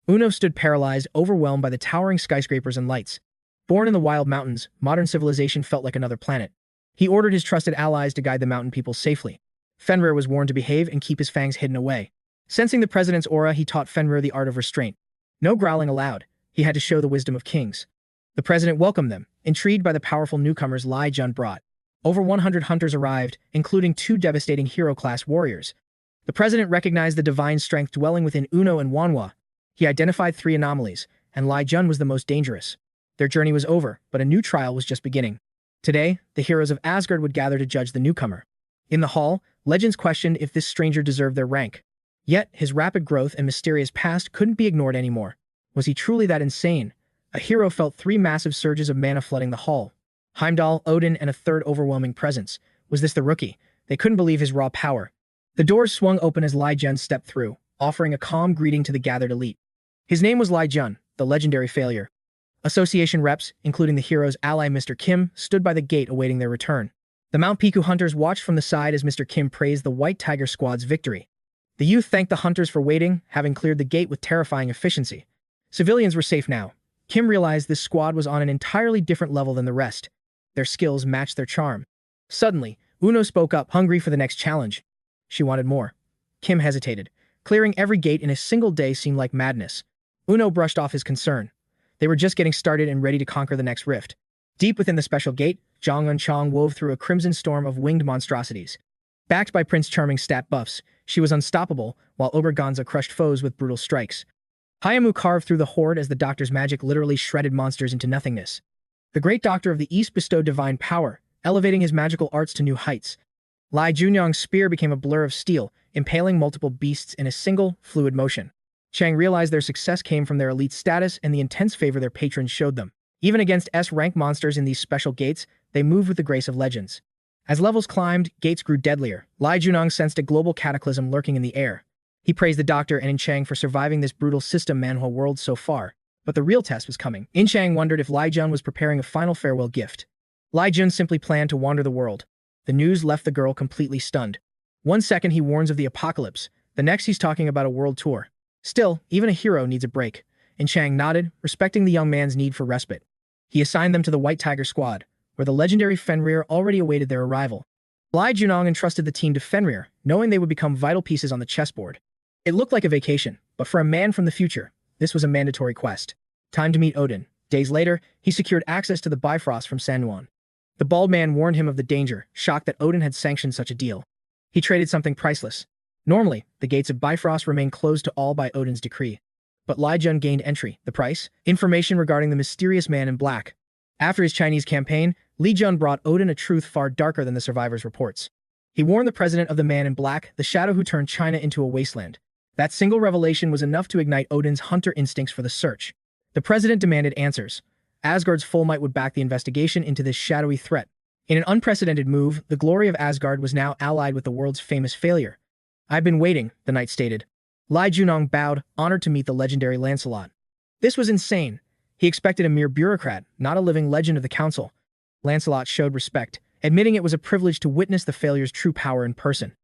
Uno stood paralyzed, overwhelmed by the towering skyscrapers and lights. Born in the wild mountains, modern civilization felt like another planet. He ordered his trusted allies to guide the mountain people safely. Fenrir was warned to behave and keep his fangs hidden away. Sensing the president's aura, he taught Fenrir the art of restraint. No growling allowed. He had to show the wisdom of kings. The president welcomed them, intrigued by the powerful newcomers Lai Jun brought. Over 100 hunters arrived, including 2 devastating hero-class warriors. The president recognized the divine strength dwelling within Uno and Manhwa. He identified 3 anomalies, and Lai Jun was the most dangerous. Their journey was over, but a new trial was just beginning. Today, the heroes of Asgard would gather to judge the newcomer. In the hall, legends questioned if this stranger deserved their rank. Yet, his rapid growth and mysterious past couldn't be ignored anymore. Was he truly that insane? A hero felt 3 massive surges of mana flooding the hall. Heimdall, Odin, and a third overwhelming presence. Was this the rookie? They couldn't believe his raw power. The doors swung open as Lai Jun stepped through, offering a calm greeting to the gathered elite. His name was Lai Jun, the legendary failure. Association reps, including the hero's ally Mr. Kim, stood by the gate awaiting their return. The Mount Piku hunters watched from the side as Mr. Kim praised the White Tiger Squad's victory. The youth thanked the hunters for waiting, having cleared the gate with terrifying efficiency. Civilians were safe now. Kim realized this squad was on an entirely different level than the rest. Their skills matched their charm. Suddenly, Uno spoke up, hungry for the next challenge. She wanted more. Kim hesitated. Clearing every gate in a single day seemed like madness. Uno brushed off his concern. They were just getting started and ready to conquer the next rift. Deep within the special gate, Zhang Yunchang wove through a crimson storm of winged monstrosities. Backed by Prince Charming's stat buffs, she was unstoppable, while 𝗚𝗢𝗚 crushed foes with brutal strikes. Hayamu carved through the horde as the doctor's magic literally shredded monsters into nothingness. The great doctor of the East bestowed divine power, elevating his magical arts to new heights. Lai Junyang's spear became a blur of steel, impaling multiple beasts in a single, fluid motion. Chang realized their success came from their elite status and the intense favor their patrons showed them. Even against S-rank monsters in these special gates, they moved with the grace of legends. As levels climbed, gates grew deadlier. Lai Junong sensed a global cataclysm lurking in the air. He praised the doctor and Inchang for surviving this brutal system Manhwa world so far. But the real test was coming. Inchang wondered if Lai Jun was preparing a final farewell gift. Lai Jun simply planned to wander the world. The news left the girl completely stunned. One second he warns of the apocalypse, the next he's talking about a world tour. Still, even a hero needs a break. Inchang nodded, respecting the young man's need for respite. He assigned them to the White Tiger Squad, where the legendary Fenrir already awaited their arrival. Lai Junong entrusted the team to Fenrir, knowing they would become vital pieces on the chessboard. It looked like a vacation, but for a man from the future, this was a mandatory quest. Time to meet Odin. Days later, he secured access to the Bifrost from Sanwan. The bald man warned him of the danger, shocked that Odin had sanctioned such a deal. He traded something priceless. Normally, the gates of Bifrost remain closed to all by Odin's decree. But Lai Jun gained entry. The price? Information regarding the mysterious man in black. After his Chinese campaign, Li Jun brought Odin a truth far darker than the survivors' reports. He warned the president of the man in black, the shadow who turned China into a wasteland. That single revelation was enough to ignite Odin's hunter instincts for the search. The president demanded answers. Asgard's full might would back the investigation into this shadowy threat. In an unprecedented move, the glory of Asgard was now allied with the world's famous failure. "I've been waiting," the knight stated. Lai Junong bowed, honored to meet the legendary Lancelot. This was insane. He expected a mere bureaucrat, not a living legend of the council. Lancelot showed respect, admitting it was a privilege to witness the failure's true power in person.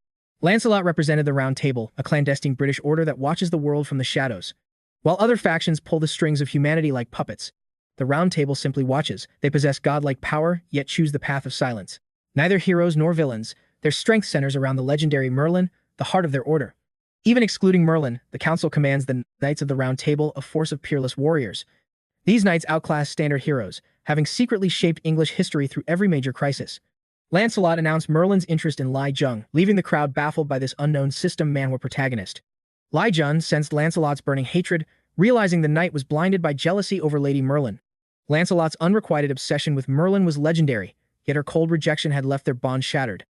Lancelot represented the Round Table, a clandestine British order that watches the world from the shadows. While other factions pull the strings of humanity like puppets, the Round Table simply watches. They possess godlike power, yet choose the path of silence. Neither heroes nor villains, their strength centers around the legendary Merlin, the heart of their order. Even excluding Merlin, the council commands the Knights of the Round Table, a force of peerless warriors. These knights outclass standard heroes, having secretly shaped English history through every major crisis. Lancelot announced Merlin's interest in Lai Jun, leaving the crowd baffled by this unknown system Manhwa protagonist. Lai Jun sensed Lancelot's burning hatred, realizing the knight was blinded by jealousy over Lady Merlin. Lancelot's unrequited obsession with Merlin was legendary, yet her cold rejection had left their bond shattered.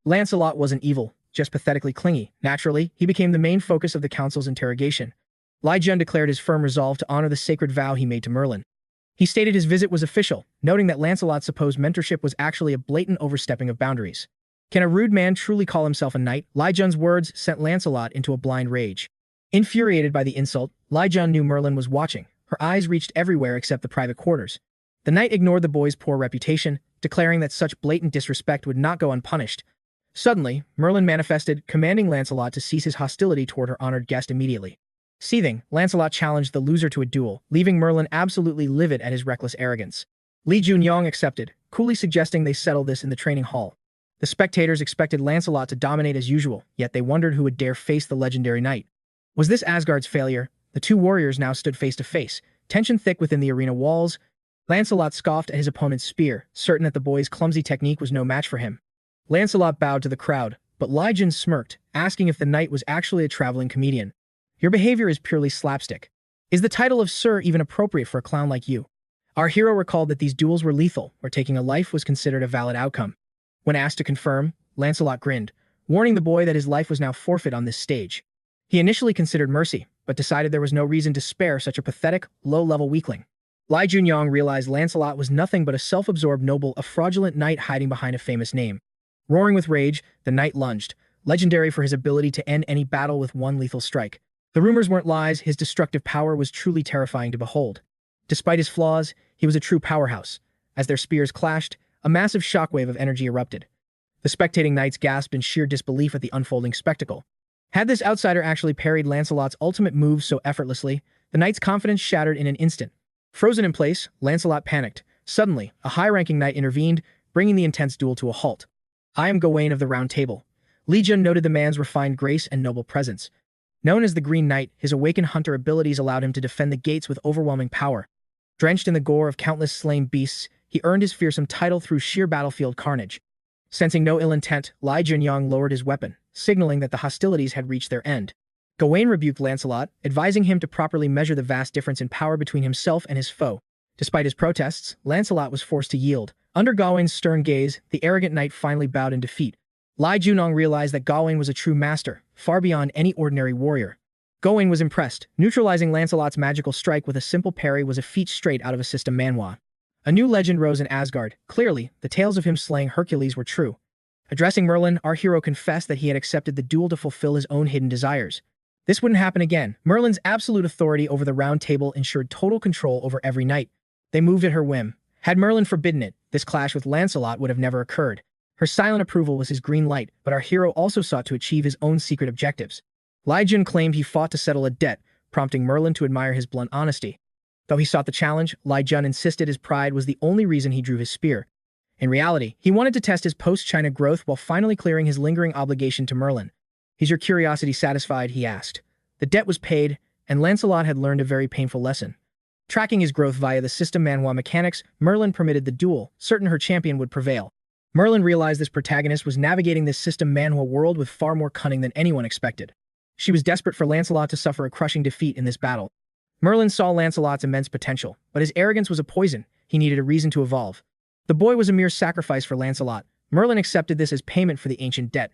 Lancelot wasn't evil, just pathetically clingy. Naturally, he became the main focus of the council's interrogation. Lai Jun declared his firm resolve to honor the sacred vow he made to Merlin. He stated his visit was official, noting that Lancelot's supposed mentorship was actually a blatant overstepping of boundaries. Can a rude man truly call himself a knight? Lai Jun's words sent Lancelot into a blind rage. Infuriated by the insult, Lai Jun knew Merlin was watching. Her eyes reached everywhere except the private quarters. The knight ignored the boy's poor reputation, declaring that such blatant disrespect would not go unpunished. Suddenly, Merlin manifested, commanding Lancelot to cease his hostility toward her honored guest immediately. Seething, Lancelot challenged the loser to a duel, leaving Merlin absolutely livid at his reckless arrogance. Li Junyong accepted, coolly suggesting they settle this in the training hall. The spectators expected Lancelot to dominate as usual, yet they wondered who would dare face the legendary knight. Was this Asgard's failure? The two warriors now stood face to face, tension thick within the arena walls. Lancelot scoffed at his opponent's spear, certain that the boy's clumsy technique was no match for him. Lancelot bowed to the crowd, but Lai Jun smirked, asking if the knight was actually a traveling comedian. "Your behavior is purely slapstick. Is the title of Sir even appropriate for a clown like you?" Our hero recalled that these duels were lethal, where taking a life was considered a valid outcome. When asked to confirm, Lancelot grinned, warning the boy that his life was now forfeit on this stage. He initially considered mercy, but decided there was no reason to spare such a pathetic, low-level weakling. Lai Junyong realized Lancelot was nothing but a self-absorbed noble, a fraudulent knight hiding behind a famous name. Roaring with rage, the knight lunged, legendary for his ability to end any battle with one lethal strike. The rumors weren't lies, his destructive power was truly terrifying to behold. Despite his flaws, he was a true powerhouse. As their spears clashed, a massive shockwave of energy erupted. The spectating knights gasped in sheer disbelief at the unfolding spectacle. Had this outsider actually parried Lancelot's ultimate move so effortlessly, the knight's confidence shattered in an instant. Frozen in place, Lancelot panicked. Suddenly, a high-ranking knight intervened, bringing the intense duel to a halt. "I am Gawain of the Round Table." Lee-jun noted the man's refined grace and noble presence. Known as the Green Knight, his awakened hunter abilities allowed him to defend the gates with overwhelming power. Drenched in the gore of countless slain beasts, he earned his fearsome title through sheer battlefield carnage. Sensing no ill intent, Lee Junyoung lowered his weapon, signaling that the hostilities had reached their end. Gawain rebuked Lancelot, advising him to properly measure the vast difference in power between himself and his foe. Despite his protests, Lancelot was forced to yield. Under Gawain's stern gaze, the arrogant knight finally bowed in defeat. Lee Junyoung realized that Gawain was a true master, far beyond any ordinary warrior. Gawain was impressed. Neutralizing Lancelot's magical strike with a simple parry was a feat straight out of a system manhwa. A new legend rose in Asgard. Clearly, the tales of him slaying Hercules were true. Addressing Merlin, our hero confessed that he had accepted the duel to fulfill his own hidden desires. This wouldn't happen again. Merlin's absolute authority over the Round Table ensured total control over every knight. They moved at her whim. Had Merlin forbidden it, this clash with Lancelot would have never occurred. Her silent approval was his green light, but our hero also sought to achieve his own secret objectives. Lee Jun claimed he fought to settle a debt, prompting Merlin to admire his blunt honesty. Though he sought the challenge, Lee Jun insisted his pride was the only reason he drew his spear. In reality, he wanted to test his post-China growth while finally clearing his lingering obligation to Merlin. "Is your curiosity satisfied?" he asked. The debt was paid, and Lancelot had learned a very painful lesson. Tracking his growth via the system manhwa mechanics, Merlin permitted the duel, certain her champion would prevail. Merlin realized this protagonist was navigating this system manhwa world with far more cunning than anyone expected. She was desperate for Lancelot to suffer a crushing defeat in this battle. Merlin saw Lancelot's immense potential, but his arrogance was a poison. He needed a reason to evolve. The boy was a mere sacrifice for Lancelot. Merlin accepted this as payment for the ancient debt.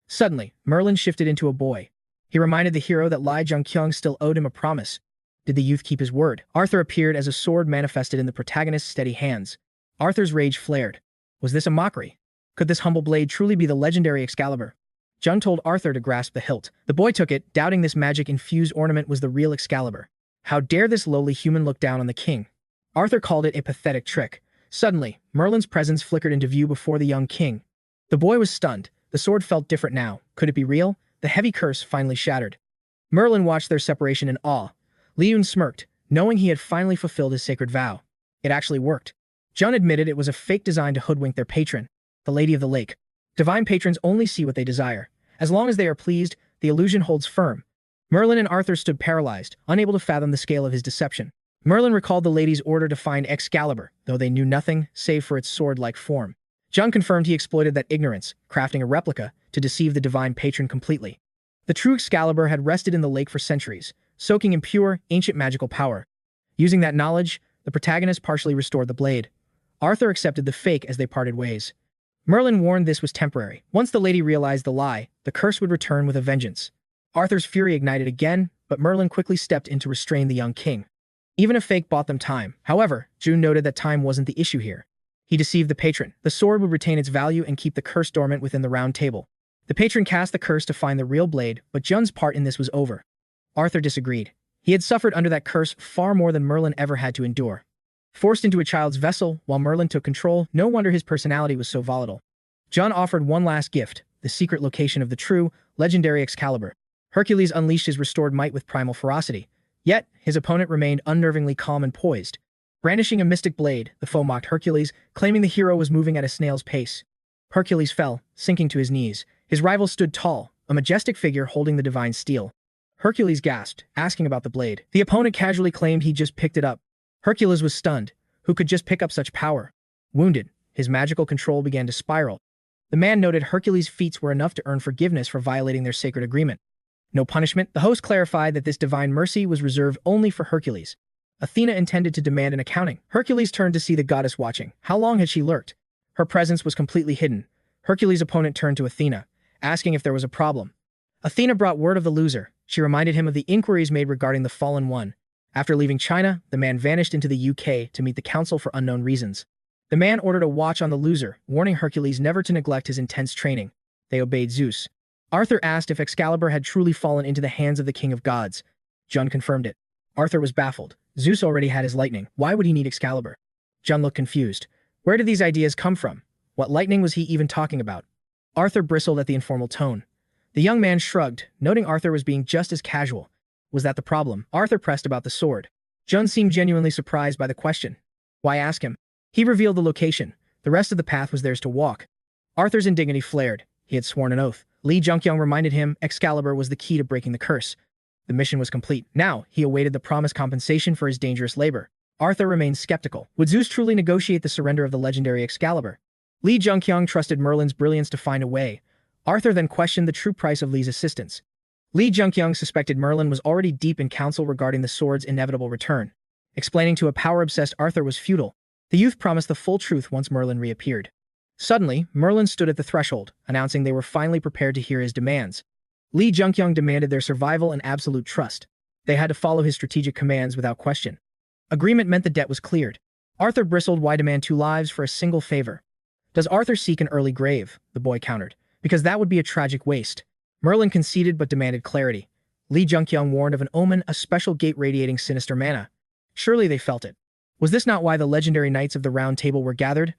Suddenly, Merlin shifted into a boy. He reminded the hero that Lee Junyoung still owed him a promise. Did the youth keep his word? Arthur appeared as a sword manifested in the protagonist's steady hands. Arthur's rage flared. Was this a mockery? Could this humble blade truly be the legendary Excalibur? Jun told Arthur to grasp the hilt. The boy took it, doubting this magic-infused ornament was the real Excalibur. How dare this lowly human look down on the king? Arthur called it a pathetic trick. Suddenly, Merlin's presence flickered into view before the young king. The boy was stunned. The sword felt different now. Could it be real? The heavy curse finally shattered. Merlin watched their separation in awe. Leon smirked, knowing he had finally fulfilled his sacred vow. It actually worked. Jun admitted it was a fake design to hoodwink their patron, the Lady of the Lake. Divine patrons only see what they desire. As long as they are pleased, the illusion holds firm. Merlin and Arthur stood paralyzed, unable to fathom the scale of his deception. Merlin recalled the lady's order to find Excalibur, though they knew nothing save for its sword-like form. Jun confirmed he exploited that ignorance, crafting a replica to deceive the divine patron completely. The true Excalibur had rested in the lake for centuries, soaking in pure, ancient magical power. Using that knowledge, the protagonist partially restored the blade. Arthur accepted the fake as they parted ways. Merlin warned this was temporary. Once the lady realized the lie, the curse would return with a vengeance. Arthur's fury ignited again, but Merlin quickly stepped in to restrain the young king. Even a fake bought them time. However, Jun noted that time wasn't the issue here. He deceived the patron. The sword would retain its value and keep the curse dormant within the Round Table. The patron cast the curse to find the real blade, but Jun's part in this was over. Arthur disagreed. He had suffered under that curse far more than Merlin ever had to endure. Forced into a child's vessel, while Merlin took control, no wonder his personality was so volatile. Jun offered one last gift, the secret location of the true, legendary Excalibur. Hercules unleashed his restored might with primal ferocity. Yet, his opponent remained unnervingly calm and poised. Brandishing a mystic blade, the foe mocked Hercules, claiming the hero was moving at a snail's pace. Hercules fell, sinking to his knees. His rival stood tall, a majestic figure holding the divine steel. Hercules gasped, asking about the blade. The opponent casually claimed he just picked it up. Hercules was stunned. Who could just pick up such power? Wounded, his magical control began to spiral. The man noted Hercules' feats were enough to earn forgiveness for violating their sacred agreement. No punishment. The host clarified that this divine mercy was reserved only for Hercules. Athena intended to demand an accounting. Hercules turned to see the goddess watching. How long had she lurked? Her presence was completely hidden. Hercules' opponent turned to Athena, asking if there was a problem. Athena brought word of the loser. She reminded him of the inquiries made regarding the fallen one. After leaving China, the man vanished into the UK to meet the council for unknown reasons. The man ordered a watch on the loser, warning Hercules never to neglect his intense training. They obeyed Zeus. Arthur asked if Excalibur had truly fallen into the hands of the king of gods. Jun confirmed it. Arthur was baffled. Zeus already had his lightning. Why would he need Excalibur? Jun looked confused. Where did these ideas come from? What lightning was he even talking about? Arthur bristled at the informal tone. The young man shrugged, noting Arthur was being just as casual. Was that the problem? Arthur pressed about the sword. Jun seemed genuinely surprised by the question. Why ask him? He revealed the location. The rest of the path was theirs to walk. Arthur's indignity flared. He had sworn an oath. 𝗤𝗏𝗂𝗡 reminded him Excalibur was the key to breaking the curse. The mission was complete. Now, he awaited the promised compensation for his dangerous labor. Arthur remained skeptical. Would Zeus truly negotiate the surrender of the legendary Excalibur? 𝗤𝗏𝗂𝗡 trusted Merlin's brilliance to find a way. Arthur then questioned the true price of Li's assistance. 𝗤𝗏𝗂𝗡 suspected Merlin was already deep in counsel regarding the sword's inevitable return. Explaining to a power-obsessed Arthur was futile. The youth promised the full truth once Merlin reappeared. Suddenly, Merlin stood at the threshold, announcing they were finally prepared to hear his demands. 𝗤𝗏𝗂𝗡 demanded their survival and absolute trust. They had to follow his strategic commands without question. Agreement meant the debt was cleared. Arthur bristled. Why demand 2 lives for a single favor? Does Arthur seek an early grave? The boy countered. Because that would be a tragic waste. Merlin conceded but demanded clarity. 𝗤𝗏𝗂𝗡 warned of an omen, a special gate radiating sinister mana. Surely they felt it. Was this not why the legendary knights of the Round Table were gathered?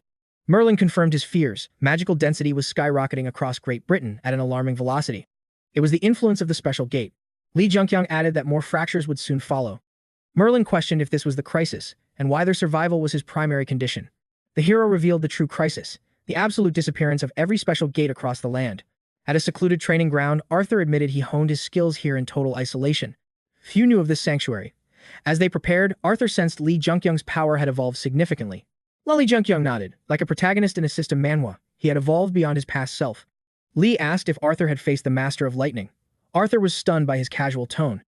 Merlin confirmed his fears. Magical density was skyrocketing across Great Britain at an alarming velocity. It was the influence of the special gate. 𝗤𝗏𝗂𝗡 added that more fractures would soon follow. Merlin questioned if this was the crisis, and why their survival was his primary condition. The hero revealed the true crisis, the absolute disappearance of every special gate across the land. At a secluded training ground, Arthur admitted he honed his skills here in total isolation. Few knew of this sanctuary. As they prepared, Arthur sensed 𝗤𝗏𝗂𝗡's power had evolved significantly. 𝗤𝗏𝗂𝗡 nodded. Like a protagonist in a system Manhwa, he had evolved beyond his past self. Lee asked if Arthur had faced the Master of Lightning. Arthur was stunned by his casual tone.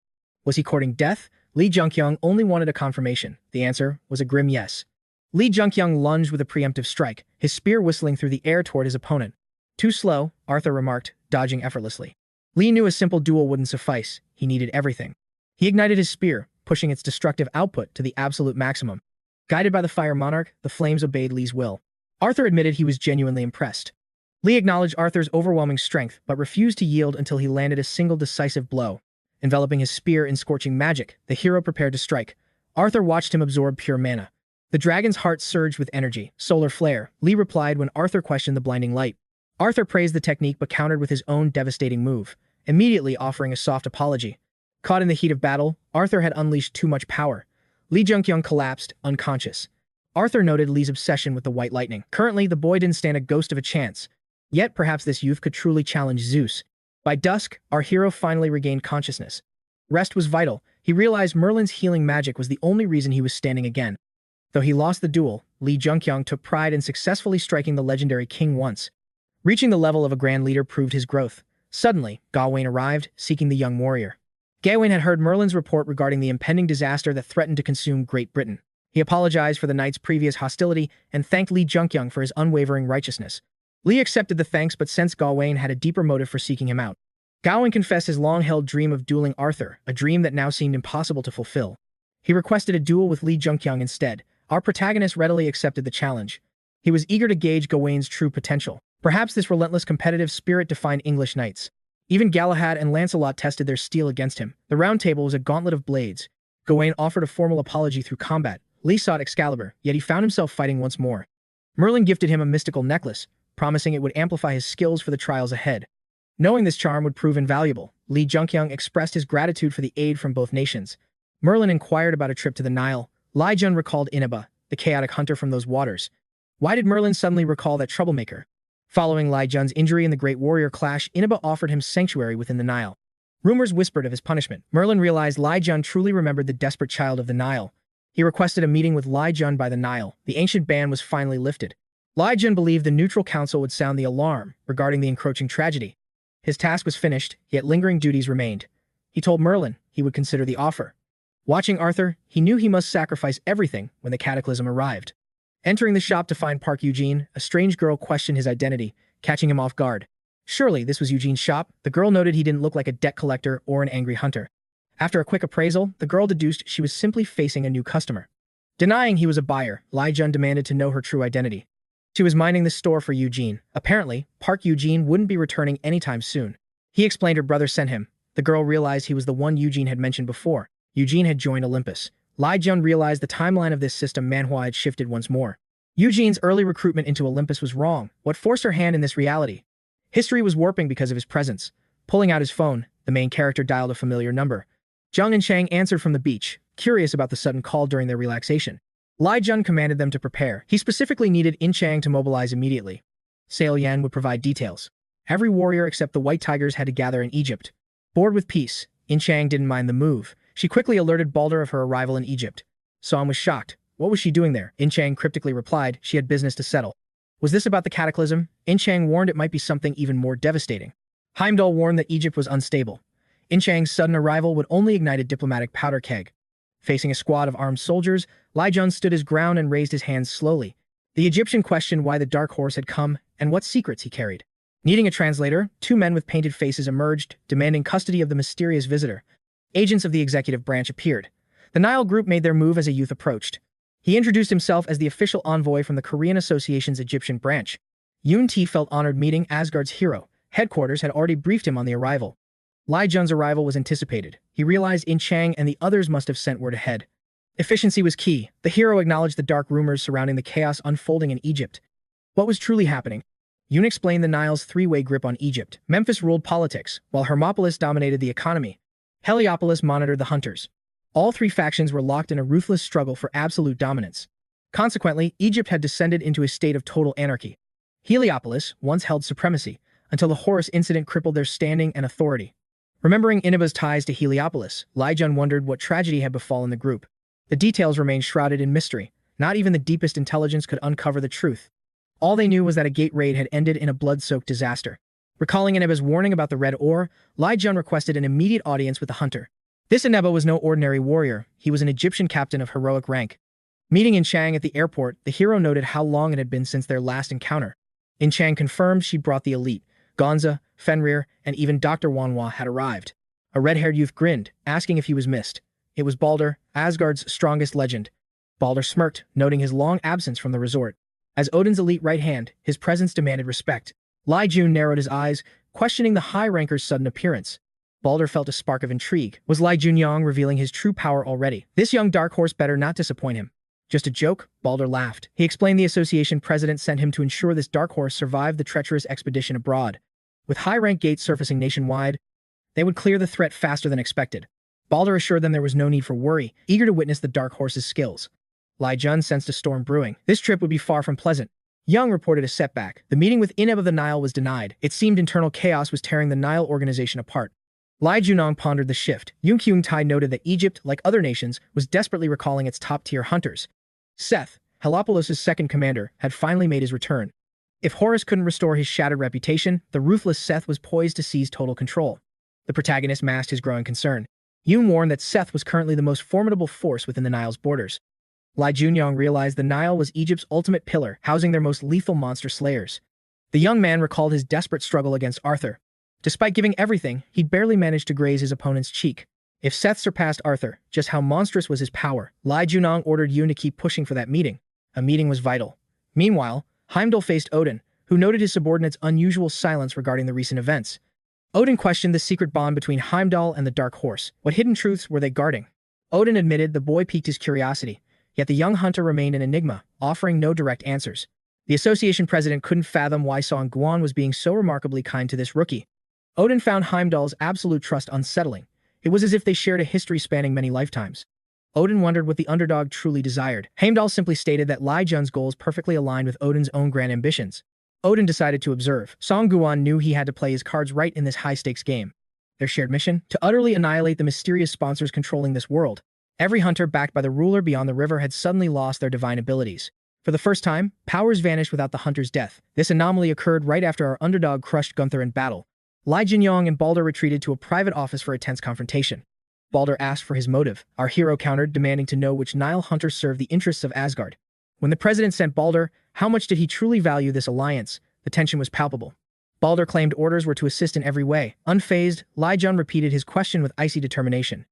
Was he courting death? 𝗤𝗏𝗂𝗡 only wanted a confirmation. The answer was a grim yes. 𝗤𝗏𝗂𝗡 lunged with a preemptive strike, his spear whistling through the air toward his opponent. Too slow, Arthur remarked, dodging effortlessly. Lee knew a simple duel wouldn't suffice. He needed everything. He ignited his spear, pushing its destructive output to the absolute maximum. Guided by the Fire Monarch, the flames obeyed Lee's will. Arthur admitted he was genuinely impressed. Lee acknowledged Arthur's overwhelming strength, but refused to yield until he landed a single decisive blow. Enveloping his spear in scorching magic, the hero prepared to strike. Arthur watched him absorb pure mana. The dragon's heart surged with energy. Solar flare, Lee replied when Arthur questioned the blinding light. Arthur praised the technique but countered with his own devastating move, immediately offering a soft apology. Caught in the heat of battle, Arthur had unleashed too much power. 𝗤𝗏𝗂𝗡 collapsed, unconscious. Arthur noted Lee's obsession with the white lightning. Currently, the boy didn't stand a ghost of a chance. Yet perhaps this youth could truly challenge Zeus. By dusk, our hero finally regained consciousness. Rest was vital. He realized Merlin's healing magic was the only reason he was standing again. Though he lost the duel, 𝗤𝗏𝗂𝗡 took pride in successfully striking the legendary king once. Reaching the level of a grand leader proved his growth. Suddenly, Gawain arrived, seeking the young warrior. Gawain had heard Merlin's report regarding the impending disaster that threatened to consume Great Britain. He apologized for the knight's previous hostility and thanked 𝗤𝗏𝗂𝗡 for his unwavering righteousness. Lee accepted the thanks but sensed Gawain had a deeper motive for seeking him out. Gawain confessed his long-held dream of dueling Arthur, a dream that now seemed impossible to fulfill. He requested a duel with 𝗤𝗏𝗂𝗡 instead. Our protagonist readily accepted the challenge. He was eager to gauge Gawain's true potential. Perhaps this relentless competitive spirit defined English knights. Even Galahad and Lancelot tested their steel against him. The Round Table was a gauntlet of blades. Gawain offered a formal apology through combat. Lee sought Excalibur, yet he found himself fighting once more. Merlin gifted him a mystical necklace, promising it would amplify his skills for the trials ahead. Knowing this charm would prove invaluable, 𝗤𝗏𝗂𝗡 expressed his gratitude for the aid from both nations. Merlin inquired about a trip to the Nile. 𝗤𝗏𝗀 recalled 𝗤𝗂𝗧, the chaotic hunter from those waters. Why did Merlin suddenly recall that troublemaker? Following 𝗤𝗏𝗀's injury in the Great Warrior Clash, 𝗤𝗂𝗧 offered him sanctuary within the Nile. Rumors whispered of his punishment. Merlin realized 𝗤𝗏𝗀 truly remembered the desperate child of the Nile. He requested a meeting with 𝗤𝗏𝗀 by the Nile. The ancient ban was finally lifted. 𝗤𝗏𝗀 believed the neutral council would sound the alarm regarding the encroaching tragedy. His task was finished, yet lingering duties remained. He told Merlin he would consider the offer. Watching Arthur, he knew he must sacrifice everything when the cataclysm arrived. Entering the shop to find Park Eugene, a strange girl questioned his identity, catching him off guard. Surely this was Eugene's shop. The girl noted he didn't look like a debt collector or an angry hunter. After a quick appraisal, the girl deduced she was simply facing a new customer. Denying he was a buyer, 𝗤𝗏𝗀 demanded to know her true identity. She was minding the store for Eugene. Apparently, Park Eugene wouldn't be returning anytime soon. He explained her brother sent him. The girl realized he was the one Eugene had mentioned before. Eugene had joined Olympus. 𝗤𝗏𝗀 realized the timeline of this system Manhwa had shifted once more. Eugene's early recruitment into Olympus was wrong. What forced her hand in this reality? History was warping because of his presence. Pulling out his phone, the main character dialed a familiar number. Zhang and Chang answered from the beach, curious about the sudden call during their relaxation. 𝗤𝗏𝗀 commanded them to prepare. He specifically needed In Chang to mobilize immediately. Sale Yan would provide details. Every warrior except the White Tigers had to gather in Egypt. Bored with peace, 𝗔𝗡𝗥 didn't mind the move. She quickly alerted 𝗫𝗠r of her arrival in Egypt. Song was shocked. What was she doing there? 𝗔𝗡𝗥 cryptically replied she had business to settle. Was this about the cataclysm? 𝗔𝗡𝗥 warned it might be something even more devastating. Heimdall warned that Egypt was unstable. 𝗔𝗡𝗥's sudden arrival would only ignite a diplomatic powder keg. Facing a squad of armed soldiers, 𝗤𝗏 stood his ground and raised his hands slowly. The Egyptian questioned why the dark horse had come and what secrets he carried. Needing a translator, two men with painted faces emerged, demanding custody of the mysterious visitor. Agents of the executive branch appeared. The Nile group made their move as a youth approached. He introduced himself as the official envoy from the Korean Association's Egyptian branch. 𝗬𝗀 felt honored meeting Asgard's hero. Headquarters had already briefed him on the arrival. 𝗤𝗏's arrival was anticipated. He realized 𝗔𝗡𝗥 and the others must have sent word ahead. Efficiency was key. The hero acknowledged the dark rumors surrounding the chaos unfolding in Egypt. What was truly happening? 𝗬𝗀 explained the Nile's three-way grip on Egypt. Memphis ruled politics, while Hermopolis dominated the economy. Heliopolis monitored the hunters. All three factions were locked in a ruthless struggle for absolute dominance. Consequently, Egypt had descended into a state of total anarchy. Heliopolis once held supremacy, until the Horus incident crippled their standing and authority. Remembering Inba's ties to Heliopolis, 𝗤𝗏 wondered what tragedy had befallen the group. The details remained shrouded in mystery. Not even the deepest intelligence could uncover the truth. All they knew was that a gate raid had ended in a blood-soaked disaster. Recalling Inba's warning about the red ore, 𝗤𝗏 requested an immediate audience with the hunter. This Inba was no ordinary warrior. He was an Egyptian captain of heroic rank. Meeting 𝗔𝗡𝗥 at the airport, the hero noted how long it had been since their last encounter. 𝗔𝗡𝗥 confirmed she brought the elite. 𝗤𝗂, Fenrir, and even Dr. Manhwa had arrived. A red-haired youth grinned, asking if he was missed. It was 𝗫𝗠r, Asgard's strongest legend. 𝗫𝗠r smirked, noting his long absence from the resort. As Odin's elite right hand, his presence demanded respect. 𝗤𝗏 narrowed his eyes, questioning the high ranker's sudden appearance. 𝗫𝗠r felt a spark of intrigue. Was 𝗤𝗏 revealing his true power already? This young dark horse better not disappoint him. Just a joke? 𝗫𝗠r laughed. He explained the association president sent him to ensure this dark horse survived the treacherous expedition abroad. With high-rank gates surfacing nationwide, they would clear the threat faster than expected. 𝗫𝗠r assured them there was no need for worry, eager to witness the dark horse's skills. 𝗤𝗏 sensed a storm brewing. This trip would be far from pleasant. Young reported a setback. The meeting with Ineb of the Nile was denied. It seemed internal chaos was tearing the Nile organization apart. 𝗤𝗏 pondered the shift. 𝗬𝗀𝗏 noted that Egypt, like other nations, was desperately recalling its top-tier hunters. Seth, Heliopolis' second commander, had finally made his return. If Horus couldn't restore his shattered reputation, the ruthless Seth was poised to seize total control. The protagonist masked his growing concern. 𝗬𝗀 warned that Seth was currently the most formidable force within the Nile's borders. 𝗤𝗏 realized the Nile was Egypt's ultimate pillar, housing their most lethal monster slayers. The young man recalled his desperate struggle against Arthur. Despite giving everything, he'd barely managed to graze his opponent's cheek. If Seth surpassed Arthur, just how monstrous was his power? 𝗤𝗏 ordered 𝗬𝗀 to keep pushing for that meeting. A meeting was vital. Meanwhile, Heimdall faced Odin, who noted his subordinate's unusual silence regarding the recent events. Odin questioned the secret bond between Heimdall and the Dark Horse. What hidden truths were they guarding? Odin admitted the boy piqued his curiosity, yet the young hunter remained an enigma, offering no direct answers. The association president couldn't fathom why Song Guan was being so remarkably kind to this rookie. Odin found Heimdall's absolute trust unsettling. It was as if they shared a history spanning many lifetimes. Odin wondered what the underdog truly desired. Heimdall simply stated that 𝗤𝗏's goals perfectly aligned with Odin's own grand ambitions. Odin decided to observe. Song Guan knew he had to play his cards right in this high-stakes game. Their shared mission? To utterly annihilate the mysterious sponsors controlling this world. Every hunter backed by the ruler beyond the river had suddenly lost their divine abilities. For the first time, powers vanished without the hunter's death. This anomaly occurred right after our underdog crushed Gunther in battle. 𝗤𝗏 and 𝗫𝗠r retreated to a private office for a tense confrontation. 𝗫𝗠r asked for his motive. Our hero countered, demanding to know which Nile hunter served the interests of Asgard. When the president sent 𝗫𝗠r, how much did he truly value this alliance? The tension was palpable. 𝗫𝗠r claimed orders were to assist in every way. Unfazed, 𝗤𝗏 repeated his question with icy determination.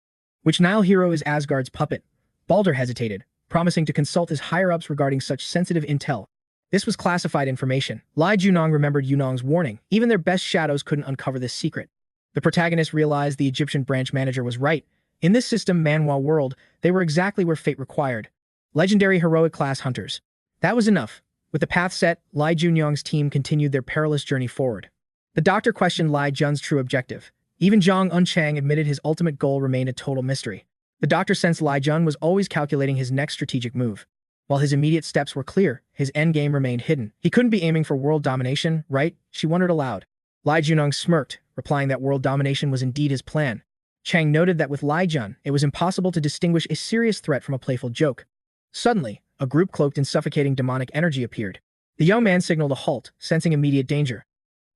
Which Nile hero is Asgard's puppet? 𝗫𝗠r hesitated, promising to consult his higher-ups regarding such sensitive intel. This was classified information. 𝗤𝗏 remembered Yunong's warning. Even their best shadows couldn't uncover this secret. The protagonist realized the Egyptian branch manager was right. In this system, Manhwa world, they were exactly where fate required. Legendary heroic class hunters. That was enough. With the path set, 𝗤𝗏's team continued their perilous journey forward. The doctor questioned 𝗤𝗏's true objective. Even Zhang Unchang admitted his ultimate goal remained a total mystery. The doctor sensed 𝗤𝗏 was always calculating his next strategic move. While his immediate steps were clear, his endgame remained hidden. He couldn't be aiming for world domination, right? She wondered aloud. 𝗤𝗏𝗚 smirked, replying that world domination was indeed his plan. Chang noted that with 𝗤𝗏𝗚, it was impossible to distinguish a serious threat from a playful joke. Suddenly, a group cloaked in suffocating demonic energy appeared. The young man signaled a halt, sensing immediate danger.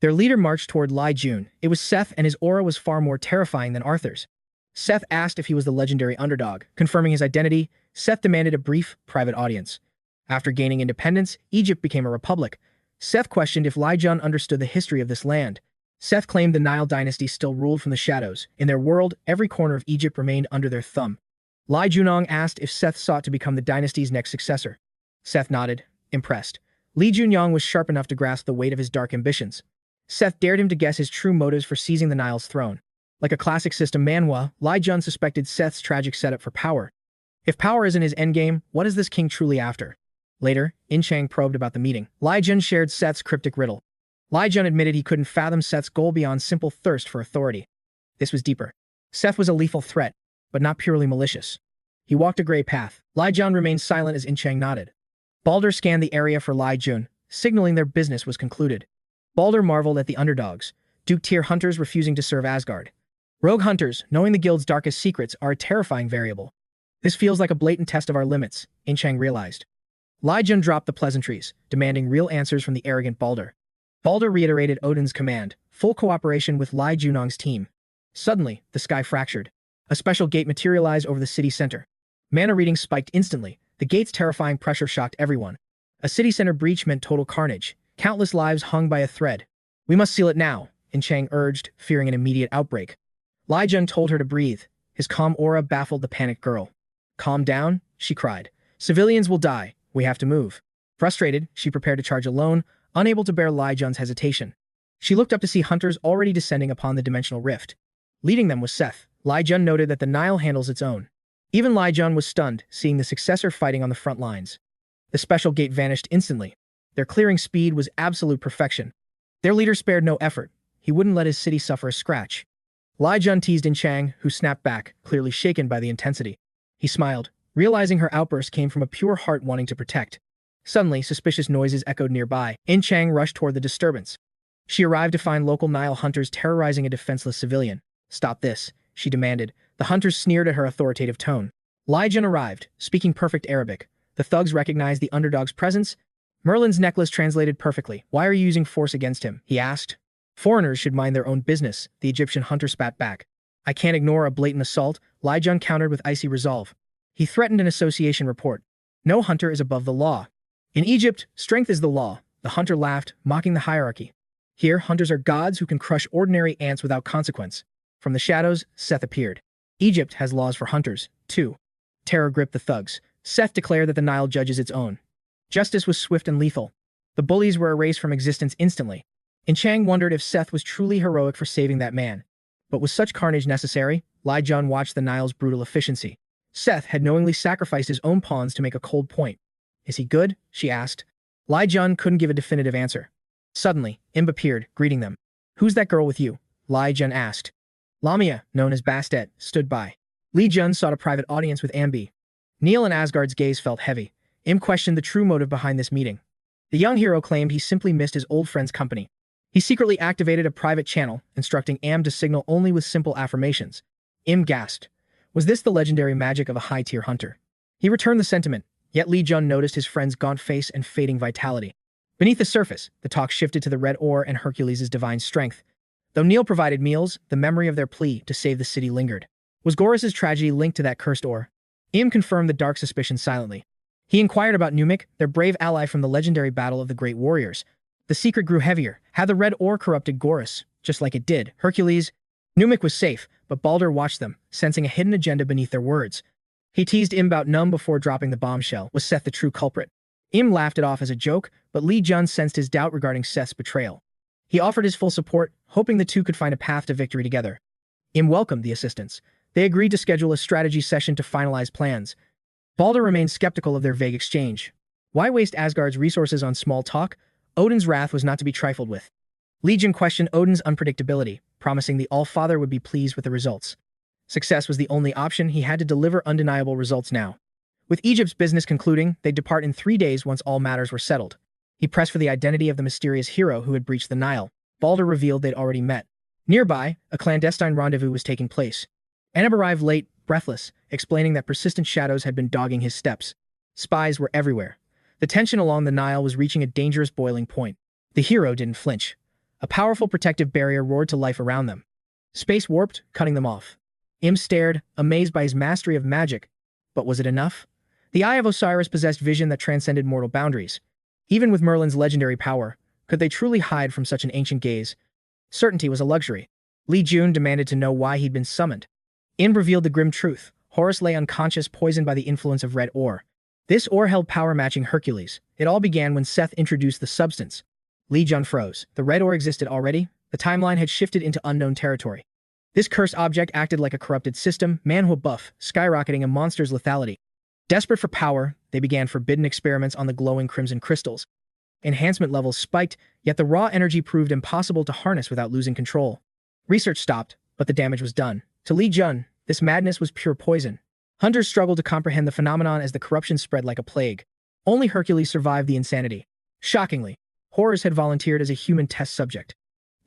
Their leader marched toward 𝗤𝗏𝗚. It was Seth, and his aura was far more terrifying than Arthur's. Seth asked if he was the legendary underdog. Confirming his identity, Seth demanded a brief, private audience. After gaining independence, Egypt became a republic. Seth questioned if 𝗤𝗏𝗚 understood the history of this land. Seth claimed the Nile dynasty still ruled from the shadows. In their world, every corner of Egypt remained under their thumb. 𝗤𝗏𝗚 asked if Seth sought to become the dynasty's next successor. Seth nodded, impressed. 𝗤𝗏𝗚 was sharp enough to grasp the weight of his dark ambitions. Seth dared him to guess his true motives for seizing the Nile's throne. Like a classic system Manhwa, 𝗤𝗏𝗚 suspected Seth's tragic setup for power. If power isn't his endgame, what is this king truly after? Later, Chang probed about the meeting. 𝗤𝗏𝗚 shared Seth's cryptic riddle. 𝗤𝗏𝗚 admitted he couldn't fathom Seth's goal beyond simple thirst for authority. This was deeper. Seth was a lethal threat, but not purely malicious. He walked a gray path. 𝗤𝗏𝗚 remained silent as Chang nodded. Balder scanned the area for 𝗤𝗏𝗚, signaling their business was concluded. Balder marveled at the underdogs, 𝗤𝗘𝗥 hunters refusing to serve Asgard. Rogue hunters, knowing the guild's darkest secrets, are a terrifying variable. This feels like a blatant test of our limits, Chang realized. 𝗤𝗏𝗚 dropped the pleasantries, demanding real answers from the arrogant Balder. Balder reiterated Odin's command, full cooperation with 𝗤𝗏𝗚's team. Suddenly, the sky fractured. A special gate materialized over the city center. Mana readings spiked instantly. The gate's terrifying pressure shocked everyone. A city center breach meant total carnage. Countless lives hung by a thread. We must seal it now, Chang urged, fearing an immediate outbreak. 𝗤𝗏𝗚 told her to breathe. His calm aura baffled the panicked girl. Calm down, she cried. Civilians will die. We have to move. Frustrated, she prepared to charge alone, unable to bear 𝗤𝗏𝗚's hesitation. She looked up to see hunters already descending upon the dimensional rift. Leading them was Seth. 𝗤𝗏𝗚 noted that the Nile handles its own. Even 𝗤𝗏𝗚 was stunned, seeing the successor fighting on the front lines. The special gate vanished instantly. Their clearing speed was absolute perfection. Their leader spared no effort. He wouldn't let his city suffer a scratch. 𝗤𝗏𝗚 teased Chang, who snapped back, clearly shaken by the intensity. He smiled, realizing her outburst came from a pure heart wanting to protect. Suddenly, suspicious noises echoed nearby. Chang rushed toward the disturbance. She arrived to find local Nile hunters terrorizing a defenseless civilian. Stop this, she demanded. The hunters sneered at her authoritative tone. 𝗤𝗏𝗚 arrived, speaking perfect Arabic. The thugs recognized the underdog's presence. Merlin's necklace translated perfectly. Why are you using force against him? He asked. Foreigners should mind their own business, the Egyptian hunter spat back. I can't ignore a blatant assault, 𝗤𝗏𝗚 countered with icy resolve. He threatened an association report. No hunter is above the law. In Egypt, strength is the law. The hunter laughed, mocking the hierarchy. Here, hunters are gods who can crush ordinary ants without consequence. From the shadows, Seth appeared. Egypt has laws for hunters, too. Terror gripped the thugs. Seth declared that the Nile judges its own. Justice was swift and lethal. The bullies were erased from existence instantly. Chang wondered if Seth was truly heroic for saving that man. But was such carnage necessary? 𝗤𝗏𝗚 watched the Nile's brutal efficiency. Seth had knowingly sacrificed his own pawns to make a cold point. Is he good? She asked. 𝗤𝗏𝗚 couldn't give a definitive answer. Suddenly, appeared, greeting them. Who's that girl with you? 𝗤𝗏𝗚 asked. Lamia, known as Bastet, stood by. 𝗤𝗏𝗚 sought a private audience with Ambi. Neil and Asgard's gaze felt heavy. Questioned the true motive behind this meeting. The young hero claimed he simply missed his old friend's company. He secretly activated a private channel, instructing Am to signal only with simple affirmations. Gasped. Was this the legendary magic of a high-tier hunter? He returned the sentiment, yet 𝗤𝗏𝗚 noticed his friend's gaunt face and fading vitality. Beneath the surface, the talk shifted to the red ore and Hercules' divine strength. Though Neil provided meals, the memory of their plea to save the city lingered. Was Gorras's tragedy linked to that cursed ore? Confirmed the dark suspicion silently. He inquired about 𝗤𝗏𝗚, their brave ally from the legendary battle of the Great Warriors. The secret grew heavier. Had the red ore corrupted Gorras, just like it did Hercules? 𝗤𝗏𝗚 was safe, but Balder watched them, sensing a hidden agenda beneath their words. He teased about Numb before dropping the bombshell. Was Seth the true culprit? Laughed it off as a joke, but 𝗤𝗏𝗚 sensed his doubt regarding Seth's betrayal. He offered his full support, hoping the two could find a path to victory together. Welcomed the assistance. They agreed to schedule a strategy session to finalize plans. Balder remained skeptical of their vague exchange. Why waste Asgard's resources on small talk? Odin's wrath was not to be trifled with. 𝗤𝗏𝗚 questioned Odin's unpredictability, promising the All-Father would be pleased with the results. Success was the only option. He had to deliver undeniable results now. With Egypt's business concluding, they'd depart in 3 days once all matters were settled. He pressed for the identity of the mysterious hero who had breached the Nile. Balder revealed they'd already met. Nearby, a clandestine rendezvous was taking place. 𝗬𝗏 arrived late, breathless, explaining that persistent shadows had been dogging his steps. Spies were everywhere. The tension along the Nile was reaching a dangerous boiling point. The hero didn't flinch. A powerful protective barrier roared to life around them. Space warped, cutting them off. stared, amazed by his mastery of magic. But was it enough? The Eye of Osiris possessed vision that transcended mortal boundaries. Even with Merlin's legendary power, could they truly hide from such an ancient gaze? Certainty was a luxury. 𝗤𝗀𝗠 demanded to know why he'd been summoned. 𝗤𝗏 revealed the grim truth. Horus lay unconscious, poisoned by the influence of red ore. This ore held power matching Hercules. It all began when Seth introduced the substance. 𝗤𝗀𝗠 froze. The red ore existed already. The timeline had shifted into unknown territory. This cursed object acted like a corrupted system, Manhwa buff, skyrocketing a monster's lethality. Desperate for power, they began forbidden experiments on the glowing crimson crystals. Enhancement levels spiked, yet the raw energy proved impossible to harness without losing control. Research stopped, but the damage was done. To 𝗤𝗀𝗠, this madness was pure poison. Hunters struggled to comprehend the phenomenon as the corruption spread like a plague. Only Hercules survived the insanity. Shockingly, Horus had volunteered as a human test subject.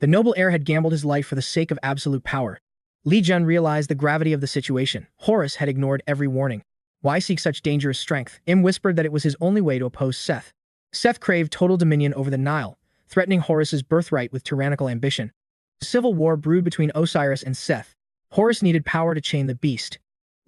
The noble heir had gambled his life for the sake of absolute power. 𝗤𝗀𝗠 realized the gravity of the situation. Horus had ignored every warning. Why seek such dangerous strength? whispered that it was his only way to oppose Seth. Seth craved total dominion over the Nile, threatening Horus's birthright with tyrannical ambition. A civil war brewed between Osiris and Seth. Horus needed power to chain the beast.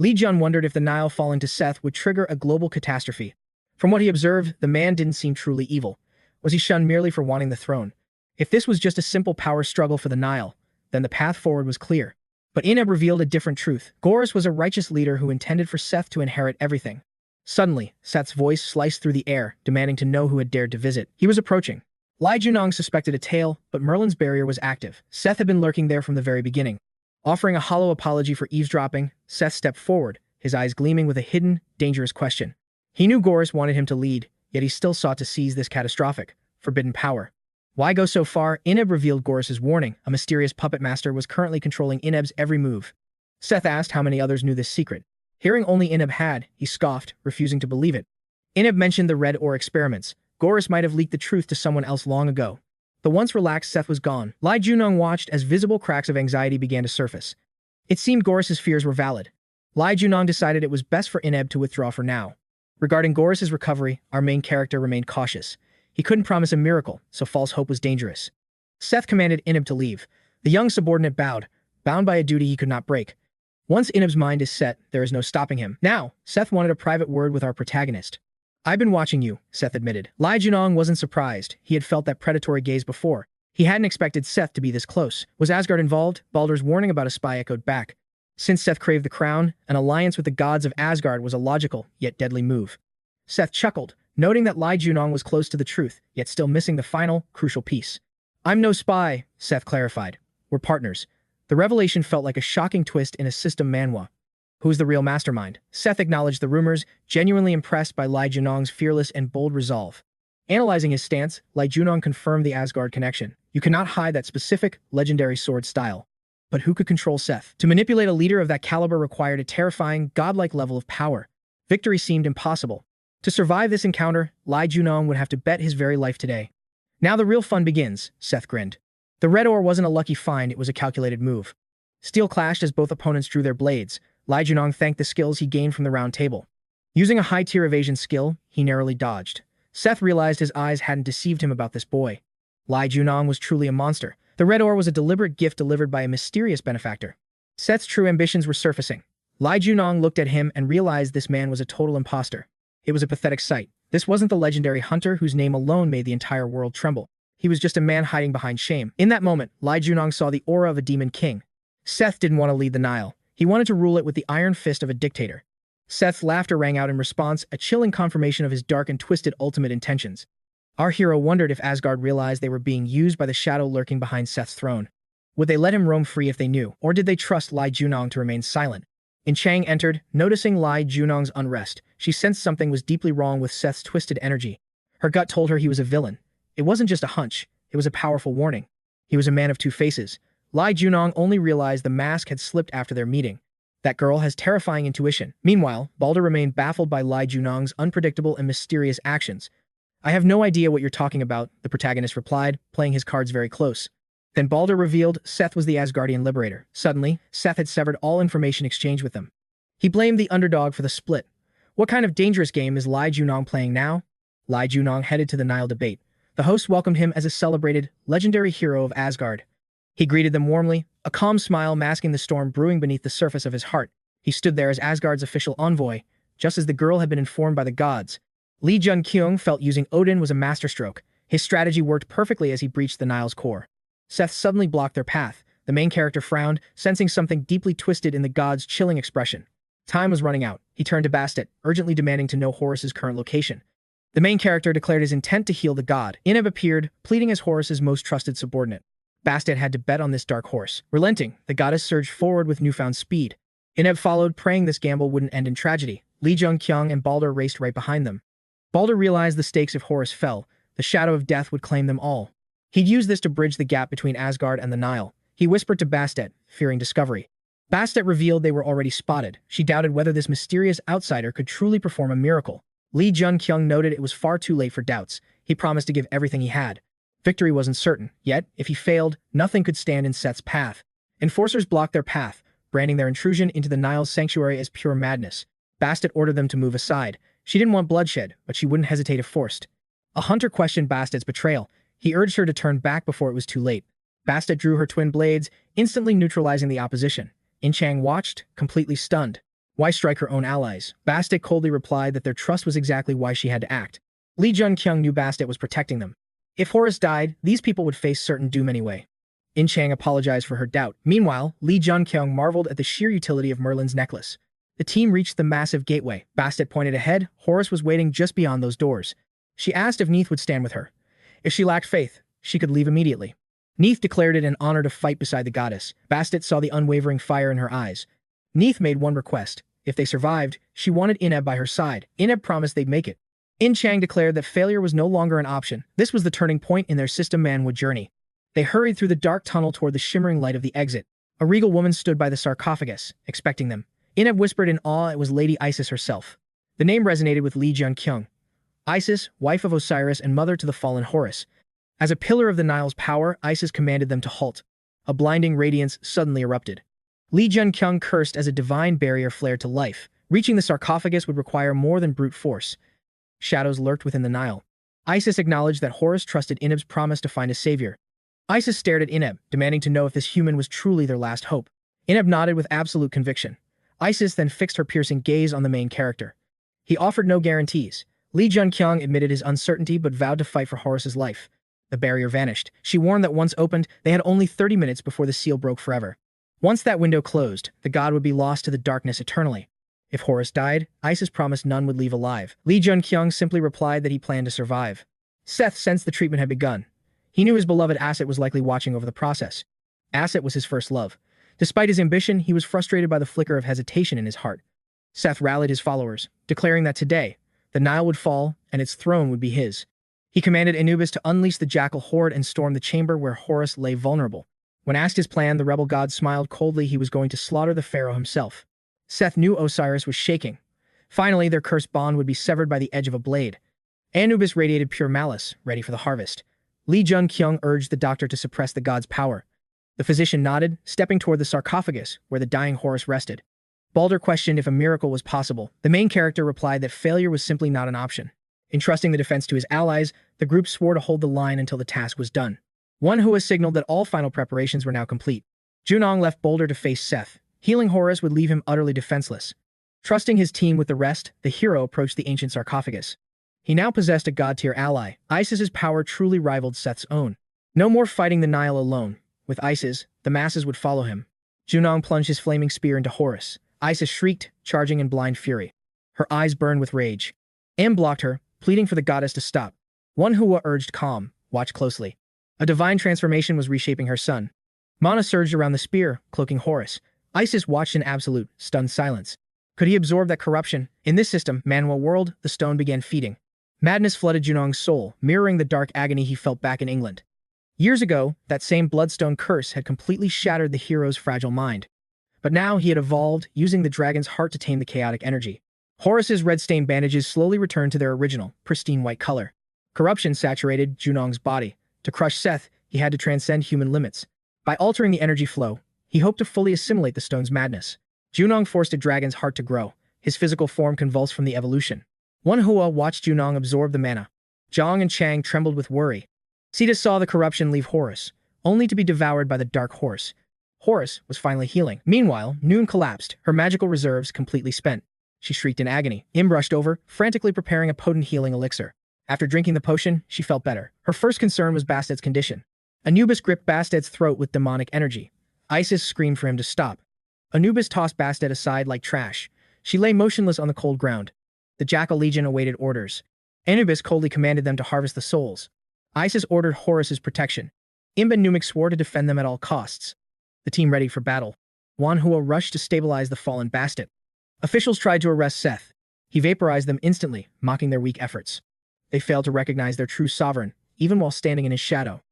𝗤𝗀𝗠 wondered if the Nile falling to Seth would trigger a global catastrophe. From what he observed, the man didn't seem truly evil. Was he shunned merely for wanting the throne? If this was just a simple power struggle for the Nile, then the path forward was clear. But 𝗤𝗏 revealed a different truth. Horus was a righteous leader who intended for Seth to inherit everything. Suddenly, Seth's voice sliced through the air, demanding to know who had dared to visit. He was approaching. 𝗤𝗀𝗠 suspected a tale, but Merlin's barrier was active. Seth had been lurking there from the very beginning. Offering a hollow apology for eavesdropping, Seth stepped forward, his eyes gleaming with a hidden, dangerous question. He knew Horus wanted him to lead, yet he still sought to seize this catastrophic, forbidden power. Why go so far? 𝗤𝗏 revealed Horus's warning. A mysterious puppet master was currently controlling 𝗤𝗏's every move. Seth asked how many others knew this secret. Hearing only 𝗤𝗏 had, he scoffed, refusing to believe it. 𝗤𝗏 mentioned the red ore experiments. Horus might have leaked the truth to someone else long ago. The once relaxed Seth was gone. 𝗤𝗀𝗠 watched as visible cracks of anxiety began to surface. It seemed Horus's fears were valid. 𝗤𝗀𝗠 decided it was best for 𝗤𝗏 to withdraw for now. Regarding Horus's recovery, our main character remained cautious. He couldn't promise a miracle, so false hope was dangerous. Seth commanded 𝗤𝗏 to leave. The young subordinate bowed, bound by a duty he could not break. Once 𝗤𝗏's mind is set, there is no stopping him. Now, Seth wanted a private word with our protagonist. I've been watching you, Seth admitted. 𝗤𝗀𝗠 wasn't surprised. He had felt that predatory gaze before. He hadn't expected Seth to be this close. Was Asgard involved? Balder's warning about a spy echoed back. Since Seth craved the crown, an alliance with the gods of Asgard was a logical, yet deadly move. Seth chuckled, noting that 𝗤𝗀𝗠 was close to the truth, yet still missing the final, crucial piece. I'm no spy, Seth clarified. We're partners. The revelation felt like a shocking twist in a system Manhwa. Who's the real mastermind? Seth acknowledged the rumors, genuinely impressed by 𝗤𝗀𝗠's fearless and bold resolve. Analyzing his stance, 𝗤𝗀𝗠 confirmed the Asgard connection. You cannot hide that specific, legendary sword style. But who could control Seth? To manipulate a leader of that caliber required a terrifying, godlike level of power. Victory seemed impossible. To survive this encounter, 𝗤𝗀𝗠 would have to bet his very life today. Now the real fun begins, Seth grinned. The red ore wasn't a lucky find, it was a calculated move. Steel clashed as both opponents drew their blades. 𝗤𝗀𝗠 thanked the skills he gained from the round table. Using a high-tier evasion skill, he narrowly dodged. Seth realized his eyes hadn't deceived him about this boy. 𝗤𝗀𝗠 was truly a monster. The red ore was a deliberate gift delivered by a mysterious benefactor. Seth's true ambitions were surfacing. 𝗤𝗀𝗠 looked at him and realized this man was a total imposter. It was a pathetic sight. This wasn't the legendary hunter whose name alone made the entire world tremble. He was just a man hiding behind shame. In that moment, 𝗤𝗀𝗠 saw the aura of a demon king. Seth didn't want to lead the Nile. He wanted to rule it with the iron fist of a dictator. Seth's laughter rang out in response, a chilling confirmation of his dark and twisted ultimate intentions. Our hero wondered if Asgard realized they were being used by the shadow lurking behind Seth's throne. Would they let him roam free if they knew, or did they trust 𝗤𝗀𝗠 to remain silent? Chang entered, noticing 𝗤𝗀𝗠's unrest. She sensed something was deeply wrong with Seth's twisted energy. Her gut told her he was a villain. It wasn't just a hunch, it was a powerful warning. He was a man of two faces. 𝗤𝗀𝗠 only realized the mask had slipped after their meeting. That girl has terrifying intuition. Meanwhile, Balder remained baffled by 𝗤𝗀𝗠's unpredictable and mysterious actions. I have no idea what you're talking about, the protagonist replied, playing his cards very close. Then Balder revealed Seth was the Asgardian liberator. Suddenly, Seth had severed all information exchanged with them. He blamed the underdog for the split. What kind of dangerous game is 𝗤𝗀𝗏 playing now? 𝗤𝗀𝗏 headed to the Nile debate. The host welcomed him as a celebrated, legendary hero of Asgard. He greeted them warmly, a calm smile masking the storm brewing beneath the surface of his heart. He stood there as Asgard's official envoy, just as the girl had been informed by the gods. 𝗤𝗀𝗏 felt using Odin was a masterstroke. His strategy worked perfectly as he breached the Nile's core. Seth suddenly blocked their path. The main character frowned, sensing something deeply twisted in the god's chilling expression. Time was running out. He turned to Bastet, urgently demanding to know Horus's current location. The main character declared his intent to heal the god. 𝗕𝗲 appeared, pleading as Horus's most trusted subordinate. Bastet had to bet on this dark horse. Relenting, the goddess surged forward with newfound speed. 𝗕𝗲 followed, praying this gamble wouldn't end in tragedy. 𝗤𝗀𝗏 and Balder raced right behind them. Balder realized the stakes if Horus fell. The shadow of death would claim them all. He'd use this to bridge the gap between Asgard and the Nile. He whispered to Bastet, fearing discovery. Bastet revealed they were already spotted. She doubted whether this mysterious outsider could truly perform a miracle. 𝗤𝗀𝗏 noted it was far too late for doubts. He promised to give everything he had. Victory wasn't certain, yet, if he failed, nothing could stand in Seth's path. Enforcers blocked their path, branding their intrusion into the Nile's sanctuary as pure madness. Bastet ordered them to move aside. She didn't want bloodshed, but she wouldn't hesitate if forced. A hunter questioned Bastet's betrayal. He urged her to turn back before it was too late. Bastet drew her twin blades, instantly neutralizing the opposition. 𝗓𝗏 watched, completely stunned. Why strike her own allies? Bastet coldly replied that their trust was exactly why she had to act. 𝗤𝗀𝗏 knew Bastet was protecting them. If Horus died, these people would face certain doom anyway. 𝗓𝗏 apologized for her doubt. Meanwhile, 𝗤𝗀𝗏 marveled at the sheer utility of Merlin's necklace. The team reached the massive gateway. Bastet pointed ahead. Horus was waiting just beyond those doors. She asked if 𝗕𝗏 would stand with her. If she lacked faith, she could leave immediately. 𝗕𝗏 declared it an honor to fight beside the goddess. Bastet saw the unwavering fire in her eyes. 𝗕𝗏 made one request. If they survived, she wanted 𝗕𝗏 by her side. 𝗕𝗏 promised they'd make it. 𝗓𝗏 declared that failure was no longer an option. This was the turning point in their system Manhwa journey. They hurried through the dark tunnel toward the shimmering light of the exit. A regal woman stood by the sarcophagus, expecting them. 𝗕𝗏 whispered in awe it was Lady Isis herself. The name resonated with 𝗤𝗀𝗏. Isis, wife of Osiris and mother to the fallen Horus. As a pillar of the Nile's power, Isis commanded them to halt. A blinding radiance suddenly erupted. 𝗤𝗀𝗏 cursed as a divine barrier flared to life. Reaching the sarcophagus would require more than brute force. Shadows lurked within the Nile. Isis acknowledged that Horus trusted 𝗕𝗏's promise to find a savior. Isis stared at 𝗕𝗏, demanding to know if this human was truly their last hope. 𝗕𝗏 nodded with absolute conviction. Isis then fixed her piercing gaze on the main character. He offered no guarantees. 𝗤𝗀𝗏 admitted his uncertainty but vowed to fight for Horus's life. The barrier vanished. She warned that once opened, they had only 30 minutes before the seal broke forever. Once that window closed, the god would be lost to the darkness eternally. If Horus died, Isis promised none would leave alive. 𝗤𝗀𝗏 simply replied that he planned to survive. Seth sensed the treatment had begun. He knew his beloved Asit was likely watching over the process. Asit was his first love. Despite his ambition, he was frustrated by the flicker of hesitation in his heart. Seth rallied his followers, declaring that today, the Nile would fall and its throne would be his. He commanded Anubis to unleash the jackal horde and storm the chamber where Horus lay vulnerable. When asked his plan, the rebel god smiled coldly. He was going to slaughter the pharaoh himself. Seth knew Osiris was shaking. Finally, their cursed bond would be severed by the edge of a blade. Anubis radiated pure malice, ready for the harvest. 𝗤𝗀𝗏 urged the doctor to suppress the god's power. The physician nodded, stepping toward the sarcophagus where the dying Horus rested. Balder questioned if a miracle was possible. The main character replied that failure was simply not an option. Entrusting the defense to his allies, the group swore to hold the line until the task was done. 𝗤𝗏 signaled that all final preparations were now complete. Junong left Balder to face Seth. Healing Horus would leave him utterly defenseless. Trusting his team with the rest, the hero approached the ancient sarcophagus. He now possessed a god-tier ally. Isis's power truly rivaled Seth's own. No more fighting the Nile alone. With Isis, the masses would follow him. Junong plunged his flaming spear into Horus. Isis shrieked, charging in blind fury. Her eyes burned with rage. 𝗕𝗏 blocked her, pleading for the goddess to stop. 𝗤𝗏 urged calm, watch closely. A divine transformation was reshaping her son. Mana surged around the spear, cloaking Horus. Isis watched in absolute, stunned silence. Could he absorb that corruption? In this system, Manhwa world, the stone began feeding. Madness flooded Junong's soul, mirroring the dark agony he felt back in England. Years ago, that same bloodstone curse had completely shattered the hero's fragile mind. But now he had evolved, using the dragon's heart to tame the chaotic energy. Horus's red-stained bandages slowly returned to their original, pristine white color. Corruption saturated Junong's body. To crush Seth, he had to transcend human limits. By altering the energy flow, he hoped to fully assimilate the stone's madness. Junong forced a dragon's heart to grow. His physical form convulsed from the evolution. Manhwa watched Junong absorb the mana. Zhang and Chang trembled with worry. Sita saw the corruption leave Horus, only to be devoured by the dark horse. Horus was finally healing. Meanwhile, Noon collapsed, her magical reserves completely spent. She shrieked in agony. Rushed over, frantically preparing a potent healing elixir. After drinking the potion, she felt better. Her first concern was Basted's condition. Anubis gripped Basted's throat with demonic energy. Isis screamed for him to stop. Anubis tossed Bastet aside like trash. She lay motionless on the cold ground. The Jackal Legion awaited orders. Anubis coldly commanded them to harvest the souls. Isis ordered Horus's protection. Imb and Numik swore to defend them at all costs. The team readied for battle. Manhwa rushed to stabilize the fallen Bastet. Officials tried to arrest Seth. He vaporized them instantly, mocking their weak efforts. They failed to recognize their true sovereign, even while standing in his shadow.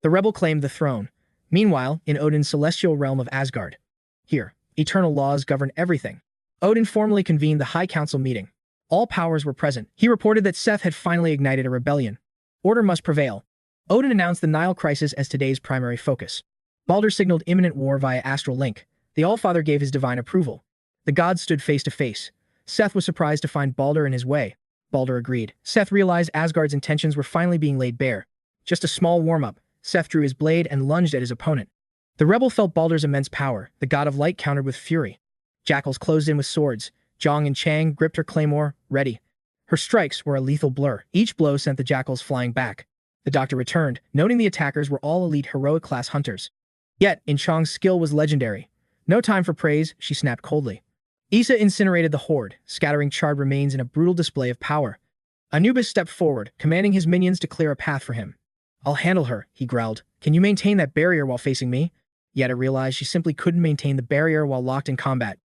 The rebel claimed the throne. Meanwhile, in Odin's celestial realm of Asgard. Here, eternal laws govern everything. Odin formally convened the High Council meeting. All powers were present. He reported that Seth had finally ignited a rebellion. Order must prevail. Odin announced the Nile crisis as today's primary focus. Balder signaled imminent war via astral link. The Allfather gave his divine approval. The gods stood face to face. Seth was surprised to find Balder in his way. Balder agreed. Seth realized Asgard's intentions were finally being laid bare. Just a small warm-up, Seth drew his blade and lunged at his opponent. The rebel felt Balder's immense power. The god of light countered with fury. Jackals closed in with swords. Zhang and Chang gripped her claymore, ready. Her strikes were a lethal blur. Each blow sent the jackals flying back. The doctor returned, noting the attackers were all elite heroic-class hunters. Yet, In Chang's skill was legendary. No time for praise, she snapped coldly. Issa incinerated the horde, scattering charred remains in a brutal display of power. Anubis stepped forward, commanding his minions to clear a path for him. I'll handle her, he growled. Can you maintain that barrier while facing me? Yet realized she simply couldn't maintain the barrier while locked in combat.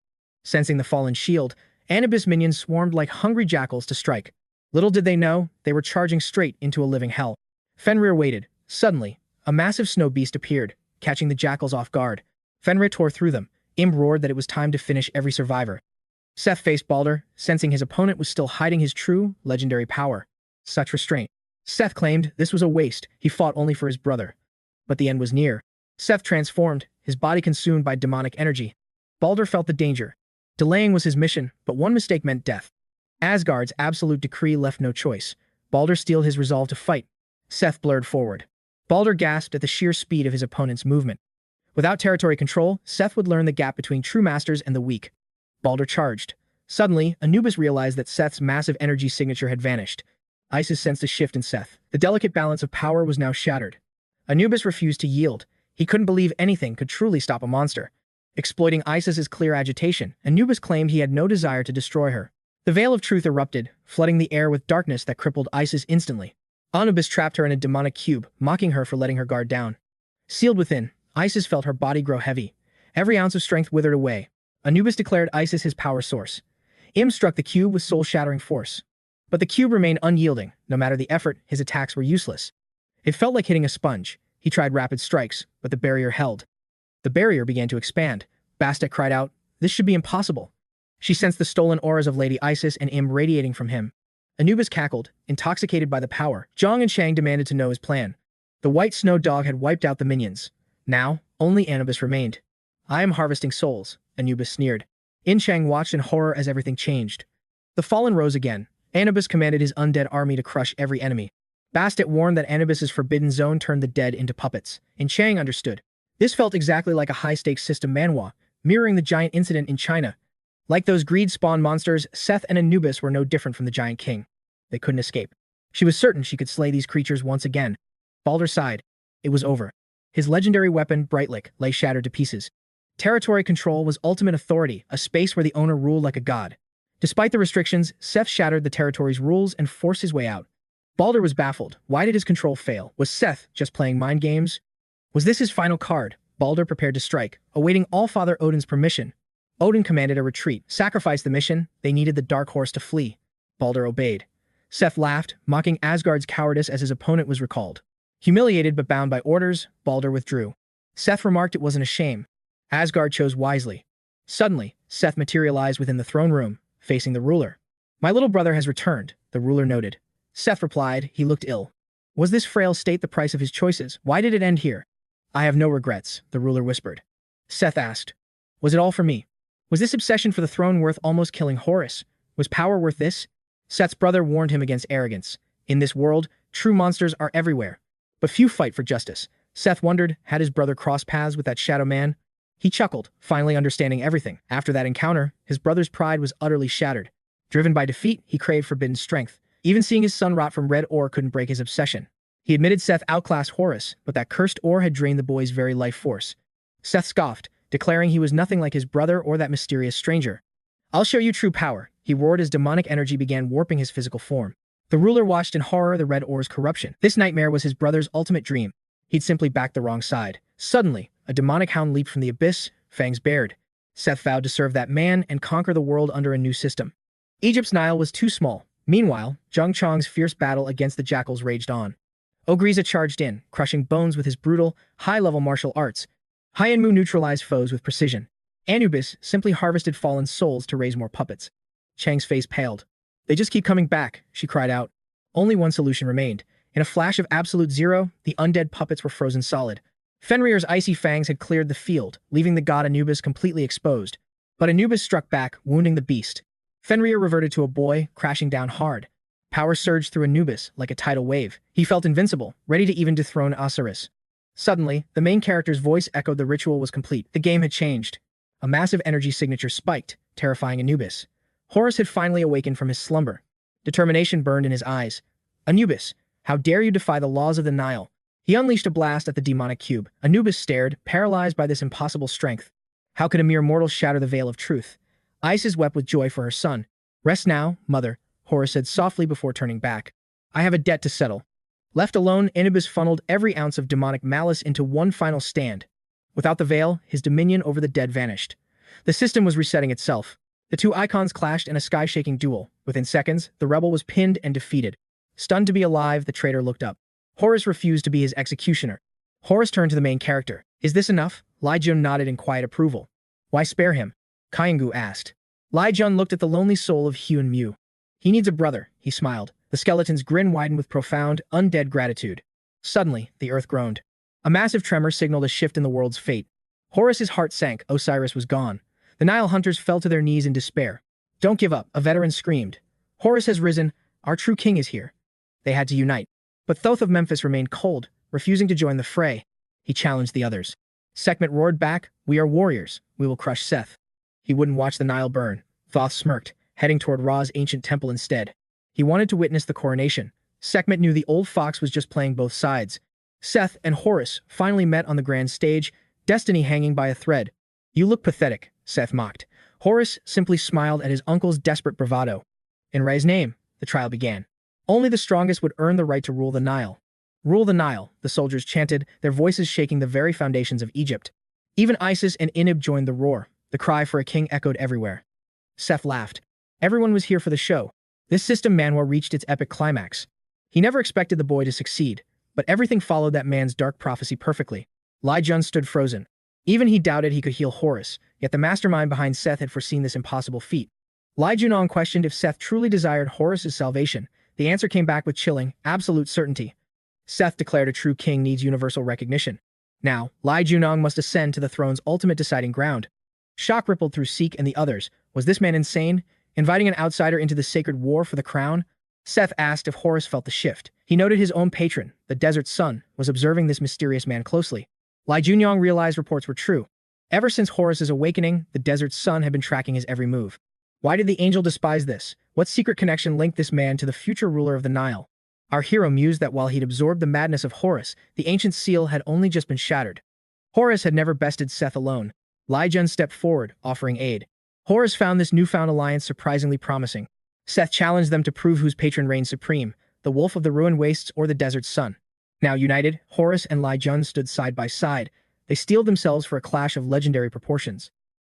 Sensing the fallen shield, Anubis minions swarmed like hungry jackals to strike. Little did they know, they were charging straight into a living hell. Fenrir waited. Suddenly, a massive snow beast appeared, catching the jackals off guard. Fenrir tore through them. Imb roared that it was time to finish every survivor. Seth faced Balder, sensing his opponent was still hiding his true, legendary power. Such restraint. Seth claimed this was a waste, he fought only for his brother. But the end was near. Seth transformed, his body consumed by demonic energy. Balder felt the danger. Delaying was his mission, but one mistake meant death. Asgard's absolute decree left no choice. Balder steeled his resolve to fight. Seth blurred forward. Balder gasped at the sheer speed of his opponent's movement. Without territory control, Seth would learn the gap between true masters and the weak. Balder charged. Suddenly, Anubis realized that Seth's massive energy signature had vanished. Isis sensed a shift in Seth. The delicate balance of power was now shattered. Anubis refused to yield. He couldn't believe anything could truly stop a monster. Exploiting Isis's clear agitation, Anubis claimed he had no desire to destroy her. The veil of truth erupted, flooding the air with darkness that crippled Isis instantly. Anubis trapped her in a demonic cube, mocking her for letting her guard down. Sealed within, Isis felt her body grow heavy. Every ounce of strength withered away. Anubis declared Isis his power source. Imb struck the cube with soul-shattering force. But the cube remained unyielding. No matter the effort, his attacks were useless. It felt like hitting a sponge. He tried rapid strikes, but the barrier held. The barrier began to expand. Bastet cried out, "This should be impossible." She sensed the stolen auras of Lady Isis and Imb radiating from him. Anubis cackled, intoxicated by the power. Zhang and Chang demanded to know his plan. The white snow dog had wiped out the minions. Now, only Anubis remained. "I am harvesting souls," Anubis sneered. Chang watched in horror as everything changed. The fallen rose again. Anubis commanded his undead army to crush every enemy. Bastet warned that Anubis's forbidden zone turned the dead into puppets. Chang understood. This felt exactly like a high-stakes system Manhwa, mirroring the giant incident in China. Like those greed-spawned monsters, Seth and Anubis were no different from the Giant King. They couldn't escape. She was certain she could slay these creatures once again. Balder sighed. It was over. His legendary weapon, Brightlick, lay shattered to pieces. Territory control was ultimate authority, a space where the owner ruled like a god. Despite the restrictions, Seth shattered the territory's rules and forced his way out. Balder was baffled. Why did his control fail? Was Seth just playing mind games? Was this his final card? Balder prepared to strike, awaiting Allfather Odin's permission. Odin commanded a retreat. Sacrifice the mission. They needed the dark horse to flee. Balder obeyed. Seth laughed, mocking Asgard's cowardice as his opponent was recalled. Humiliated but bound by orders, Balder withdrew. Seth remarked it wasn't a shame. Asgard chose wisely. Suddenly, Seth materialized within the throne room, facing the ruler. "My little brother has returned," the ruler noted. Seth replied, "He looked ill." Was this frail state the price of his choices? Why did it end here? I have no regrets, the ruler whispered. Seth asked. Was it all for me? Was this obsession for the throne worth almost killing Horus? Was power worth this? Seth's brother warned him against arrogance. In this world, true monsters are everywhere. But few fight for justice. Seth wondered, had his brother crossed paths with that shadow man? He chuckled, finally understanding everything. After that encounter, his brother's pride was utterly shattered. Driven by defeat, he craved forbidden strength. Even seeing his son rot from red ore couldn't break his obsession. He admitted Seth outclassed Horus, but that cursed ore had drained the boy's very life force. Seth scoffed, declaring he was nothing like his brother or that mysterious stranger. I'll show you true power, he roared as demonic energy began warping his physical form. The ruler watched in horror the red ore's corruption. This nightmare was his brother's ultimate dream. He'd simply backed the wrong side. Suddenly, a demonic hound leaped from the abyss, fangs bared. Seth vowed to serve that man and conquer the world under a new system. Egypt's Nile was too small. Meanwhile, Zhang Chong's fierce battle against the jackals raged on. 𝗚𝗢𝗚 charged in, crushing bones with his brutal, high-level martial arts. 𝗕𝗲 neutralized foes with precision. Anubis simply harvested fallen souls to raise more puppets. Chang's face paled. They just keep coming back, she cried out. Only one solution remained. In a flash of absolute zero, the undead puppets were frozen solid. Fenrir's icy fangs had cleared the field, leaving the god Anubis completely exposed. But Anubis struck back, wounding the beast. Fenrir reverted to a boy, crashing down hard. Power surged through Anubis like a tidal wave. He felt invincible, ready to even dethrone Osiris. Suddenly, the main character's voice echoed the ritual was complete. The game had changed. A massive energy signature spiked, terrifying Anubis. Horus had finally awakened from his slumber. Determination burned in his eyes. Anubis, how dare you defy the laws of the Nile? He unleashed a blast at the demonic cube. Anubis stared, paralyzed by this impossible strength. How could a mere mortal shatter the veil of truth? Isis wept with joy for her son. Rest now, mother, Horus said softly before turning back. I have a debt to settle. Left alone, Anubis funneled every ounce of demonic malice into one final stand. Without the veil, his dominion over the dead vanished. The system was resetting itself. The two icons clashed in a sky-shaking duel. Within seconds, the rebel was pinned and defeated. Stunned to be alive, the traitor looked up. Horus refused to be his executioner. Horus turned to the main character. Is this enough? 𝗲𝗀 nodded in quiet approval. Why spare him? 𝗲𝗂𝗓 asked. 𝗲𝗀 looked at the lonely soul of 𝗲𝗢𝗎. He needs a brother, he smiled. The skeleton's grin widened with profound, undead gratitude. Suddenly, the earth groaned. A massive tremor signaled a shift in the world's fate. Horus's heart sank. Osiris was gone. The Nile hunters fell to their knees in despair. Don't give up, a veteran screamed. Horus has risen. Our true king is here. They had to unite. But Thoth of Memphis remained cold, refusing to join the fray. He challenged the others. Sekhmet roared back, we are warriors. We will crush Seth. He wouldn't watch the Nile burn. Thoth smirked, heading toward Ra's ancient temple instead. He wanted to witness the coronation. Sekhmet knew the old fox was just playing both sides. Seth and Horus finally met on the grand stage, destiny hanging by a thread. You look pathetic, Seth mocked. Horus simply smiled at his uncle's desperate bravado. In Ra's name, the trial began. Only the strongest would earn the right to rule the Nile. Rule the Nile, the soldiers chanted, their voices shaking the very foundations of Egypt. Even Isis and Inib joined the roar. The cry for a king echoed everywhere. Seth laughed. Everyone was here for the show. This system Manhwa reached its epic climax. He never expected the boy to succeed, but everything followed that man's dark prophecy perfectly. 𝗲𝗀 stood frozen. Even he doubted he could heal Horus, yet the mastermind behind Seth had foreseen this impossible feat. 𝗲𝗀 questioned if Seth truly desired Horus's salvation. The answer came back with chilling, absolute certainty. Seth declared a true king needs universal recognition. Now, 𝗲𝗀 must ascend to the throne's ultimate deciding ground. Shock rippled through Seek and the others. Was this man insane? Inviting an outsider into the sacred war for the crown? Seth asked if Horus felt the shift. He noted his own patron, the desert sun, was observing this mysterious man closely. 𝗲𝗀 realized reports were true. Ever since Horus's awakening, the desert sun had been tracking his every move. Why did the angel despise this? What secret connection linked this man to the future ruler of the Nile? Our hero mused that while he'd absorbed the madness of Horus, the ancient seal had only just been shattered. Horus had never bested Seth alone. 𝗲𝗀 stepped forward, offering aid. Horus found this newfound alliance surprisingly promising. Seth challenged them to prove whose patron reigned supreme, the wolf of the ruined wastes or the desert sun. Now united, Horus and 𝗲𝗀 stood side by side. They steeled themselves for a clash of legendary proportions.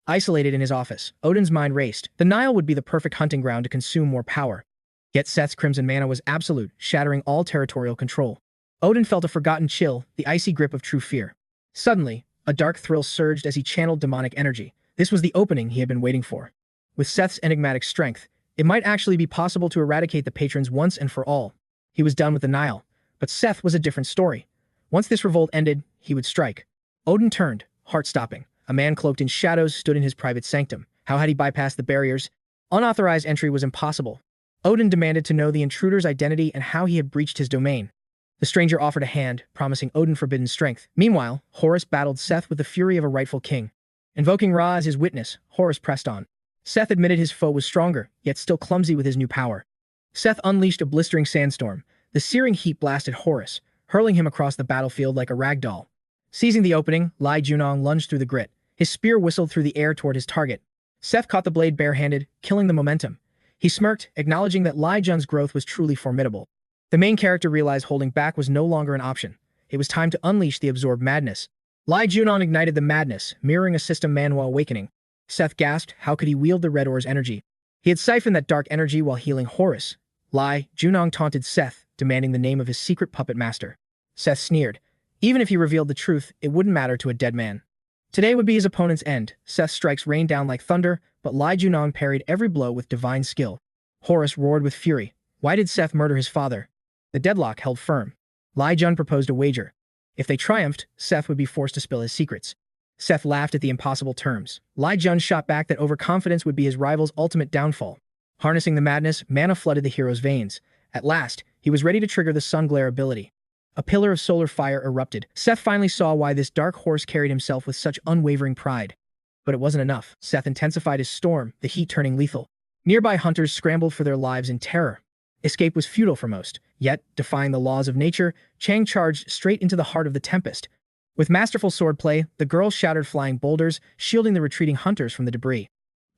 Isolated in his office, Odin's mind raced. The Nile would be the perfect hunting ground to consume more power. Yet Seth's crimson mana was absolute, shattering all territorial control. Odin felt a forgotten chill, the icy grip of true fear. Suddenly, a dark thrill surged as he channeled demonic energy. This was the opening he had been waiting for. With Seth's enigmatic strength, it might actually be possible to eradicate the patrons once and for all. He was done with the Nile, But Seth was a different story. Once this revolt ended, he would strike. Odin turned, heart-stopping. A man cloaked in shadows stood in his private sanctum. How had he bypassed the barriers? Unauthorized entry was impossible. Odin demanded to know the intruder's identity and how he had breached his domain. The stranger offered a hand, promising Odin forbidden strength. Meanwhile, Horus battled Seth with the fury of a rightful king. Invoking Ra as his witness, Horus pressed on. Seth admitted his foe was stronger, yet still clumsy with his new power. Seth unleashed a blistering sandstorm. The searing heat blasted Horus, hurling him across the battlefield like a rag doll. Seizing the opening, 𝗤𝗓𝗠 lunged through the grit. His spear whistled through the air toward his target. Seth caught the blade barehanded, killing the momentum. He smirked, acknowledging that 𝗤𝗓𝗠's growth was truly formidable. The main character realized holding back was no longer an option. It was time to unleash the absorbed madness. 𝗤𝗓𝗠 ignited the madness, mirroring a system Manhwa awakening. Seth gasped, how could he wield the Red Ore's energy? He had siphoned that dark energy while healing Horus. 𝗤𝗓𝗠 taunted Seth, demanding the name of his secret puppet master. Seth sneered. Even if he revealed the truth, it wouldn't matter to a dead man. Today would be his opponent's end. Seth's strikes rained down like thunder, but 𝗤𝗓𝗠 parried every blow with divine skill. Horus roared with fury. Why did Seth murder his father? The deadlock held firm. 𝗤𝗓𝗠 proposed a wager. If they triumphed, Seth would be forced to spill his secrets. Seth laughed at the impossible terms. 𝗤𝗓𝗠 shot back that overconfidence would be his rival's ultimate downfall. Harnessing the madness, mana flooded the hero's veins. At last, he was ready to trigger the sun glare ability. A pillar of solar fire erupted. Seth finally saw why this dark horse carried himself with such unwavering pride. But it wasn't enough. Seth intensified his storm, the heat turning lethal. Nearby hunters scrambled for their lives in terror. Escape was futile for most. Yet, defying the laws of nature, Chang charged straight into the heart of the tempest. With masterful swordplay, the girl shattered flying boulders, shielding the retreating hunters from the debris.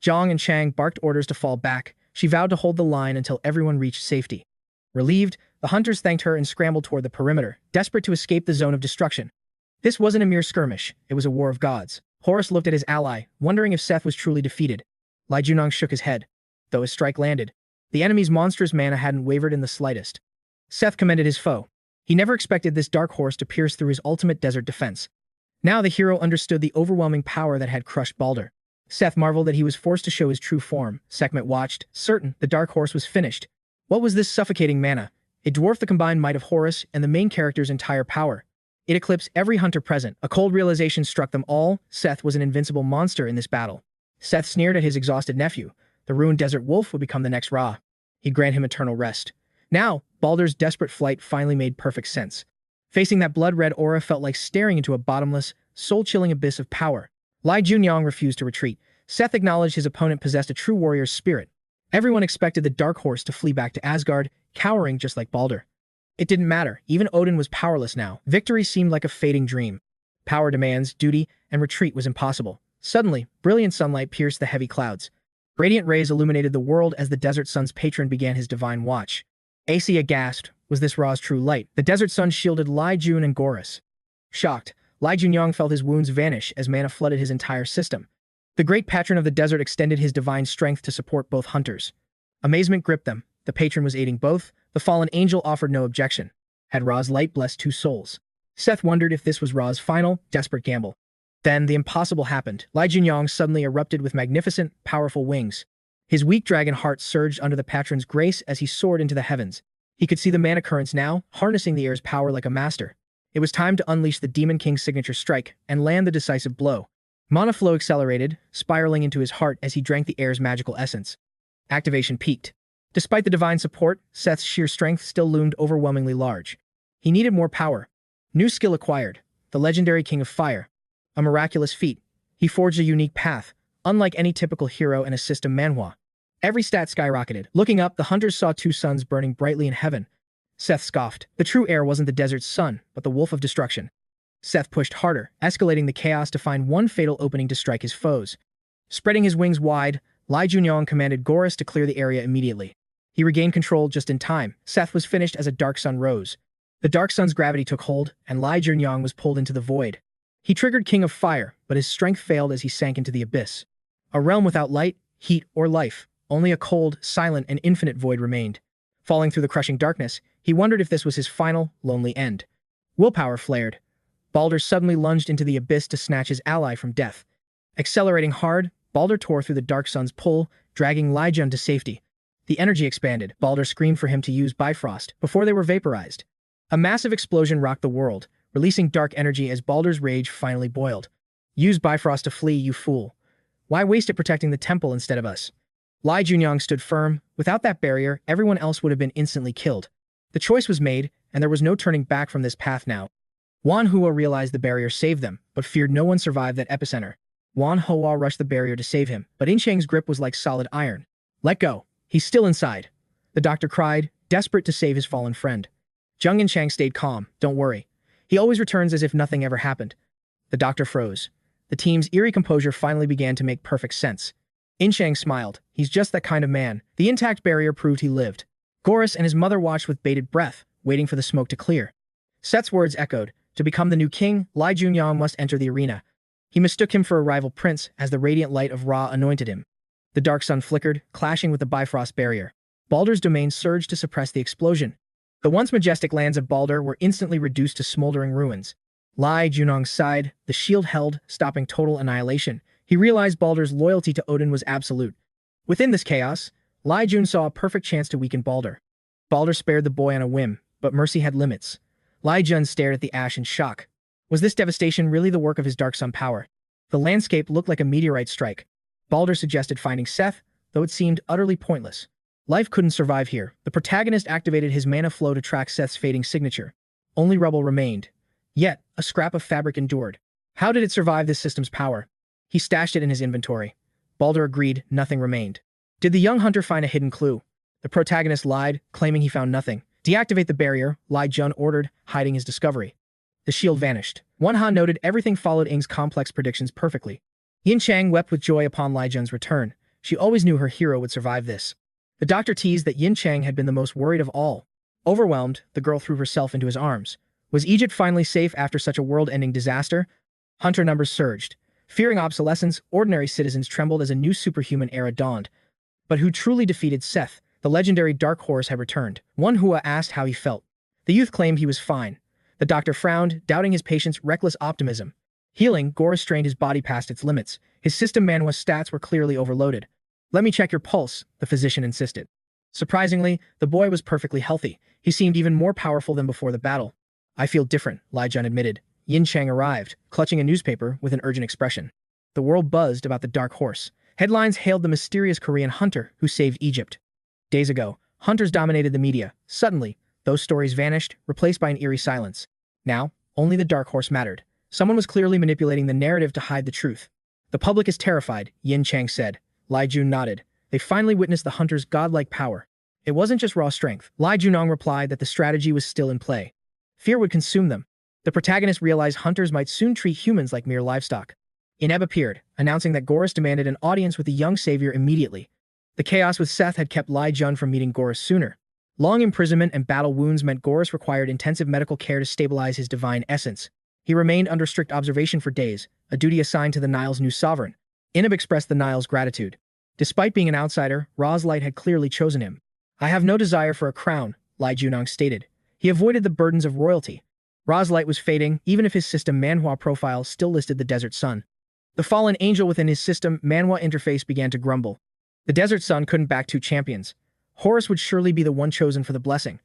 Zhang and Chang barked orders to fall back. She vowed to hold the line until everyone reached safety. Relieved, the hunters thanked her and scrambled toward the perimeter, desperate to escape the zone of destruction. This wasn't a mere skirmish, it was a war of gods. Horus looked at his ally, wondering if Seth was truly defeated. 𝗤𝗓𝗠 shook his head. Though his strike landed, the enemy's monstrous mana hadn't wavered in the slightest. Seth commended his foe. He never expected this dark horse to pierce through his ultimate desert defense. Now the hero understood the overwhelming power that had crushed Baldur. Seth marveled that he was forced to show his true form. Sekhmet watched, certain the dark horse was finished. What was this suffocating mana? It dwarfed the combined might of Horus and the main character's entire power. It eclipsed every hunter present. A cold realization struck them all. Seth was an invincible monster in this battle. Seth sneered at his exhausted nephew. The ruined desert wolf would become the next Ra. He'd grant him eternal rest. Now, Baldur's desperate flight finally made perfect sense. Facing that blood-red aura felt like staring into a bottomless, soul-chilling abyss of power. 𝗤𝗓𝗠 refused to retreat. Seth acknowledged his opponent possessed a true warrior's spirit. Everyone expected the dark horse to flee back to Asgard, cowering just like Baldur. It didn't matter. Even Odin was powerless now. Victory seemed like a fading dream. Power demands, duty, and retreat was impossible. Suddenly, brilliant sunlight pierced the heavy clouds. Radiant rays illuminated the world as the desert sun's patron began his divine watch. 𝗬𝗓𝗏 gasped. Was this Ra's true light? The desert sun shielded 𝗤𝗓𝗠 and Gorys. Shocked, 𝗤𝗓𝗠 felt his wounds vanish as mana flooded his entire system. The great patron of the desert extended his divine strength to support both hunters. Amazement gripped them. The patron was aiding both. The fallen angel offered no objection. Had Ra's light blessed two souls? Seth wondered if this was Ra's final, desperate gamble. Then the impossible happened. 𝗤𝗓𝗠 suddenly erupted with magnificent, powerful wings. His weak dragon heart surged under the patron's grace as he soared into the heavens. He could see the mana currents now, harnessing the air's power like a master. It was time to unleash the Demon King's signature strike and land the decisive blow. Mana flow accelerated, spiraling into his heart as he drank the air's magical essence. Activation peaked. Despite the divine support, Seth's sheer strength still loomed overwhelmingly large. He needed more power. New skill acquired. The legendary King of Fire. A miraculous feat. He forged a unique path, unlike any typical hero in a system Manhwa. Every stat skyrocketed. Looking up, the hunters saw two suns burning brightly in heaven. Seth scoffed. The true heir wasn't the desert's sun, but the wolf of destruction. Seth pushed harder, escalating the chaos to find one fatal opening to strike his foes. Spreading his wings wide, 𝗤𝗓𝗠 commanded Gorys to clear the area immediately. He regained control just in time. Seth was finished as a dark sun rose. The dark sun's gravity took hold, and 𝗤𝗓𝗠 was pulled into the void. He triggered King of Fire, but his strength failed as he sank into the abyss. A realm without light, heat, or life. Only a cold, silent, and infinite void remained. Falling through the crushing darkness, he wondered if this was his final, lonely end. Willpower flared. Baldur suddenly lunged into the abyss to snatch his ally from death. Accelerating hard, Baldur tore through the dark sun's pull, dragging 𝗤𝗓𝗠 to safety. The energy expanded. Baldur screamed for him to use Bifrost before they were vaporized. A massive explosion rocked the world, releasing dark energy as Baldur's rage finally boiled. Use Bifrost to flee, you fool. Why waste it protecting the temple instead of us? 𝗤𝗂𝗧𝗏 stood firm. Without that barrier, everyone else would have been instantly killed. The choice was made, and there was no turning back from this path now. Manhwa realized the barrier saved them, but feared no one survived that epicenter. Manhwa rushed the barrier to save him, but 𝗏𝗏's grip was like solid iron. Let go. He's still inside. The doctor cried, desperate to save his fallen friend. 𝗏𝗏 stayed calm. Don't worry. He always returns as if nothing ever happened. The doctor froze. The team's eerie composure finally began to make perfect sense. 𝗏𝗏 smiled. He's just that kind of man. The intact barrier proved he lived. 𝗲𝗂𝗧 and his mother watched with bated breath, waiting for the smoke to clear. Set's words echoed. To become the new king, 𝗤𝗂𝗧𝗏 must enter the arena. He mistook him for a rival prince as the radiant light of Ra anointed him. The dark sun flickered, clashing with the Bifrost barrier. Baldur's domain surged to suppress the explosion. The once majestic lands of Baldur were instantly reduced to smoldering ruins. 𝗤𝗂𝗧𝗏 sighed, the shield held, stopping total annihilation. He realized Baldur's loyalty to Odin was absolute. Within this chaos, 𝗤𝗂𝗧𝗏 saw a perfect chance to weaken Baldur. Baldur spared the boy on a whim, but mercy had limits. 𝗤𝗂𝗧𝗏 stared at the ash in shock. Was this devastation really the work of his dark sun power? The landscape looked like a meteorite strike. Baldur suggested finding Seth, though it seemed utterly pointless. Life couldn't survive here. The protagonist activated his mana flow to track Seth's fading signature. Only rubble remained. Yet, a scrap of fabric endured. How did it survive this system's power? He stashed it in his inventory. Baldur agreed, nothing remained. Did the young hunter find a hidden clue? The protagonist lied, claiming he found nothing. Deactivate the barrier, 𝗤𝗏𝗏 ordered, hiding his discovery. The shield vanished. Manhwa noted everything followed Ing's complex predictions perfectly. yin-chang wept with joy upon 𝗤𝗏𝗏's return. She always knew her hero would survive this. The doctor teased that yin-chang had been the most worried of all. Overwhelmed, the girl threw herself into his arms. Was Egypt finally safe after such a world-ending disaster? Hunter numbers surged. Fearing obsolescence, ordinary citizens trembled as a new superhuman era dawned. But who truly defeated Seth? The legendary Dark Horse had returned. Manhwa asked how he felt. The youth claimed he was fine. The doctor frowned, doubting his patient's reckless optimism. Healing, 𝗲𝗏 strained his body past its limits. His system Manhwa's stats were clearly overloaded. Let me check your pulse, the physician insisted. Surprisingly, the boy was perfectly healthy. He seemed even more powerful than before the battle. I feel different, 𝗤𝗏𝗏 admitted. yin-chang arrived, clutching a newspaper with an urgent expression. The world buzzed about the Dark Horse. Headlines hailed the mysterious Korean hunter who saved Egypt. Days ago, hunters dominated the media. Suddenly, those stories vanished, replaced by an eerie silence. Now, only the Dark Horse mattered. Someone was clearly manipulating the narrative to hide the truth. The public is terrified, yin-chang said. 𝗤𝗏𝗏 nodded. They finally witnessed the hunter's godlike power. It wasn't just raw strength. 𝗤𝗏𝗏 replied that the strategy was still in play. Fear would consume them. The protagonist realized hunters might soon treat humans like mere livestock. 𝗏𝗏 appeared, announcing that 𝗲𝗏 demanded an audience with the young savior immediately. The chaos with Seth had kept 𝗤𝗏𝗏 from meeting 𝗲𝗏 sooner. Long imprisonment and battle wounds meant 𝗲𝗏 required intensive medical care to stabilize his divine essence. He remained under strict observation for days, a duty assigned to the Nile's new sovereign. 𝗏𝗏 expressed the Nile's gratitude. Despite being an outsider, Ra's light had clearly chosen him. I have no desire for a crown, 𝗤𝗏𝗏 stated. He avoided the burdens of royalty. Ra's light was fading, even if his system Manhwa profile still listed the desert sun. The fallen angel within his system Manhwa interface began to grumble. The desert sun couldn't back two champions. Horus would surely be the one chosen for the blessing.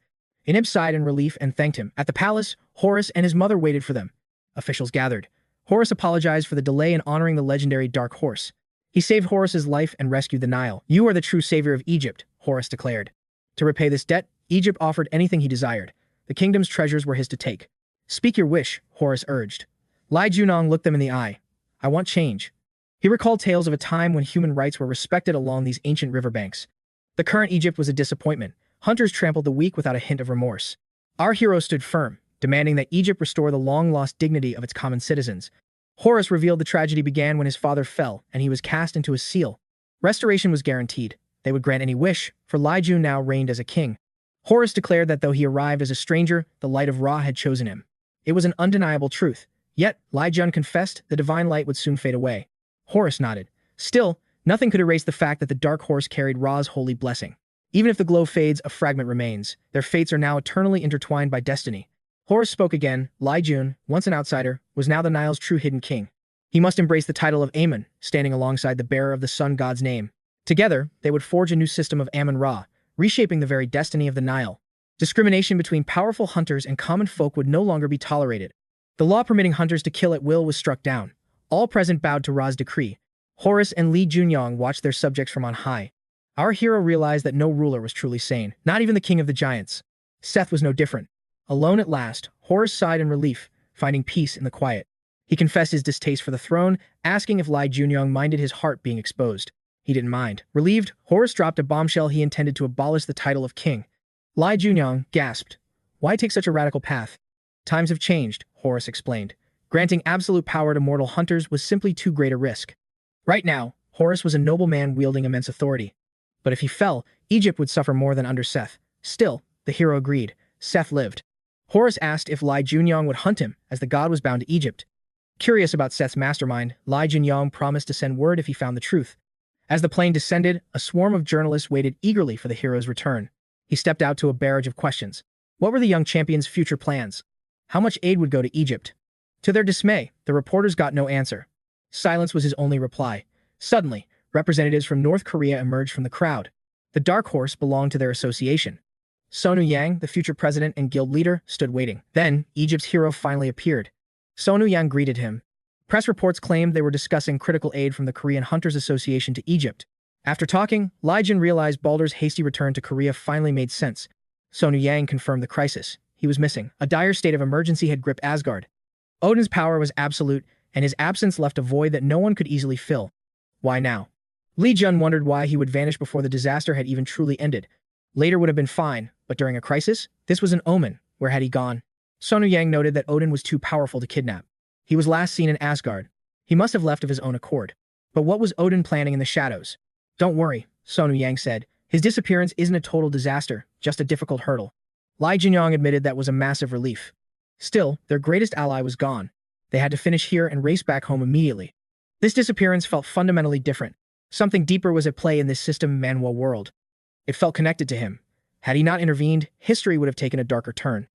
𝗏𝗏 sighed in relief and thanked him. At the palace, Horus and his mother waited for them. Officials gathered. Horus apologized for the delay in honoring the legendary Dark Horse. He saved Horus's life and rescued the Nile. You are the true savior of Egypt, Horus declared. To repay this debt, Egypt offered anything he desired. The kingdom's treasures were his to take. Speak your wish, Horus urged. 𝗤𝗏𝗏 looked them in the eye. I want change. He recalled tales of a time when human rights were respected along these ancient riverbanks. The current Egypt was a disappointment. Hunters trampled the weak without a hint of remorse. Our hero stood firm, demanding that Egypt restore the long-lost dignity of its common citizens. Horus revealed the tragedy began when his father fell, and he was cast into a seal. Restoration was guaranteed. They would grant any wish, for 𝗤𝗏𝗏 now reigned as a king. Horus declared that though he arrived as a stranger, the light of Ra had chosen him. It was an undeniable truth. Yet, 𝗤𝗏𝗏 confessed the divine light would soon fade away. Horus nodded. Still, nothing could erase the fact that the Dark Horse carried Ra's holy blessing. Even if the glow fades, a fragment remains. Their fates are now eternally intertwined by destiny. Horus spoke again. 𝗤𝗏𝗏, once an outsider, was now the Nile's true hidden king. He must embrace the title of Amun, standing alongside the bearer of the sun god's name. Together, they would forge a new system of Amun-Ra, reshaping the very destiny of the Nile. Discrimination between powerful hunters and common folk would no longer be tolerated. The law permitting hunters to kill at will was struck down. All present bowed to Ra's decree. Horus and Lee Junyoung watched their subjects from on high. Our hero realized that no ruler was truly sane, not even the king of the giants. Seth was no different. Alone at last, Horus sighed in relief, finding peace in the quiet. He confessed his distaste for the throne, asking if Lee Junyoung minded his heart being exposed. He didn't mind. Relieved, Horus dropped a bombshell he intended to abolish the title of king. Lee Junyoung gasped. Why take such a radical path? Times have changed, Horus explained. Granting absolute power to mortal hunters was simply too great a risk. Right now, Horus was a noble man wielding immense authority. But if he fell, Egypt would suffer more than under Seth. Still, the hero agreed. Seth lived. Horus asked if Lee Junyoung would hunt him, as the god was bound to Egypt. Curious about Seth's mastermind, Lee Junyoung promised to send word if he found the truth. As the plane descended, a swarm of journalists waited eagerly for the hero's return. He stepped out to a barrage of questions. What were the young champion's future plans? How much aid would go to Egypt? To their dismay, the reporters got no answer. Silence was his only reply. Suddenly, representatives from North Korea emerged from the crowd. The Dark Horse belonged to their association. Sonu Yang, the future president and guild leader, stood waiting. Then, Egypt's hero finally appeared. Sonu Yang greeted him. Press reports claimed they were discussing critical aid from the Korean Hunters Association to Egypt. After talking, Lee Jun realized Baldur's hasty return to Korea finally made sense. Sonu Yang confirmed the crisis. He was missing. A dire state of emergency had gripped Asgard. Odin's power was absolute, and his absence left a void that no one could easily fill. Why now? Lee Jun wondered why he would vanish before the disaster had even truly ended. Later would have been fine, but during a crisis, this was an omen. Where had he gone? Sonu Yang noted that Odin was too powerful to kidnap. He was last seen in Asgard. He must have left of his own accord. But what was Odin planning in the shadows? Don't worry, Sonu Yang said. His disappearance isn't a total disaster, just a difficult hurdle. Lee Junyoung admitted that was a massive relief. Still, their greatest ally was gone. They had to finish here and race back home immediately. This disappearance felt fundamentally different. Something deeper was at play in this system Manhwa world. It felt connected to him. Had he not intervened, history would have taken a darker turn.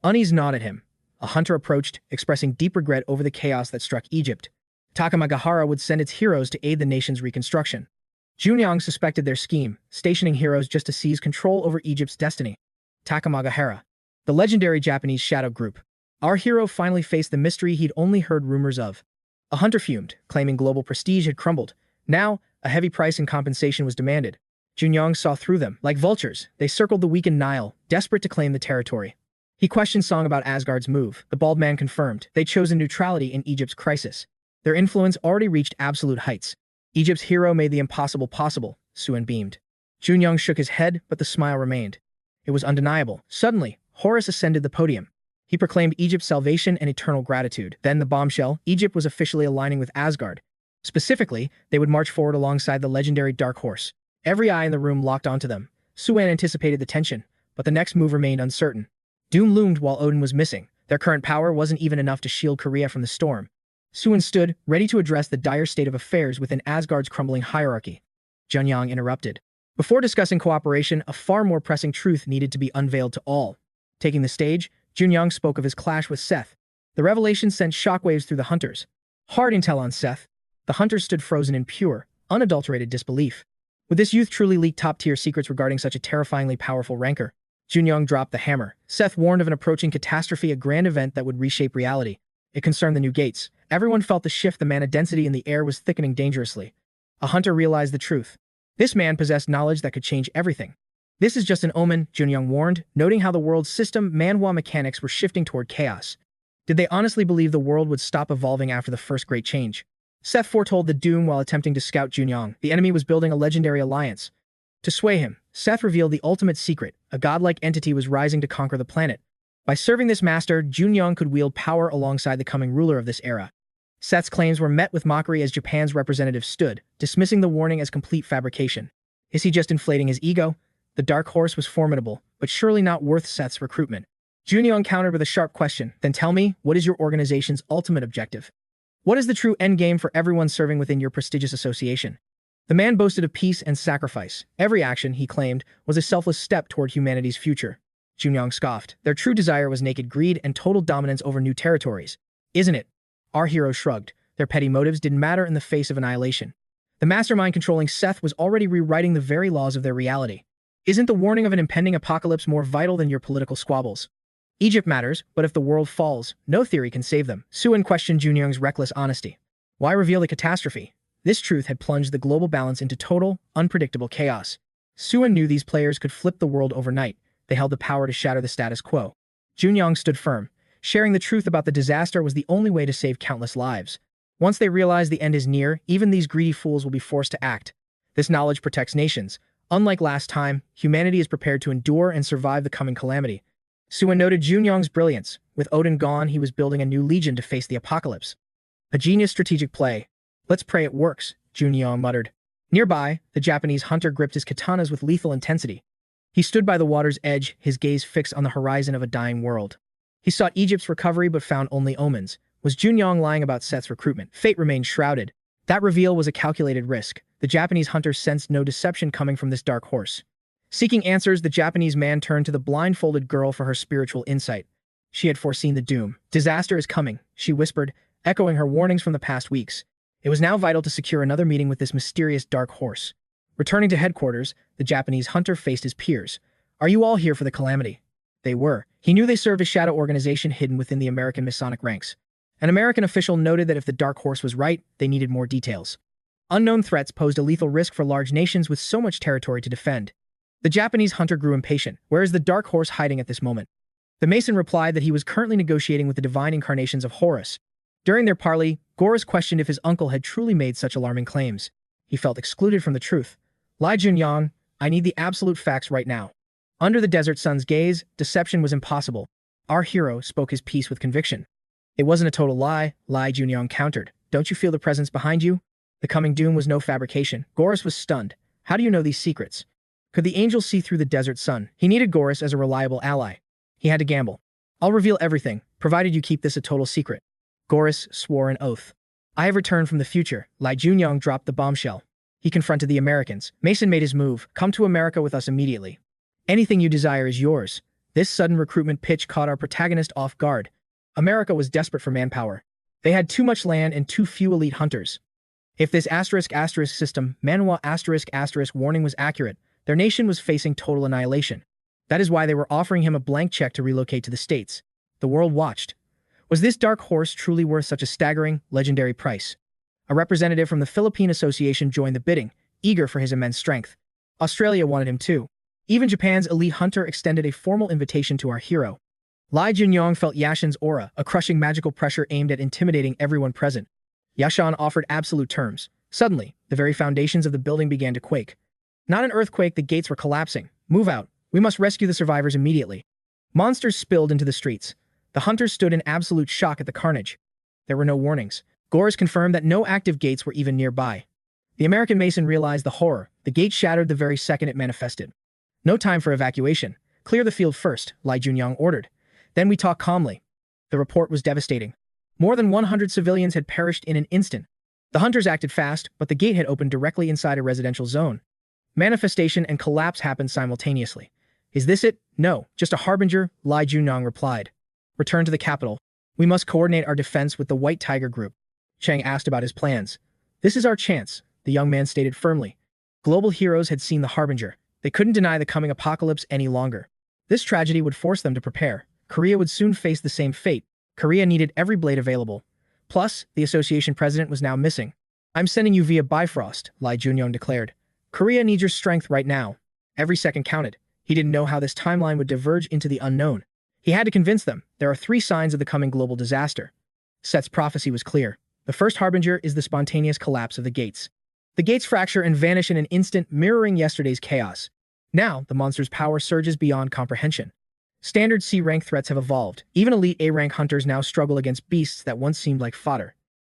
Unease gnawed at him. A hunter approached, expressing deep regret over the chaos that struck Egypt. 𝗏𝗏 would send its heroes to aid the nation's reconstruction. Junyoung suspected their scheme, stationing heroes just to seize control over Egypt's destiny. 𝗏𝗏, the legendary Japanese shadow group. Our hero finally faced the mystery he'd only heard rumors of. A hunter fumed, claiming global prestige had crumbled. Now, a heavy price in compensation was demanded. Junyoung saw through them. Like vultures, they circled the weakened Nile, desperate to claim the territory. He questioned Song about Asgard's move. The bald man confirmed. They'd chosen neutrality in Egypt's crisis. Their influence already reached absolute heights. Egypt's hero made the impossible possible, Suen beamed. Junyoung shook his head, but the smile remained. It was undeniable. Suddenly, Horus ascended the podium. He proclaimed Egypt's salvation and eternal gratitude. Then the bombshell, Egypt was officially aligning with Asgard. Specifically, they would march forward alongside the legendary Dark Horse. Every eye in the room locked onto them. Suen anticipated the tension, but the next move remained uncertain. Doom loomed while Odin was missing. Their current power wasn't even enough to shield Korea from the storm. Suen stood, ready to address the dire state of affairs within Asgard's crumbling hierarchy. Junyoung interrupted. Before discussing cooperation, a far more pressing truth needed to be unveiled to all. Taking the stage, Junyoung spoke of his clash with Seth. The revelation sent shockwaves through the hunters. Hard intel on Seth. The hunters stood frozen in pure, unadulterated disbelief. Would this youth truly leak top-tier secrets regarding such a terrifyingly powerful rancor? Junyoung dropped the hammer. Seth warned of an approaching catastrophe, a grand event that would reshape reality. It concerned the new gates. Everyone felt the shift. The mana density in the air was thickening dangerously. A hunter realized the truth. This man possessed knowledge that could change everything. This is just an omen, Junyoung warned, noting how the world's system Manhwa mechanics were shifting toward chaos. Did they honestly believe the world would stop evolving after the first great change? Seth foretold the doom while attempting to scout Junyoung. The enemy was building a legendary alliance. To sway him, Seth revealed the ultimate secret. A godlike entity was rising to conquer the planet. By serving this master, Junyoung could wield power alongside the coming ruler of this era. Seth's claims were met with mockery as Japan's representative stood, dismissing the warning as complete fabrication. Is he just inflating his ego? The Dark Horse was formidable, but surely not worth Seth's recruitment. Junyoung countered with a sharp question. Then tell me, what is your organization's ultimate objective? What is the true endgame for everyone serving within your prestigious association? The man boasted of peace and sacrifice. Every action, he claimed, was a selfless step toward humanity's future. Junyoung scoffed. Their true desire was naked greed and total dominance over new territories. Isn't it? Our hero shrugged. Their petty motives didn't matter in the face of annihilation. The mastermind controlling Seth was already rewriting the very laws of their reality. Isn't the warning of an impending apocalypse more vital than your political squabbles? Egypt matters, but if the world falls, no theory can save them. 𝗬𝗏 questioned Junyoung's reckless honesty. Why reveal the catastrophe? This truth had plunged the global balance into total, unpredictable chaos. 𝗬𝗏 knew these players could flip the world overnight. They held the power to shatter the status quo. Junyoung stood firm. Sharing the truth about the disaster was the only way to save countless lives. Once they realize the end is near, even these greedy fools will be forced to act. This knowledge protects nations. Unlike last time, humanity is prepared to endure and survive the coming calamity. 𝗬𝗏 noted Junyoung's brilliance. With Odin gone, he was building a new legion to face the apocalypse. A genius strategic play. Let's pray it works, Junyoung muttered. Nearby, the Japanese hunter gripped his katanas with lethal intensity. He stood by the water's edge, his gaze fixed on the horizon of a dying world. He sought Egypt's recovery but found only omens. Was Junyoung lying about Set's recruitment? Fate remained shrouded. That reveal was a calculated risk. The Japanese hunter sensed no deception coming from this dark horse. Seeking answers, the Japanese man turned to the blindfolded girl for her spiritual insight. She had foreseen the doom. Disaster is coming, she whispered, echoing her warnings from the past weeks. It was now vital to secure another meeting with this mysterious dark horse. Returning to headquarters, the Japanese hunter faced his peers. Are you all here for the calamity? They were. He knew they served a shadow organization hidden within the American Masonic ranks. An American official noted that if the dark horse was right, they needed more details. Unknown threats posed a lethal risk for large nations with so much territory to defend. The Japanese hunter grew impatient. Where is the dark horse hiding at this moment? The Mason replied that he was currently negotiating with the divine incarnations of Horus. During their parley, 𝗲𝗧 questioned if his uncle had truly made such alarming claims. He felt excluded from the truth. Ly Junyoung, I need the absolute facts right now. Under the desert sun's gaze, deception was impossible. Our hero spoke his piece with conviction. It wasn't a total lie, Ly Junyoung countered. Don't you feel the presence behind you? The coming doom was no fabrication. 𝗲𝗧 was stunned. How do you know these secrets? Could the angel see through the desert sun? He needed 𝗲𝗧 as a reliable ally. He had to gamble. I'll reveal everything, provided you keep this a total secret. 𝗲𝗧 swore an oath. I have returned from the future. Ly Junyoung dropped the bombshell. He confronted the Americans. Mason made his move. Come to America with us immediately. Anything you desire is yours. This sudden recruitment pitch caught our protagonist off guard. America was desperate for manpower. They had too much land and too few elite hunters. If this *** system, Manhwa *** warning was accurate, their nation was facing total annihilation. That is why they were offering him a blank check to relocate to the States. The world watched. Was this dark horse truly worth such a staggering, legendary price? A representative from the Philippine Association joined the bidding, eager for his immense strength. Australia wanted him too. Even Japan's elite hunter extended a formal invitation to our hero. Ly Junyoung felt Yashan's aura, a crushing magical pressure aimed at intimidating everyone present. Yashan offered absolute terms. Suddenly, the very foundations of the building began to quake. Not an earthquake, the gates were collapsing. Move out. We must rescue the survivors immediately. Monsters spilled into the streets. The hunters stood in absolute shock at the carnage. There were no warnings. 𝗲𝗧 confirmed that no active gates were even nearby. The American Mason realized the horror. The gate shattered the very second it manifested. No time for evacuation. Clear the field first, Ly Junyoung ordered. Then we talk calmly. The report was devastating. More than 100 civilians had perished in an instant. The hunters acted fast, but the gate had opened directly inside a residential zone. Manifestation and collapse happened simultaneously. Is this it? No, just a harbinger, Ly Junyoung replied. Return to the capital. We must coordinate our defense with the White Tiger Group. Chang asked about his plans. This is our chance, the young man stated firmly. Global heroes had seen the harbinger. They couldn't deny the coming apocalypse any longer. This tragedy would force them to prepare. Korea would soon face the same fate. Korea needed every blade available. Plus, the association president was now missing. I'm sending you via Bifrost, Ly Junyoung declared. Korea needs your strength right now. Every second counted. He didn't know how this timeline would diverge into the unknown. He had to convince them. There are 3 signs of the coming global disaster. Set's prophecy was clear. The first harbinger is the spontaneous collapse of the gates. The gates fracture and vanish in an instant, mirroring yesterday's chaos. Now, the monster's power surges beyond comprehension. Standard C-rank threats have evolved. Even elite A-rank hunters now struggle against beasts that once seemed like fodder.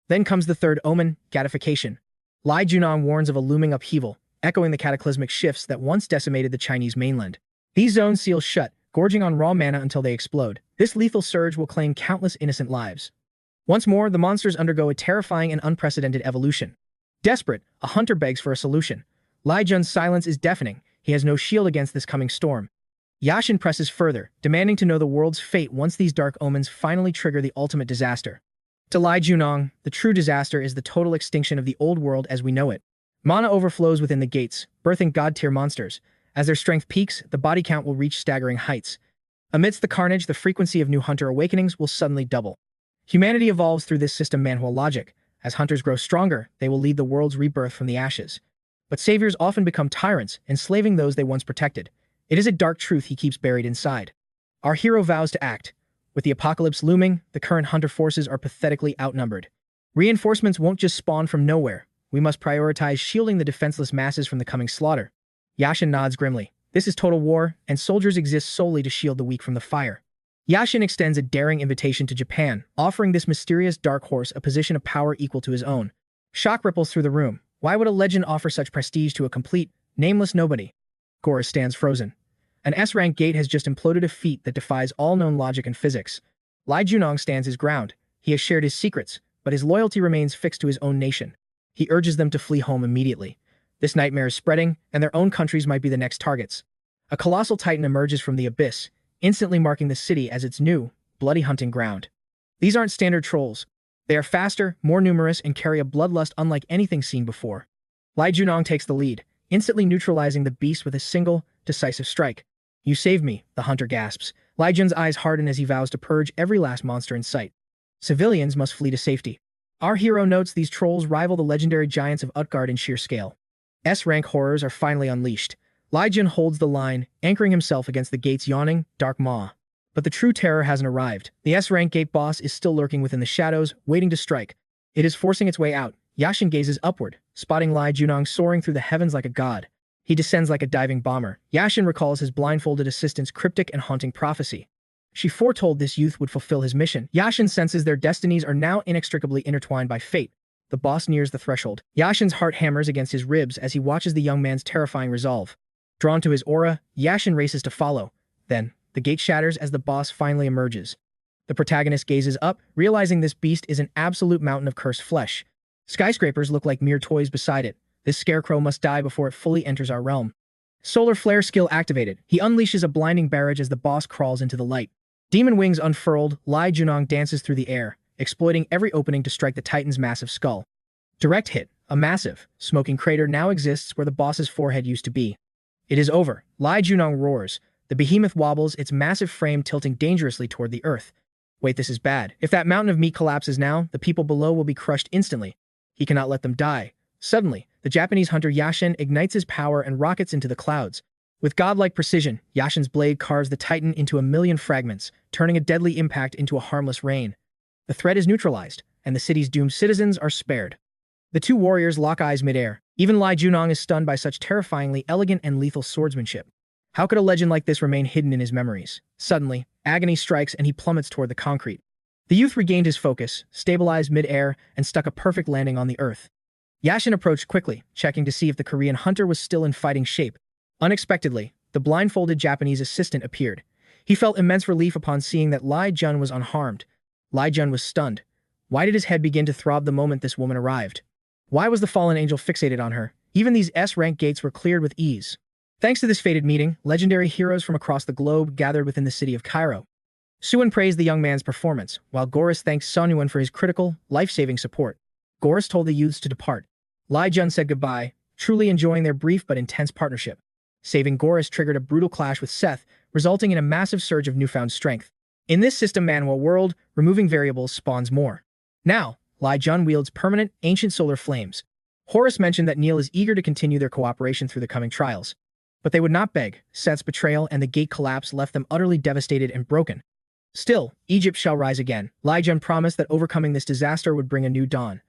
Then comes the third omen, 𝗏𝗏ification. Ly Junyoung warns of a looming upheaval, echoing the cataclysmic shifts that once decimated the Chinese mainland. These zones seal shut, gorging on raw mana until they explode. This lethal surge will claim countless innocent lives. Once more, the monsters undergo a terrifying and unprecedented evolution. Desperate, a hunter begs for a solution. Ly Jun's silence is deafening. He has no shield against this coming storm. Yashan presses further, demanding to know the world's fate once these dark omens finally trigger the ultimate disaster. To Ly Junyoung, the true disaster is the total extinction of the old world as we know it. Mana overflows within the gates, birthing god-tier monsters. As their strength peaks, the body count will reach staggering heights. Amidst the carnage, the frequency of new hunter awakenings will suddenly double. Humanity evolves through this system Manhwa logic. As hunters grow stronger, they will lead the world's rebirth from the ashes. But saviors often become tyrants, enslaving those they once protected. It is a dark truth he keeps buried inside. Our hero vows to act. With the apocalypse looming, the current hunter forces are pathetically outnumbered. Reinforcements won't just spawn from nowhere. We must prioritize shielding the defenseless masses from the coming slaughter. Yashin nods grimly. This is total war, and soldiers exist solely to shield the weak from the fire. Yashin extends a daring invitation to Japan, offering this mysterious dark horse a position of power equal to his own. Shock ripples through the room. Why would a legend offer such prestige to a complete, nameless nobody? 𝗓𝗏 stands frozen. An S-rank gate has just imploded a feat that defies all known logic and physics. 𝗲𝗀𝗠𝗔 stands his ground. He has shared his secrets, but his loyalty remains fixed to his own nation. He urges them to flee home immediately. This nightmare is spreading, and their own countries might be the next targets. A colossal titan emerges from the abyss, instantly marking the city as its new, bloody hunting ground. These aren't standard trolls. They are faster, more numerous, and carry a bloodlust unlike anything seen before. 𝗲𝗀𝗠𝗔 takes the lead, instantly neutralizing the beast with a single, decisive strike. You saved me, the hunter gasps. 𝗲𝗀𝗠𝗔's eyes harden as he vows to purge every last monster in sight. Civilians must flee to safety. Our hero notes these trolls rival the legendary giants of Utgard in sheer scale. S-rank horrors are finally unleashed. 𝗲𝗀𝗠𝗔 holds the line, anchoring himself against the gate's yawning, dark maw. But the true terror hasn't arrived. The S-rank gate boss is still lurking within the shadows, waiting to strike. It is forcing its way out. Yashin gazes upward, spotting 𝗲𝗀𝗠𝗔 soaring through the heavens like a god. He descends like a diving bomber. Yashin recalls his blindfolded assistant's cryptic and haunting prophecy. She foretold this youth would fulfill his mission. Yashin senses their destinies are now inextricably intertwined by fate. The boss nears the threshold. Yashin's heart hammers against his ribs as he watches the young man's terrifying resolve. Drawn to his aura, Yashin races to follow. Then, the gate shatters as the boss finally emerges. The protagonist gazes up, realizing this beast is an absolute mountain of cursed flesh. Skyscrapers look like mere toys beside it. This scarecrow must die before it fully enters our realm. Solar flare skill activated. He unleashes a blinding barrage as the boss crawls into the light. Demon wings unfurled, 𝗲𝗀𝗠𝗠𝗔 dances through the air, exploiting every opening to strike the titan's massive skull. Direct hit. A massive, smoking crater now exists where the boss's forehead used to be. It is over. 𝗲𝗀𝗠𝗠𝗔 roars. The behemoth wobbles, its massive frame tilting dangerously toward the earth. Wait, this is bad. If that mountain of meat collapses now, the people below will be crushed instantly. He cannot let them die. Suddenly, the Japanese hunter Yashin ignites his power and rockets into the clouds. With godlike precision, Yashin's blade carves the titan into a million fragments, turning a deadly impact into a harmless rain. The threat is neutralized, and the city's doomed citizens are spared. The two warriors lock eyes midair. Even 𝗲𝗀𝗠𝗠𝗔 is stunned by such terrifyingly elegant and lethal swordsmanship. How could a legend like this remain hidden in his memories? Suddenly, agony strikes and he plummets toward the concrete. The youth regained his focus, stabilized mid-air, and stuck a perfect landing on the earth. Yashin approached quickly, checking to see if the Korean hunter was still in fighting shape. Unexpectedly, the blindfolded Japanese assistant appeared. He felt immense relief upon seeing that 𝗲𝗀𝗠𝗠𝗔 was unharmed. 𝗲𝗀𝗠𝗠 was stunned. Why did his head begin to throb the moment this woman arrived? Why was the fallen angel fixated on her? Even these S-rank gates were cleared with ease. Thanks to this fated meeting, legendary heroes from across the globe gathered within the city of Cairo. Suwon praised the young man's performance, while 𝗓𝗏 thanked Suwon for his critical, life-saving support. 𝗓𝗏 told the youths to depart. 𝗲𝗀𝗠𝗠𝗔 said goodbye, truly enjoying their brief but intense partnership. Saving 𝗓𝗏 triggered a brutal clash with 𝗬𝗏, resulting in a massive surge of newfound strength. In this system Manhwa world, removing variables spawns more. Now, 𝗲𝗀𝗠𝗠 wields permanent, ancient solar flames. 𝗓𝗏 mentioned that 𝗫𝗏 is eager to continue their cooperation through the coming trials. But they would not beg. 𝗬𝗏's betrayal and the gate collapse left them utterly devastated and broken. Still, Egypt shall rise again. 𝗲𝗀𝗠𝗠 promised that overcoming this disaster would bring a new dawn.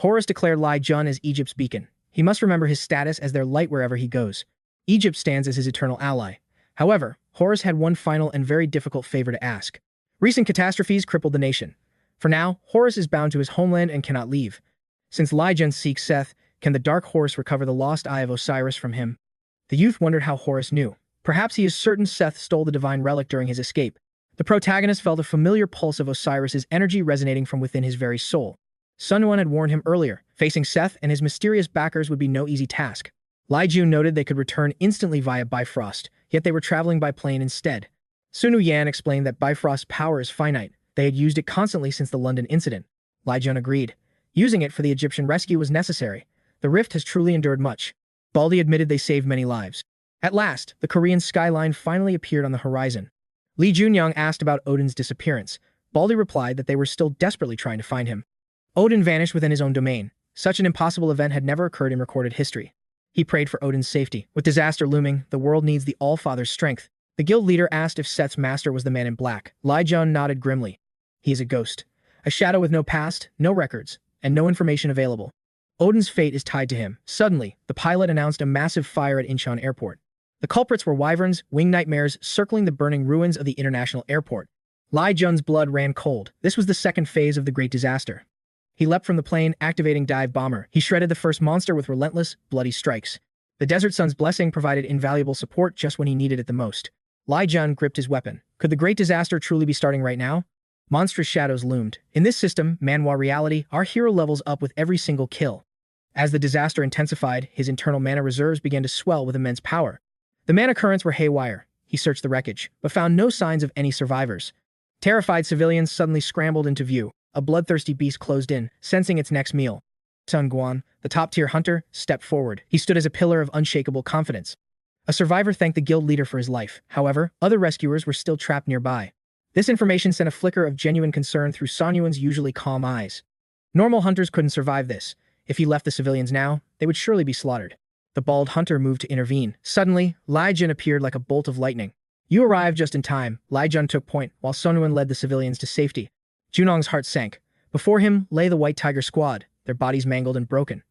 𝗓𝗏 declared 𝗲𝗀𝗠𝗠 as Egypt's beacon. He must remember his status as their light wherever he goes. Egypt stands as his eternal ally. However, 𝗓𝗏 had one final and very difficult favor to ask. Recent catastrophes crippled the nation. For now, 𝗓𝗏 is bound to his homeland and cannot leave. Since 𝗲𝗀𝗠𝗠 seeks 𝗬𝗏, can the Dark Horse recover the lost eye of Osiris from him? The youth wondered how 𝗓𝗏 knew. Perhaps he is certain 𝗬𝗏 stole the divine relic during his escape. The protagonist felt a familiar pulse of Osiris's energy resonating from within his very soul. Suwon had warned him earlier, facing 𝗬𝗏 and his mysterious backers would be no easy task. 𝗲𝗀𝗠𝗠 noted they could return instantly via Bifrost, yet they were traveling by plane instead. Sun Yan explained that Bifrost's power is finite. They had used it constantly since the London incident. 𝗲𝗀𝗠𝗠 agreed. Using it for the Egyptian rescue was necessary. The rift has truly endured much. Baldi admitted they saved many lives. At last, the Korean skyline finally appeared on the horizon. Lee Junyoung asked about Odin's disappearance. Baldy replied that they were still desperately trying to find him. Odin vanished within his own domain. Such an impossible event had never occurred in recorded history. He prayed for Odin's safety. With disaster looming, the world needs the All-Father's strength. The guild leader asked if Seth's master was the man in black. Lee Jun nodded grimly. He is a ghost. A shadow with no past, no records, and no information available. Odin's fate is tied to him. Suddenly, the pilot announced a massive fire at Incheon Airport. The culprits were wyverns, winged nightmares circling the burning ruins of the international airport. Lee Jun's blood ran cold. This was the second phase of the great disaster. He leapt from the plane, activating dive bomber. He shredded the first monster with relentless, bloody strikes. The Desert Sun's blessing provided invaluable support just when he needed it the most. Lee Jun gripped his weapon. Could the great disaster truly be starting right now? Monstrous shadows loomed. In this system, Manhwa reality, our hero levels up with every single kill. As the disaster intensified, his internal mana reserves began to swell with immense power. The mana currents were haywire. He searched the wreckage, but found no signs of any survivors. Terrified civilians suddenly scrambled into view. A bloodthirsty beast closed in, sensing its next meal. Sun Guan, the top-tier hunter, stepped forward. He stood as a pillar of unshakable confidence. A survivor thanked the guild leader for his life. However, other rescuers were still trapped nearby. This information sent a flicker of genuine concern through Sun Yuan's usually calm eyes. Normal hunters couldn't survive this. If he left the civilians now, they would surely be slaughtered. The bald hunter moved to intervene. Suddenly, Lee Jun appeared like a bolt of lightning. You arrived just in time. Lee Jun took point, while Sun Yuan led the civilians to safety. Junong's heart sank. Before him lay the White Tiger squad, their bodies mangled and broken.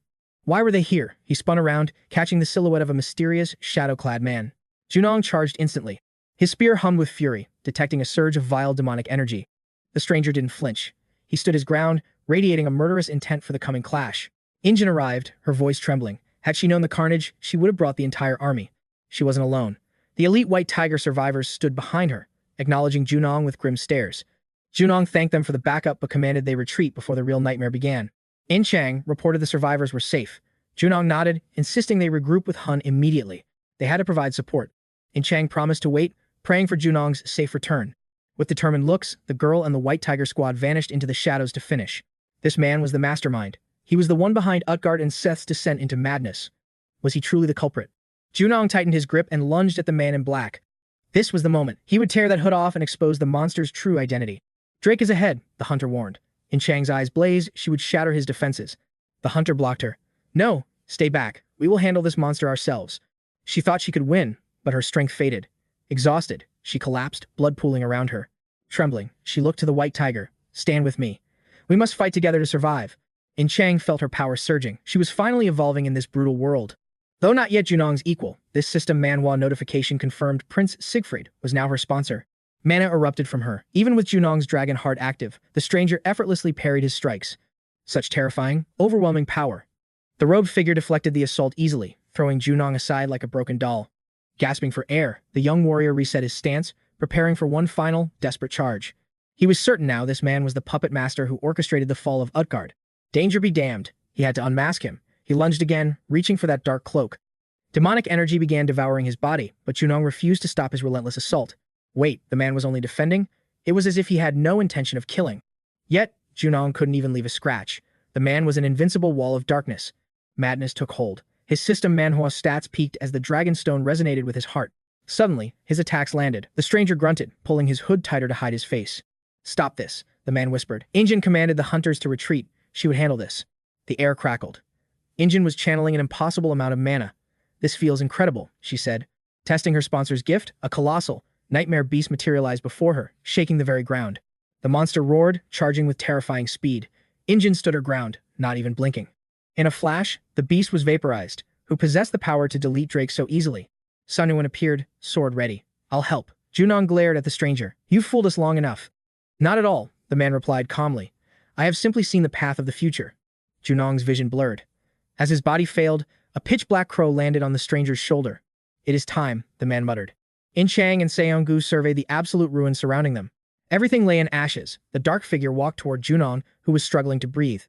Why were they here? He spun around, catching the silhouette of a mysterious, shadow-clad man. Junong charged instantly. His spear hummed with fury, detecting a surge of vile demonic energy. The stranger didn't flinch. He stood his ground, radiating a murderous intent for the coming clash. Injin arrived, her voice trembling. Had she known the carnage, she would have brought the entire army. She wasn't alone. The elite White Tiger survivors stood behind her, acknowledging Junong with grim stares. Junong thanked them for the backup but commanded they retreat before the real nightmare began. In Chang reported the survivors were safe. Junong nodded, insisting they regroup with Hun immediately. They had to provide support. In Chang promised to wait, praying for Junong's safe return. With determined looks, the girl and the White Tiger squad vanished into the shadows to finish. This man was the mastermind. He was the one behind 𝗏𝗏𝗏 and Seth's descent into madness. Was he truly the culprit? Junong tightened his grip and lunged at the man in black. This was the moment. He would tear that hood off and expose the monster's true identity. Drake is ahead, the hunter warned. In Chang's eyes blazed, she would shatter his defenses. The hunter blocked her. No, stay back. We will handle this monster ourselves. She thought she could win, but her strength faded. Exhausted, she collapsed, blood pooling around her. Trembling, she looked to the White Tiger. Stand with me. We must fight together to survive. In Chang felt her power surging. She was finally evolving in this brutal world. Though not yet Junong's equal, this system Manhwa notification confirmed Prince Siegfried was now her sponsor. Mana erupted from her. Even with Junong's dragon heart active, the stranger effortlessly parried his strikes. Such terrifying, overwhelming power. The robed figure deflected the assault easily, throwing Junong aside like a broken doll. Gasping for air, the young warrior reset his stance, preparing for one final, desperate charge. He was certain now this man was the puppet master who orchestrated the fall of 𝗏𝗏𝗏. Danger be damned. He had to unmask him. He lunged again, reaching for that dark cloak. Demonic energy began devouring his body, but Junong refused to stop his relentless assault. Wait, the man was only defending? It was as if he had no intention of killing. Yet, Junong couldn't even leave a scratch. The man was an invincible wall of darkness. Madness took hold. His system Manhwa stats peaked as the Dragonstone resonated with his heart. Suddenly, his attacks landed. The stranger grunted, pulling his hood tighter to hide his face. Stop this, the man whispered. Injin commanded the hunters to retreat. She would handle this. The air crackled. Injin was channeling an impossible amount of mana. This feels incredible, she said. Testing her sponsor's gift, a colossal, nightmare beast materialized before her, shaking the very ground. The monster roared, charging with terrifying speed. Injin stood her ground, not even blinking. In a flash, the beast was vaporized. Who possessed the power to delete Drake so easily? Sun Yuan appeared, sword ready. I'll help. Junong glared at the stranger. You've fooled us long enough. Not at all, the man replied calmly. I have simply seen the path of the future. Junong's vision blurred. As his body failed, a pitch-black crow landed on the stranger's shoulder. It is time, the man muttered. In Chang and Seonggu surveyed the absolute ruin surrounding them. Everything lay in ashes. The dark figure walked toward Junong, who was struggling to breathe.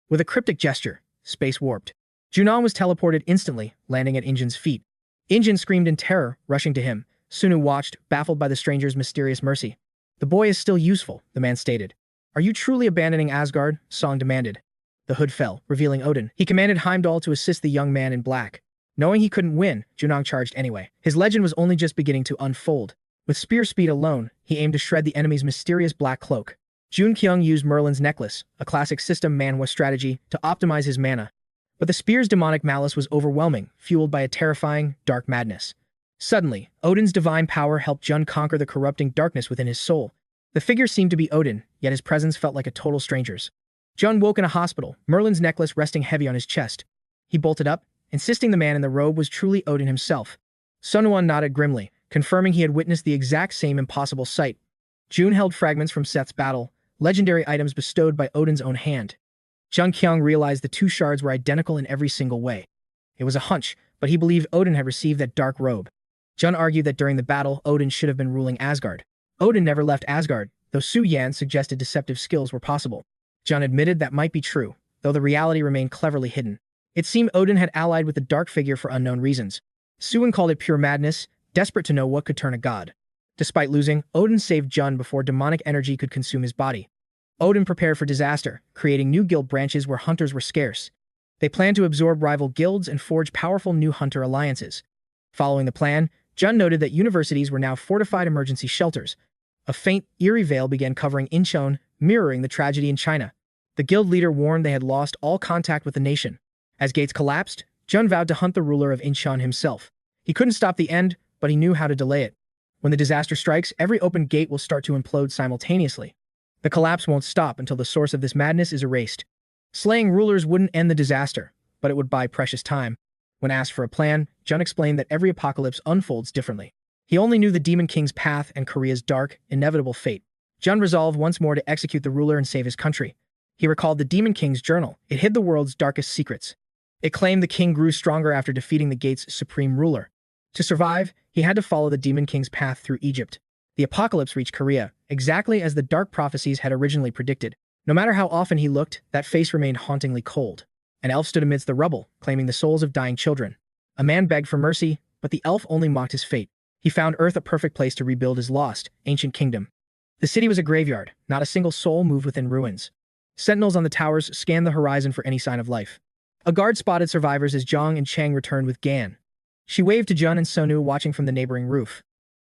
With a cryptic gesture, space warped. Junong was teleported instantly, landing at Injin's feet. Injin screamed in terror, rushing to him. Sunu watched, baffled by the stranger's mysterious mercy. The boy is still useful, the man stated. Are you truly abandoning Asgard? Song demanded. The hood fell, revealing Odin. He commanded Heimdall to assist the young man in black. Knowing he couldn't win, Junong charged anyway. His legend was only just beginning to unfold. With spear speed alone, he aimed to shred the enemy's mysterious black cloak. Jun Kyung used Merlin's necklace, a classic system Manhwa strategy, to optimize his mana. But the spear's demonic malice was overwhelming, fueled by a terrifying, dark madness. Suddenly, Odin's divine power helped Jun conquer the corrupting darkness within his soul. The figure seemed to be Odin, yet his presence felt like a total stranger's. Jun woke in a hospital, Merlin's necklace resting heavy on his chest. He bolted up, insisting the man in the robe was truly Odin himself. Sun Won nodded grimly, confirming he had witnessed the exact same impossible sight. Jun held fragments from Seth's battle, legendary items bestowed by Odin's own hand. Jun Kyung realized the two shards were identical in every single way. It was a hunch, but he believed Odin had received that dark robe. Jun argued that during the battle, Odin should have been ruling Asgard. Odin never left Asgard, though Su Yan suggested deceptive skills were possible. Jun admitted that might be true, though the reality remained cleverly hidden. It seemed Odin had allied with the dark figure for unknown reasons. Suin called it pure madness, desperate to know what could turn a god. Despite losing, Odin saved Jun before demonic energy could consume his body. Odin prepared for disaster, creating new guild branches where hunters were scarce. They planned to absorb rival guilds and forge powerful new hunter alliances. Following the plan, Jun noted that universities were now fortified emergency shelters. A faint, eerie veil began covering Incheon, mirroring the tragedy in China. The guild leader warned they had lost all contact with the nation. As gates collapsed, Jun vowed to hunt the ruler of Incheon himself. He couldn't stop the end, but he knew how to delay it. When the disaster strikes, every open gate will start to implode simultaneously. The collapse won't stop until the source of this madness is erased. Slaying rulers wouldn't end the disaster, but it would buy precious time. When asked for a plan, Jun explained that every apocalypse unfolds differently. He only knew the Demon King's path and Korea's dark, inevitable fate. Jun resolved once more to execute the ruler and save his country. He recalled the Demon King's journal. It hid the world's darkest secrets. It claimed the king grew stronger after defeating the gate's supreme ruler. To survive, he had to follow the Demon King's path through Egypt. The apocalypse reached Korea, exactly as the dark prophecies had originally predicted. No matter how often he looked, that face remained hauntingly cold. An elf stood amidst the rubble, claiming the souls of dying children. A man begged for mercy, but the elf only mocked his fate. He found Earth a perfect place to rebuild his lost, ancient kingdom. The city was a graveyard, not a single soul moved within ruins. Sentinels on the towers scanned the horizon for any sign of life. A guard spotted survivors as Zhang and Chang returned with Gan. She waved to Jun and Sonu watching from the neighboring roof.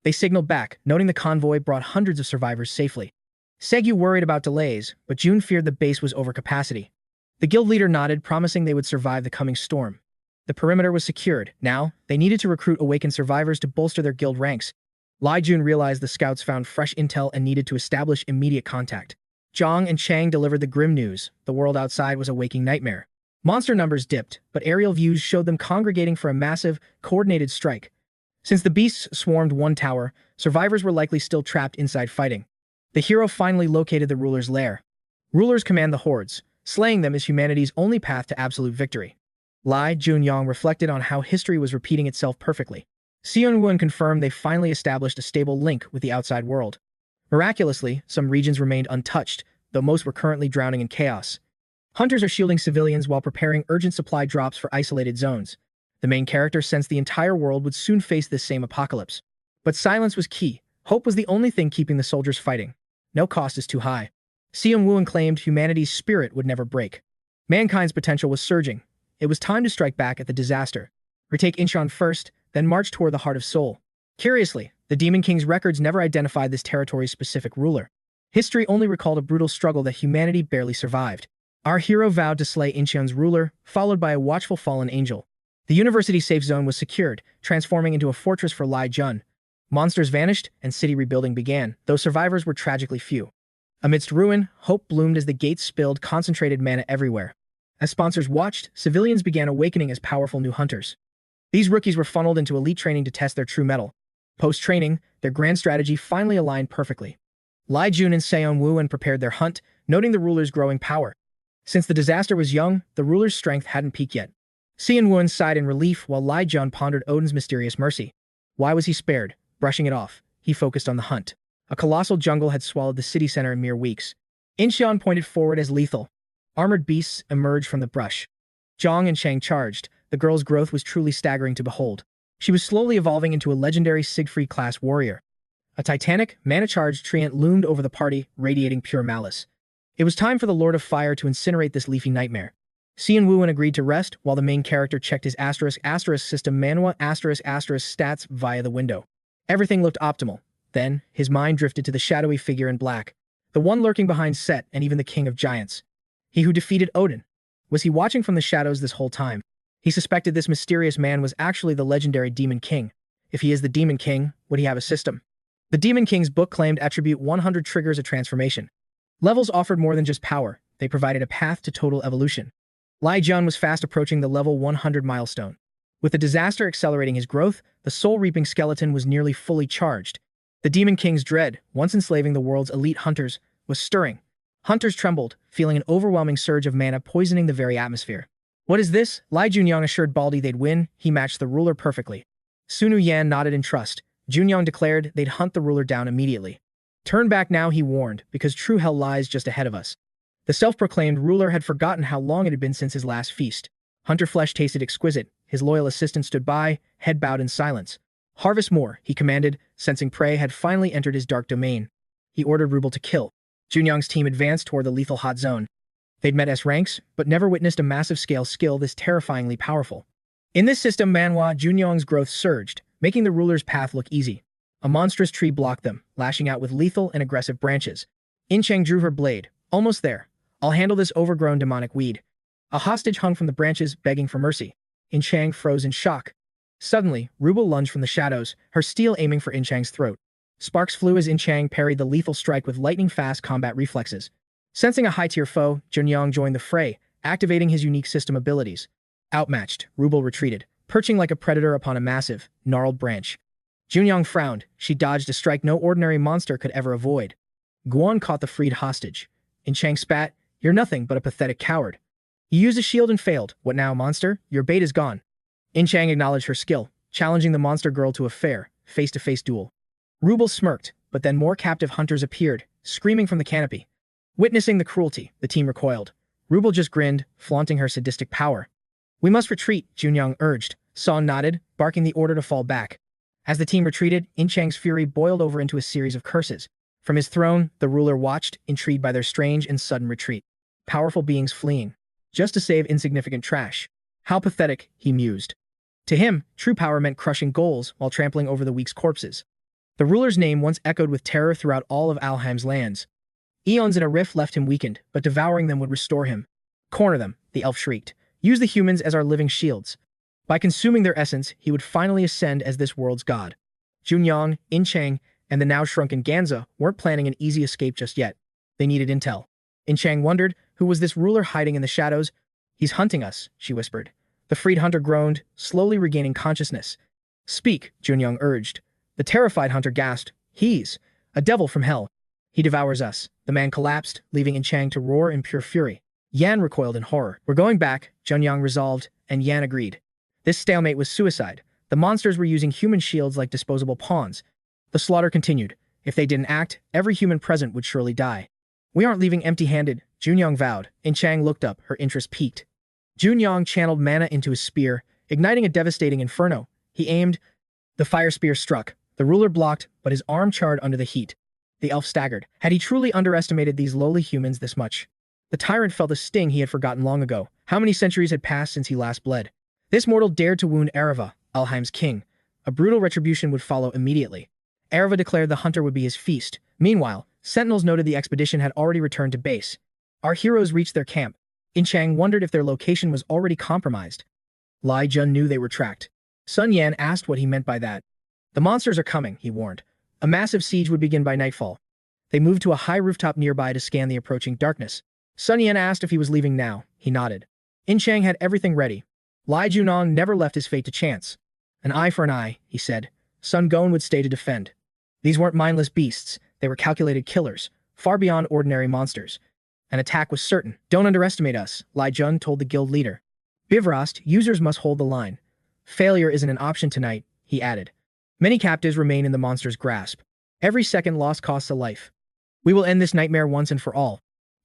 They signaled back, noting the convoy brought hundreds of survivors safely. Segyu worried about delays, but Jun feared the base was over capacity. The guild leader nodded, promising they would survive the coming storm. The perimeter was secured. Now, they needed to recruit awakened survivors to bolster their guild ranks. Lai Jun realized the scouts found fresh intel and needed to establish immediate contact. Zhang and Chang delivered the grim news. The world outside was a waking nightmare. Monster numbers dipped, but aerial views showed them congregating for a massive, coordinated strike. Since the beasts swarmed one tower, survivors were likely still trapped inside fighting. The hero finally located the ruler's lair. Rulers command the hordes. Slaying them is humanity's only path to absolute victory. Lai Junyang reflected on how history was repeating itself perfectly. Seonwon confirmed they finally established a stable link with the outside world. Miraculously, some regions remained untouched, though most were currently drowning in chaos. Hunters are shielding civilians while preparing urgent supply drops for isolated zones. The main character sensed the entire world would soon face this same apocalypse. But silence was key. Hope was the only thing keeping the soldiers fighting. No cost is too high. Seonwon claimed humanity's spirit would never break. Mankind's potential was surging. It was time to strike back at the disaster. Retake Incheon first, then march toward the heart of Seoul. Curiously, the Demon King's records never identified this territory's specific ruler. History only recalled a brutal struggle that humanity barely survived. Our hero vowed to slay Incheon's ruler, followed by a watchful fallen angel. The university safe zone was secured, transforming into a fortress for Lai Jun. Monsters vanished, and city rebuilding began, though survivors were tragically few. Amidst ruin, hope bloomed as the gates spilled concentrated mana everywhere. As sponsors watched, civilians began awakening as powerful new hunters. These rookies were funneled into elite training to test their true mettle. Post-training, their grand strategy finally aligned perfectly. Lai Jun and Seonwon prepared their hunt, noting the ruler's growing power. Since the disaster was young, the ruler's strength hadn't peaked yet. Seonwon sighed in relief while Lai Jun pondered Odin's mysterious mercy. Why was he spared? Brushing it off, he focused on the hunt. A colossal jungle had swallowed the city center in mere weeks. Incheon pointed forward as lethal. Armored beasts emerged from the brush. Zhang and Chang charged. The girl's growth was truly staggering to behold. She was slowly evolving into a legendary Siegfried-class warrior. A titanic, mana-charged treant loomed over the party, radiating pure malice. It was time for the Lord of Fire to incinerate this leafy nightmare. Wu agreed to rest while the main character checked his *** system Manhwa *** stats via the window. Everything looked optimal. Then, his mind drifted to the shadowy figure in black, the one lurking behind Set and even the king of giants. He who defeated Odin. Was he watching from the shadows this whole time? He suspected this mysterious man was actually the legendary Demon King. If he is the Demon King, would he have a system? The Demon King's book claimed attribute 100 triggers a transformation. Levels offered more than just power, they provided a path to total evolution. Ly-Jun was fast approaching the level 100 milestone. With the disaster accelerating his growth, the soul-reaping skeleton was nearly fully charged. The Demon King's dread, once enslaving the world's elite hunters, was stirring. Hunters trembled, feeling an overwhelming surge of mana poisoning the very atmosphere. What is this? Ly-Jun assured Baldi they'd win. He matched the ruler perfectly. Sunu Yan nodded in trust. Junyang declared they'd hunt the ruler down immediately. Turn back now, he warned, because true hell lies just ahead of us. The self-proclaimed ruler had forgotten how long it had been since his last feast. Hunter flesh tasted exquisite. His loyal assistant stood by, head bowed in silence. Harvest more, he commanded, sensing prey had finally entered his dark domain. He ordered Rubel to kill. Junyang's team advanced toward the lethal hot zone. They'd met S ranks, but never witnessed a massive-scale skill this terrifyingly powerful. In this system, Manhwa, Junyang's growth surged, making the ruler's path look easy. A monstrous tree blocked them, lashing out with lethal and aggressive branches. Inchang drew her blade. Almost there. I'll handle this overgrown demonic weed. A hostage hung from the branches, begging for mercy. Inchang froze in shock. Suddenly, Rubel lunged from the shadows, her steel aiming for Inchang's throat. Sparks flew as Inchang parried the lethal strike with lightning-fast combat reflexes. Sensing a high-tier foe, Junyang joined the fray, activating his unique system abilities. Outmatched, Rubel retreated, perching like a predator upon a massive, gnarled branch. Junyang frowned. She dodged a strike no ordinary monster could ever avoid. Guan caught the freed hostage. Inchang spat, "You're nothing but a pathetic coward. You used a shield and failed. What now, monster? Your bait is gone." Inchang acknowledged her skill, challenging the monster girl to a fair, face-to-face duel. Rubel smirked, but then more captive hunters appeared, screaming from the canopy. Witnessing the cruelty, the team recoiled. Rubel just grinned, flaunting her sadistic power. "We must retreat," Junyang urged. Song nodded, barking the order to fall back. As the team retreated, Inchang's fury boiled over into a series of curses. From his throne, the ruler watched, intrigued by their strange and sudden retreat. Powerful beings fleeing, just to save insignificant trash. How pathetic, he mused. To him, true power meant crushing goals while trampling over the weak's corpses. The ruler's name once echoed with terror throughout all of Alheim's lands. Eons in a rift left him weakened, but devouring them would restore him. "Corner them," the elf shrieked. "Use the humans as our living shields." By consuming their essence, he would finally ascend as this world's god. Junyang, Inchang, and the now shrunken Ganza weren't planning an easy escape just yet. They needed intel. Inchang wondered, who was this ruler hiding in the shadows? "He's hunting us," she whispered. The freed hunter groaned, slowly regaining consciousness. "Speak," Junyang urged. The terrified hunter gasped. "He's a devil from hell. He devours us." The man collapsed, leaving Inchang to roar in pure fury. Yan recoiled in horror. "We're going back," Junyang resolved, and Yan agreed. This stalemate was suicide. The monsters were using human shields like disposable pawns. The slaughter continued. If they didn't act, every human present would surely die. "We aren't leaving empty-handed," Junyang vowed. Inchang looked up, her interest piqued. Junyang channeled mana into his spear, igniting a devastating inferno. He aimed. The fire spear struck. The ruler blocked, but his arm charred under the heat. The elf staggered. Had he truly underestimated these lowly humans this much? The tyrant felt a sting he had forgotten long ago. How many centuries had passed since he last bled? This mortal dared to wound 値ðrva, Alheim's king. A brutal retribution would follow immediately. 値ðrva declared the hunter would be his feast. Meanwhile, sentinels noted the expedition had already returned to base. Our heroes reached their camp. Inchang wondered if their location was already compromised. Ly-Jun knew they were tracked. Sun Yan asked what he meant by that. "The monsters are coming," he warned. A massive siege would begin by nightfall. They moved to a high rooftop nearby to scan the approaching darkness. Sun Yan asked if he was leaving now. He nodded. Inchang had everything ready. Ly-Jun never left his fate to chance. "An eye for an eye," he said. Sun Gong would stay to defend. These weren't mindless beasts. They were calculated killers, far beyond ordinary monsters. An attack was certain. "Don't underestimate us," Ly-Jun told the guild leader. "Bifrost, users must hold the line. Failure isn't an option tonight," he added. Many captives remain in the monster's grasp. Every second lost costs a life. "We will end this nightmare once and for all."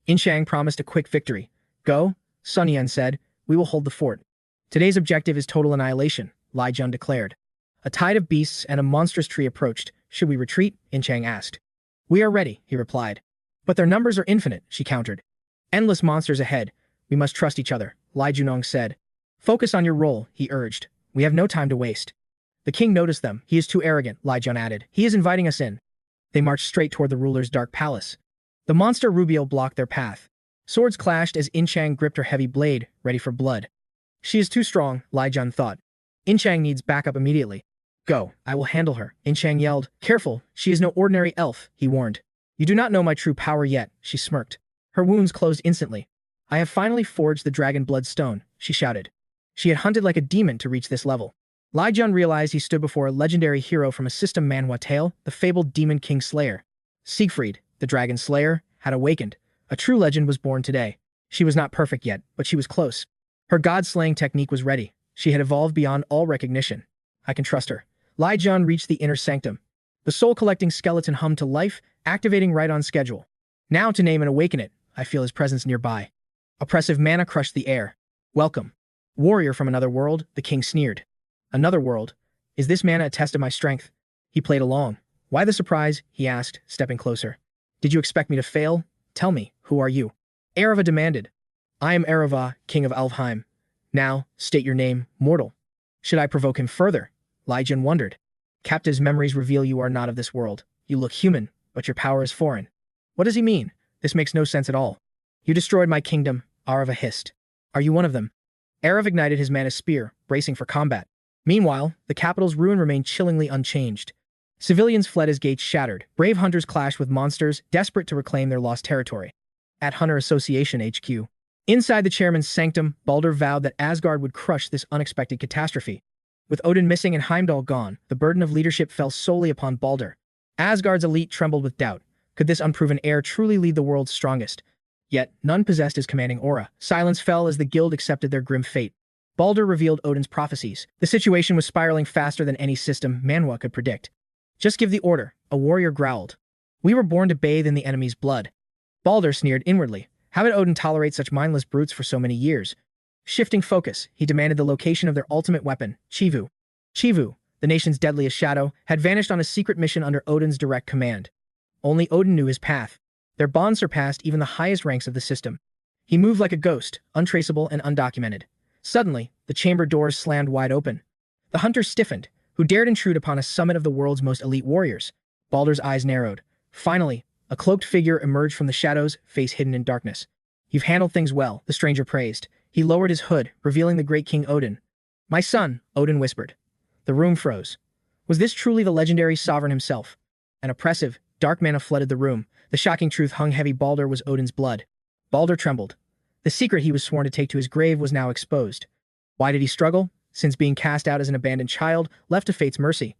Inchang promised a quick victory. "Go," Sun Yan said. "We will hold the fort." "Today's objective is total annihilation," Ly-Jun declared. A tide of beasts and a monstrous tree approached. "Should we retreat?" Inchang asked. "We are ready," he replied. "But their numbers are infinite," she countered. "Endless monsters ahead. We must trust each other," 𝗤𝗏𝗠𝗠 said. Focus on your role, he urged. We have no time to waste. The king noticed them. He is too arrogant, 𝗤𝗏𝗠𝗠 added. He is inviting us in. They marched straight toward the ruler's dark palace. The monster Rubio blocked their path. Swords clashed as 𝗕𝗙𝗏 gripped her heavy blade, ready for blood. She is too strong, 𝗤𝗏𝗠 thought. 𝗕𝗙𝗏 needs backup immediately. Go, I will handle her, 𝗕𝗙𝗏 yelled. Careful, she is no ordinary elf, he warned. You do not know my true power yet, she smirked. Her wounds closed instantly. I have finally forged the dragon blood stone, she shouted. She had hunted like a demon to reach this level. 𝗤𝗏𝗠 realized he stood before a legendary hero from a system Manhwa tale, the fabled demon king slayer. Siegfried, the dragon slayer, had awakened. A true legend was born today. She was not perfect yet, but she was close. Her god-slaying technique was ready. She had evolved beyond all recognition. I can trust her. 𝗤𝗏𝗠 reached the inner sanctum. The soul-collecting skeleton hummed to life, activating right on schedule. Now to name and awaken it, I feel his presence nearby. Oppressive mana crushed the air. Welcome. Warrior from another world, the king sneered. Another world? Is this mana a test of my strength? He played along. Why the surprise? He asked, stepping closer. Did you expect me to fail? Tell me, who are you? 𝗤𝗏𝗚 demanded. I am 𝗤𝗏𝗚, king of 𝗚𝗢𝗠. Now, state your name, mortal. Should I provoke him further? 𝗤𝗏𝗠 wondered. Captive's memories reveal you are not of this world. You look human, but your power is foreign. What does he mean? This makes no sense at all. You destroyed my kingdom, 𝗤𝗏𝗚 hissed. Are you one of them? 𝗤𝗏𝗚 ignited his mana spear, bracing for combat. Meanwhile, the capital's ruin remained chillingly unchanged. Civilians fled as gates shattered. Brave hunters clashed with monsters, desperate to reclaim their lost territory. At Hunter Association HQ. Inside the chairman's sanctum, Baldur vowed that Asgard would crush this unexpected catastrophe. With Odin missing and Heimdall gone, the burden of leadership fell solely upon Baldur. Asgard's elite trembled with doubt. Could this unproven heir truly lead the world's strongest? Yet, none possessed his commanding aura. Silence fell as the guild accepted their grim fate. Baldur revealed Odin's prophecies. The situation was spiraling faster than any system Manhwa could predict. Just give the order, a warrior growled. We were born to bathe in the enemy's blood. Baldur sneered inwardly. How did Odin tolerate such mindless brutes for so many years? Shifting focus, he demanded the location of their ultimate weapon, 𝗕𝗏𝗚. 𝗕𝗏𝗚, the nation's deadliest shadow, had vanished on a secret mission under Odin's direct command. Only Odin knew his path. Their bond surpassed even the highest ranks of the system. He moved like a ghost, untraceable and undocumented. Suddenly, the chamber doors slammed wide open. The hunter stiffened. Who dared intrude upon a summit of the world's most elite warriors? Baldur's eyes narrowed. Finally, a cloaked figure emerged from the shadows, face hidden in darkness. You've handled things well, the stranger praised. He lowered his hood, revealing the great King Odin. My son, Odin whispered. The room froze. Was this truly the legendary sovereign himself? An oppressive, dark mana flooded the room. The shocking truth hung heavy. Baldur was Odin's blood. Baldur trembled. The secret he was sworn to take to his grave was now exposed. Why did he struggle? Since being cast out as an abandoned child, left to fate's mercy.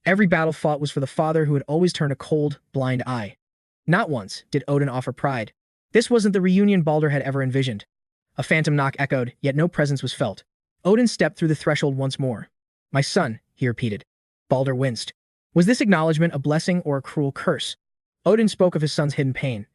Every battle fought was for the father who had always turned a cold, blind eye. Not once did Odin offer pride. This wasn't the reunion Baldur had ever envisioned. A phantom knock echoed, yet no presence was felt. Odin stepped through the threshold once more. My son, he repeated. Baldur winced. Was this acknowledgement a blessing or a cruel curse? Odin spoke of his son's hidden pain.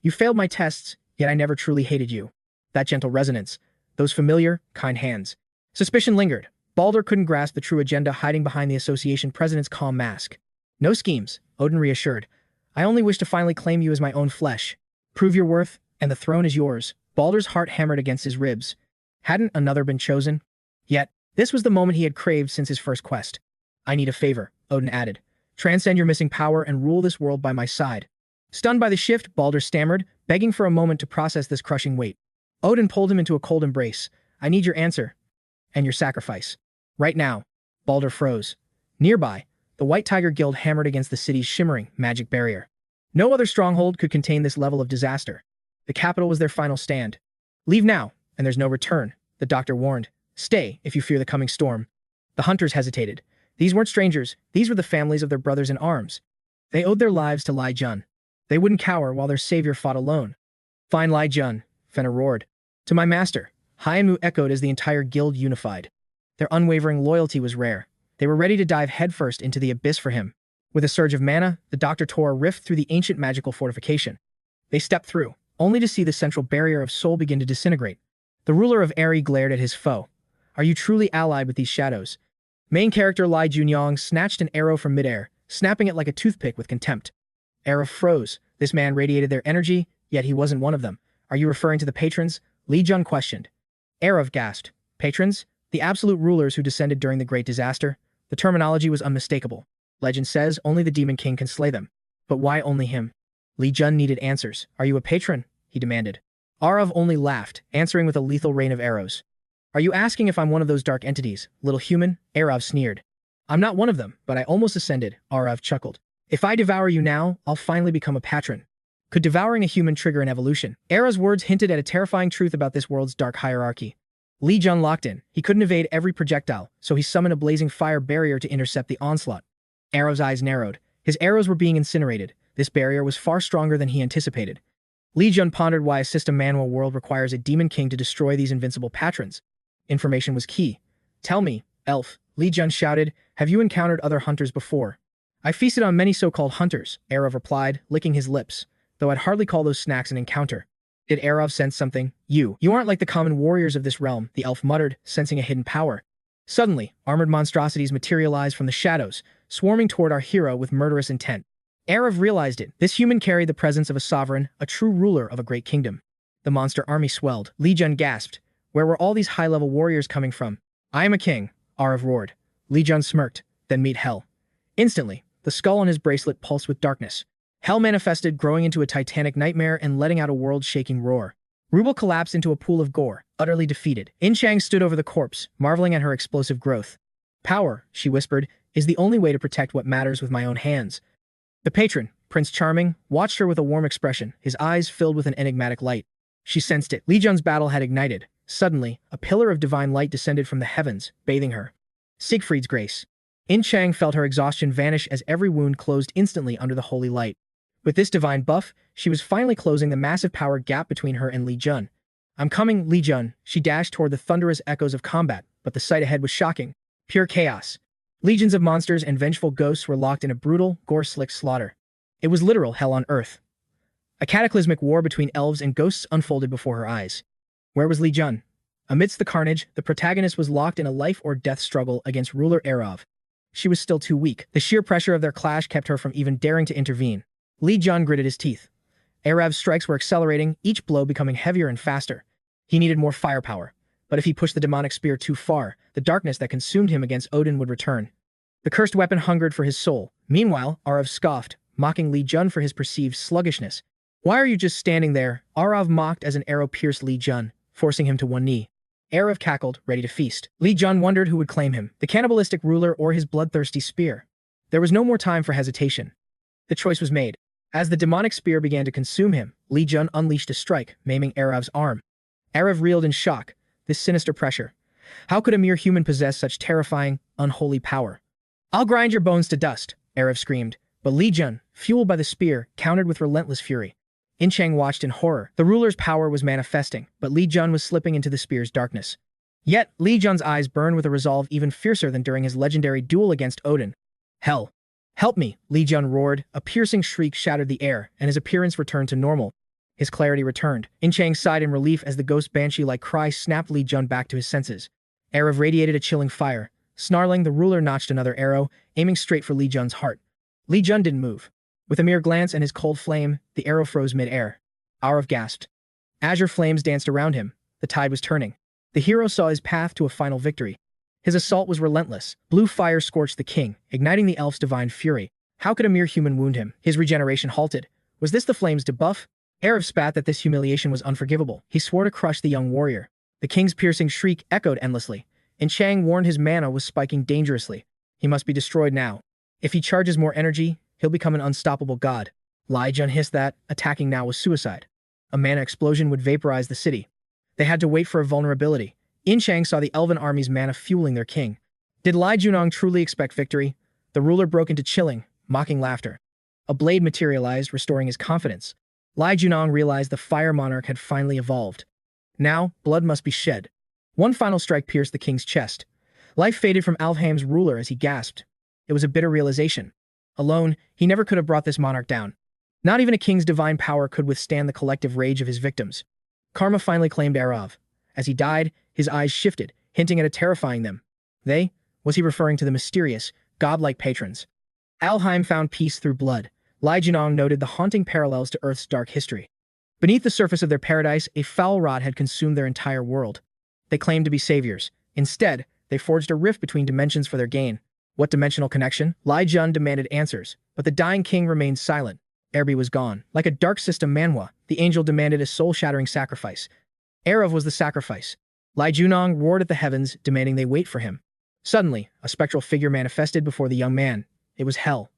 You failed my tests, yet I never truly hated you. That gentle resonance. Those familiar, kind hands. Suspicion lingered. Baldur couldn't grasp the true agenda hiding behind the association president's calm mask. No schemes, Odin reassured. I only wish to finally claim you as my own flesh. Prove your worth, and the throne is yours. Baldur's heart hammered against his ribs. Hadn't another been chosen? Yet, this was the moment he had craved since his first quest. I need a favor, Odin added. Transcend your missing power and rule this world by my side. Stunned by the shift, Baldur stammered, begging for a moment to process this crushing weight. Odin pulled him into a cold embrace. I need your answer. And your sacrifice. Right now. Baldur froze. Nearby, the White Tiger Guild hammered against the city's shimmering, magic barrier. No other stronghold could contain this level of disaster. The capital was their final stand. Leave now, and there's no return, the doctor warned. Stay, if you fear the coming storm. The hunters hesitated. These weren't strangers, these were the families of their brothers in arms. They owed their lives to 𝗤𝗏𝗠. They wouldn't cower while their savior fought alone. Fine 𝗤𝗏𝗠, Fëanor roared. To my master. 𝗤𝗏𝗡 echoed as the entire guild unified. Their unwavering loyalty was rare. They were ready to dive headfirst into the abyss for him. With a surge of mana, the doctor tore a rift through the ancient magical fortification. They stepped through, only to see the central barrier of soul begin to disintegrate. The ruler of Eri glared at his foe. Are you truly allied with these shadows? Main character 𝗤𝗏𝗠𝗢 snatched an arrow from midair, snapping it like a toothpick with contempt. Arrow froze. This man radiated their energy, yet he wasn't one of them. Are you referring to the patrons? 𝗤𝗏𝗠 questioned. 𝗕𝗲𝗃 gasped. Patrons? The absolute rulers who descended during the Great Disaster? The terminology was unmistakable. Legend says only the Demon King can slay them. But why only him? Lee-jun needed answers. Are you a patron? He demanded. 𝗲𝗲 only laughed, answering with a lethal rain of arrows. Are you asking if I'm one of those dark entities, little human? 𝗕𝗲𝗃 sneered. I'm not one of them, but I almost ascended, 𝗲𝗃 chuckled. If I devour you now, I'll finally become a patron. Could devouring a human trigger an evolution? 𝗕𝗲𝗃's words hinted at a terrifying truth about this world's dark hierarchy. Lee-jun locked in. He couldn't evade every projectile, so he summoned a blazing fire barrier to intercept the onslaught. 𝗕𝗲𝗃's eyes narrowed. His arrows were being incinerated. This barrier was far stronger than he anticipated. Lee-jun pondered why a system Manhwa world requires a demon king to destroy these invincible patrons. Information was key. Tell me, elf, Lee-jun shouted, have you encountered other hunters before? I feasted on many so-called hunters, 𝗕𝗲𝗃 replied, licking his lips, though I'd hardly call those snacks an encounter. Did 𝗕𝗲𝗃 sense something? You aren't like the common warriors of this realm, the elf muttered, sensing a hidden power. Suddenly, armored monstrosities materialized from the shadows, swarming toward our hero with murderous intent. 𝗕𝗲𝗃 realized it. This human carried the presence of a sovereign, a true ruler of a great kingdom. The monster army swelled. Lee-jun gasped. Where were all these high-level warriors coming from? I am a king, 𝗲𝗃 roared. Lee-jun smirked. Then meet hell. Instantly, the skull on his bracelet pulsed with darkness. Hell manifested, growing into a titanic nightmare and letting out a world-shaking roar. Rubel collapsed into a pool of gore, utterly defeated. In-chang stood over the corpse, marveling at her explosive growth. Power, she whispered, is the only way to protect what matters with my own hands. The patron, Prince Charming, watched her with a warm expression, his eyes filled with an enigmatic light. She sensed it. Lee-jun's battle had ignited. Suddenly, a pillar of divine light descended from the heavens, bathing her. Siegfried's grace. In-chang felt her exhaustion vanish as every wound closed instantly under the holy light. With this divine buff, she was finally closing the massive power gap between her and Lee-jun. I'm coming, Lee-jun. She dashed toward the thunderous echoes of combat, but the sight ahead was shocking. Pure chaos. Legions of monsters and vengeful ghosts were locked in a brutal, gore-slick slaughter. It was literal hell on earth. A cataclysmic war between elves and ghosts unfolded before her eyes. Where was Lee-jun? Amidst the carnage, the protagonist was locked in a life-or-death struggle against ruler 𝗕𝗲𝗃. She was still too weak. The sheer pressure of their clash kept her from even daring to intervene. Lee-jun gritted his teeth. 𝗕𝗏𝗃's strikes were accelerating, each blow becoming heavier and faster. He needed more firepower. But if he pushed the demonic spear too far, the darkness that consumed him against Odin would return. The cursed weapon hungered for his soul. Meanwhile, 𝗲𝗃 scoffed, mocking Lee-jun for his perceived sluggishness. Why are you just standing there? 𝗲𝗃 mocked as an arrow pierced Lee-jun, forcing him to one knee. 𝗕𝗏𝗃 cackled, ready to feast. Lee-jun wondered who would claim him, the cannibalistic ruler or his bloodthirsty spear. There was no more time for hesitation. The choice was made. As the demonic spear began to consume him, Lee-jun unleashed a strike, maiming 𝗕𝗏𝗃's arm. 𝗕𝗏 reeled in shock. This sinister pressure. How could a mere human possess such terrifying, unholy power? I'll grind your bones to dust, 𝗕𝗏𝗃 screamed. But Lee-jun, fueled by the spear, countered with relentless fury. In-chang watched in horror. The ruler's power was manifesting, but Lee-jun was slipping into the spear's darkness. Yet, Lee-jun's eyes burned with a resolve even fiercer than during his legendary duel against Odin. Hell! Help me! Lee-jun roared. A piercing shriek shattered the air, and his appearance returned to normal. His clarity returned. In-chang sighed in relief as the ghost banshee-like cry snapped Lee-jun back to his senses. 𝗕𝗏𝗃 radiated a chilling fire. Snarling, the ruler notched another arrow, aiming straight for Lee-jun's heart. Lee-jun didn't move. With a mere glance and his cold flame, the arrow froze mid-air. 𝗷𝗃 gasped. Azure flames danced around him. The tide was turning. The hero saw his path to a final victory. His assault was relentless. Blue fire scorched the king, igniting the elf's divine fury. How could a mere human wound him? His regeneration halted. Was this the flame's debuff? 𝗕𝗏𝗃 spat that this humiliation was unforgivable. He swore to crush the young warrior. The king's piercing shriek echoed endlessly. In-chang warned his mana was spiking dangerously. He must be destroyed now. If he charges more energy, he'll become an unstoppable god. Lee-jun hissed that attacking now was suicide. A mana explosion would vaporize the city. They had to wait for a vulnerability. In-chang saw the elven army's mana fueling their king. Did Lee-jun truly expect victory? The ruler broke into chilling, mocking laughter. A blade materialized, restoring his confidence. Lee-jun realized the fire monarch had finally evolved. Now, blood must be shed. One final strike pierced the king's chest. Life faded from Alfheim's ruler as he gasped. It was a bitter realization. Alone, he never could have brought this monarch down. Not even a king's divine power could withstand the collective rage of his victims. Karma finally claimed 𝗕𝗏𝗃. As he died, his eyes shifted, hinting at a terrifying them. They? Was he referring to the mysterious, godlike patrons? Alfheim found peace through blood. Lee-jun noted the haunting parallels to Earth's dark history. Beneath the surface of their paradise, a foul rot had consumed their entire world. They claimed to be saviors. Instead, they forged a rift between dimensions for their gain. What dimensional connection? 𝗲𝗂𝗧𝗏 answered answers, but the dying king remained silent. 𝗕𝗲𝗄 was gone. Like a dark system Manhwa, the angel demanded a soul-shattering sacrifice. 𝗕𝗲𝗄 was the sacrifice. 𝗲𝗂𝗧𝗏 roared at the heavens, demanding they wait for him. Suddenly, a spectral figure manifested before the young man. It was Hell.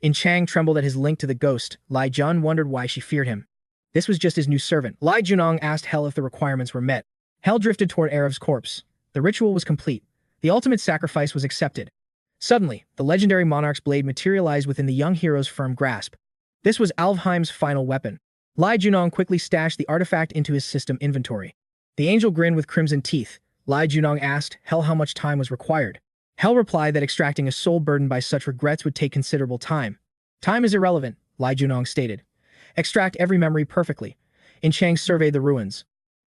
𝗕𝗀 trembled at his link to the ghost. 𝗲𝗂𝗧𝗏 wondered why she feared him. This was just his new servant. 𝗲𝗂𝗧𝗏 asked Hell if the requirements were met. Hell drifted toward 𝗕𝗲𝗄's corpse. The ritual was complete. The ultimate sacrifice was accepted. Suddenly, the legendary monarch's blade materialized within the young hero's firm grasp. This was 𝗲𝗲𝗀𝗡's final weapon. 𝗲𝗂𝗧𝗏 quickly stashed the artifact into his system inventory. The angel grinned with crimson teeth. 𝗲𝗂𝗧𝗏 asked Hell how much time was required. Hell replied that extracting a soul burdened by such regrets would take considerable time. Time is irrelevant, 𝗲𝗂𝗧𝗏 stated. Extract every memory perfectly. 𝗕𝗀 surveyed the ruins.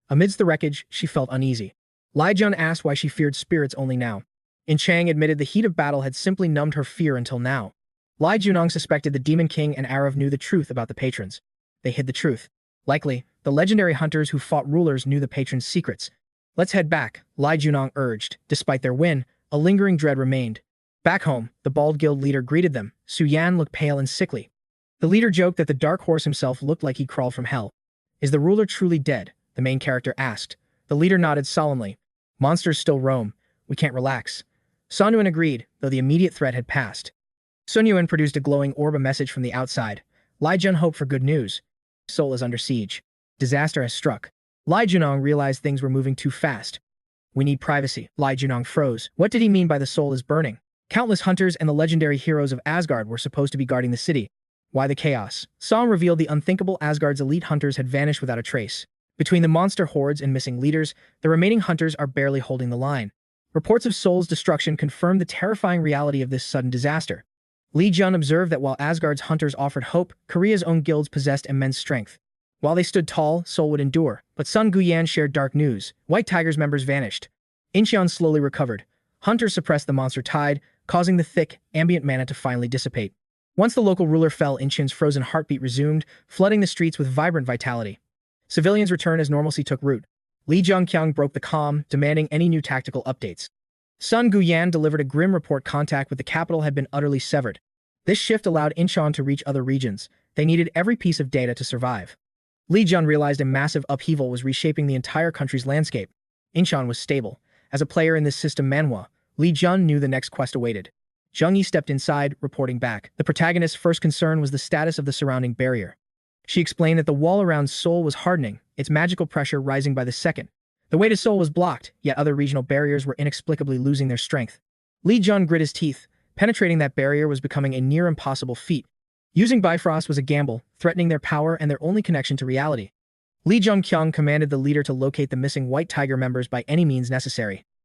Amidst the wreckage, she felt uneasy. 𝗲𝗂𝗧𝗏 asked why she feared spirits only now. 𝗕𝗀 admitted the heat of battle had simply numbed her fear until now. 𝗲𝗂𝗧𝗏 suspected the Demon King and 𝗕𝗲𝗄 knew the truth about the patrons. They hid the truth. Likely, the legendary hunters who fought rulers knew the patrons' secrets. Let's head back, 𝗲𝗂𝗧𝗏 urged. Despite their win, a lingering dread remained. Back home, the bald guild leader greeted them. Su-Yan looked pale and sickly. The leader joked that the Dark Horse himself looked like he crawled from hell. Is the ruler truly dead? The main character asked. The leader nodded solemnly. Monsters still roam. We can't relax. Sun Yuan agreed, though the immediate threat had passed. Sun Yuan produced a glowing orb, a message from the outside. 𝗲𝗂𝗧𝗏 hoped for good news. Seoul is under siege. Disaster has struck. 𝗲𝗂𝗧𝗏 realized things were moving too fast. We need privacy. 𝗲𝗂𝗧𝗏 froze. What did he mean by the soul is burning? Countless hunters and the legendary heroes of Asgard were supposed to be guarding the city. Why the chaos? Song revealed the unthinkable. Asgard's elite hunters had vanished without a trace. Between the monster hordes and missing leaders, the remaining hunters are barely holding the line. Reports of Seoul's destruction confirmed the terrifying reality of this sudden disaster. 𝗲𝗂𝗧𝗏 observed that while Asgard's hunters offered hope, Korea's own guilds possessed immense strength. While they stood tall, Seoul would endure. But Sun Guyan shared dark news. White Tiger's members vanished. Incheon slowly recovered. Hunters suppressed the monster tide, causing the thick, ambient mana to finally dissipate. Once the local ruler fell, Incheon's frozen heartbeat resumed, flooding the streets with vibrant vitality. Civilians returned as normalcy took root. Lee Jung-kyung broke the calm, demanding any new tactical updates. Sun Guyan delivered a grim report: contact with the capital had been utterly severed. This shift allowed Incheon to reach other regions. They needed every piece of data to survive. Lee Jun realized a massive upheaval was reshaping the entire country's landscape. Incheon was stable. As a player in this system Manhwa, Lee Jun knew the next quest awaited. Jung-Yi stepped inside, reporting back. The protagonist's first concern was the status of the surrounding barrier. She explained that the wall around Seoul was hardening, its magical pressure rising by the second. The way to Seoul was blocked, yet other regional barriers were inexplicably losing their strength. Lee Jun grit his teeth. Penetrating that barrier was becoming a near impossible feat. Using Bifrost was a gamble, threatening their power and their only connection to reality. Lee Jung-kyung commanded the leader to locate the missing White Tiger members by any means necessary.